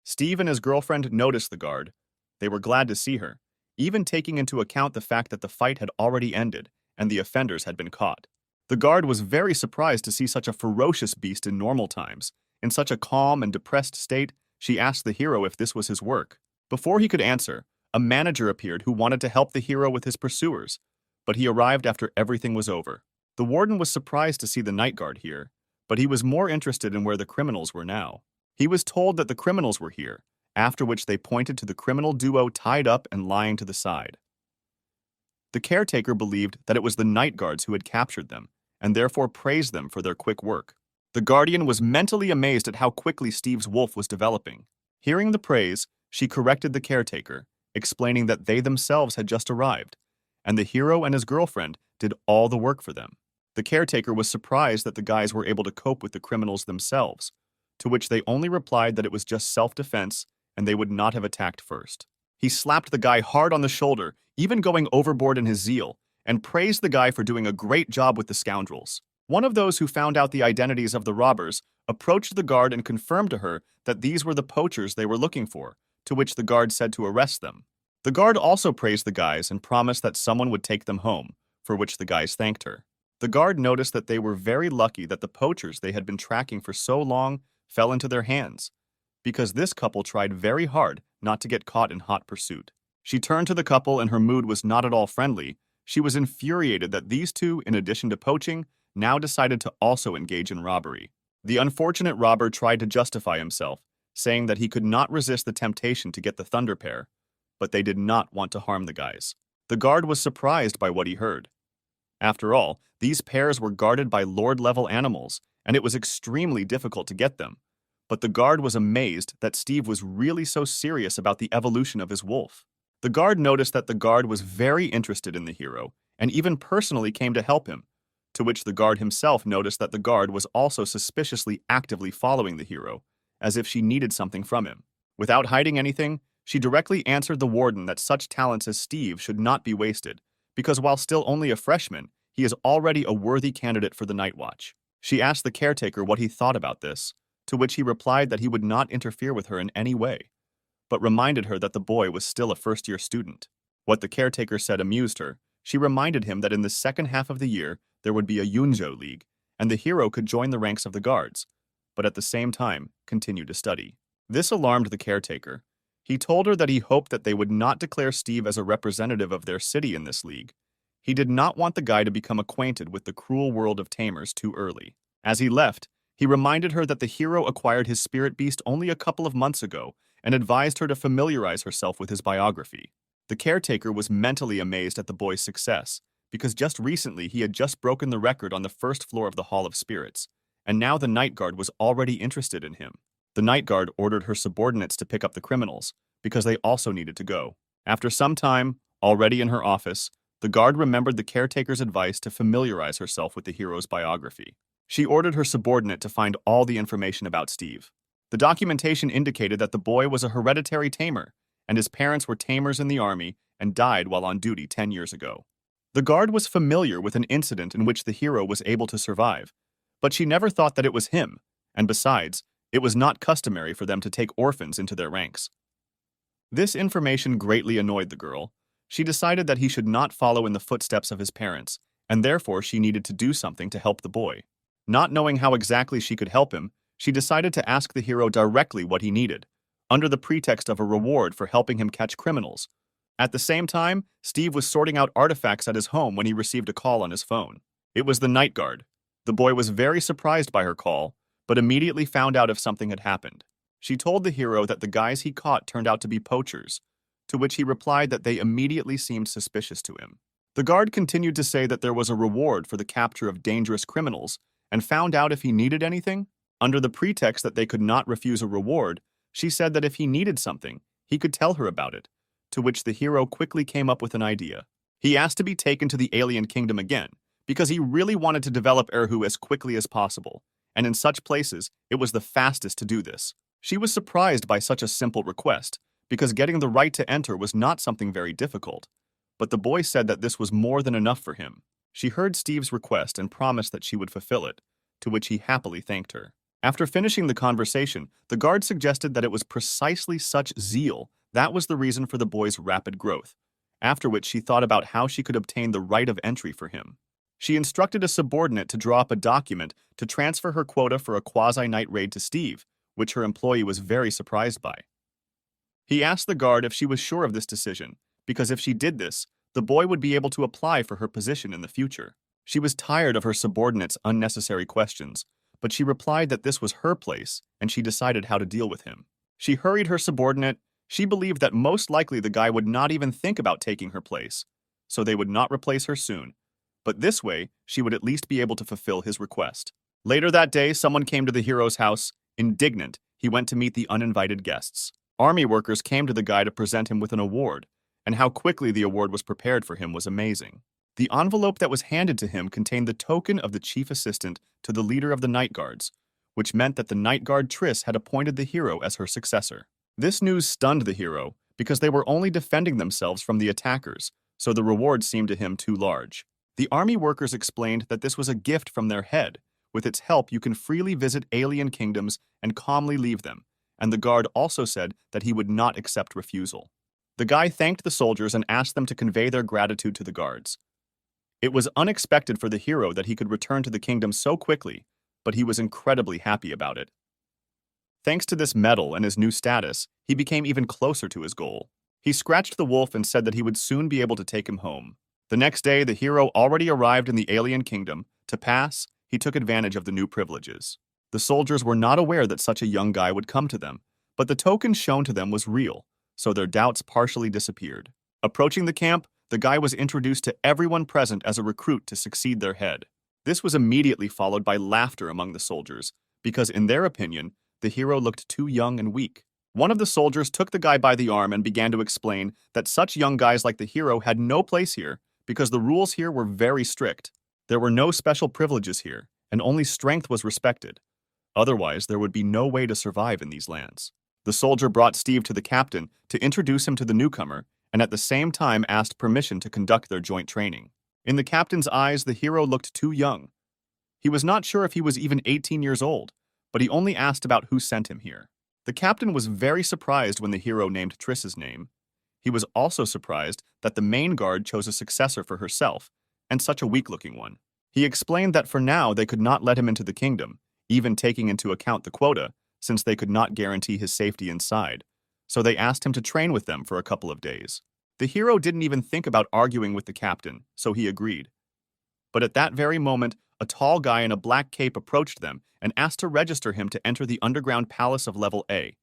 Steve and his girlfriend noticed the guard. They were glad to see her, even taking into account the fact that the fight had already ended and the offenders had been caught. The guard was very surprised to see such a ferocious beast in normal times. In such a calm and depressed state, she asked the hero if this was his work. Before he could answer, a manager appeared who wanted to help the hero with his pursuers, but he arrived after everything was over. The warden was surprised to see the night guard here, but he was more interested in where the criminals were now. He was told that the criminals were here, after which they pointed to the criminal duo tied up and lying to the side. The caretaker believed that it was the night guards who had captured them, and therefore praised them for their quick work. The guardian was mentally amazed at how quickly Steve's wolf was developing. Hearing the praise, she corrected the caretaker, explaining that they themselves had just arrived, and the hero and his girlfriend did all the work for them. The caretaker was surprised that the guys were able to cope with the criminals themselves, to which they only replied that it was just self-defense and they would not have attacked first. He slapped the guy hard on the shoulder, even going overboard in his zeal, and praised the guy for doing a great job with the scoundrels. One of those who found out the identities of the robbers approached the guard and confirmed to her that these were the poachers they were looking for, to which the guard said to arrest them. The guard also praised the guys and promised that someone would take them home, for which the guys thanked her. The guard noticed that they were very lucky that the poachers they had been tracking for so long fell into their hands, because this couple tried very hard not to get caught in hot pursuit. She turned to the couple and her mood was not at all friendly. She was infuriated that these two, in addition to poaching, now decided to also engage in robbery. The unfortunate robber tried to justify himself, saying that he could not resist the temptation to get the thunder pair, but they did not want to harm the guys. The guard was surprised by what he heard. After all, these pairs were guarded by lord-level animals, and it was extremely difficult to get them. But the guard was amazed that Steve was really so serious about the evolution of his wolf. The guard noticed that the guard was very interested in the hero, and even personally came to help him, to which the guard himself noticed that the guard was also suspiciously actively following the hero, as if she needed something from him. Without hiding anything, she directly answered the warden that such talents as Steve should not be wasted, because while still only a freshman, he is already a worthy candidate for the night watch. She asked the caretaker what he thought about this, to which he replied that he would not interfere with her in any way, but reminded her that the boy was still a first-year student. What the caretaker said amused her. She reminded him that in the second half of the year, there would be a Yunjo League, and the hero could join the ranks of the guards, but at the same time, continue to study. This alarmed the caretaker. He told her that he hoped that they would not declare Steve as a representative of their city in this league. He did not want the guy to become acquainted with the cruel world of tamers too early. As he left, he reminded her that the hero acquired his spirit beast only a couple of months ago and advised her to familiarize herself with his biography. The caretaker was mentally amazed at the boy's success, because just recently he had just broken the record on the first floor of the Hall of Spirits, and now the night guard was already interested in him. The night guard ordered her subordinates to pick up the criminals, because they also needed to go. After some time, already in her office, the guard remembered the caretaker's advice to familiarize herself with the hero's biography. She ordered her subordinate to find all the information about Steve. The documentation indicated that the boy was a hereditary tamer, and his parents were tamers in the army and died while on duty 10 years ago. The guard was familiar with an incident in which the hero was able to survive, but she never thought that it was him, and besides, it was not customary for them to take orphans into their ranks. This information greatly annoyed the girl. She decided that he should not follow in the footsteps of his parents, and therefore she needed to do something to help the boy. Not knowing how exactly she could help him, she decided to ask the hero directly what he needed, under the pretext of a reward for helping him catch criminals. At the same time, Steve was sorting out artifacts at his home when he received a call on his phone. It was the night guard. The boy was very surprised by her call, but immediately found out if something had happened. She told the hero that the guys he caught turned out to be poachers, to which he replied that they immediately seemed suspicious to him. The guard continued to say that there was a reward for the capture of dangerous criminals and found out if he needed anything. Under the pretext that they could not refuse a reward, she said that if he needed something, he could tell her about it, to which the hero quickly came up with an idea. He asked to be taken to the alien kingdom again, because he really wanted to develop Erhu as quickly as possible, and in such places, it was the fastest to do this. She was surprised by such a simple request, because getting the right to enter was not something very difficult. But the boy said that this was more than enough for him. She heard Steve's request and promised that she would fulfill it, to which he happily thanked her. After finishing the conversation, the guard suggested that it was precisely such zeal that was the reason for the boy's rapid growth, after which she thought about how she could obtain the right of entry for him. She instructed a subordinate to draw up a document to transfer her quota for a quasi-night raid to Steve, which her employee was very surprised by. He asked the guard if she was sure of this decision, because if she did this, the boy would be able to apply for her position in the future. She was tired of her subordinate's unnecessary questions, but she replied that this was her place, and she decided how to deal with him. She hurried her subordinate. She believed that most likely the guy would not even think about taking her place, so they would not replace her soon. But this way, she would at least be able to fulfill his request. Later that day, someone came to the hero's house. Indignant, he went to meet the uninvited guests. Army workers came to the guy to present him with an award, and how quickly the award was prepared for him was amazing. The envelope that was handed to him contained the token of the chief assistant to the leader of the Night Guards, which meant that the Night Guard Triss had appointed the hero as her successor. This news stunned the hero, because they were only defending themselves from the attackers, so the reward seemed to him too large. The army workers explained that this was a gift from their head. With its help, you can freely visit alien kingdoms and calmly leave them, and the guard also said that he would not accept refusal. The guy thanked the soldiers and asked them to convey their gratitude to the guards. It was unexpected for the hero that he could return to the kingdom so quickly, but he was incredibly happy about it. Thanks to this medal and his new status, he became even closer to his goal. He scratched the wolf and said that he would soon be able to take him home. The next day, the hero already arrived in the alien kingdom. To pass, he took advantage of the new privileges. The soldiers were not aware that such a young guy would come to them, but the token shown to them was real, so their doubts partially disappeared. Approaching the camp, the guy was introduced to everyone present as a recruit to succeed their head. This was immediately followed by laughter among the soldiers, because in their opinion, the hero looked too young and weak. One of the soldiers took the guy by the arm and began to explain that such young guys like the hero had no place here because the rules here were very strict. There were no special privileges here, and only strength was respected. Otherwise, there would be no way to survive in these lands. The soldier brought Steve to the captain to introduce him to the newcomer, and at the same time asked permission to conduct their joint training. In the captain's eyes, the hero looked too young. He was not sure if he was even 18 years old, but he only asked about who sent him here. The captain was very surprised when the hero named Triss's name. He was also surprised that the main guard chose a successor for herself, and such a weak-looking one. He explained that for now they could not let him into the kingdom, even taking into account the quota, since they could not guarantee his safety inside, so they asked him to train with them for a couple of days. The hero didn't even think about arguing with the captain, so he agreed. But at that very moment, a tall guy in a black cape approached them and asked to register him to enter the underground palace of level A,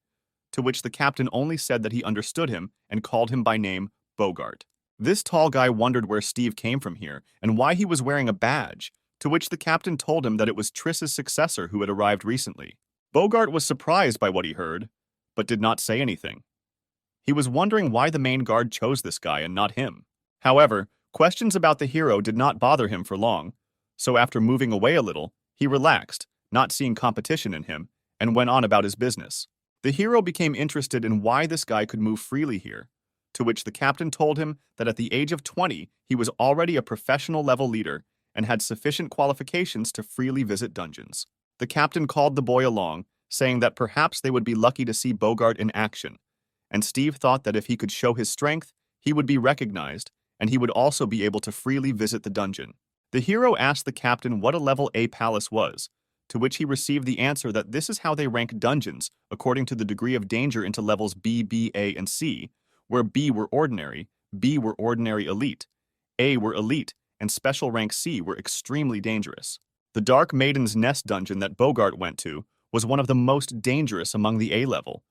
to which the captain only said that he understood him and called him by name Bogart. This tall guy wondered where Steve came from here and why he was wearing a badge, to which the captain told him that it was Triss's successor who had arrived recently. Bogart was surprised by what he heard, but did not say anything. He was wondering why the main guard chose this guy and not him. However, questions about the hero did not bother him for long, so after moving away a little, he relaxed, not seeing competition in him, and went on about his business. The hero became interested in why this guy could move freely here, to which the captain told him that at the age of 20, he was already a professional level leader and had sufficient qualifications to freely visit dungeons. The captain called the boy along, saying that perhaps they would be lucky to see Bogart in action, and Steve thought that if he could show his strength, he would be recognized, and he would also be able to freely visit the dungeon. The hero asked the captain what a level A palace was, to which he received the answer that this is how they rank dungeons according to the degree of danger into levels B, B, A, and C, where B were ordinary, B were ordinary elite, A were elite, and special rank C were extremely dangerous. The Dark Maiden's Nest dungeon that Bogart went to was one of the most dangerous among the A-level.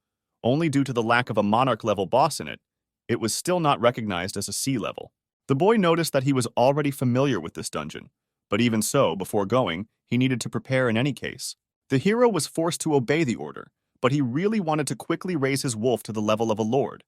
Only due to the lack of a monarch-level boss in it, it was still not recognized as a C-level. The boy noticed that he was already familiar with this dungeon, but even so, before going, he needed to prepare in any case. The hero was forced to obey the order, but he really wanted to quickly raise his wolf to the level of a lord,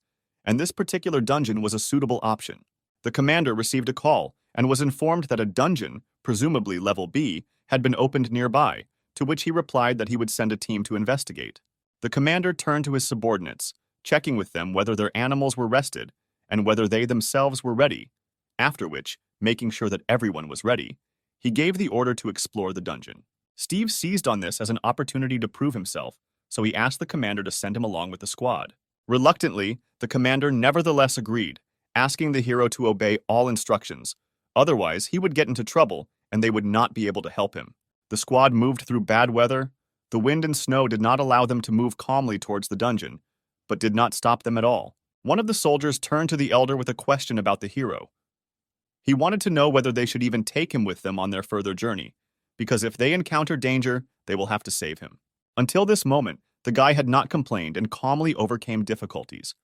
and this particular dungeon was a suitable option. The commander received a call and was informed that a dungeon, presumably level B, had been opened nearby, to which he replied that he would send a team to investigate. The commander turned to his subordinates, checking with them whether their animals were rested and whether they themselves were ready, after which, making sure that everyone was ready, he gave the order to explore the dungeon. Steve seized on this as an opportunity to prove himself, so he asked the commander to send him along with the squad. Reluctantly, the commander nevertheless agreed, asking the hero to obey all instructions. Otherwise, he would get into trouble, and they would not be able to help him. The squad moved through bad weather. The wind and snow did not allow them to move calmly towards the dungeon, but did not stop them at all. One of the soldiers turned to the elder with a question about the hero. He wanted to know whether they should even take him with them on their further journey, because if they encounter danger, they will have to save him. Until this moment, the guy had not complained and calmly overcame difficulties.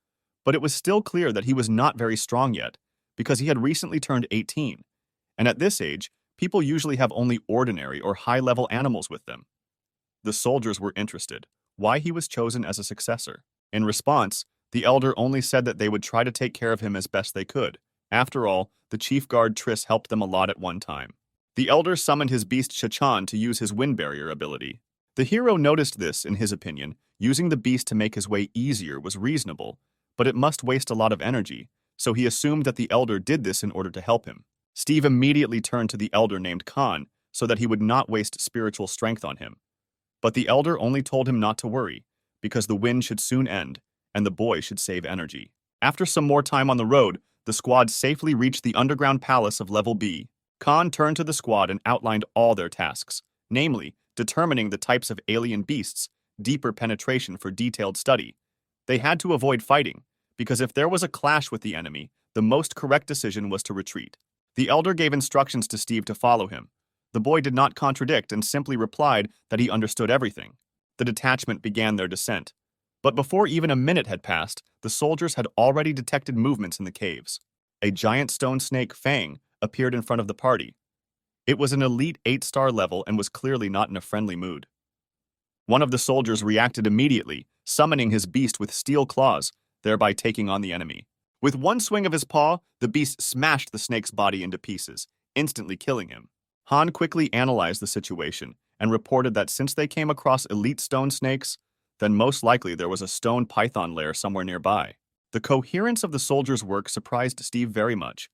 But it was still clear that he was not very strong yet, because he had recently turned 18, and at this age, people usually have only ordinary or high-level animals with them. The soldiers were interested, why he was chosen as a successor. In response, the elder only said that they would try to take care of him as best they could. After all, the chief guard Triss helped them a lot at one time. The elder summoned his beast Shachan to use his wind barrier ability. The hero noticed this, in his opinion. Using the beast to make his way easier was reasonable, but it must waste a lot of energy, so he assumed that the elder did this in order to help him. Steve immediately turned to the elder named Khan so that he would not waste spiritual strength on him. But the elder only told him not to worry, because the wind should soon end, and the boy should save energy. After some more time on the road, the squad safely reached the underground palace of Level B. Khan turned to the squad and outlined all their tasks, namely, determining the types of alien beasts, deeper penetration for detailed study. They had to avoid fighting, because if there was a clash with the enemy, the most correct decision was to retreat. The elder gave instructions to Steve to follow him. The boy did not contradict and simply replied that he understood everything. The detachment began their descent. But before even a minute had passed, the soldiers had already detected movements in the caves. A giant stone snake, Fang, appeared in front of the party. It was an elite 8-star level and was clearly not in a friendly mood. One of the soldiers reacted immediately, summoning his beast with steel claws, thereby taking on the enemy. With one swing of his paw, the beast smashed the snake's body into pieces, instantly killing him. Han quickly analyzed the situation and reported that since they came across elite stone snakes, then most likely there was a stone python lair somewhere nearby. The coherence of the soldiers' work surprised Steve very much.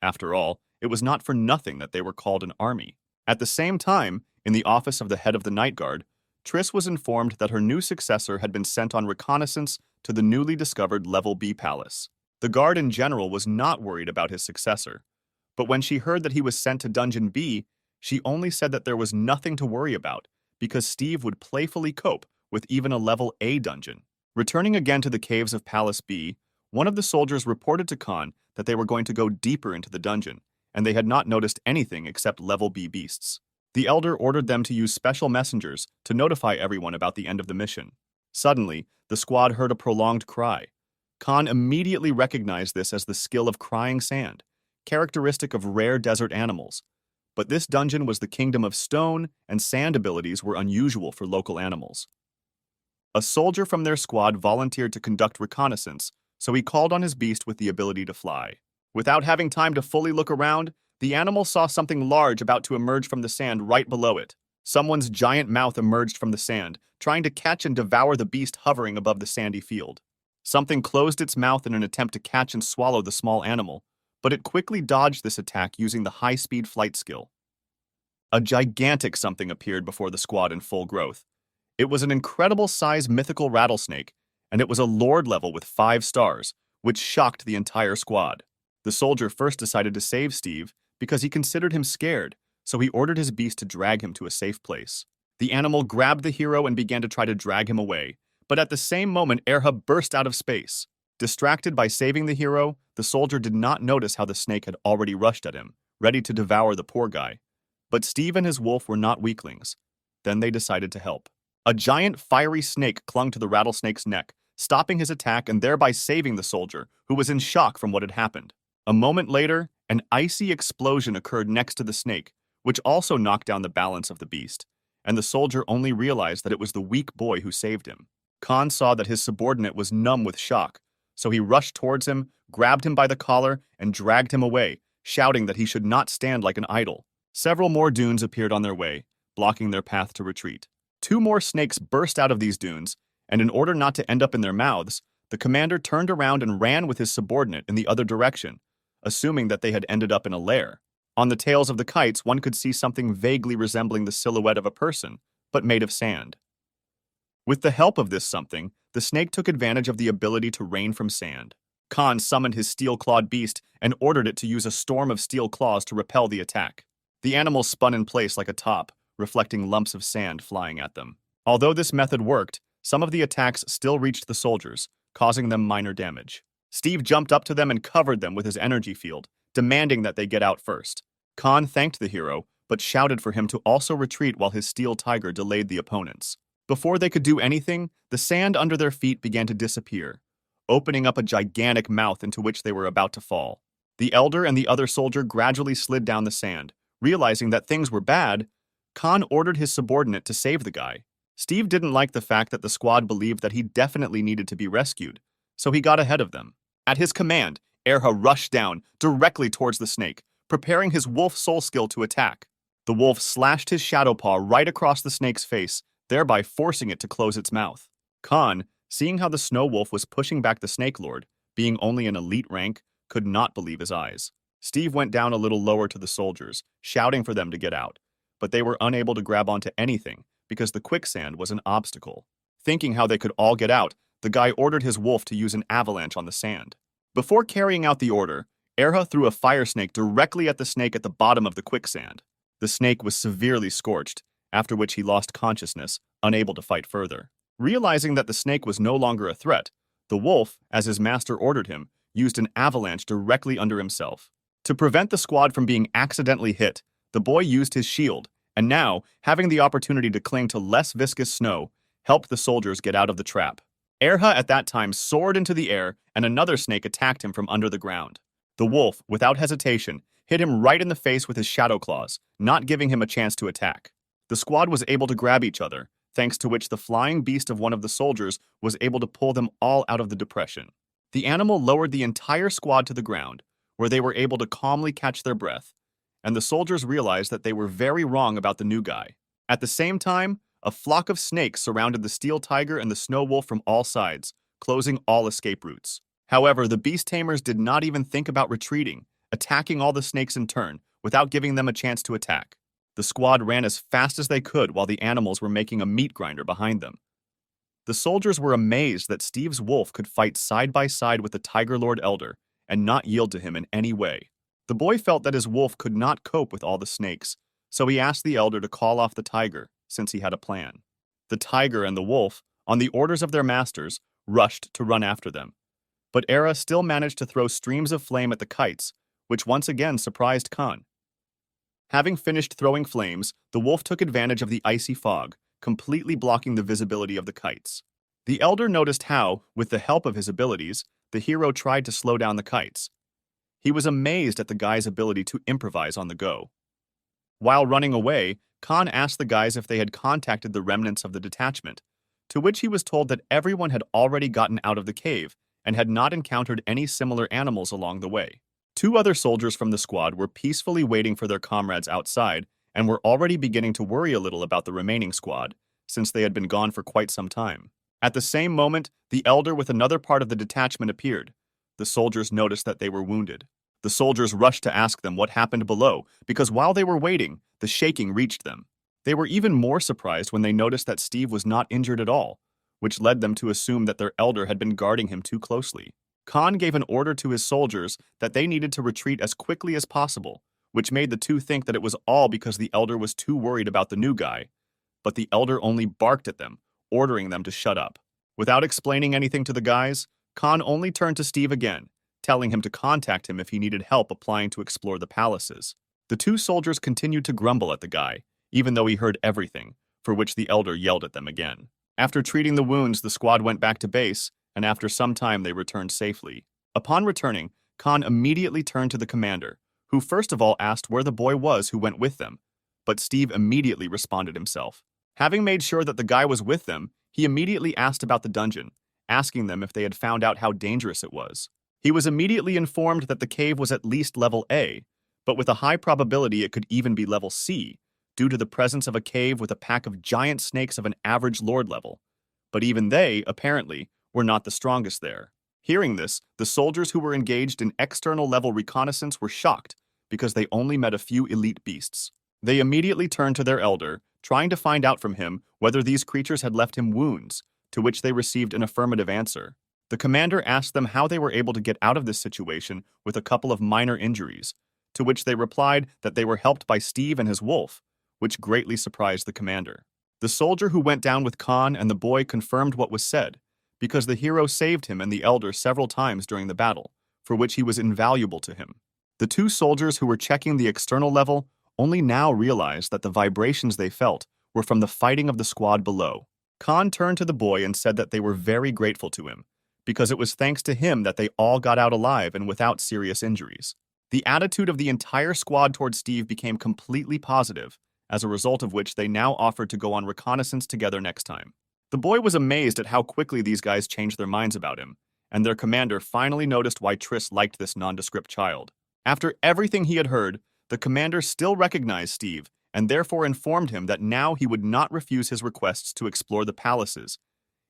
After all, it was not for nothing that they were called an army. At the same time, in the office of the head of the Night Guard, Triss was informed that her new successor had been sent on reconnaissance to the newly discovered Level B palace. The guard in general was not worried about his successor, but when she heard that he was sent to Dungeon B, she only said that there was nothing to worry about, because Steve would playfully cope with even a Level A dungeon. Returning again to the caves of Palace B, one of the soldiers reported to Khan that they were going to go deeper into the dungeon, and they had not noticed anything except Level B beasts. The elder ordered them to use special messengers to notify everyone about the end of the mission. Suddenly, the squad heard a prolonged cry. Khan immediately recognized this as the skill of crying sand, characteristic of rare desert animals. But this dungeon was the kingdom of stone, and sand abilities were unusual for local animals. A soldier from their squad volunteered to conduct reconnaissance, so he called on his beast with the ability to fly. Without having time to fully look around, the animal saw something large about to emerge from the sand right below it. Someone's giant mouth emerged from the sand, trying to catch and devour the beast hovering above the sandy field. Something closed its mouth in an attempt to catch and swallow the small animal, but it quickly dodged this attack using the high-speed flight skill. A gigantic something appeared before the squad in full growth. It was an incredible-size mythical rattlesnake, and it was a lord level with 5 stars, which shocked the entire squad. The soldier first decided to save Steve because he considered him scared, so he ordered his beast to drag him to a safe place. The animal grabbed the hero and began to try to drag him away, but at the same moment Airhub burst out of space. Distracted by saving the hero, the soldier did not notice how the snake had already rushed at him, ready to devour the poor guy. But Steve and his wolf were not weaklings. Then they decided to help. A giant fiery snake clung to the rattlesnake's neck, stopping his attack and thereby saving the soldier, who was in shock from what had happened. A moment later, an icy explosion occurred next to the snake, which also knocked down the balance of the beast, and the soldier only realized that it was the weak boy who saved him. Khan saw that his subordinate was numb with shock, so he rushed towards him, grabbed him by the collar, and dragged him away, shouting that he should not stand like an idol. Several more dunes appeared on their way, blocking their path to retreat. 2 more snakes burst out of these dunes, and in order not to end up in their mouths, the commander turned around and ran with his subordinate in the other direction, assuming that they had ended up in a lair. On the tails of the kites, one could see something vaguely resembling the silhouette of a person, but made of sand. With the help of this something, the snake took advantage of the ability to rain from sand. Khan summoned his steel-clawed beast and ordered it to use a storm of steel claws to repel the attack. The animal spun in place like a top, reflecting lumps of sand flying at them. Although this method worked, some of the attacks still reached the soldiers, causing them minor damage. Steve jumped up to them and covered them with his energy field, demanding that they get out first. Khan thanked the hero, but shouted for him to also retreat while his steel tiger delayed the opponents. Before they could do anything, the sand under their feet began to disappear, opening up a gigantic mouth into which they were about to fall. The elder and the other soldier gradually slid down the sand. Realizing that things were bad, Khan ordered his subordinate to save the guy. Steve didn't like the fact that the squad believed that he definitely needed to be rescued, so he got ahead of them. At his command, Erha rushed down directly towards the snake, preparing his wolf soul skill to attack. The wolf slashed his shadow paw right across the snake's face, thereby forcing it to close its mouth. Khan, seeing how the snow wolf was pushing back the snake lord, being only an elite rank, could not believe his eyes. Steve went down a little lower to the soldiers, shouting for them to get out, but they were unable to grab onto anything because the quicksand was an obstacle. Thinking how they could all get out, the guy ordered his wolf to use an avalanche on the sand. Before carrying out the order, Erha threw a fire snake directly at the snake at the bottom of the quicksand. The snake was severely scorched, after which he lost consciousness, unable to fight further. Realizing that the snake was no longer a threat, the wolf, as his master ordered him, used an avalanche directly under himself. To prevent the squad from being accidentally hit, the boy used his shield, and now, having the opportunity to cling to less viscous snow, helped the soldiers get out of the trap. Erha at that time soared into the air, and another snake attacked him from under the ground. The wolf, without hesitation, hit him right in the face with his shadow claws, not giving him a chance to attack. The squad was able to grab each other, thanks to which the flying beast of one of the soldiers was able to pull them all out of the depression. The animal lowered the entire squad to the ground, where they were able to calmly catch their breath, and the soldiers realized that they were very wrong about the new guy. At the same time, a flock of snakes surrounded the steel tiger and the snow wolf from all sides, closing all escape routes. However, the beast tamers did not even think about retreating, attacking all the snakes in turn, without giving them a chance to attack. The squad ran as fast as they could while the animals were making a meat grinder behind them. The soldiers were amazed that Steve's wolf could fight side by side with the Tiger Lord Elder and not yield to him in any way. The boy felt that his wolf could not cope with all the snakes, so he asked the elder to call off the tiger, since he had a plan. The tiger and the wolf, on the orders of their masters, rushed to run after them. But Erha still managed to throw streams of flame at the kites, which once again surprised Khan. Having finished throwing flames, the wolf took advantage of the icy fog, completely blocking the visibility of the kites. The elder noticed how, with the help of his abilities, the hero tried to slow down the kites. He was amazed at the guy's ability to improvise on the go. While running away, Khan asked the guys if they had contacted the remnants of the detachment, to which he was told that everyone had already gotten out of the cave and had not encountered any similar animals along the way. 2 other soldiers from the squad were peacefully waiting for their comrades outside and were already beginning to worry a little about the remaining squad, since they had been gone for quite some time. At the same moment, the elder with another part of the detachment appeared. The soldiers noticed that they were wounded. The soldiers rushed to ask them what happened below, because while they were waiting, the shaking reached them. They were even more surprised when they noticed that Steve was not injured at all, which led them to assume that their elder had been guarding him too closely. Khan gave an order to his soldiers that they needed to retreat as quickly as possible, which made the 2 think that it was all because the elder was too worried about the new guy. But the elder only barked at them, ordering them to shut up. Without explaining anything to the guys, Khan only turned to Steve again, telling him to contact him if he needed help applying to explore the palaces. The 2 soldiers continued to grumble at the guy, even though he heard everything, for which the elder yelled at them again. After treating the wounds, the squad went back to base, and after some time they returned safely. Upon returning, Khan immediately turned to the commander, who first of all asked where the boy was who went with them, but Steve immediately responded himself. Having made sure that the guy was with them, he immediately asked about the dungeon, asking them if they had found out how dangerous it was. He was immediately informed that the cave was at least level A, but with a high probability it could even be level C, due to the presence of a cave with a pack of giant snakes of an average lord level. But even they, apparently, were not the strongest there. Hearing this, the soldiers who were engaged in external level reconnaissance were shocked because they only met a few elite beasts. They immediately turned to their elder, trying to find out from him whether these creatures had left him wounds, to which they received an affirmative answer. The commander asked them how they were able to get out of this situation with a couple of minor injuries, to which they replied that they were helped by Steve and his wolf, which greatly surprised the commander. The soldier who went down with Khan and the boy confirmed what was said, because the hero saved him and the elder several times during the battle, for which he was invaluable to him. The two soldiers who were checking the external level only now realized that the vibrations they felt were from the fighting of the squad below. Khan turned to the boy and said that they were very grateful to him, because it was thanks to him that they all got out alive and without serious injuries. The attitude of the entire squad toward Steve became completely positive, as a result of which they now offered to go on reconnaissance together next time. The boy was amazed at how quickly these guys changed their minds about him, and their commander finally noticed why Triss liked this nondescript child. After everything he had heard, the commander still recognized Steve, and therefore informed him that now he would not refuse his requests to explore the palaces,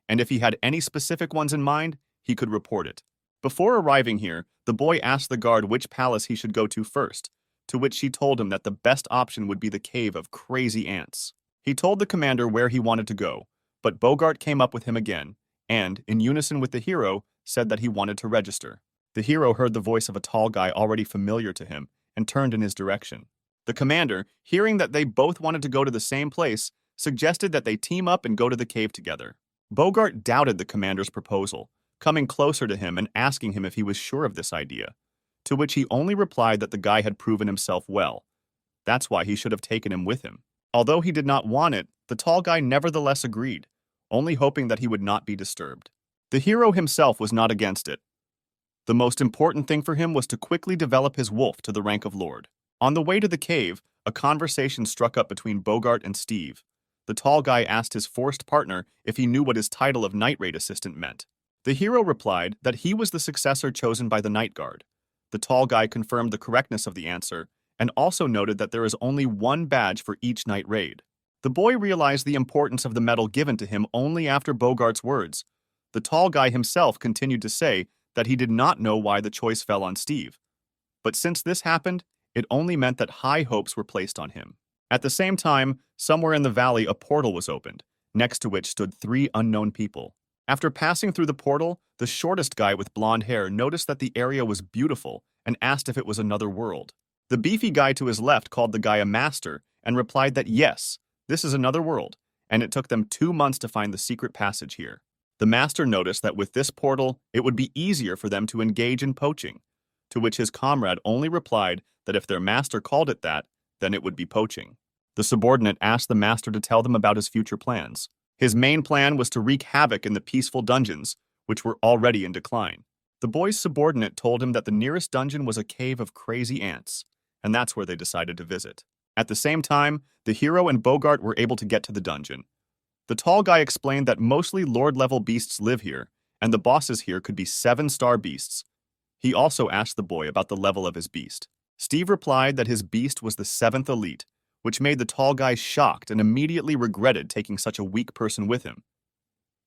and if he had any specific ones in mind, he could report it. Before arriving here, the boy asked the guard which palace he should go to first, to which she told him that the best option would be the cave of crazy ants. He told the commander where he wanted to go, but Bogart came up with him again, and, in unison with the hero, said that he wanted to register. The hero heard the voice of a tall guy already familiar to him, and turned in his direction. The commander, hearing that they both wanted to go to the same place, suggested that they team up and go to the cave together. Bogart doubted the commander's proposal, coming closer to him and asking him if he was sure of this idea, to which he only replied that the guy had proven himself well. That's why he should have taken him with him. Although he did not want it, the tall guy nevertheless agreed, only hoping that he would not be disturbed. The hero himself was not against it. The most important thing for him was to quickly develop his wolf to the rank of lord. On the way to the cave, a conversation struck up between Bogart and Steve. The tall guy asked his forced partner if he knew what his title of night raid assistant meant. The hero replied that he was the successor chosen by the night guard. The tall guy confirmed the correctness of the answer and also noted that there is only one badge for each night raid. The boy realized the importance of the medal given to him only after Bogart's words. The tall guy himself continued to say that he did not know why the choice fell on Steve. But since this happened, it only meant that high hopes were placed on him. At the same time, somewhere in the valley a portal was opened, next to which stood 3 unknown people. After passing through the portal, the shortest guy with blonde hair noticed that the area was beautiful and asked if it was another world. The beefy guy to his left called the guy a master and replied that yes, this is another world, and it took them 2 months to find the secret passage here. The master noticed that with this portal, it would be easier for them to engage in poaching, to which his comrade only replied that if their master called it that, then it would be poaching. The subordinate asked the master to tell them about his future plans. His main plan was to wreak havoc in the peaceful dungeons, which were already in decline. The boy's subordinate told him that the nearest dungeon was a cave of crazy ants, and that's where they decided to visit. At the same time, the hero and Bogart were able to get to the dungeon. The tall guy explained that mostly lord-level beasts live here, and the bosses here could be 7-star beasts. He also asked the boy about the level of his beast. Steve replied that his beast was the 7th elite, which made the tall guy shocked and immediately regretted taking such a weak person with him.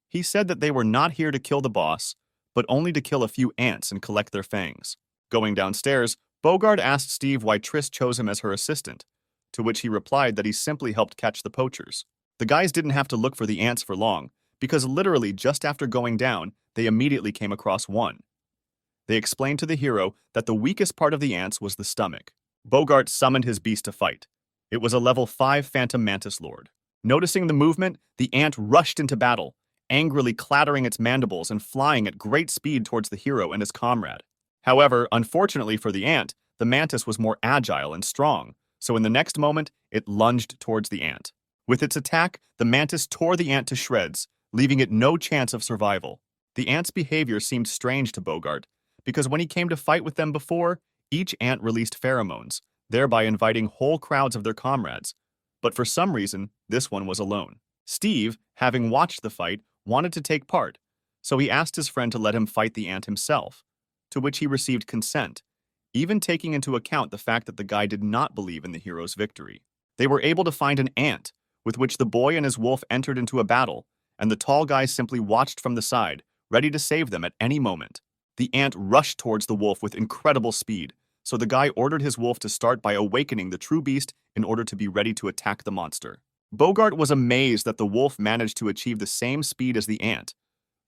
He said that they were not here to kill the boss, but only to kill a few ants and collect their fangs. Going downstairs, Bogart asked Steve why Triss chose him as her assistant, to which he replied that he simply helped catch the poachers. The guys didn't have to look for the ants for long, because literally just after going down, they immediately came across one. They explained to the hero that the weakest part of the ants was the stomach. Bogart summoned his beast to fight. It was a level 5 Phantom Mantis Lord. Noticing the movement, the ant rushed into battle, angrily clattering its mandibles and flying at great speed towards the hero and his comrade. However, unfortunately for the ant, the mantis was more agile and strong, so in the next moment, it lunged towards the ant. With its attack, the mantis tore the ant to shreds, leaving it no chance of survival. The ant's behavior seemed strange to Bogart, because when he came to fight with them before, each ant released pheromones, thereby inviting whole crowds of their comrades. But for some reason, this one was alone. Steve, having watched the fight, wanted to take part, so he asked his friend to let him fight the ant himself, to which he received consent, even taking into account the fact that the guy did not believe in the hero's victory. They were able to find an ant, with which the boy and his wolf entered into a battle, and the tall guy simply watched from the side, ready to save them at any moment. The ant rushed towards the wolf with incredible speed, so the guy ordered his wolf to start by awakening the true beast in order to be ready to attack the monster. Bogart was amazed that the wolf managed to achieve the same speed as the ant,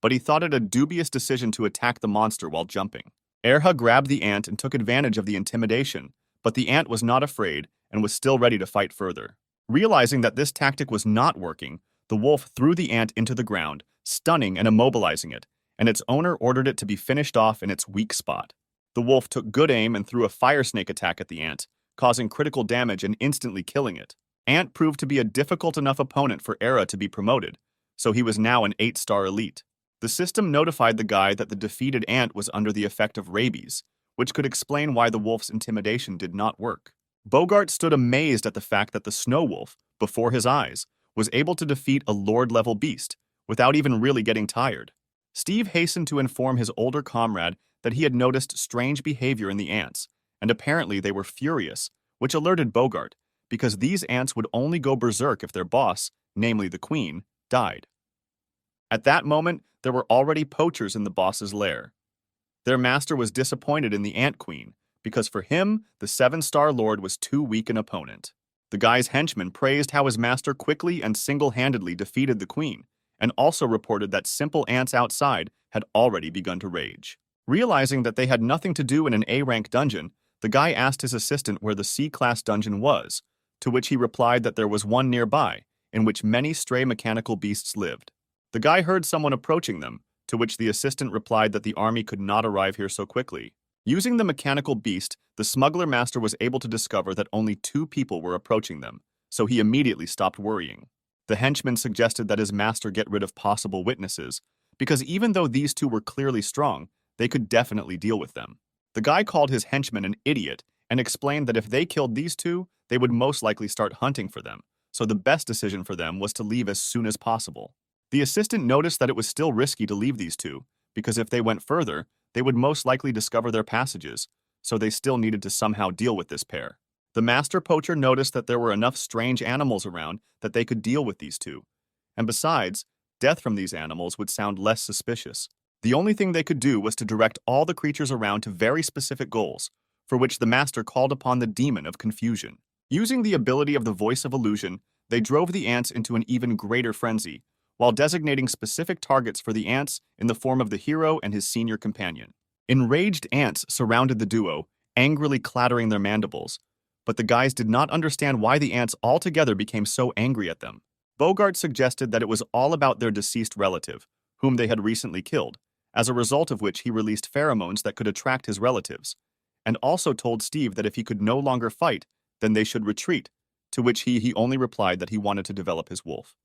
but he thought it a dubious decision to attack the monster while jumping. Erha grabbed the ant and took advantage of the intimidation, but the ant was not afraid and was still ready to fight further. Realizing that this tactic was not working, the wolf threw the ant into the ground, stunning and immobilizing it, and its owner ordered it to be finished off in its weak spot. The wolf took good aim and threw a fire snake attack at the ant, causing critical damage and instantly killing it. Ant proved to be a difficult enough opponent for Era to be promoted, so he was now an 8-star elite. The system notified the guy that the defeated ant was under the effect of rabies, which could explain why the wolf's intimidation did not work. Bogart stood amazed at the fact that the snow wolf, before his eyes, was able to defeat a lord-level beast without even really getting tired. Steve hastened to inform his older comrade that he had noticed strange behavior in the ants, and apparently they were furious, which alerted Bogart, because these ants would only go berserk if their boss, namely the queen, died. At that moment, there were already poachers in the boss's lair. Their master was disappointed in the ant queen, because for him, the 7-star lord was too weak an opponent. The guy's henchman praised how his master quickly and single-handedly defeated the queen, and also reported that simple ants outside had already begun to rage. Realizing that they had nothing to do in an A-rank dungeon, the guy asked his assistant where the C-class dungeon was, to which he replied that there was one nearby, in which many stray mechanical beasts lived. The guy heard someone approaching them, to which the assistant replied that the army could not arrive here so quickly. Using the mechanical beast, the smuggler master was able to discover that only 2 people were approaching them, so he immediately stopped worrying. The henchman suggested that his master get rid of possible witnesses, because even though these 2 were clearly strong, they could definitely deal with them. The guy called his henchman an idiot and explained that if they killed these 2, they would most likely start hunting for them, so the best decision for them was to leave as soon as possible. The assistant noticed that it was still risky to leave these 2, because if they went further, they would most likely discover their passages, so they still needed to somehow deal with this pair. The master poacher noticed that there were enough strange animals around that they could deal with these 2, and besides, death from these animals would sound less suspicious. The only thing they could do was to direct all the creatures around to very specific goals, for which the master called upon the demon of confusion. Using the ability of the voice of illusion, they drove the ants into an even greater frenzy, while designating specific targets for the ants in the form of the hero and his senior companion. Enraged ants surrounded the duo, angrily clattering their mandibles, but the guys did not understand why the ants altogether became so angry at them. Bogart suggested that it was all about their deceased relative, whom they had recently killed, as a result of which he released pheromones that could attract his relatives, and also told Steve that if he could no longer fight, then they should retreat, to which he only replied that he wanted to develop his wolf.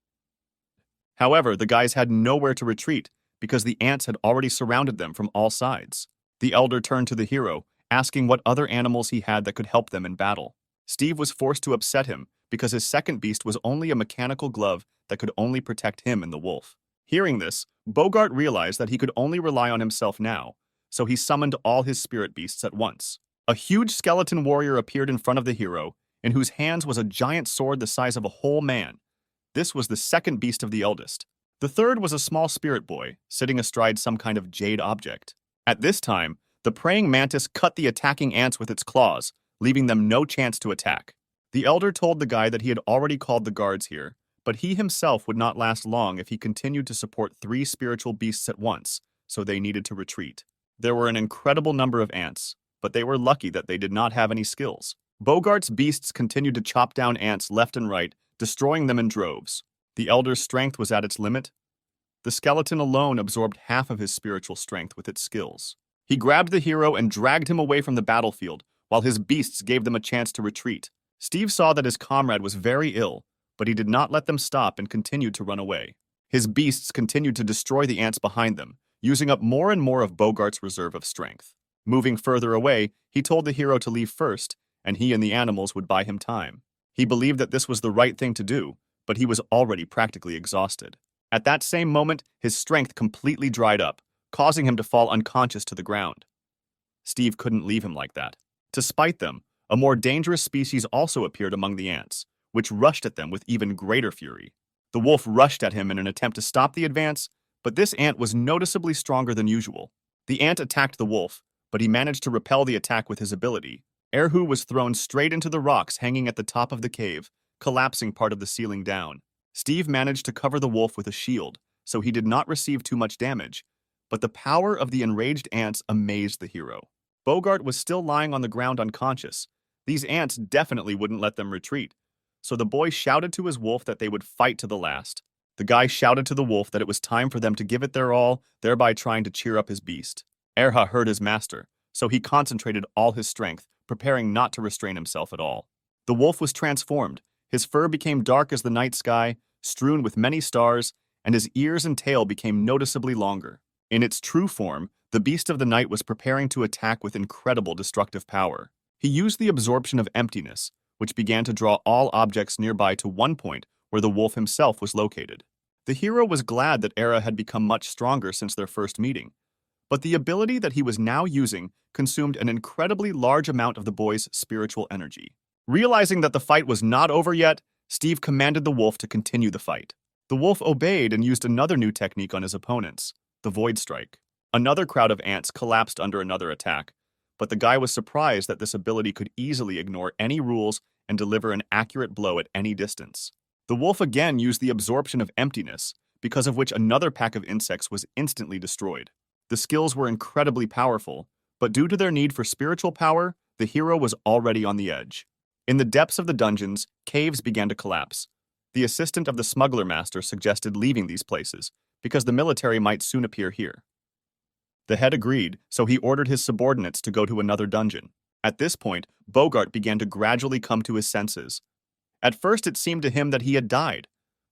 However, the guys had nowhere to retreat because the ants had already surrounded them from all sides. The elder turned to the hero, asking what other animals he had that could help them in battle. Steve was forced to upset him because his second beast was only a mechanical glove that could only protect him and the wolf. Hearing this, Bogart realized that he could only rely on himself now, so he summoned all his spirit beasts at once. A huge skeleton warrior appeared in front of the hero, in whose hands was a giant sword the size of a whole man. This was the second beast of the eldest. The third was a small spirit boy, sitting astride some kind of jade object. At this time, the praying mantis cut the attacking ants with its claws, leaving them no chance to attack. The elder told the guy that he had already called the guards here, but he himself would not last long if he continued to support 3 spiritual beasts at once, so they needed to retreat. There were an incredible number of ants, but they were lucky that they did not have any skills. Bogart's beasts continued to chop down ants left and right, destroying them in droves. The elder's strength was at its limit. The skeleton alone absorbed half of his spiritual strength with its skills. He grabbed the hero and dragged him away from the battlefield, while his beasts gave them a chance to retreat. Steve saw that his comrade was very ill, but he did not let them stop and continued to run away. His beasts continued to destroy the ants behind them, using up more and more of Bogart's reserve of strength. Moving further away, he told the hero to leave first, and he and the animals would buy him time. He believed that this was the right thing to do, but he was already practically exhausted. At that same moment, his strength completely dried up, causing him to fall unconscious to the ground. Steve couldn't leave him like that. To spite them, a more dangerous species also appeared among the ants, which rushed at them with even greater fury. The wolf rushed at him in an attempt to stop the advance, but this ant was noticeably stronger than usual. The ant attacked the wolf, but he managed to repel the attack with his ability. Erhu was thrown straight into the rocks hanging at the top of the cave, collapsing part of the ceiling down. Steve managed to cover the wolf with a shield, so he did not receive too much damage, but the power of the enraged ants amazed the hero. Bogart was still lying on the ground unconscious. These ants definitely wouldn't let them retreat, so the boy shouted to his wolf that they would fight to the last. The guy shouted to the wolf that it was time for them to give it their all, thereby trying to cheer up his beast. Erha heard his master, so he concentrated all his strength, preparing not to restrain himself at all. The wolf was transformed. His fur became dark as the night sky, strewn with many stars, and his ears and tail became noticeably longer. In its true form, the beast of the night was preparing to attack with incredible destructive power. He used the absorption of emptiness, which began to draw all objects nearby to one point where the wolf himself was located. The hero was glad that Era had become much stronger since their first meeting, but the ability that he was now using consumed an incredibly large amount of the boy's spiritual energy. Realizing that the fight was not over yet, Steve commanded the wolf to continue the fight. The wolf obeyed and used another new technique on his opponents, the Void Strike. Another crowd of ants collapsed under another attack, but the guy was surprised that this ability could easily ignore any rules and deliver an accurate blow at any distance. The wolf again used the absorption of emptiness, because of which another pack of insects was instantly destroyed. The skills were incredibly powerful, but due to their need for spiritual power, the hero was already on the edge. In the depths of the dungeons, caves began to collapse. The assistant of the smuggler master suggested leaving these places, because the military might soon appear here. The head agreed, so he ordered his subordinates to go to another dungeon. At this point, Bogart began to gradually come to his senses. At first it seemed to him that he had died,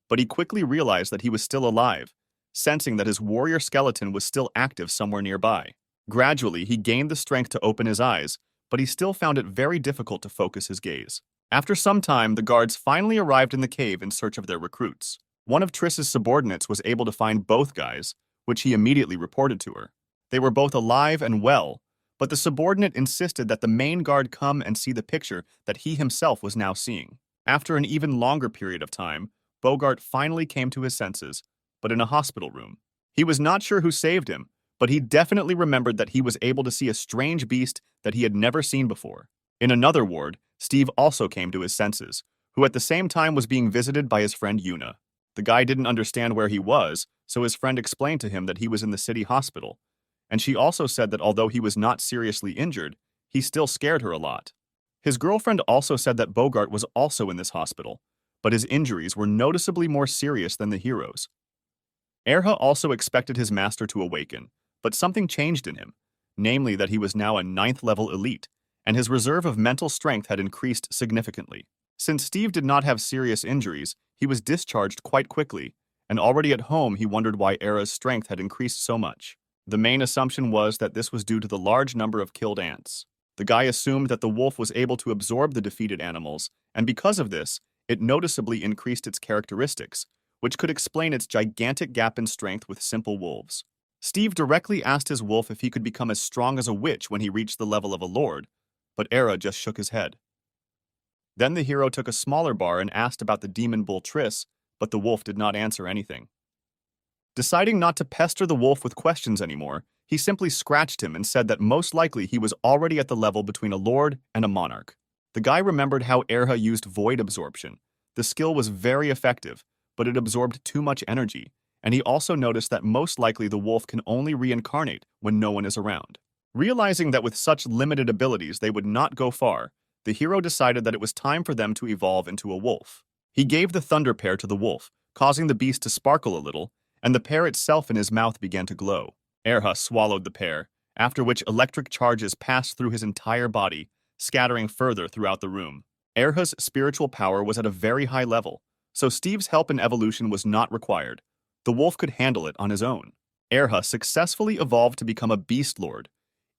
but he quickly realized that he was still alive, sensing that his warrior skeleton was still active somewhere nearby. Gradually, he gained the strength to open his eyes, but he still found it very difficult to focus his gaze. After some time, the guards finally arrived in the cave in search of their recruits. One of Triss's subordinates was able to find both guys, which he immediately reported to her. They were both alive and well, but the subordinate insisted that the main guard come and see the picture that he himself was now seeing. After an even longer period of time, Bogart finally came to his senses, but in a hospital room. He was not sure who saved him, but he definitely remembered that he was able to see a strange beast that he had never seen before. In another ward, Steve also came to his senses, who at the same time was being visited by his friend Yuna. The guy didn't understand where he was, so his friend explained to him that he was in the city hospital, and she also said that although he was not seriously injured, he still scared her a lot. His girlfriend also said that Bogart was also in this hospital, but his injuries were noticeably more serious than the hero's. Erha also expected his master to awaken, but something changed in him, namely that he was now a 9th-level elite, and his reserve of mental strength had increased significantly. Since Steve did not have serious injuries, he was discharged quite quickly, and already at home he wondered why Erha's strength had increased so much. The main assumption was that this was due to the large number of killed ants. The guy assumed that the wolf was able to absorb the defeated animals, and because of this, it noticeably increased its characteristics, which could explain its gigantic gap in strength with simple wolves. Steve directly asked his wolf if he could become as strong as a witch when he reached the level of a lord, but Erha just shook his head. Then the hero took a smaller bar and asked about the demon bull Triss, but the wolf did not answer anything. Deciding not to pester the wolf with questions anymore, he simply scratched him and said that most likely he was already at the level between a lord and a monarch. The guy remembered how Erha used void absorption. The skill was very effective, but it absorbed too much energy, and he also noticed that most likely the wolf can only reincarnate when no one is around. Realizing that with such limited abilities they would not go far, the hero decided that it was time for them to evolve into a wolf. He gave the thunder pear to the wolf, causing the beast to sparkle a little, and the pear itself in his mouth began to glow. Erha swallowed the pear, after which electric charges passed through his entire body, scattering further throughout the room. Erha's spiritual power was at a very high level, so Steve's help in evolution was not required. The wolf could handle it on his own. Erha successfully evolved to become a beast lord,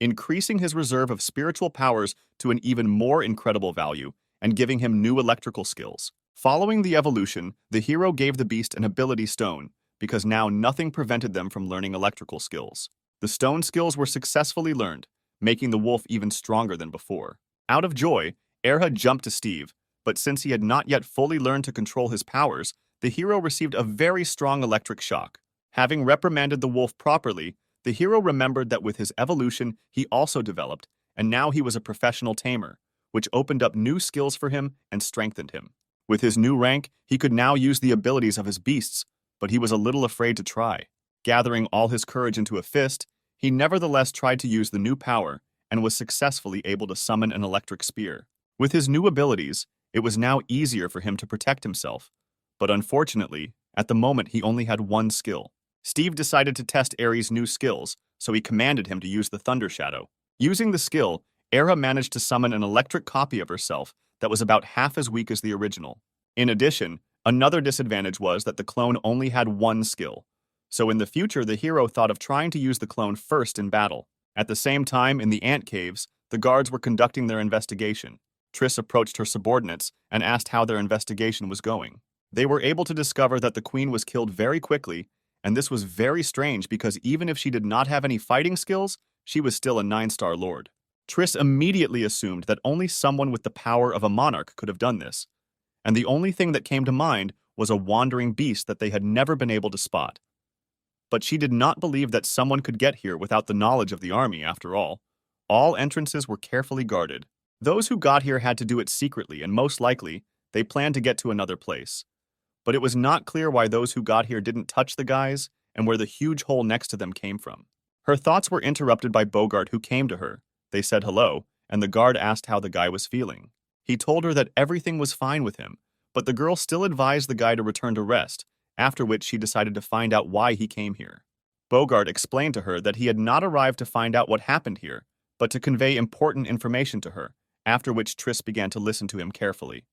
increasing his reserve of spiritual powers to an even more incredible value and giving him new electrical skills. Following the evolution, the hero gave the beast an ability stone, because now nothing prevented them from learning electrical skills. The stone skills were successfully learned, making the wolf even stronger than before. Out of joy, Erha jumped to Steve, but since he had not yet fully learned to control his powers, the hero received a very strong electric shock. Having reprimanded the wolf properly, the hero remembered that with his evolution he also developed, and now he was a professional tamer, which opened up new skills for him and strengthened him. With his new rank, he could now use the abilities of his beasts, but he was a little afraid to try. Gathering all his courage into a fist, he nevertheless tried to use the new power and was successfully able to summon an electric spear. With his new abilities, it was now easier for him to protect himself, but unfortunately, at the moment he only had one skill. Steve decided to test Ares' new skills, so he commanded him to use the Thunder Shadow. Using the skill, Era managed to summon an electric copy of herself that was about half as weak as the original. In addition, another disadvantage was that the clone only had one skill, so in the future the hero thought of trying to use the clone first in battle. At the same time, in the ant caves, the guards were conducting their investigation. Triss approached her subordinates and asked how their investigation was going. They were able to discover that the queen was killed very quickly, and this was very strange because even if she did not have any fighting skills, she was still a 9-star lord. Triss immediately assumed that only someone with the power of a monarch could have done this, and the only thing that came to mind was a wandering beast that they had never been able to spot. But she did not believe that someone could get here without the knowledge of the army, after all. All entrances were carefully guarded. Those who got here had to do it secretly, and most likely, they planned to get to another place. But it was not clear why those who got here didn't touch the guys and where the huge hole next to them came from. Her thoughts were interrupted by Bogart, who came to her. They said hello, and the guard asked how the guy was feeling. He told her that everything was fine with him, but the girl still advised the guy to return to rest, after which she decided to find out why he came here. Bogart explained to her that he had not arrived to find out what happened here, but to convey important information to her, after which Triss began to listen to him carefully.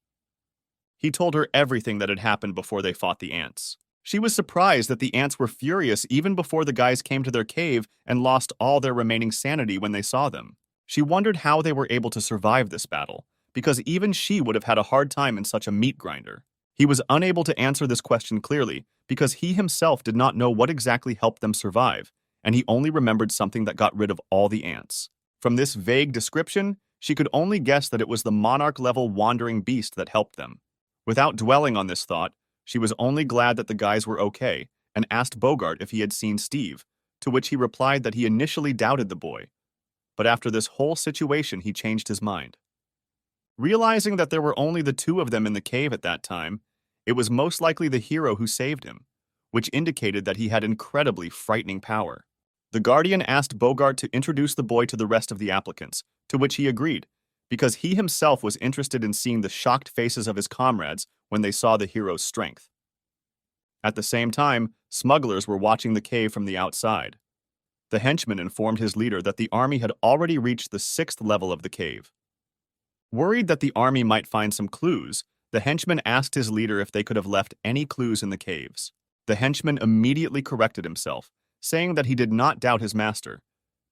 He told her everything that had happened before they fought the ants. She was surprised that the ants were furious even before the guys came to their cave and lost all their remaining sanity when they saw them. She wondered how they were able to survive this battle, because even she would have had a hard time in such a meat grinder. He was unable to answer this question clearly because he himself did not know what exactly helped them survive, and he only remembered something that got rid of all the ants. From this vague description, she could only guess that it was the monarch-level wandering beast that helped them. Without dwelling on this thought, she was only glad that the guys were okay and asked Bogart if he had seen Steve, to which he replied that he initially doubted the boy. But after this whole situation, he changed his mind. Realizing that there were only the two of them in the cave at that time, it was most likely the hero who saved him, which indicated that he had incredibly frightening power. The Guardian asked Bogart to introduce the boy to the rest of the applicants, to which he agreed, because he himself was interested in seeing the shocked faces of his comrades when they saw the hero's strength. At the same time, smugglers were watching the cave from the outside. The henchman informed his leader that the army had already reached the 6th level of the cave. Worried that the army might find some clues, the henchman asked his leader if they could have left any clues in the caves. The henchman immediately corrected himself, saying that he did not doubt his master,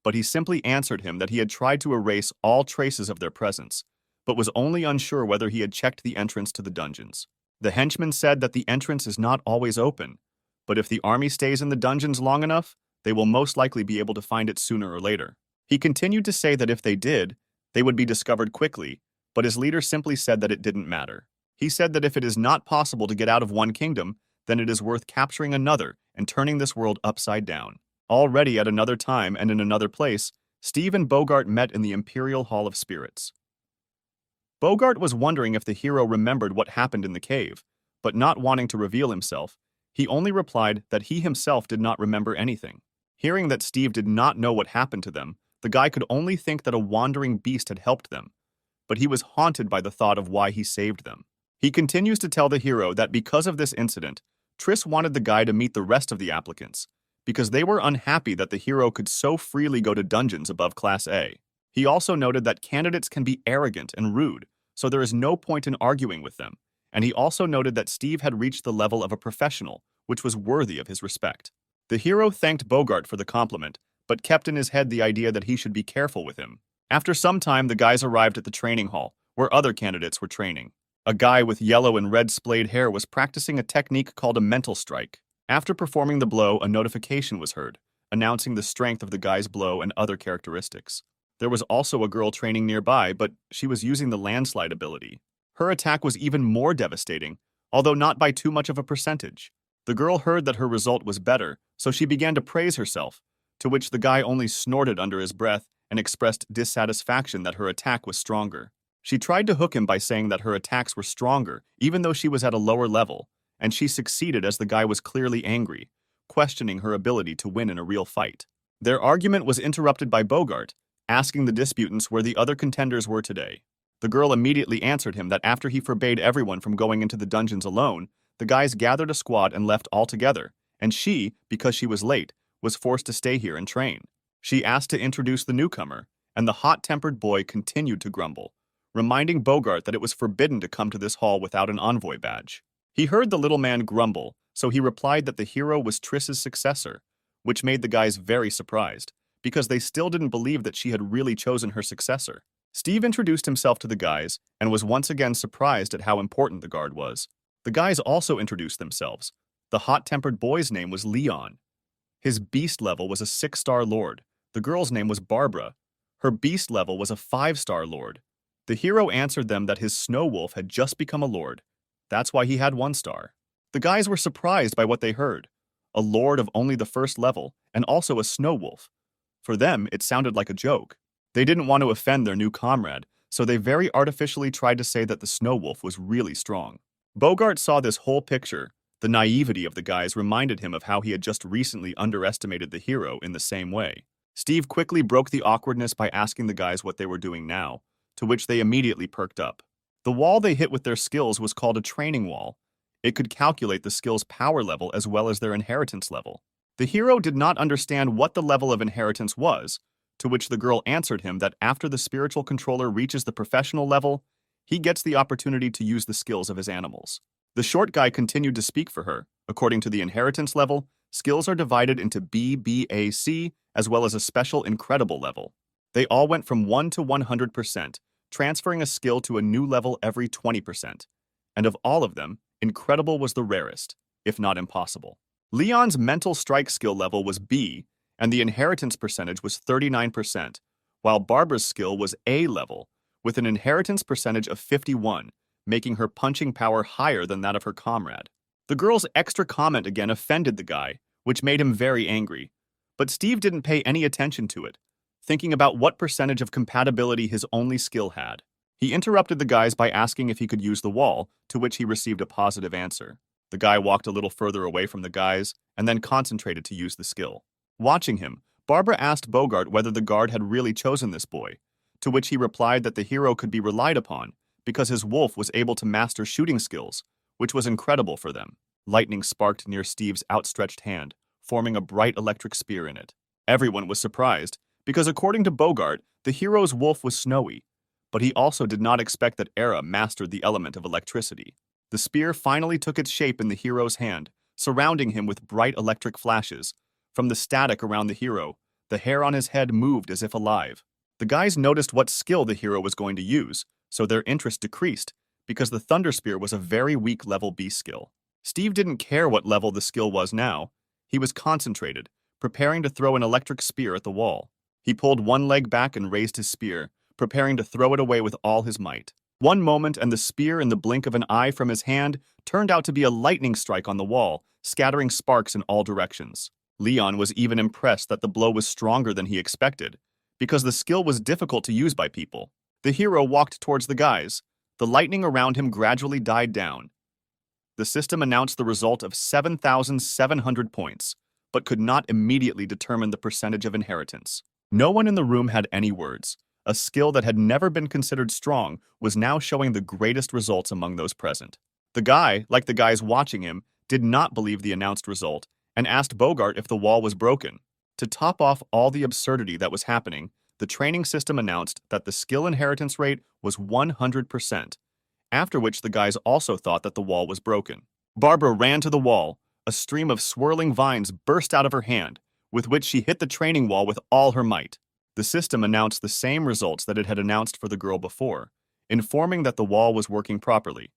but he simply answered him that he had tried to erase all traces of their presence, but was only unsure whether he had checked the entrance to the dungeons. The henchman said that the entrance is not always open, but if the army stays in the dungeons long enough, they will most likely be able to find it sooner or later. He continued to say that if they did, they would be discovered quickly, but his leader simply said that it didn't matter. He said that if it is not possible to get out of one kingdom, then it is worth capturing another and turning this world upside down. Already at another time and in another place, Steve and Bogart met in the Imperial Hall of Spirits. Bogart was wondering if the hero remembered what happened in the cave, but not wanting to reveal himself, he only replied that he himself did not remember anything. Hearing that Steve did not know what happened to them, the guy could only think that a wandering beast had helped them, but he was haunted by the thought of why he saved them. He continues to tell the hero that because of this incident, Triss wanted the guy to meet the rest of the applicants, because they were unhappy that the hero could so freely go to dungeons above Class A. He also noted that candidates can be arrogant and rude, so there is no point in arguing with them, and he also noted that Steve had reached the level of a professional, which was worthy of his respect. The hero thanked Bogart for the compliment, but kept in his head the idea that he should be careful with him. After some time, the guys arrived at the training hall, where other candidates were training. A guy with yellow and red splayed hair was practicing a technique called a mental strike. After performing the blow, a notification was heard, announcing the strength of the guy's blow and other characteristics. There was also a girl training nearby, but she was using the landslide ability. Her attack was even more devastating, although not by too much of a percentage. The girl heard that her result was better, so she began to praise herself, to which the guy only snorted under his breath and expressed dissatisfaction that her attack was stronger. She tried to hook him by saying that her attacks were stronger, even though she was at a lower level, and she succeeded as the guy was clearly angry, questioning her ability to win in a real fight. Their argument was interrupted by Bogart, asking the disputants where the other contenders were today. The girl immediately answered him that after he forbade everyone from going into the dungeons alone, the guys gathered a squad and left altogether, and she, because she was late, was forced to stay here and train. She asked to introduce the newcomer, and the hot-tempered boy continued to grumble, reminding Bogart that it was forbidden to come to this hall without an envoy badge. He heard the little man grumble, so he replied that the hero was Triss's successor, which made the guys very surprised, because they still didn't believe that she had really chosen her successor. Steve introduced himself to the guys and was once again surprised at how important the guard was. The guys also introduced themselves. The hot-tempered boy's name was Leon. His beast level was a 6-star lord. The girl's name was Barbara. Her beast level was a 5-star lord. The hero answered them that his snow wolf had just become a lord. That's why he had 1 star. The guys were surprised by what they heard. A lord of only the 1st level, and also a snow wolf. For them, it sounded like a joke. They didn't want to offend their new comrade, so they very artificially tried to say that the snow wolf was really strong. Bogart saw this whole picture. The naivety of the guys reminded him of how he had just recently underestimated the hero in the same way. Steve quickly broke the awkwardness by asking the guys what they were doing now, to which they immediately perked up. The wall they hit with their skills was called a training wall. It could calculate the skill's power level as well as their inheritance level. The hero did not understand what the level of inheritance was, to which the girl answered him that after the spiritual controller reaches the professional level, he gets the opportunity to use the skills of his animals. The short guy continued to speak for her. According to the inheritance level, skills are divided into B, B, A, C, as well as a special incredible level. They all went from 1 to 100%, transferring a skill to a new level every 20%. And of all of them, incredible was the rarest, if not impossible. Leon's mental strike skill level was B, and the inheritance percentage was 39%, while Barbara's skill was A level, with an inheritance percentage of 51, making her punching power higher than that of her comrade. The girl's extra comment again offended the guy, which made him very angry. But Steve didn't pay any attention to it, thinking about what percentage of compatibility his only skill had. He interrupted the guys by asking if he could use the wall, to which he received a positive answer. The guy walked a little further away from the guys, and then concentrated to use the skill. Watching him, Barbara asked Bogart whether the guard had really chosen this boy, to which he replied that the hero could be relied upon, because his wolf was able to master shooting skills, which was incredible for them. Lightning sparked near Steve's outstretched hand, forming a bright electric spear in it. Everyone was surprised, because according to Bogart, the hero's wolf was snowy, but he also did not expect that Era mastered the element of electricity. The spear finally took its shape in the hero's hand, surrounding him with bright electric flashes. From the static around the hero, the hair on his head moved as if alive. The guys noticed what skill the hero was going to use, so their interest decreased, because the Thunder Spear was a very weak level B skill. Steve didn't care what level the skill was now. He was concentrated, preparing to throw an electric spear at the wall. He pulled one leg back and raised his spear, preparing to throw it away with all his might. One moment, and the spear in the blink of an eye from his hand turned out to be a lightning strike on the wall, scattering sparks in all directions. Leon was even impressed that the blow was stronger than he expected, because the skill was difficult to use by people. The hero walked towards the guys. The lightning around him gradually died down. The system announced the result of 7,700 points, but could not immediately determine the percentage of inheritance. No one in the room had any words. A skill that had never been considered strong was now showing the greatest results among those present. The guy, like the guys watching him, did not believe the announced result and asked Bogart if the wall was broken. To top off all the absurdity that was happening, the training system announced that the skill inheritance rate was 100%, after which the guys also thought that the wall was broken. Barbara ran to the wall. A stream of swirling vines burst out of her hand, with which she hit the training wall with all her might. The system announced the same results that it had announced for the girl before, informing that the wall was working properly.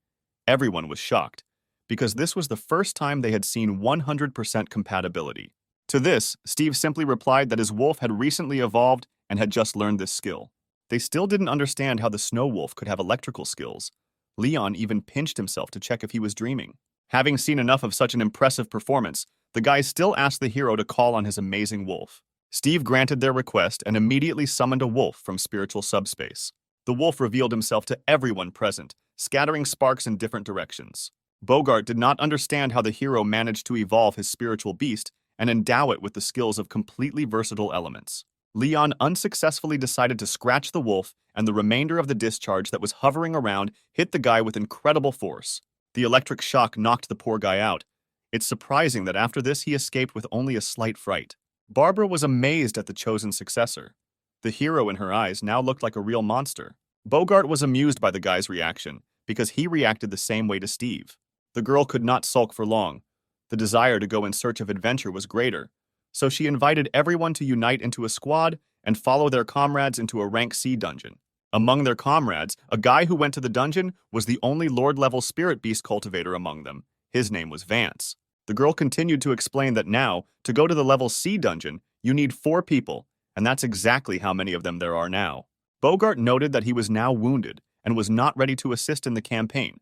Everyone was shocked, because this was the first time they had seen 100% compatibility. To this, Steve simply replied that his wolf had recently evolved and had just learned this skill. They still didn't understand how the snow wolf could have electrical skills. Leon even pinched himself to check if he was dreaming. Having seen enough of such an impressive performance, the guys still asked the hero to call on his amazing wolf. Steve granted their request and immediately summoned a wolf from spiritual subspace. The wolf revealed himself to everyone present, scattering sparks in different directions. Bogart did not understand how the hero managed to evolve his spiritual beast and endow it with the skills of completely versatile elements. Leon unsuccessfully decided to scratch the wolf, and the remainder of the discharge that was hovering around hit the guy with incredible force. The electric shock knocked the poor guy out. It's surprising that after this he escaped with only a slight fright. Barbara was amazed at the chosen successor. The hero in her eyes now looked like a real monster. Bogart was amused by the guy's reaction, because he reacted the same way to Steve. The girl could not sulk for long. The desire to go in search of adventure was greater, so she invited everyone to unite into a squad and follow their comrades into a rank C dungeon. Among their comrades, a guy who went to the dungeon was the only Lord-level spirit beast cultivator among them. His name was Vance. The girl continued to explain that now, to go to the level C dungeon, you need 4 people, and that's exactly how many of them there are now. Bogart noted that he was now wounded and was not ready to assist in the campaign,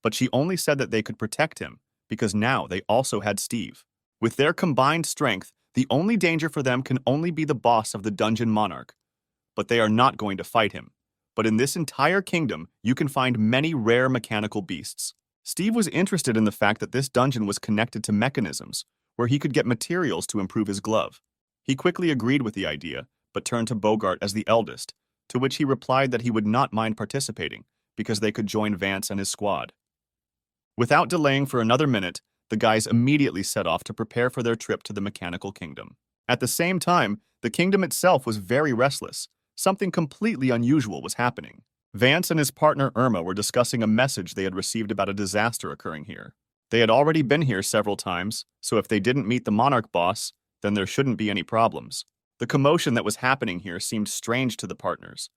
but she only said that they could protect him, because now they also had Steve. With their combined strength, the only danger for them can only be the boss of the dungeon monarch. But they are not going to fight him. But in this entire kingdom, you can find many rare mechanical beasts. Steve was interested in the fact that this dungeon was connected to mechanisms, where he could get materials to improve his glove. He quickly agreed with the idea, but turned to Bogart as the eldest, to which he replied that he would not mind participating, because they could join Vance and his squad. Without delaying for another minute, the guys immediately set off to prepare for their trip to the mechanical kingdom. At the same time, the kingdom itself was very restless. Something completely unusual was happening. Vance and his partner Irma were discussing a message they had received about a disaster occurring here. They had already been here several times, so if they didn't meet the monarch boss, then there shouldn't be any problems. The commotion that was happening here seemed strange to the partners.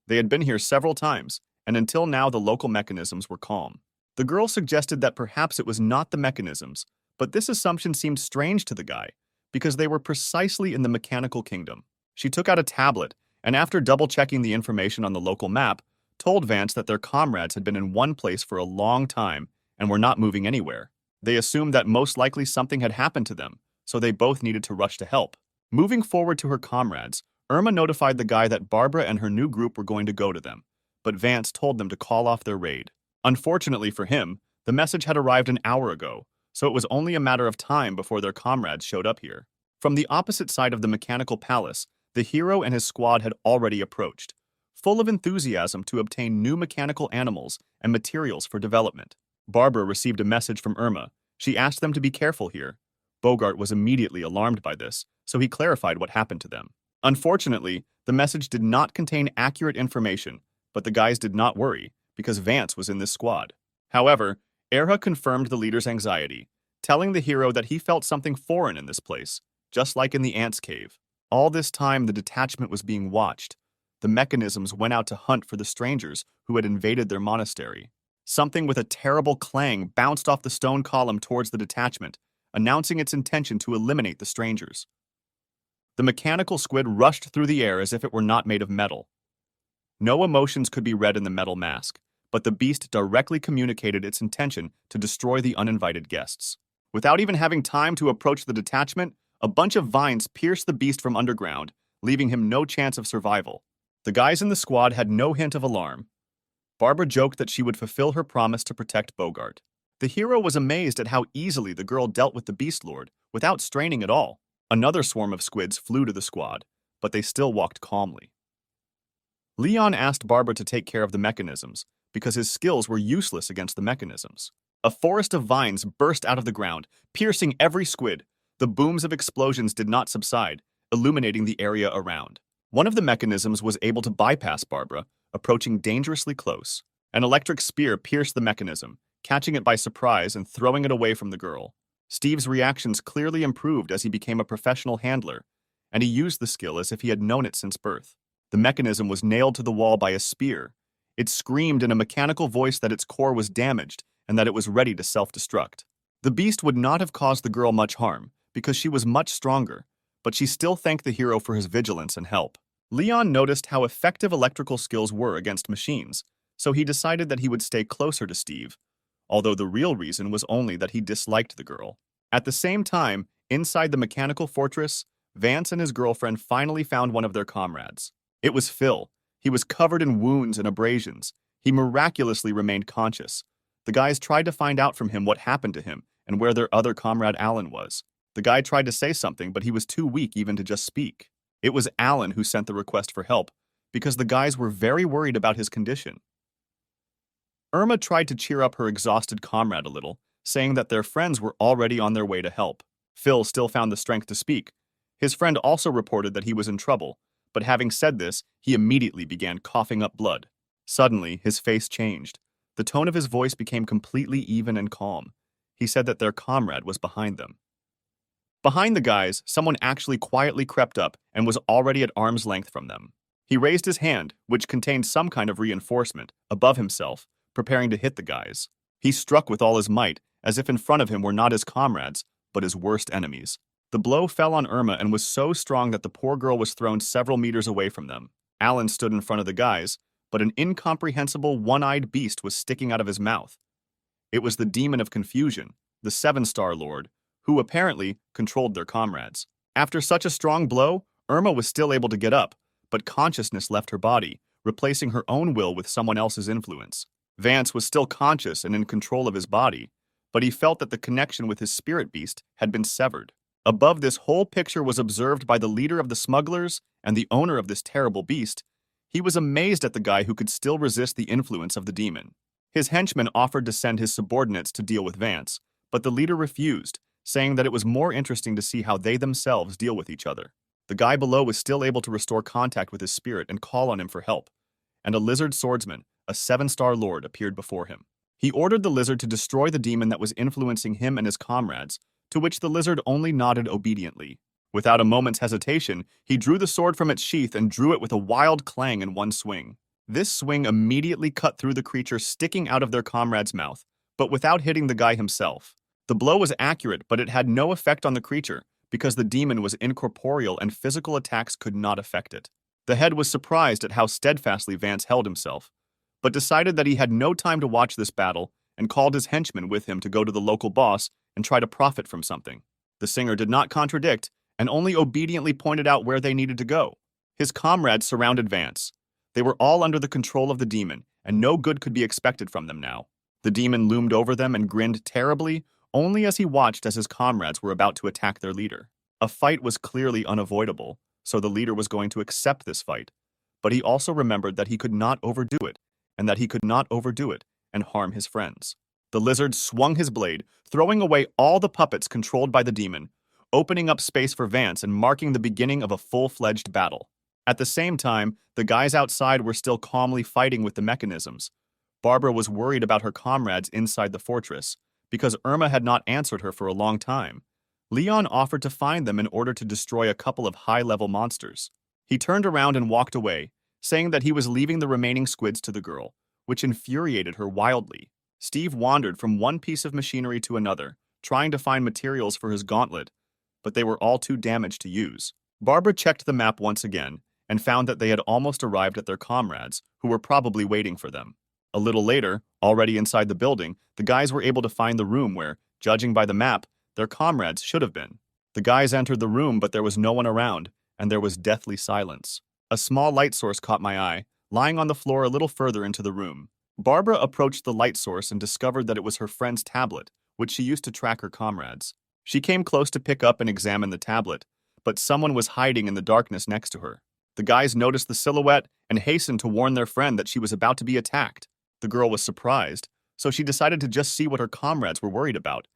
They had been here several times, and until now the local mechanisms were calm. The girl suggested that perhaps it was not the mechanisms, but this assumption seemed strange to the guy, because they were precisely in the mechanical kingdom. She took out a tablet, and after double-checking the information on the local map, told Vance that their comrades had been in one place for a long time and were not moving anywhere. They assumed that most likely something had happened to them, so they both needed to rush to help. Moving forward to her comrades, Irma notified the guy that Barbara and her new group were going to go to them, but Vance told them to call off their raid. Unfortunately for him, the message had arrived an hour ago, so it was only a matter of time before their comrades showed up here. From the opposite side of the mechanical palace, the hero and his squad had already approached, full of enthusiasm to obtain new mechanical animals and materials for development. Barbara received a message from Irma. She asked them to be careful here. Bogart was immediately alarmed by this, so he clarified what happened to them. Unfortunately, the message did not contain accurate information, but the guys did not worry, because Vance was in this squad. However, Erha confirmed the leader's anxiety, telling the hero that he felt something foreign in this place, just like in the ants' cave. All this time, the detachment was being watched. The mechanisms went out to hunt for the strangers who had invaded their monastery. Something with a terrible clang bounced off the stone column towards the detachment, announcing its intention to eliminate the strangers. The mechanical squid rushed through the air as if it were not made of metal. No emotions could be read in the metal mask, but the beast directly communicated its intention to destroy the uninvited guests. Without even having time to approach the detachment, a bunch of vines pierced the beast from underground, leaving him no chance of survival. The guys in the squad had no hint of alarm. Barbara joked that she would fulfill her promise to protect Bogart. The hero was amazed at how easily the girl dealt with the Beast Lord, without straining at all. Another swarm of squids flew to the squad, but they still walked calmly. Leon asked Barbara to take care of the mechanisms, because his skills were useless against the mechanisms. A forest of vines burst out of the ground, piercing every squid. The booms of explosions did not subside, illuminating the area around. One of the mechanisms was able to bypass Barbara, approaching dangerously close. An electric spear pierced the mechanism, catching it by surprise and throwing it away from the girl. Steve's reactions clearly improved as he became a professional handler, and he used the skill as if he had known it since birth. The mechanism was nailed to the wall by a spear. It screamed in a mechanical voice that its core was damaged and that it was ready to self-destruct. The beast would not have caused the girl much harm, because she was much stronger, but she still thanked the hero for his vigilance and help. Leon noticed how effective electrical skills were against machines, so he decided that he would stay closer to Steve, although the real reason was only that he disliked the girl. At the same time, inside the mechanical fortress, Vance and his girlfriend finally found one of their comrades. It was Phil. He was covered in wounds and abrasions. He miraculously remained conscious. The guys tried to find out from him what happened to him and where their other comrade Alan was. The guy tried to say something, but he was too weak even to just speak. It was Alan who sent the request for help, because the guys were very worried about his condition. Irma tried to cheer up her exhausted comrade a little, saying that their friends were already on their way to help. Phil still found the strength to speak. His friend also reported that he was in trouble, but having said this, he immediately began coughing up blood. Suddenly, his face changed. The tone of his voice became completely even and calm. He said that their comrade was behind them. Behind the guys, someone actually quietly crept up and was already at arm's length from them. He raised his hand, which contained some kind of reinforcement, above himself, preparing to hit the guys. He struck with all his might, as if in front of him were not his comrades, but his worst enemies. The blow fell on Irma and was so strong that the poor girl was thrown several meters away from them. Alan stood in front of the guys, but an incomprehensible one-eyed beast was sticking out of his mouth. It was the demon of confusion, the Seven-Star Lord, who apparently controlled their comrades. After such a strong blow, Irma was still able to get up, but consciousness left her body, replacing her own will with someone else's influence. Vance was still conscious and in control of his body, but he felt that the connection with his spirit beast had been severed. Above this whole picture was observed by the leader of the smugglers and the owner of this terrible beast. He was amazed at the guy who could still resist the influence of the demon. His henchmen offered to send his subordinates to deal with Vance, but the leader refused, saying that it was more interesting to see how they themselves deal with each other. The guy below was still able to restore contact with his spirit and call on him for help, and a lizard swordsman, a Seven-Star Lord, appeared before him. He ordered the lizard to destroy the demon that was influencing him and his comrades, to which the lizard only nodded obediently. Without a moment's hesitation, he drew the sword from its sheath and drew it with a wild clang in one swing. This swing immediately cut through the creature sticking out of their comrade's mouth, but without hitting the guy himself. The blow was accurate, but it had no effect on the creature, because the demon was incorporeal and physical attacks could not affect it. The head was surprised at how steadfastly Vance held himself, but decided that he had no time to watch this battle and called his henchmen with him to go to the local boss and try to profit from something. The singer did not contradict and only obediently pointed out where they needed to go. His comrades surrounded Vance. They were all under the control of the demon, and no good could be expected from them now. The demon loomed over them and grinned terribly, only as he watched as his comrades were about to attack their leader. A fight was clearly unavoidable, so the leader was going to accept this fight. But he also remembered that he could not overdo it, and that he could not overdo it and harm his friends. The lizard swung his blade, throwing away all the puppets controlled by the demon, opening up space for Vance and marking the beginning of a full-fledged battle. At the same time, the guys outside were still calmly fighting with the mechanisms. Barbara was worried about her comrades inside the fortress, because Irma had not answered her for a long time. Leon offered to find them in order to destroy a couple of high-level monsters. He turned around and walked away, saying that he was leaving the remaining squids to the girl, which infuriated her wildly. Steve wandered from one piece of machinery to another, trying to find materials for his gauntlet, but they were all too damaged to use. Barbara checked the map once again and found that they had almost arrived at their comrades, who were probably waiting for them. A little later, already inside the building, the guys were able to find the room where, judging by the map, their comrades should have been. The guys entered the room, but there was no one around, and there was deathly silence. A small light source caught my eye, lying on the floor a little further into the room. Barbara approached the light source and discovered that it was her friend's tablet, which she used to track her comrades. She came close to pick up and examine the tablet, but someone was hiding in the darkness next to her. The guys noticed the silhouette and hastened to warn their friend that she was about to be attacked. The girl was surprised, so she decided to just see what her comrades were worried about,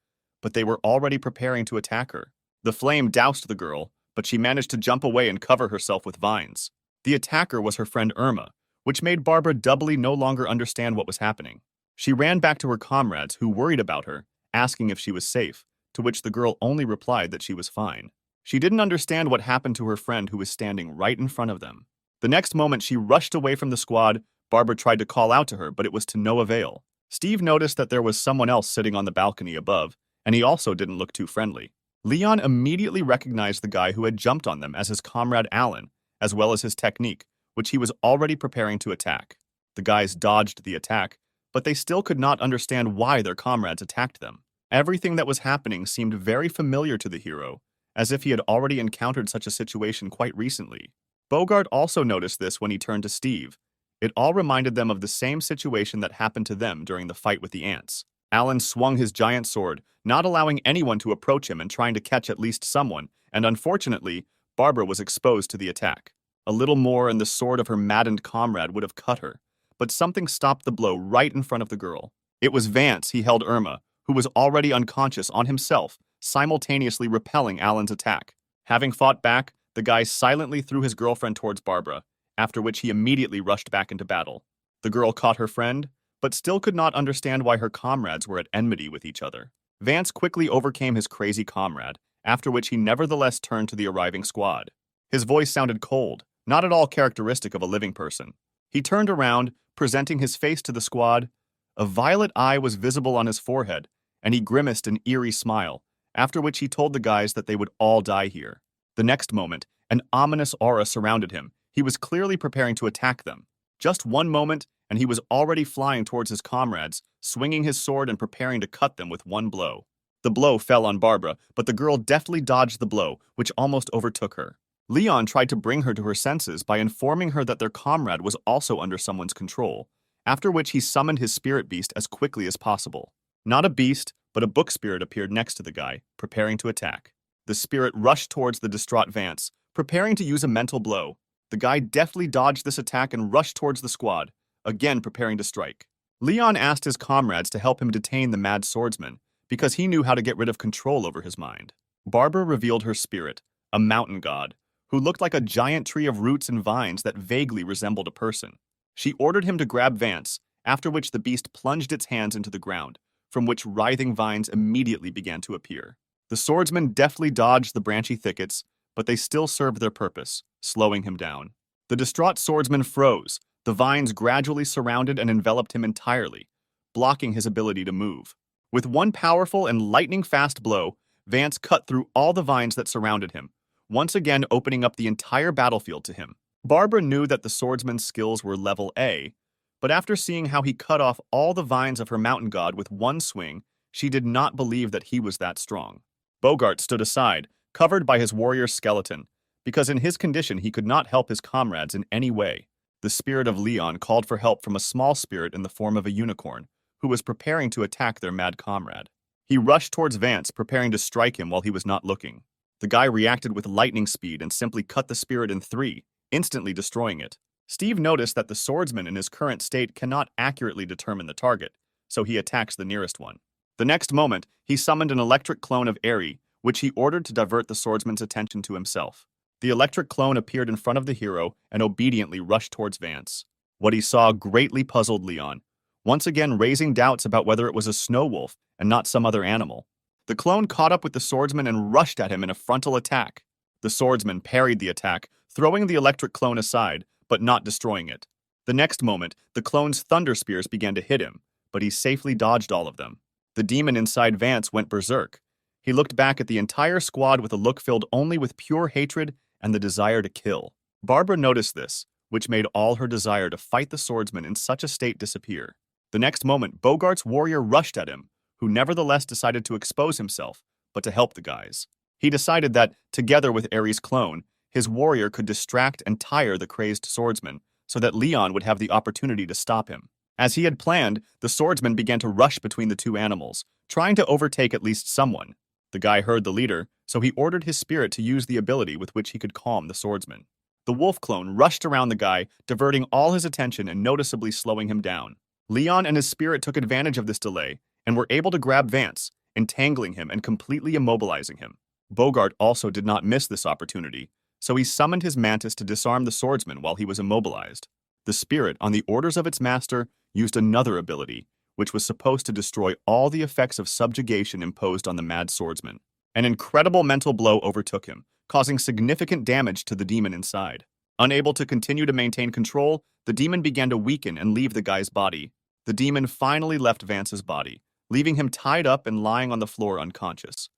but they were already preparing to attack her. The flame doused the girl, but she managed to jump away and cover herself with vines. The attacker was her friend Irma, which made Barbara doubly no longer understand what was happening. She ran back to her comrades, who worried about her, asking if she was safe, to which the girl only replied that she was fine. She didn't understand what happened to her friend who was standing right in front of them. The next moment she rushed away from the squad. Barbara tried to call out to her, but it was to no avail. Steve noticed that there was someone else sitting on the balcony above, and he also didn't look too friendly. Leon immediately recognized the guy who had jumped on them as his comrade Alan, as well as his technique, which he was already preparing to attack. The guys dodged the attack, but they still could not understand why their comrades attacked them. Everything that was happening seemed very familiar to the hero, as if he had already encountered such a situation quite recently. Bogart also noticed this when he turned to Steve. It all reminded them of the same situation that happened to them during the fight with the ants. Alan swung his giant sword, not allowing anyone to approach him and trying to catch at least someone, and unfortunately, Barbara was exposed to the attack. A little more and the sword of her maddened comrade would have cut her, but something stopped the blow right in front of the girl. It was Vance. He held Irma, who was already unconscious, on himself, simultaneously repelling Alan's attack. Having fought back, the guy silently threw his girlfriend towards Barbara, after which he immediately rushed back into battle. The girl caught her friend, but still could not understand why her comrades were at enmity with each other. Vance quickly overcame his crazy comrade, after which he nevertheless turned to the arriving squad. His voice sounded cold, not at all characteristic of a living person. He turned around, presenting his face to the squad. A violet eye was visible on his forehead, and he grimaced an eerie smile, after which he told the guys that they would all die here. The next moment, an ominous aura surrounded him. He was clearly preparing to attack them. Just one moment, and he was already flying towards his comrades, swinging his sword and preparing to cut them with one blow. The blow fell on Barbara, but the girl deftly dodged the blow, which almost overtook her. Leon tried to bring her to her senses by informing her that their comrade was also under someone's control, after which he summoned his spirit beast as quickly as possible. Not a beast, but a book spirit appeared next to the guy, preparing to attack. The spirit rushed towards the distraught Vance, preparing to use a mental blow. The guy deftly dodged this attack and rushed towards the squad, again preparing to strike. Leon asked his comrades to help him detain the mad swordsman, because he knew how to get rid of control over his mind. Barbara revealed her spirit, a mountain god, who looked like a giant tree of roots and vines that vaguely resembled a person. She ordered him to grab Vance, after which the beast plunged its hands into the ground, from which writhing vines immediately began to appear. The swordsman deftly dodged the branchy thickets, but they still served their purpose, slowing him down. The distraught swordsman froze. The vines gradually surrounded and enveloped him entirely, blocking his ability to move. With one powerful and lightning-fast blow, Vance cut through all the vines that surrounded him, once again opening up the entire battlefield to him. Barbara knew that the swordsman's skills were level A, but after seeing how he cut off all the vines of her mountain god with one swing, she did not believe that he was that strong. Bogart stood aside, covered by his warrior's skeleton, because in his condition he could not help his comrades in any way. The spirit of Leon called for help from a small spirit in the form of a unicorn, who was preparing to attack their mad comrade. He rushed towards Vance, preparing to strike him while he was not looking. The guy reacted with lightning speed and simply cut the spirit in three, instantly destroying it. Steve noticed that the swordsman in his current state cannot accurately determine the target, so he attacks the nearest one. The next moment, he summoned an electric clone of Eri, which he ordered to divert the swordsman's attention to himself. The electric clone appeared in front of the hero and obediently rushed towards Vance. What he saw greatly puzzled Leon, once again raising doubts about whether it was a snow wolf and not some other animal. The clone caught up with the swordsman and rushed at him in a frontal attack. The swordsman parried the attack, throwing the electric clone aside, but not destroying it. The next moment, the clone's thunder spears began to hit him, but he safely dodged all of them. The demon inside Vance went berserk. He looked back at the entire squad with a look filled only with pure hatred and the desire to kill. Barbara noticed this, which made all her desire to fight the swordsman in such a state disappear. The next moment, Bogart's warrior rushed at him, who nevertheless decided to expose himself, but to help the guys. He decided that, together with Eri's clone, his warrior could distract and tire the crazed swordsman, so that Leon would have the opportunity to stop him. As he had planned, the swordsman began to rush between the two animals, trying to overtake at least someone. The guy heard the leader, so he ordered his spirit to use the ability with which he could calm the swordsman. The wolf clone rushed around the guy, diverting all his attention and noticeably slowing him down. Leon and his spirit took advantage of this delay and were able to grab Vance, entangling him and completely immobilizing him. Bogart also did not miss this opportunity, so he summoned his mantis to disarm the swordsman while he was immobilized. The spirit, on the orders of its master, used another ability, which was supposed to destroy all the effects of subjugation imposed on the mad swordsman. An incredible mental blow overtook him, causing significant damage to the demon inside. Unable to continue to maintain control, the demon began to weaken and leave the guy's body. The demon finally left Vance's body, leaving him tied up and lying on the floor unconscious.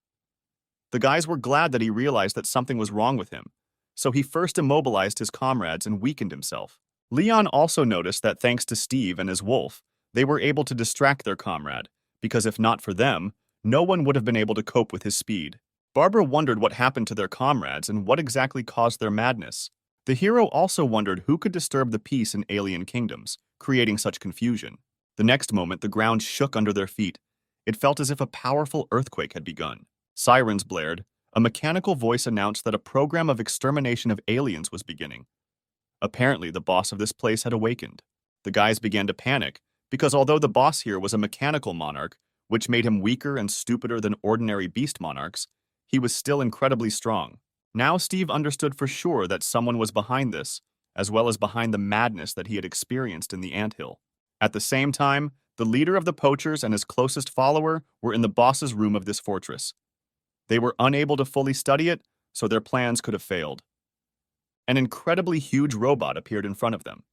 The guys were glad that he realized that something was wrong with him, so he first immobilized his comrades and weakened himself. Leon also noticed that thanks to Steve and his wolf, they were able to distract their comrade, because if not for them, no one would have been able to cope with his speed. Barbara wondered what happened to their comrades and what exactly caused their madness. The hero also wondered who could disturb the peace in alien kingdoms, creating such confusion. The next moment, the ground shook under their feet. It felt as if a powerful earthquake had begun. Sirens blared. A mechanical voice announced that a program of extermination of aliens was beginning. Apparently, the boss of this place had awakened. The guys began to panic, because although the boss here was a mechanical monarch, which made him weaker and stupider than ordinary beast monarchs, he was still incredibly strong. Now Steve understood for sure that someone was behind this, as well as behind the madness that he had experienced in the anthill. At the same time, the leader of the poachers and his closest follower were in the boss's room of this fortress. They were unable to fully study it, so their plans could have failed. An incredibly huge robot appeared in front of them.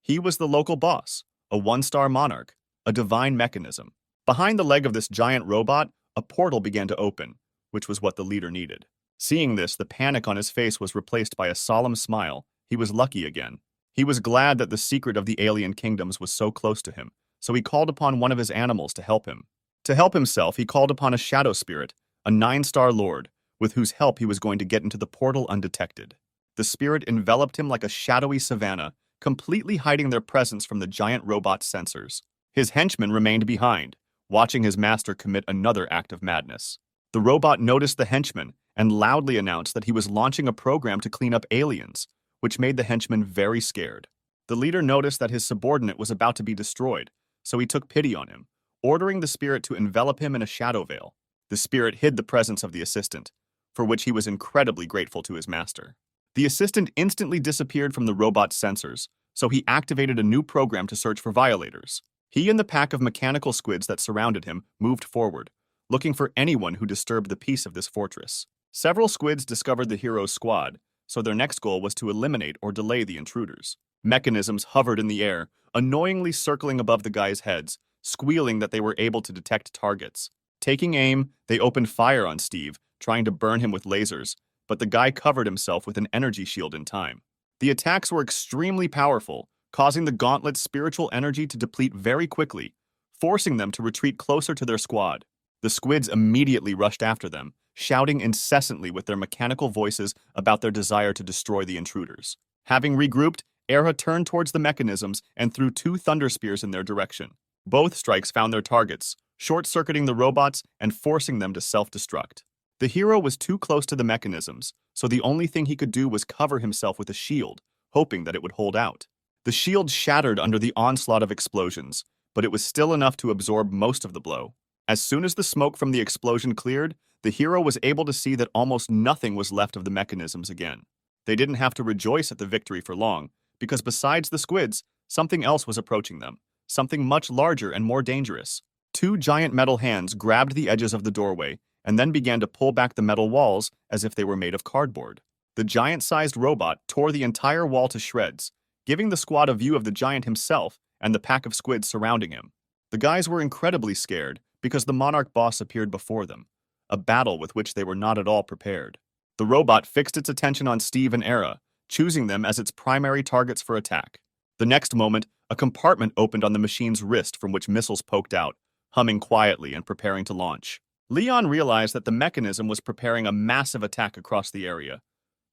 He was the local boss, a one-star monarch, a divine mechanism. Behind the leg of this giant robot, a portal began to open, which was what the leader needed. Seeing this, the panic on his face was replaced by a solemn smile. He was lucky again. He was glad that the secret of the alien kingdoms was so close to him, so he called upon one of his animals to help him. To help himself, he called upon a shadow spirit, a 9-star lord, with whose help he was going to get into the portal undetected. The spirit enveloped him like a shadowy savanna, completely hiding their presence from the giant robot's sensors. His henchmen remained behind, watching his master commit another act of madness. The robot noticed the henchman and loudly announced that he was launching a program to clean up aliens, which made the henchman very scared. The leader noticed that his subordinate was about to be destroyed, so he took pity on him, ordering the spirit to envelop him in a shadow veil. The spirit hid the presence of the assistant, for which he was incredibly grateful to his master. The assistant instantly disappeared from the robot's sensors, so he activated a new program to search for violators. He and the pack of mechanical squids that surrounded him moved forward, looking for anyone who disturbed the peace of this fortress. Several squids discovered the hero's squad, so their next goal was to eliminate or delay the intruders. Mechanisms hovered in the air, annoyingly circling above the guys' heads, squealing that they were able to detect targets. Taking aim, they opened fire on Steve, trying to burn him with lasers, but the guy covered himself with an energy shield in time. The attacks were extremely powerful, causing the gauntlet's spiritual energy to deplete very quickly, forcing them to retreat closer to their squad. The squids immediately rushed after them, shouting incessantly with their mechanical voices about their desire to destroy the intruders. Having regrouped, Era turned towards the mechanisms and threw 2 thunder spears in their direction. Both strikes found their targets, short-circuiting the robots and forcing them to self-destruct. The hero was too close to the mechanisms, so the only thing he could do was cover himself with a shield, hoping that it would hold out. The shield shattered under the onslaught of explosions, but it was still enough to absorb most of the blow. As soon as the smoke from the explosion cleared, the hero was able to see that almost nothing was left of the mechanisms again. They didn't have to rejoice at the victory for long, because besides the squids, something else was approaching them, something much larger and more dangerous. 2 giant metal hands grabbed the edges of the doorway and then began to pull back the metal walls as if they were made of cardboard. The giant-sized robot tore the entire wall to shreds, giving the squad a view of the giant himself and the pack of squids surrounding him. The guys were incredibly scared because the monarch boss appeared before them, a battle with which they were not at all prepared. The robot fixed its attention on Steve and Era, choosing them as its primary targets for attack. The next moment, a compartment opened on the machine's wrist from which missiles poked out, humming quietly and preparing to launch. Leon realized that the mechanism was preparing a massive attack across the area,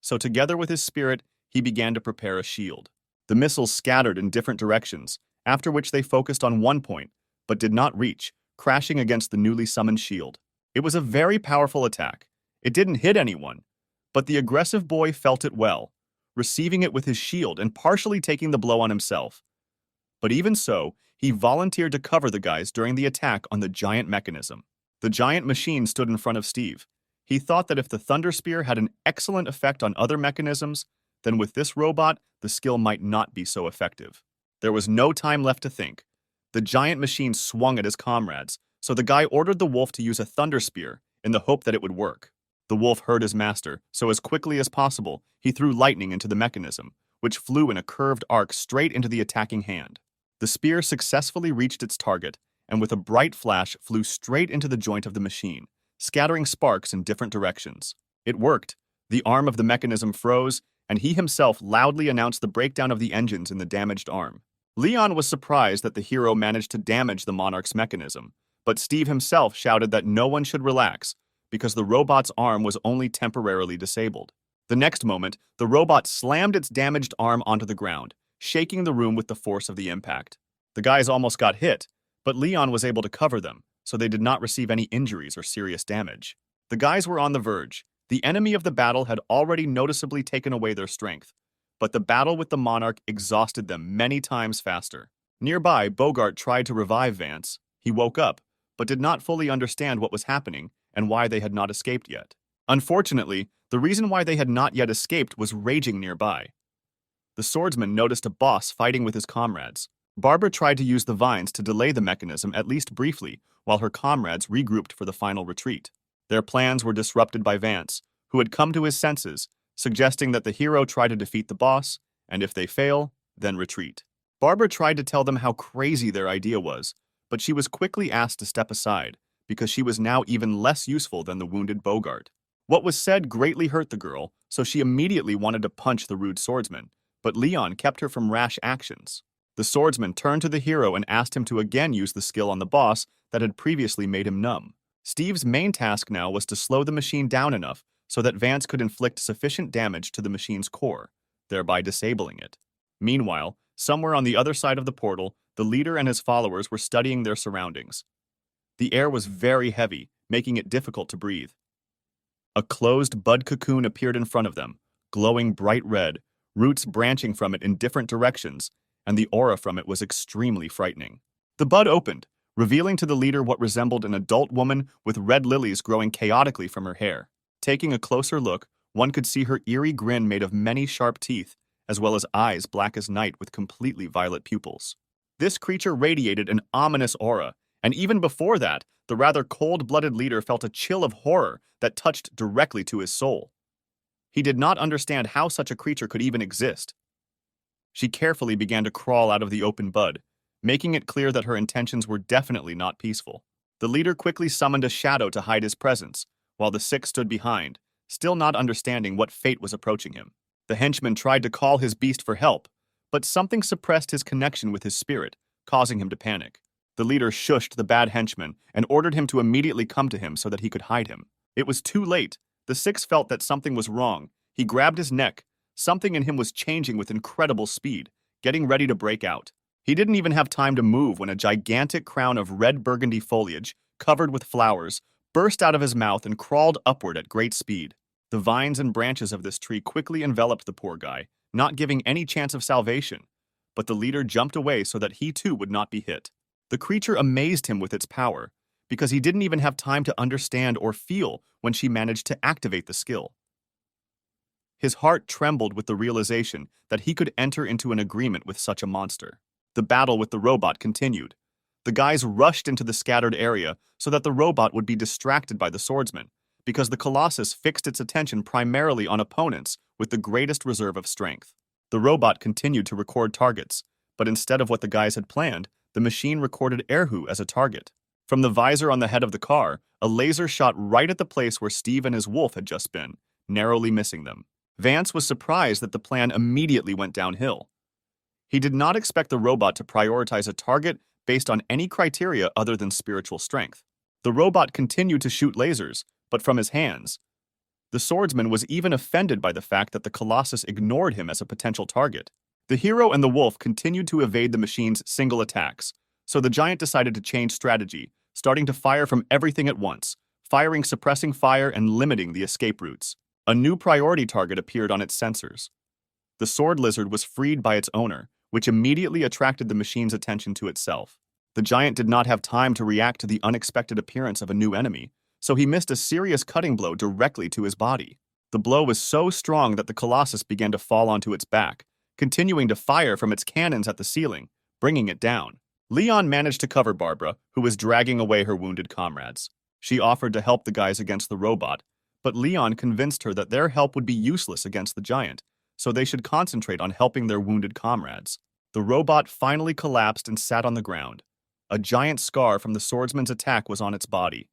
so together with his spirit, he began to prepare a shield. The missiles scattered in different directions, after which they focused on one point, but did not reach, crashing against the newly summoned shield. It was a very powerful attack. It didn't hit anyone, but the aggressive boy felt it well, receiving it with his shield and partially taking the blow on himself. But even so, he volunteered to cover the guys during the attack on the giant mechanism. The giant machine stood in front of Steve. He thought that if the Thunder Spear had an excellent effect on other mechanisms, then with this robot, the skill might not be so effective. There was no time left to think. The giant machine swung at his comrades, so the guy ordered the wolf to use a thunder spear in the hope that it would work. The wolf heard his master, so as quickly as possible, he threw lightning into the mechanism, which flew in a curved arc straight into the attacking hand. The spear successfully reached its target, and with a bright flash flew straight into the joint of the machine, scattering sparks in different directions. It worked. The arm of the mechanism froze, and he himself loudly announced the breakdown of the engines in the damaged arm. Leon was surprised that the hero managed to damage the monarch's mechanism, but Steve himself shouted that no one should relax because the robot's arm was only temporarily disabled. The next moment, the robot slammed its damaged arm onto the ground, shaking the room with the force of the impact. The guys almost got hit, but Leon was able to cover them, so they did not receive any injuries or serious damage. The guys were on the verge. The enemy of the battle had already noticeably taken away their strength, but the battle with the monarch exhausted them many times faster. Nearby, Bogart tried to revive Vance. He woke up, but did not fully understand what was happening and why they had not escaped yet. Unfortunately, the reason why they had not yet escaped was raging nearby. The swordsman noticed a boss fighting with his comrades. Barbara tried to use the vines to delay the mechanism at least briefly, while her comrades regrouped for the final retreat. Their plans were disrupted by Vance, who had come to his senses, suggesting that the hero try to defeat the boss, and if they fail, then retreat. Barbara tried to tell them how crazy their idea was, but she was quickly asked to step aside, because she was now even less useful than the wounded Bogart. What was said greatly hurt the girl, so she immediately wanted to punch the rude swordsman, but Leon kept her from rash actions. The swordsman turned to the hero and asked him to again use the skill on the boss that had previously made him numb. Steve's main task now was to slow the machine down enough so that Vance could inflict sufficient damage to the machine's core, thereby disabling it. Meanwhile, somewhere on the other side of the portal, the leader and his followers were studying their surroundings. The air was very heavy, making it difficult to breathe. A closed bud cocoon appeared in front of them, glowing bright red, roots branching from it in different directions, and the aura from it was extremely frightening. The bud opened, revealing to the leader what resembled an adult woman with red lilies growing chaotically from her hair. Taking a closer look, one could see her eerie grin made of many sharp teeth, as well as eyes black as night with completely violet pupils. This creature radiated an ominous aura, and even before that, the rather cold-blooded leader felt a chill of horror that touched directly to his soul. He did not understand how such a creature could even exist. She carefully began to crawl out of the open bud, making it clear that her intentions were definitely not peaceful. The leader quickly summoned a shadow to hide his presence, while the six stood behind, still not understanding what fate was approaching him. The henchman tried to call his beast for help, but something suppressed his connection with his spirit, causing him to panic. The leader shushed the bad henchman and ordered him to immediately come to him so that he could hide him. It was too late. The six felt that something was wrong. He grabbed his neck. Something in him was changing with incredible speed, getting ready to break out. He didn't even have time to move when a gigantic crown of red burgundy foliage, covered with flowers, burst out of his mouth and crawled upward at great speed. The vines and branches of this tree quickly enveloped the poor guy, not giving any chance of salvation. But the leader jumped away so that he too would not be hit. The creature amazed him with its power, because he didn't even have time to understand or feel when she managed to activate the skill. His heart trembled with the realization that he could enter into an agreement with such a monster. The battle with the robot continued. The guys rushed into the scattered area so that the robot would be distracted by the swordsman, because the Colossus fixed its attention primarily on opponents with the greatest reserve of strength. The robot continued to record targets, but instead of what the guys had planned, the machine recorded Erhu as a target. From the visor on the head of the car, a laser shot right at the place where Steve and his wolf had just been, narrowly missing them. Vance was surprised that the plan immediately went downhill. He did not expect the robot to prioritize a target based on any criteria other than spiritual strength. The robot continued to shoot lasers, but from his hands. The swordsman was even offended by the fact that the Colossus ignored him as a potential target. The hero and the wolf continued to evade the machine's single attacks, so the giant decided to change strategy, starting to fire from everything at once, firing suppressing fire and limiting the escape routes. A new priority target appeared on its sensors. The sword lizard was freed by its owner, which immediately attracted the machine's attention to itself. The giant did not have time to react to the unexpected appearance of a new enemy, so he missed a serious cutting blow directly to his body. The blow was so strong that the Colossus began to fall onto its back, continuing to fire from its cannons at the ceiling, bringing it down. Leon managed to cover Barbara, who was dragging away her wounded comrades. She offered to help the guys against the robot, but Leon convinced her that their help would be useless against the giant, so they should concentrate on helping their wounded comrades. The robot finally collapsed and sat on the ground. A giant scar from the swordsman's attack was on its body.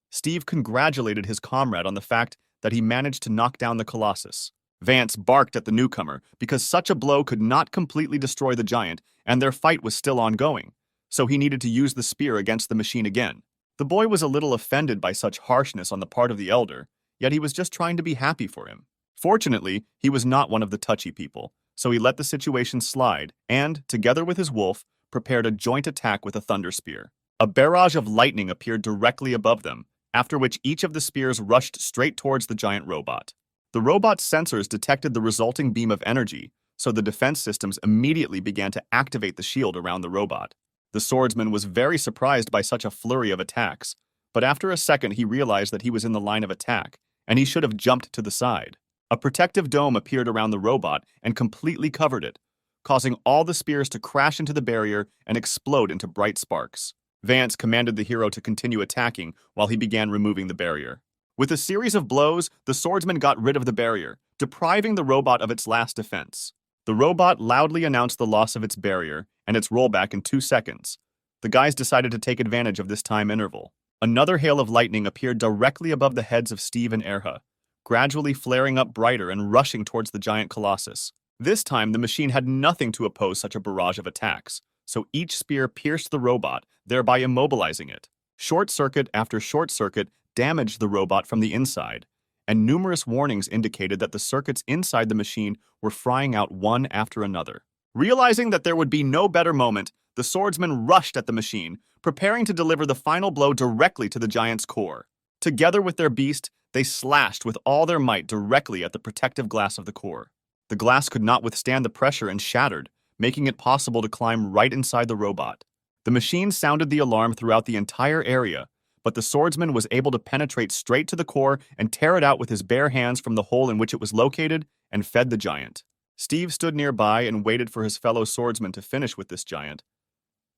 Steve congratulated his comrade on the fact that he managed to knock down the Colossus. Vance barked at the newcomer because such a blow could not completely destroy the giant and their fight was still ongoing, so he needed to use the spear against the machine again. The boy was a little offended by such harshness on the part of the elder, yet he was just trying to be happy for him. Fortunately, he was not one of the touchy people, so he let the situation slide and, together with his wolf, prepared a joint attack with a thunder spear. A barrage of lightning appeared directly above them, after which each of the spears rushed straight towards the giant robot. The robot's sensors detected the resulting beam of energy, so the defense systems immediately began to activate the shield around the robot. The swordsman was very surprised by such a flurry of attacks, but after a second he realized that he was in the line of attack, and he should have jumped to the side. A protective dome appeared around the robot and completely covered it, causing all the spears to crash into the barrier and explode into bright sparks. Vance commanded the hero to continue attacking while he began removing the barrier. With a series of blows, the swordsman got rid of the barrier, depriving the robot of its last defense. The robot loudly announced the loss of its barrier and its rollback in 2 seconds. The guys decided to take advantage of this time interval. Another hail of lightning appeared directly above the heads of Steve and Erha, gradually flaring up brighter and rushing towards the giant colossus. This time, the machine had nothing to oppose such a barrage of attacks, so each spear pierced the robot, thereby immobilizing it. Short circuit after short circuit damaged the robot from the inside, and numerous warnings indicated that the circuits inside the machine were frying out one after another. Realizing that there would be no better moment, the swordsman rushed at the machine, preparing to deliver the final blow directly to the giant's core. Together with their beast, they slashed with all their might directly at the protective glass of the core. The glass could not withstand the pressure and shattered, making it possible to climb right inside the robot. The machine sounded the alarm throughout the entire area, but the swordsman was able to penetrate straight to the core and tear it out with his bare hands from the hole in which it was located and fed the giant. Steve stood nearby and waited for his fellow swordsman to finish with this giant.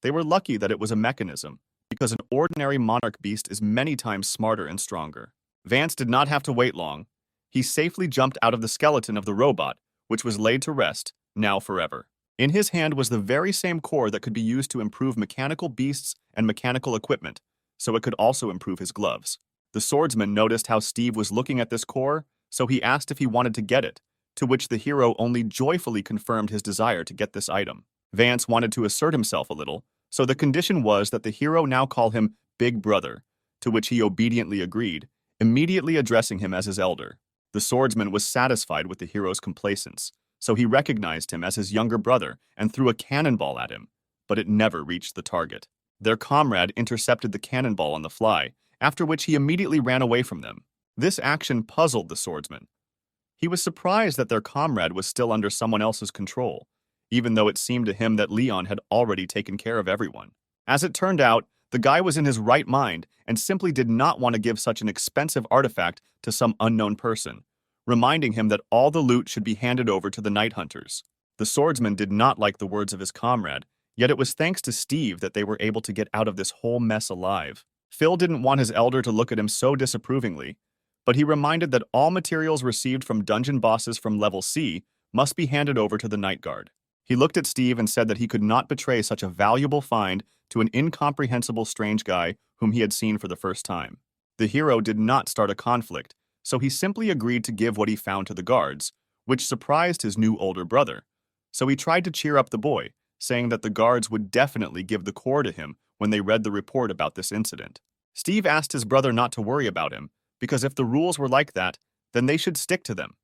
They were lucky that it was a mechanism, because an ordinary monarch beast is many times smarter and stronger. Vance did not have to wait long. He safely jumped out of the skeleton of the robot, which was laid to rest, now forever. In his hand was the very same core that could be used to improve mechanical beasts and mechanical equipment, so it could also improve his gloves. The swordsman noticed how Steve was looking at this core, so he asked if he wanted to get it, to which the hero only joyfully confirmed his desire to get this item. Vance wanted to assert himself a little, so the condition was that the hero now call him Big Brother, to which he obediently agreed, immediately addressing him as his elder. The swordsman was satisfied with the hero's complacence, so he recognized him as his younger brother and threw a cannonball at him, but it never reached the target. Their comrade intercepted the cannonball on the fly, after which he immediately ran away from them. This action puzzled the swordsman. He was surprised that their comrade was still under someone else's control, even though it seemed to him that Leon had already taken care of everyone. As it turned out, the guy was in his right mind and simply did not want to give such an expensive artifact to some unknown person, reminding him that all the loot should be handed over to the night hunters. The swordsman did not like the words of his comrade, yet it was thanks to Steve that they were able to get out of this whole mess alive. Phil didn't want his elder to look at him so disapprovingly, but he reminded that all materials received from dungeon bosses from level C must be handed over to the night guard. He looked at Steve and said that he could not betray such a valuable find to an incomprehensible strange guy whom he had seen for the first time. The hero did not start a conflict, so he simply agreed to give what he found to the guards, which surprised his new older brother. So he tried to cheer up the boy, saying that the guards would definitely give the core to him when they read the report about this incident. Steve asked his brother not to worry about him, because if the rules were like that, then they should stick to them.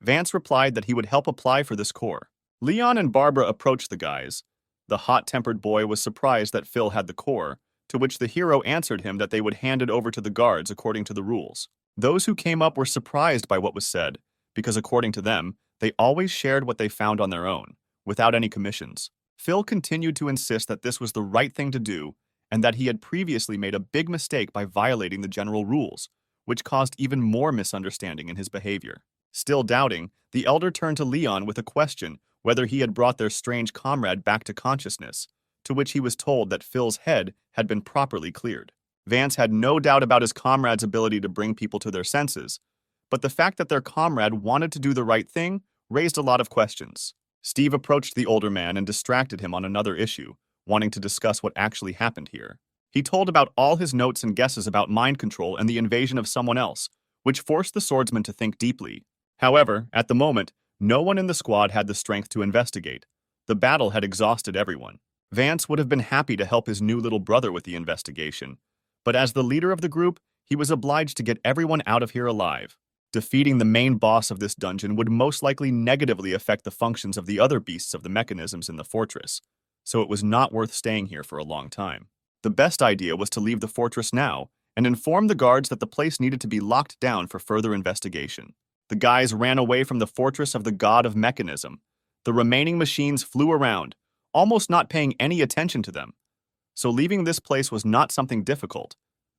Vance replied that he would help apply for this core. Leon and Barbara approached the guys. The hot-tempered boy was surprised that Phil had the core, to which the hero answered him that they would hand it over to the guards according to the rules. Those who came up were surprised by what was said, because according to them, they always shared what they found on their own, without any commissions. Phil continued to insist that this was the right thing to do, and that he had previously made a big mistake by violating the general rules, which caused even more misunderstanding in his behavior. Still doubting, the elder turned to Leon with a question whether he had brought their strange comrade back to consciousness, to which he was told that Phil's head had been properly cleared. Vance had no doubt about his comrade's ability to bring people to their senses, but the fact that their comrade wanted to do the right thing raised a lot of questions. Steve approached the older man and distracted him on another issue, wanting to discuss what actually happened here. He told about all his notes and guesses about mind control and the invasion of someone else, which forced the swordsman to think deeply. However, at the moment, no one in the squad had the strength to investigate. The battle had exhausted everyone. Vance would have been happy to help his new little brother with the investigation, but as the leader of the group, he was obliged to get everyone out of here alive. Defeating the main boss of this dungeon would most likely negatively affect the functions of the other beasts of the mechanisms in the fortress, so it was not worth staying here for a long time. The best idea was to leave the fortress now and inform the guards that the place needed to be locked down for further investigation. The guys ran away from the fortress of the god of mechanism. The remaining machines flew around, almost not paying any attention to them. So leaving this place was not something difficult,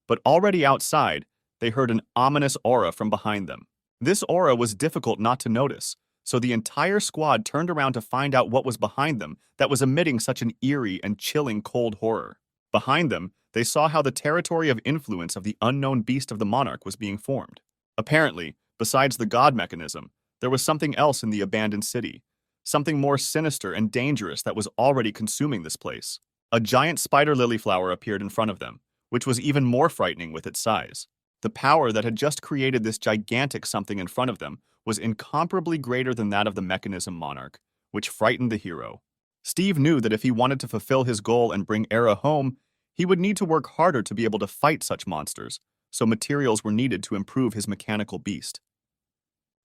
but already outside, they heard an ominous aura from behind them. This aura was difficult not to notice, so the entire squad turned around to find out what was behind them that was emitting such an eerie and chilling cold horror. Behind them, they saw how the territory of influence of the unknown beast of the monarch was being formed. Apparently, besides the god mechanism, there was something else in the abandoned city, something more sinister and dangerous that was already consuming this place. A giant spider lily flower appeared in front of them, which was even more frightening with its size. The power that had just created this gigantic something in front of them was incomparably greater than that of the mechanism monarch, which frightened the hero. Steve knew that if he wanted to fulfill his goal and bring Era home, he would need to work harder to be able to fight such monsters, so materials were needed to improve his mechanical beast.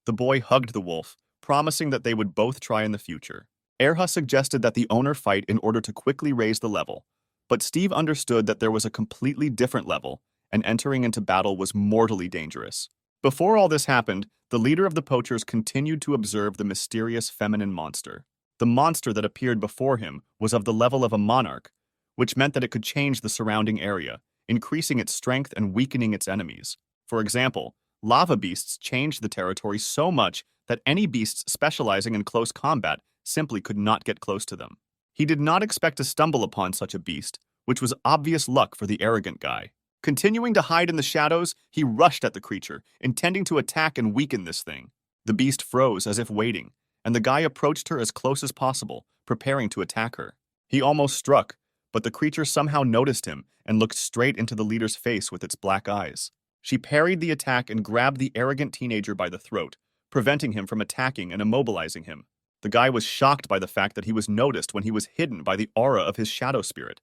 The boy hugged the wolf, promising that they would both try in the future. Erha suggested that the owner fight in order to quickly raise the level, but Steve understood that there was a completely different level, and entering into battle was mortally dangerous. Before all this happened, the leader of the poachers continued to observe the mysterious feminine monster. The monster that appeared before him was of the level of a monarch, which meant that it could change the surrounding area, increasing its strength and weakening its enemies. For example, lava beasts changed the territory so much that any beasts specializing in close combat simply could not get close to them. He did not expect to stumble upon such a beast, which was obvious luck for the arrogant guy. Continuing to hide in the shadows, he rushed at the creature, intending to attack and weaken this thing. The beast froze as if waiting, and the guy approached her as close as possible, preparing to attack her. He almost struck, but the creature somehow noticed him and looked straight into the leader's face with its black eyes. She parried the attack and grabbed the arrogant teenager by the throat, preventing him from attacking and immobilizing him. The guy was shocked by the fact that he was noticed when he was hidden by the aura of his shadow spirit,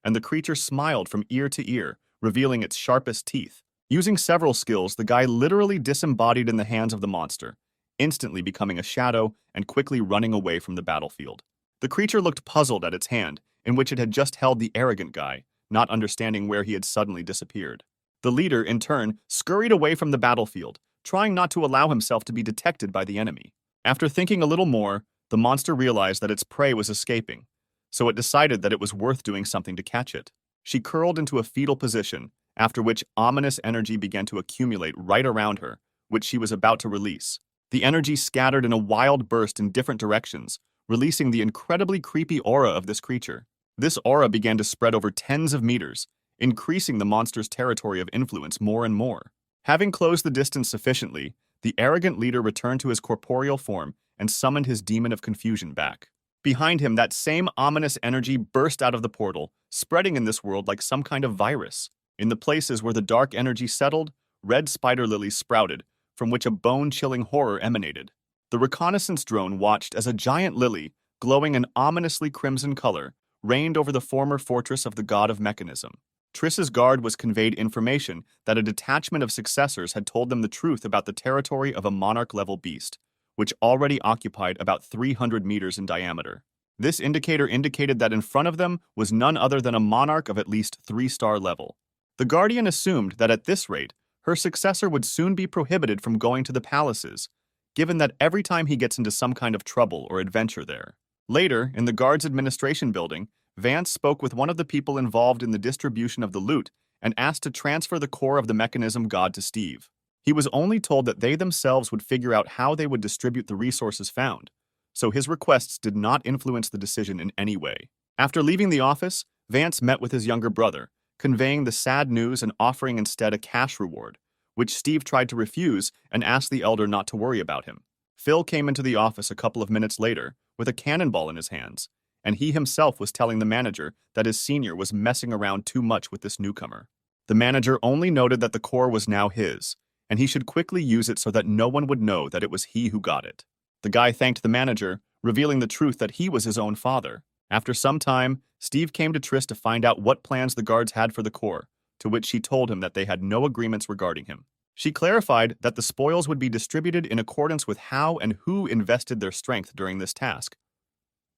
and the creature smiled from ear to ear, revealing its sharpest teeth. Using several skills, the guy literally disembodied in the hands of the monster, instantly becoming a shadow and quickly running away from the battlefield. The creature looked puzzled at its hand, in which it had just held the arrogant guy, not understanding where he had suddenly disappeared. The leader, in turn, scurried away from the battlefield, trying not to allow himself to be detected by the enemy. After thinking a little more, the monster realized that its prey was escaping, so it decided that it was worth doing something to catch it. She curled into a fetal position, after which ominous energy began to accumulate right around her, which she was about to release. The energy scattered in a wild burst in different directions, releasing the incredibly creepy aura of this creature. This aura began to spread over tens of meters, increasing the monster's territory of influence more and more. Having closed the distance sufficiently, the arrogant leader returned to his corporeal form and summoned his demon of confusion back. Behind him, that same ominous energy burst out of the portal, spreading in this world like some kind of virus. In the places where the dark energy settled, red spider lilies sprouted, from which a bone-chilling horror emanated. The reconnaissance drone watched as a giant lily, glowing an ominously crimson color, reigned over the former fortress of the god of mechanism. Triss's guard was conveyed information that a detachment of successors had told them the truth about the territory of a monarch-level beast, which already occupied about 300 meters in diameter. This indicator indicated that in front of them was none other than a monarch of at least 3-star level. The Guardian assumed that at this rate, her successor would soon be prohibited from going to the palaces, given that every time he gets into some kind of trouble or adventure there. Later, in the guard's administration building, Vance spoke with one of the people involved in the distribution of the loot and asked to transfer the core of the mechanism god to Steve. He was only told that they themselves would figure out how they would distribute the resources found, so his requests did not influence the decision in any way. After leaving the office, Vance met with his younger brother, conveying the sad news and offering instead a cash reward, which Steve tried to refuse and asked the elder not to worry about him. Phil came into the office a couple of minutes later with a cannonball in his hands, and he himself was telling the manager that his senior was messing around too much with this newcomer. The manager only noted that the core was now his, and he should quickly use it so that no one would know that it was he who got it. The guy thanked the manager, revealing the truth that he was his own father. After some time, Steve came to Triss to find out what plans the guards had for the core, to which she told him that they had no agreements regarding him. She clarified that the spoils would be distributed in accordance with how and who invested their strength during this task.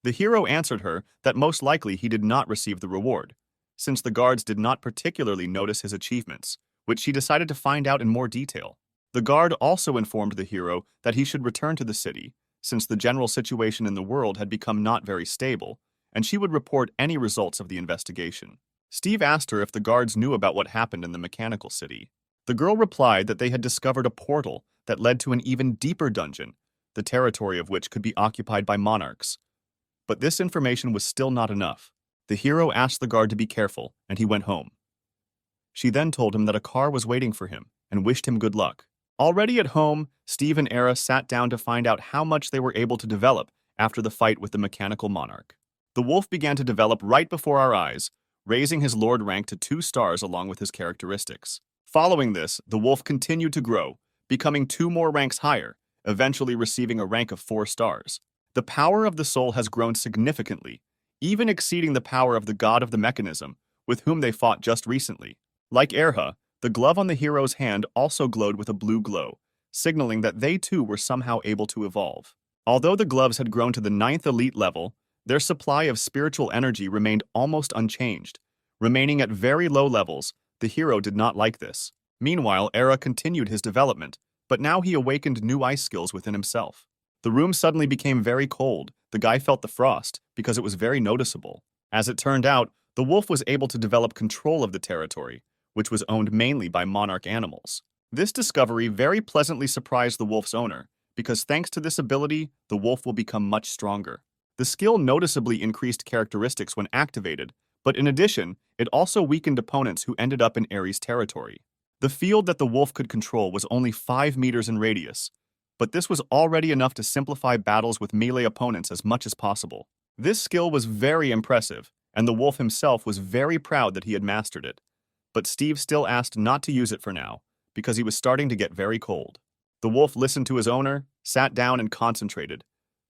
The hero answered her that most likely he did not receive the reward, since the guards did not particularly notice his achievements, which she decided to find out in more detail. The guard also informed the hero that he should return to the city, since the general situation in the world had become not very stable, and she would report any results of the investigation. Steve asked her if the guards knew about what happened in the mechanical city. The girl replied that they had discovered a portal that led to an even deeper dungeon, the territory of which could be occupied by monarchs. But this information was still not enough. The hero asked the guard to be careful, and he went home. She then told him that a car was waiting for him and wished him good luck. Already at home, Steve and Era sat down to find out how much they were able to develop after the fight with the mechanical monarch. The wolf began to develop right before our eyes, raising his lord rank to 2 stars along with his characteristics. Following this, the wolf continued to grow, becoming 2 more ranks higher, eventually receiving a rank of 4 stars. The power of the soul has grown significantly, even exceeding the power of the god of the mechanism, with whom they fought just recently. Like Erha, the glove on the hero's hand also glowed with a blue glow, signaling that they too were somehow able to evolve. Although the gloves had grown to the 9th elite level, their supply of spiritual energy remained almost unchanged. Remaining at very low levels, the hero did not like this. Meanwhile, Era continued his development, but now he awakened new ice skills within himself. The room suddenly became very cold. The guy felt the frost, because it was very noticeable. As it turned out, the wolf was able to develop control of the territory, which was owned mainly by monarch animals. This discovery very pleasantly surprised the wolf's owner, because thanks to this ability, the wolf will become much stronger. The skill noticeably increased characteristics when activated, but in addition, it also weakened opponents who ended up in Ares' territory. The field that the wolf could control was only 5 meters in radius, but this was already enough to simplify battles with melee opponents as much as possible. This skill was very impressive, and the wolf himself was very proud that he had mastered it. But Steve still asked not to use it for now, because he was starting to get very cold. The wolf listened to his owner, sat down and concentrated.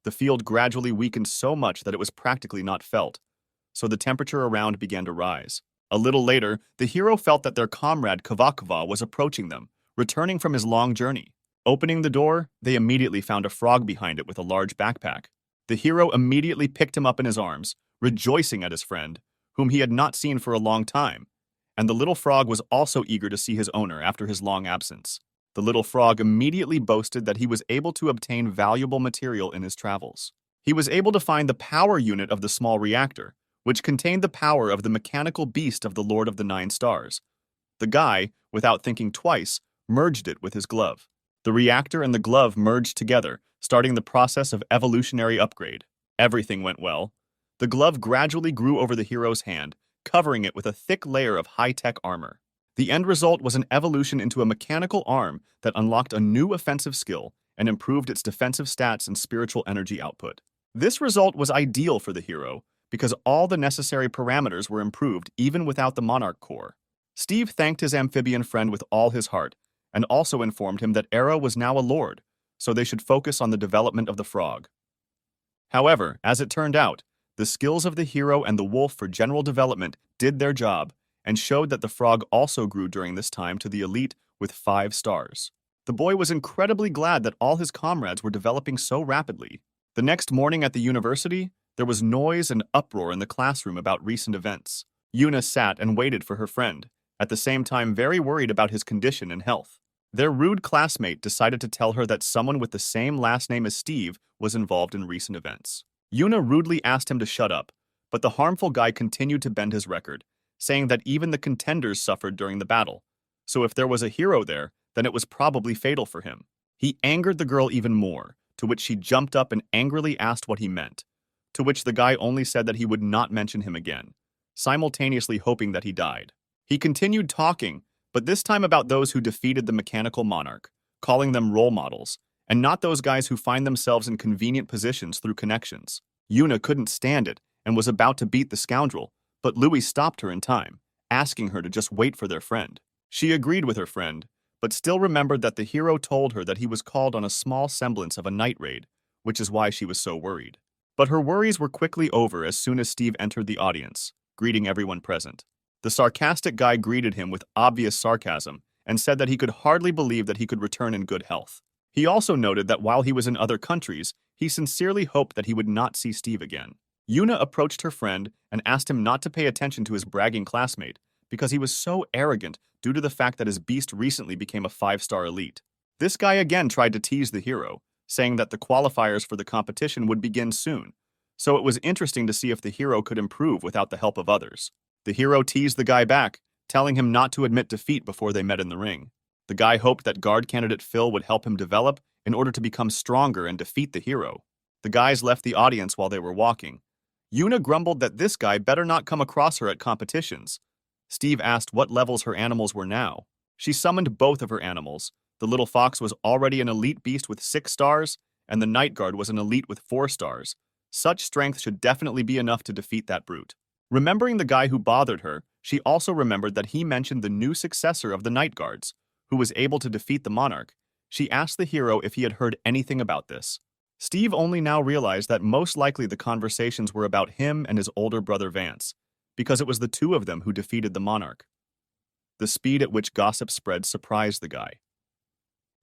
The field gradually weakened so much that it was practically not felt, so the temperature around began to rise. A little later, the hero felt that their comrade Kavakava was approaching them, returning from his long journey. Opening the door, they immediately found a frog behind it with a large backpack. The hero immediately picked him up in his arms, rejoicing at his friend, whom he had not seen for a long time, and the little frog was also eager to see his owner after his long absence. The little frog immediately boasted that he was able to obtain valuable material in his travels. He was able to find the power unit of the small reactor, which contained the power of the mechanical beast of the Lord of the 9 Stars. The guy, without thinking twice, merged it with his glove. The reactor and the glove merged together, starting the process of evolutionary upgrade. Everything went well. The glove gradually grew over the hero's hand, covering it with a thick layer of high-tech armor. The end result was an evolution into a mechanical arm that unlocked a new offensive skill and improved its defensive stats and spiritual energy output. This result was ideal for the hero because all the necessary parameters were improved even without the Monarch core. Steve thanked his amphibian friend with all his heart and also informed him that Era was now a lord, so they should focus on the development of the frog. However, as it turned out, the skills of the hero and the wolf for general development did their job and showed that the frog also grew during this time to the elite with 5 stars. The boy was incredibly glad that all his comrades were developing so rapidly. The next morning at the university, there was noise and uproar in the classroom about recent events. Yuna sat and waited for her friend, at the same time very worried about his condition and health. Their rude classmate decided to tell her that someone with the same last name as Steve was involved in recent events. Yuna rudely asked him to shut up, but the harmful guy continued to bend his record, saying that even the contenders suffered during the battle, so if there was a hero there, then it was probably fatal for him. He angered the girl even more, to which she jumped up and angrily asked what he meant, to which the guy only said that he would not mention him again, simultaneously hoping that he died. He continued talking, but this time about those who defeated the mechanical monarch, calling them role models, and not those guys who find themselves in convenient positions through connections. Yuna couldn't stand it and was about to beat the scoundrel, but Louis stopped her in time, asking her to just wait for their friend. She agreed with her friend, but still remembered that the hero told her that he was called on a small semblance of a night raid, which is why she was so worried. But her worries were quickly over as soon as Steve entered the audience, greeting everyone present. The sarcastic guy greeted him with obvious sarcasm and said that he could hardly believe that he could return in good health. He also noted that while he was in other countries, he sincerely hoped that he would not see Steve again. Yuna approached her friend and asked him not to pay attention to his bragging classmate because he was so arrogant due to the fact that his beast recently became a 5-star elite. This guy again tried to tease the hero, saying that the qualifiers for the competition would begin soon, so it was interesting to see if the hero could improve without the help of others. The hero teased the guy back, telling him not to admit defeat before they met in the ring. The guy hoped that guard candidate Phil would help him develop in order to become stronger and defeat the hero. The guys left the audience while they were walking. Yuna grumbled that this guy better not come across her at competitions. Steve asked what levels her animals were now. She summoned both of her animals. The little fox was already an elite beast with 6 stars, and the night guard was an elite with 4 stars. Such strength should definitely be enough to defeat that brute. Remembering the guy who bothered her, she also remembered that he mentioned the new successor of the night guards, who was able to defeat the monarch. She asked the hero if he had heard anything about this. Steve only now realized that most likely the conversations were about him and his older brother Vance, because it was the two of them who defeated the monarch. The speed at which gossip spread surprised the guy.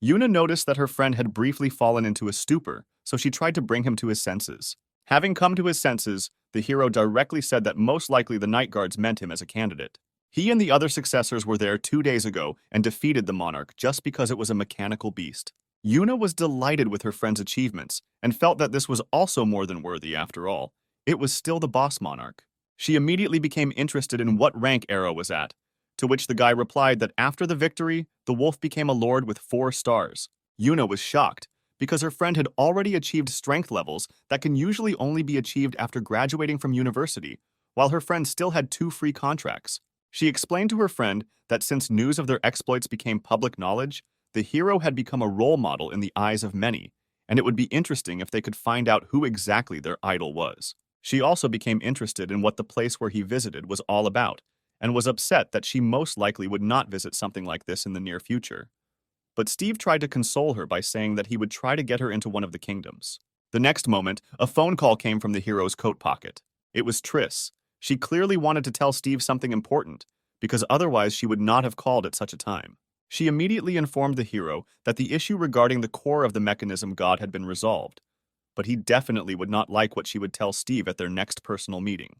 Yuna noticed that her friend had briefly fallen into a stupor, so she tried to bring him to his senses. Having come to his senses, the hero directly said that most likely the night guards meant him as a candidate. He and the other successors were there 2 days ago and defeated the monarch just because it was a mechanical beast. Yuna was delighted with her friend's achievements and felt that this was also more than worthy after all. It was still the boss monarch. She immediately became interested in what rank Arrow was at, to which the guy replied that after the victory, the wolf became a lord with 4 stars. Yuna was shocked, because her friend had already achieved strength levels that can usually only be achieved after graduating from university, while her friend still had 2 free contracts. She explained to her friend that since news of their exploits became public knowledge, the hero had become a role model in the eyes of many, and it would be interesting if they could find out who exactly their idol was. She also became interested in what the place where he visited was all about, and was upset that she most likely would not visit something like this in the near future. But Steve tried to console her by saying that he would try to get her into one of the kingdoms. The next moment, a phone call came from the hero's coat pocket. It was Triss. She clearly wanted to tell Steve something important, because otherwise she would not have called at such a time. She immediately informed the hero that the issue regarding the core of the mechanism god had been resolved, but he definitely would not like what she would tell Steve at their next personal meeting.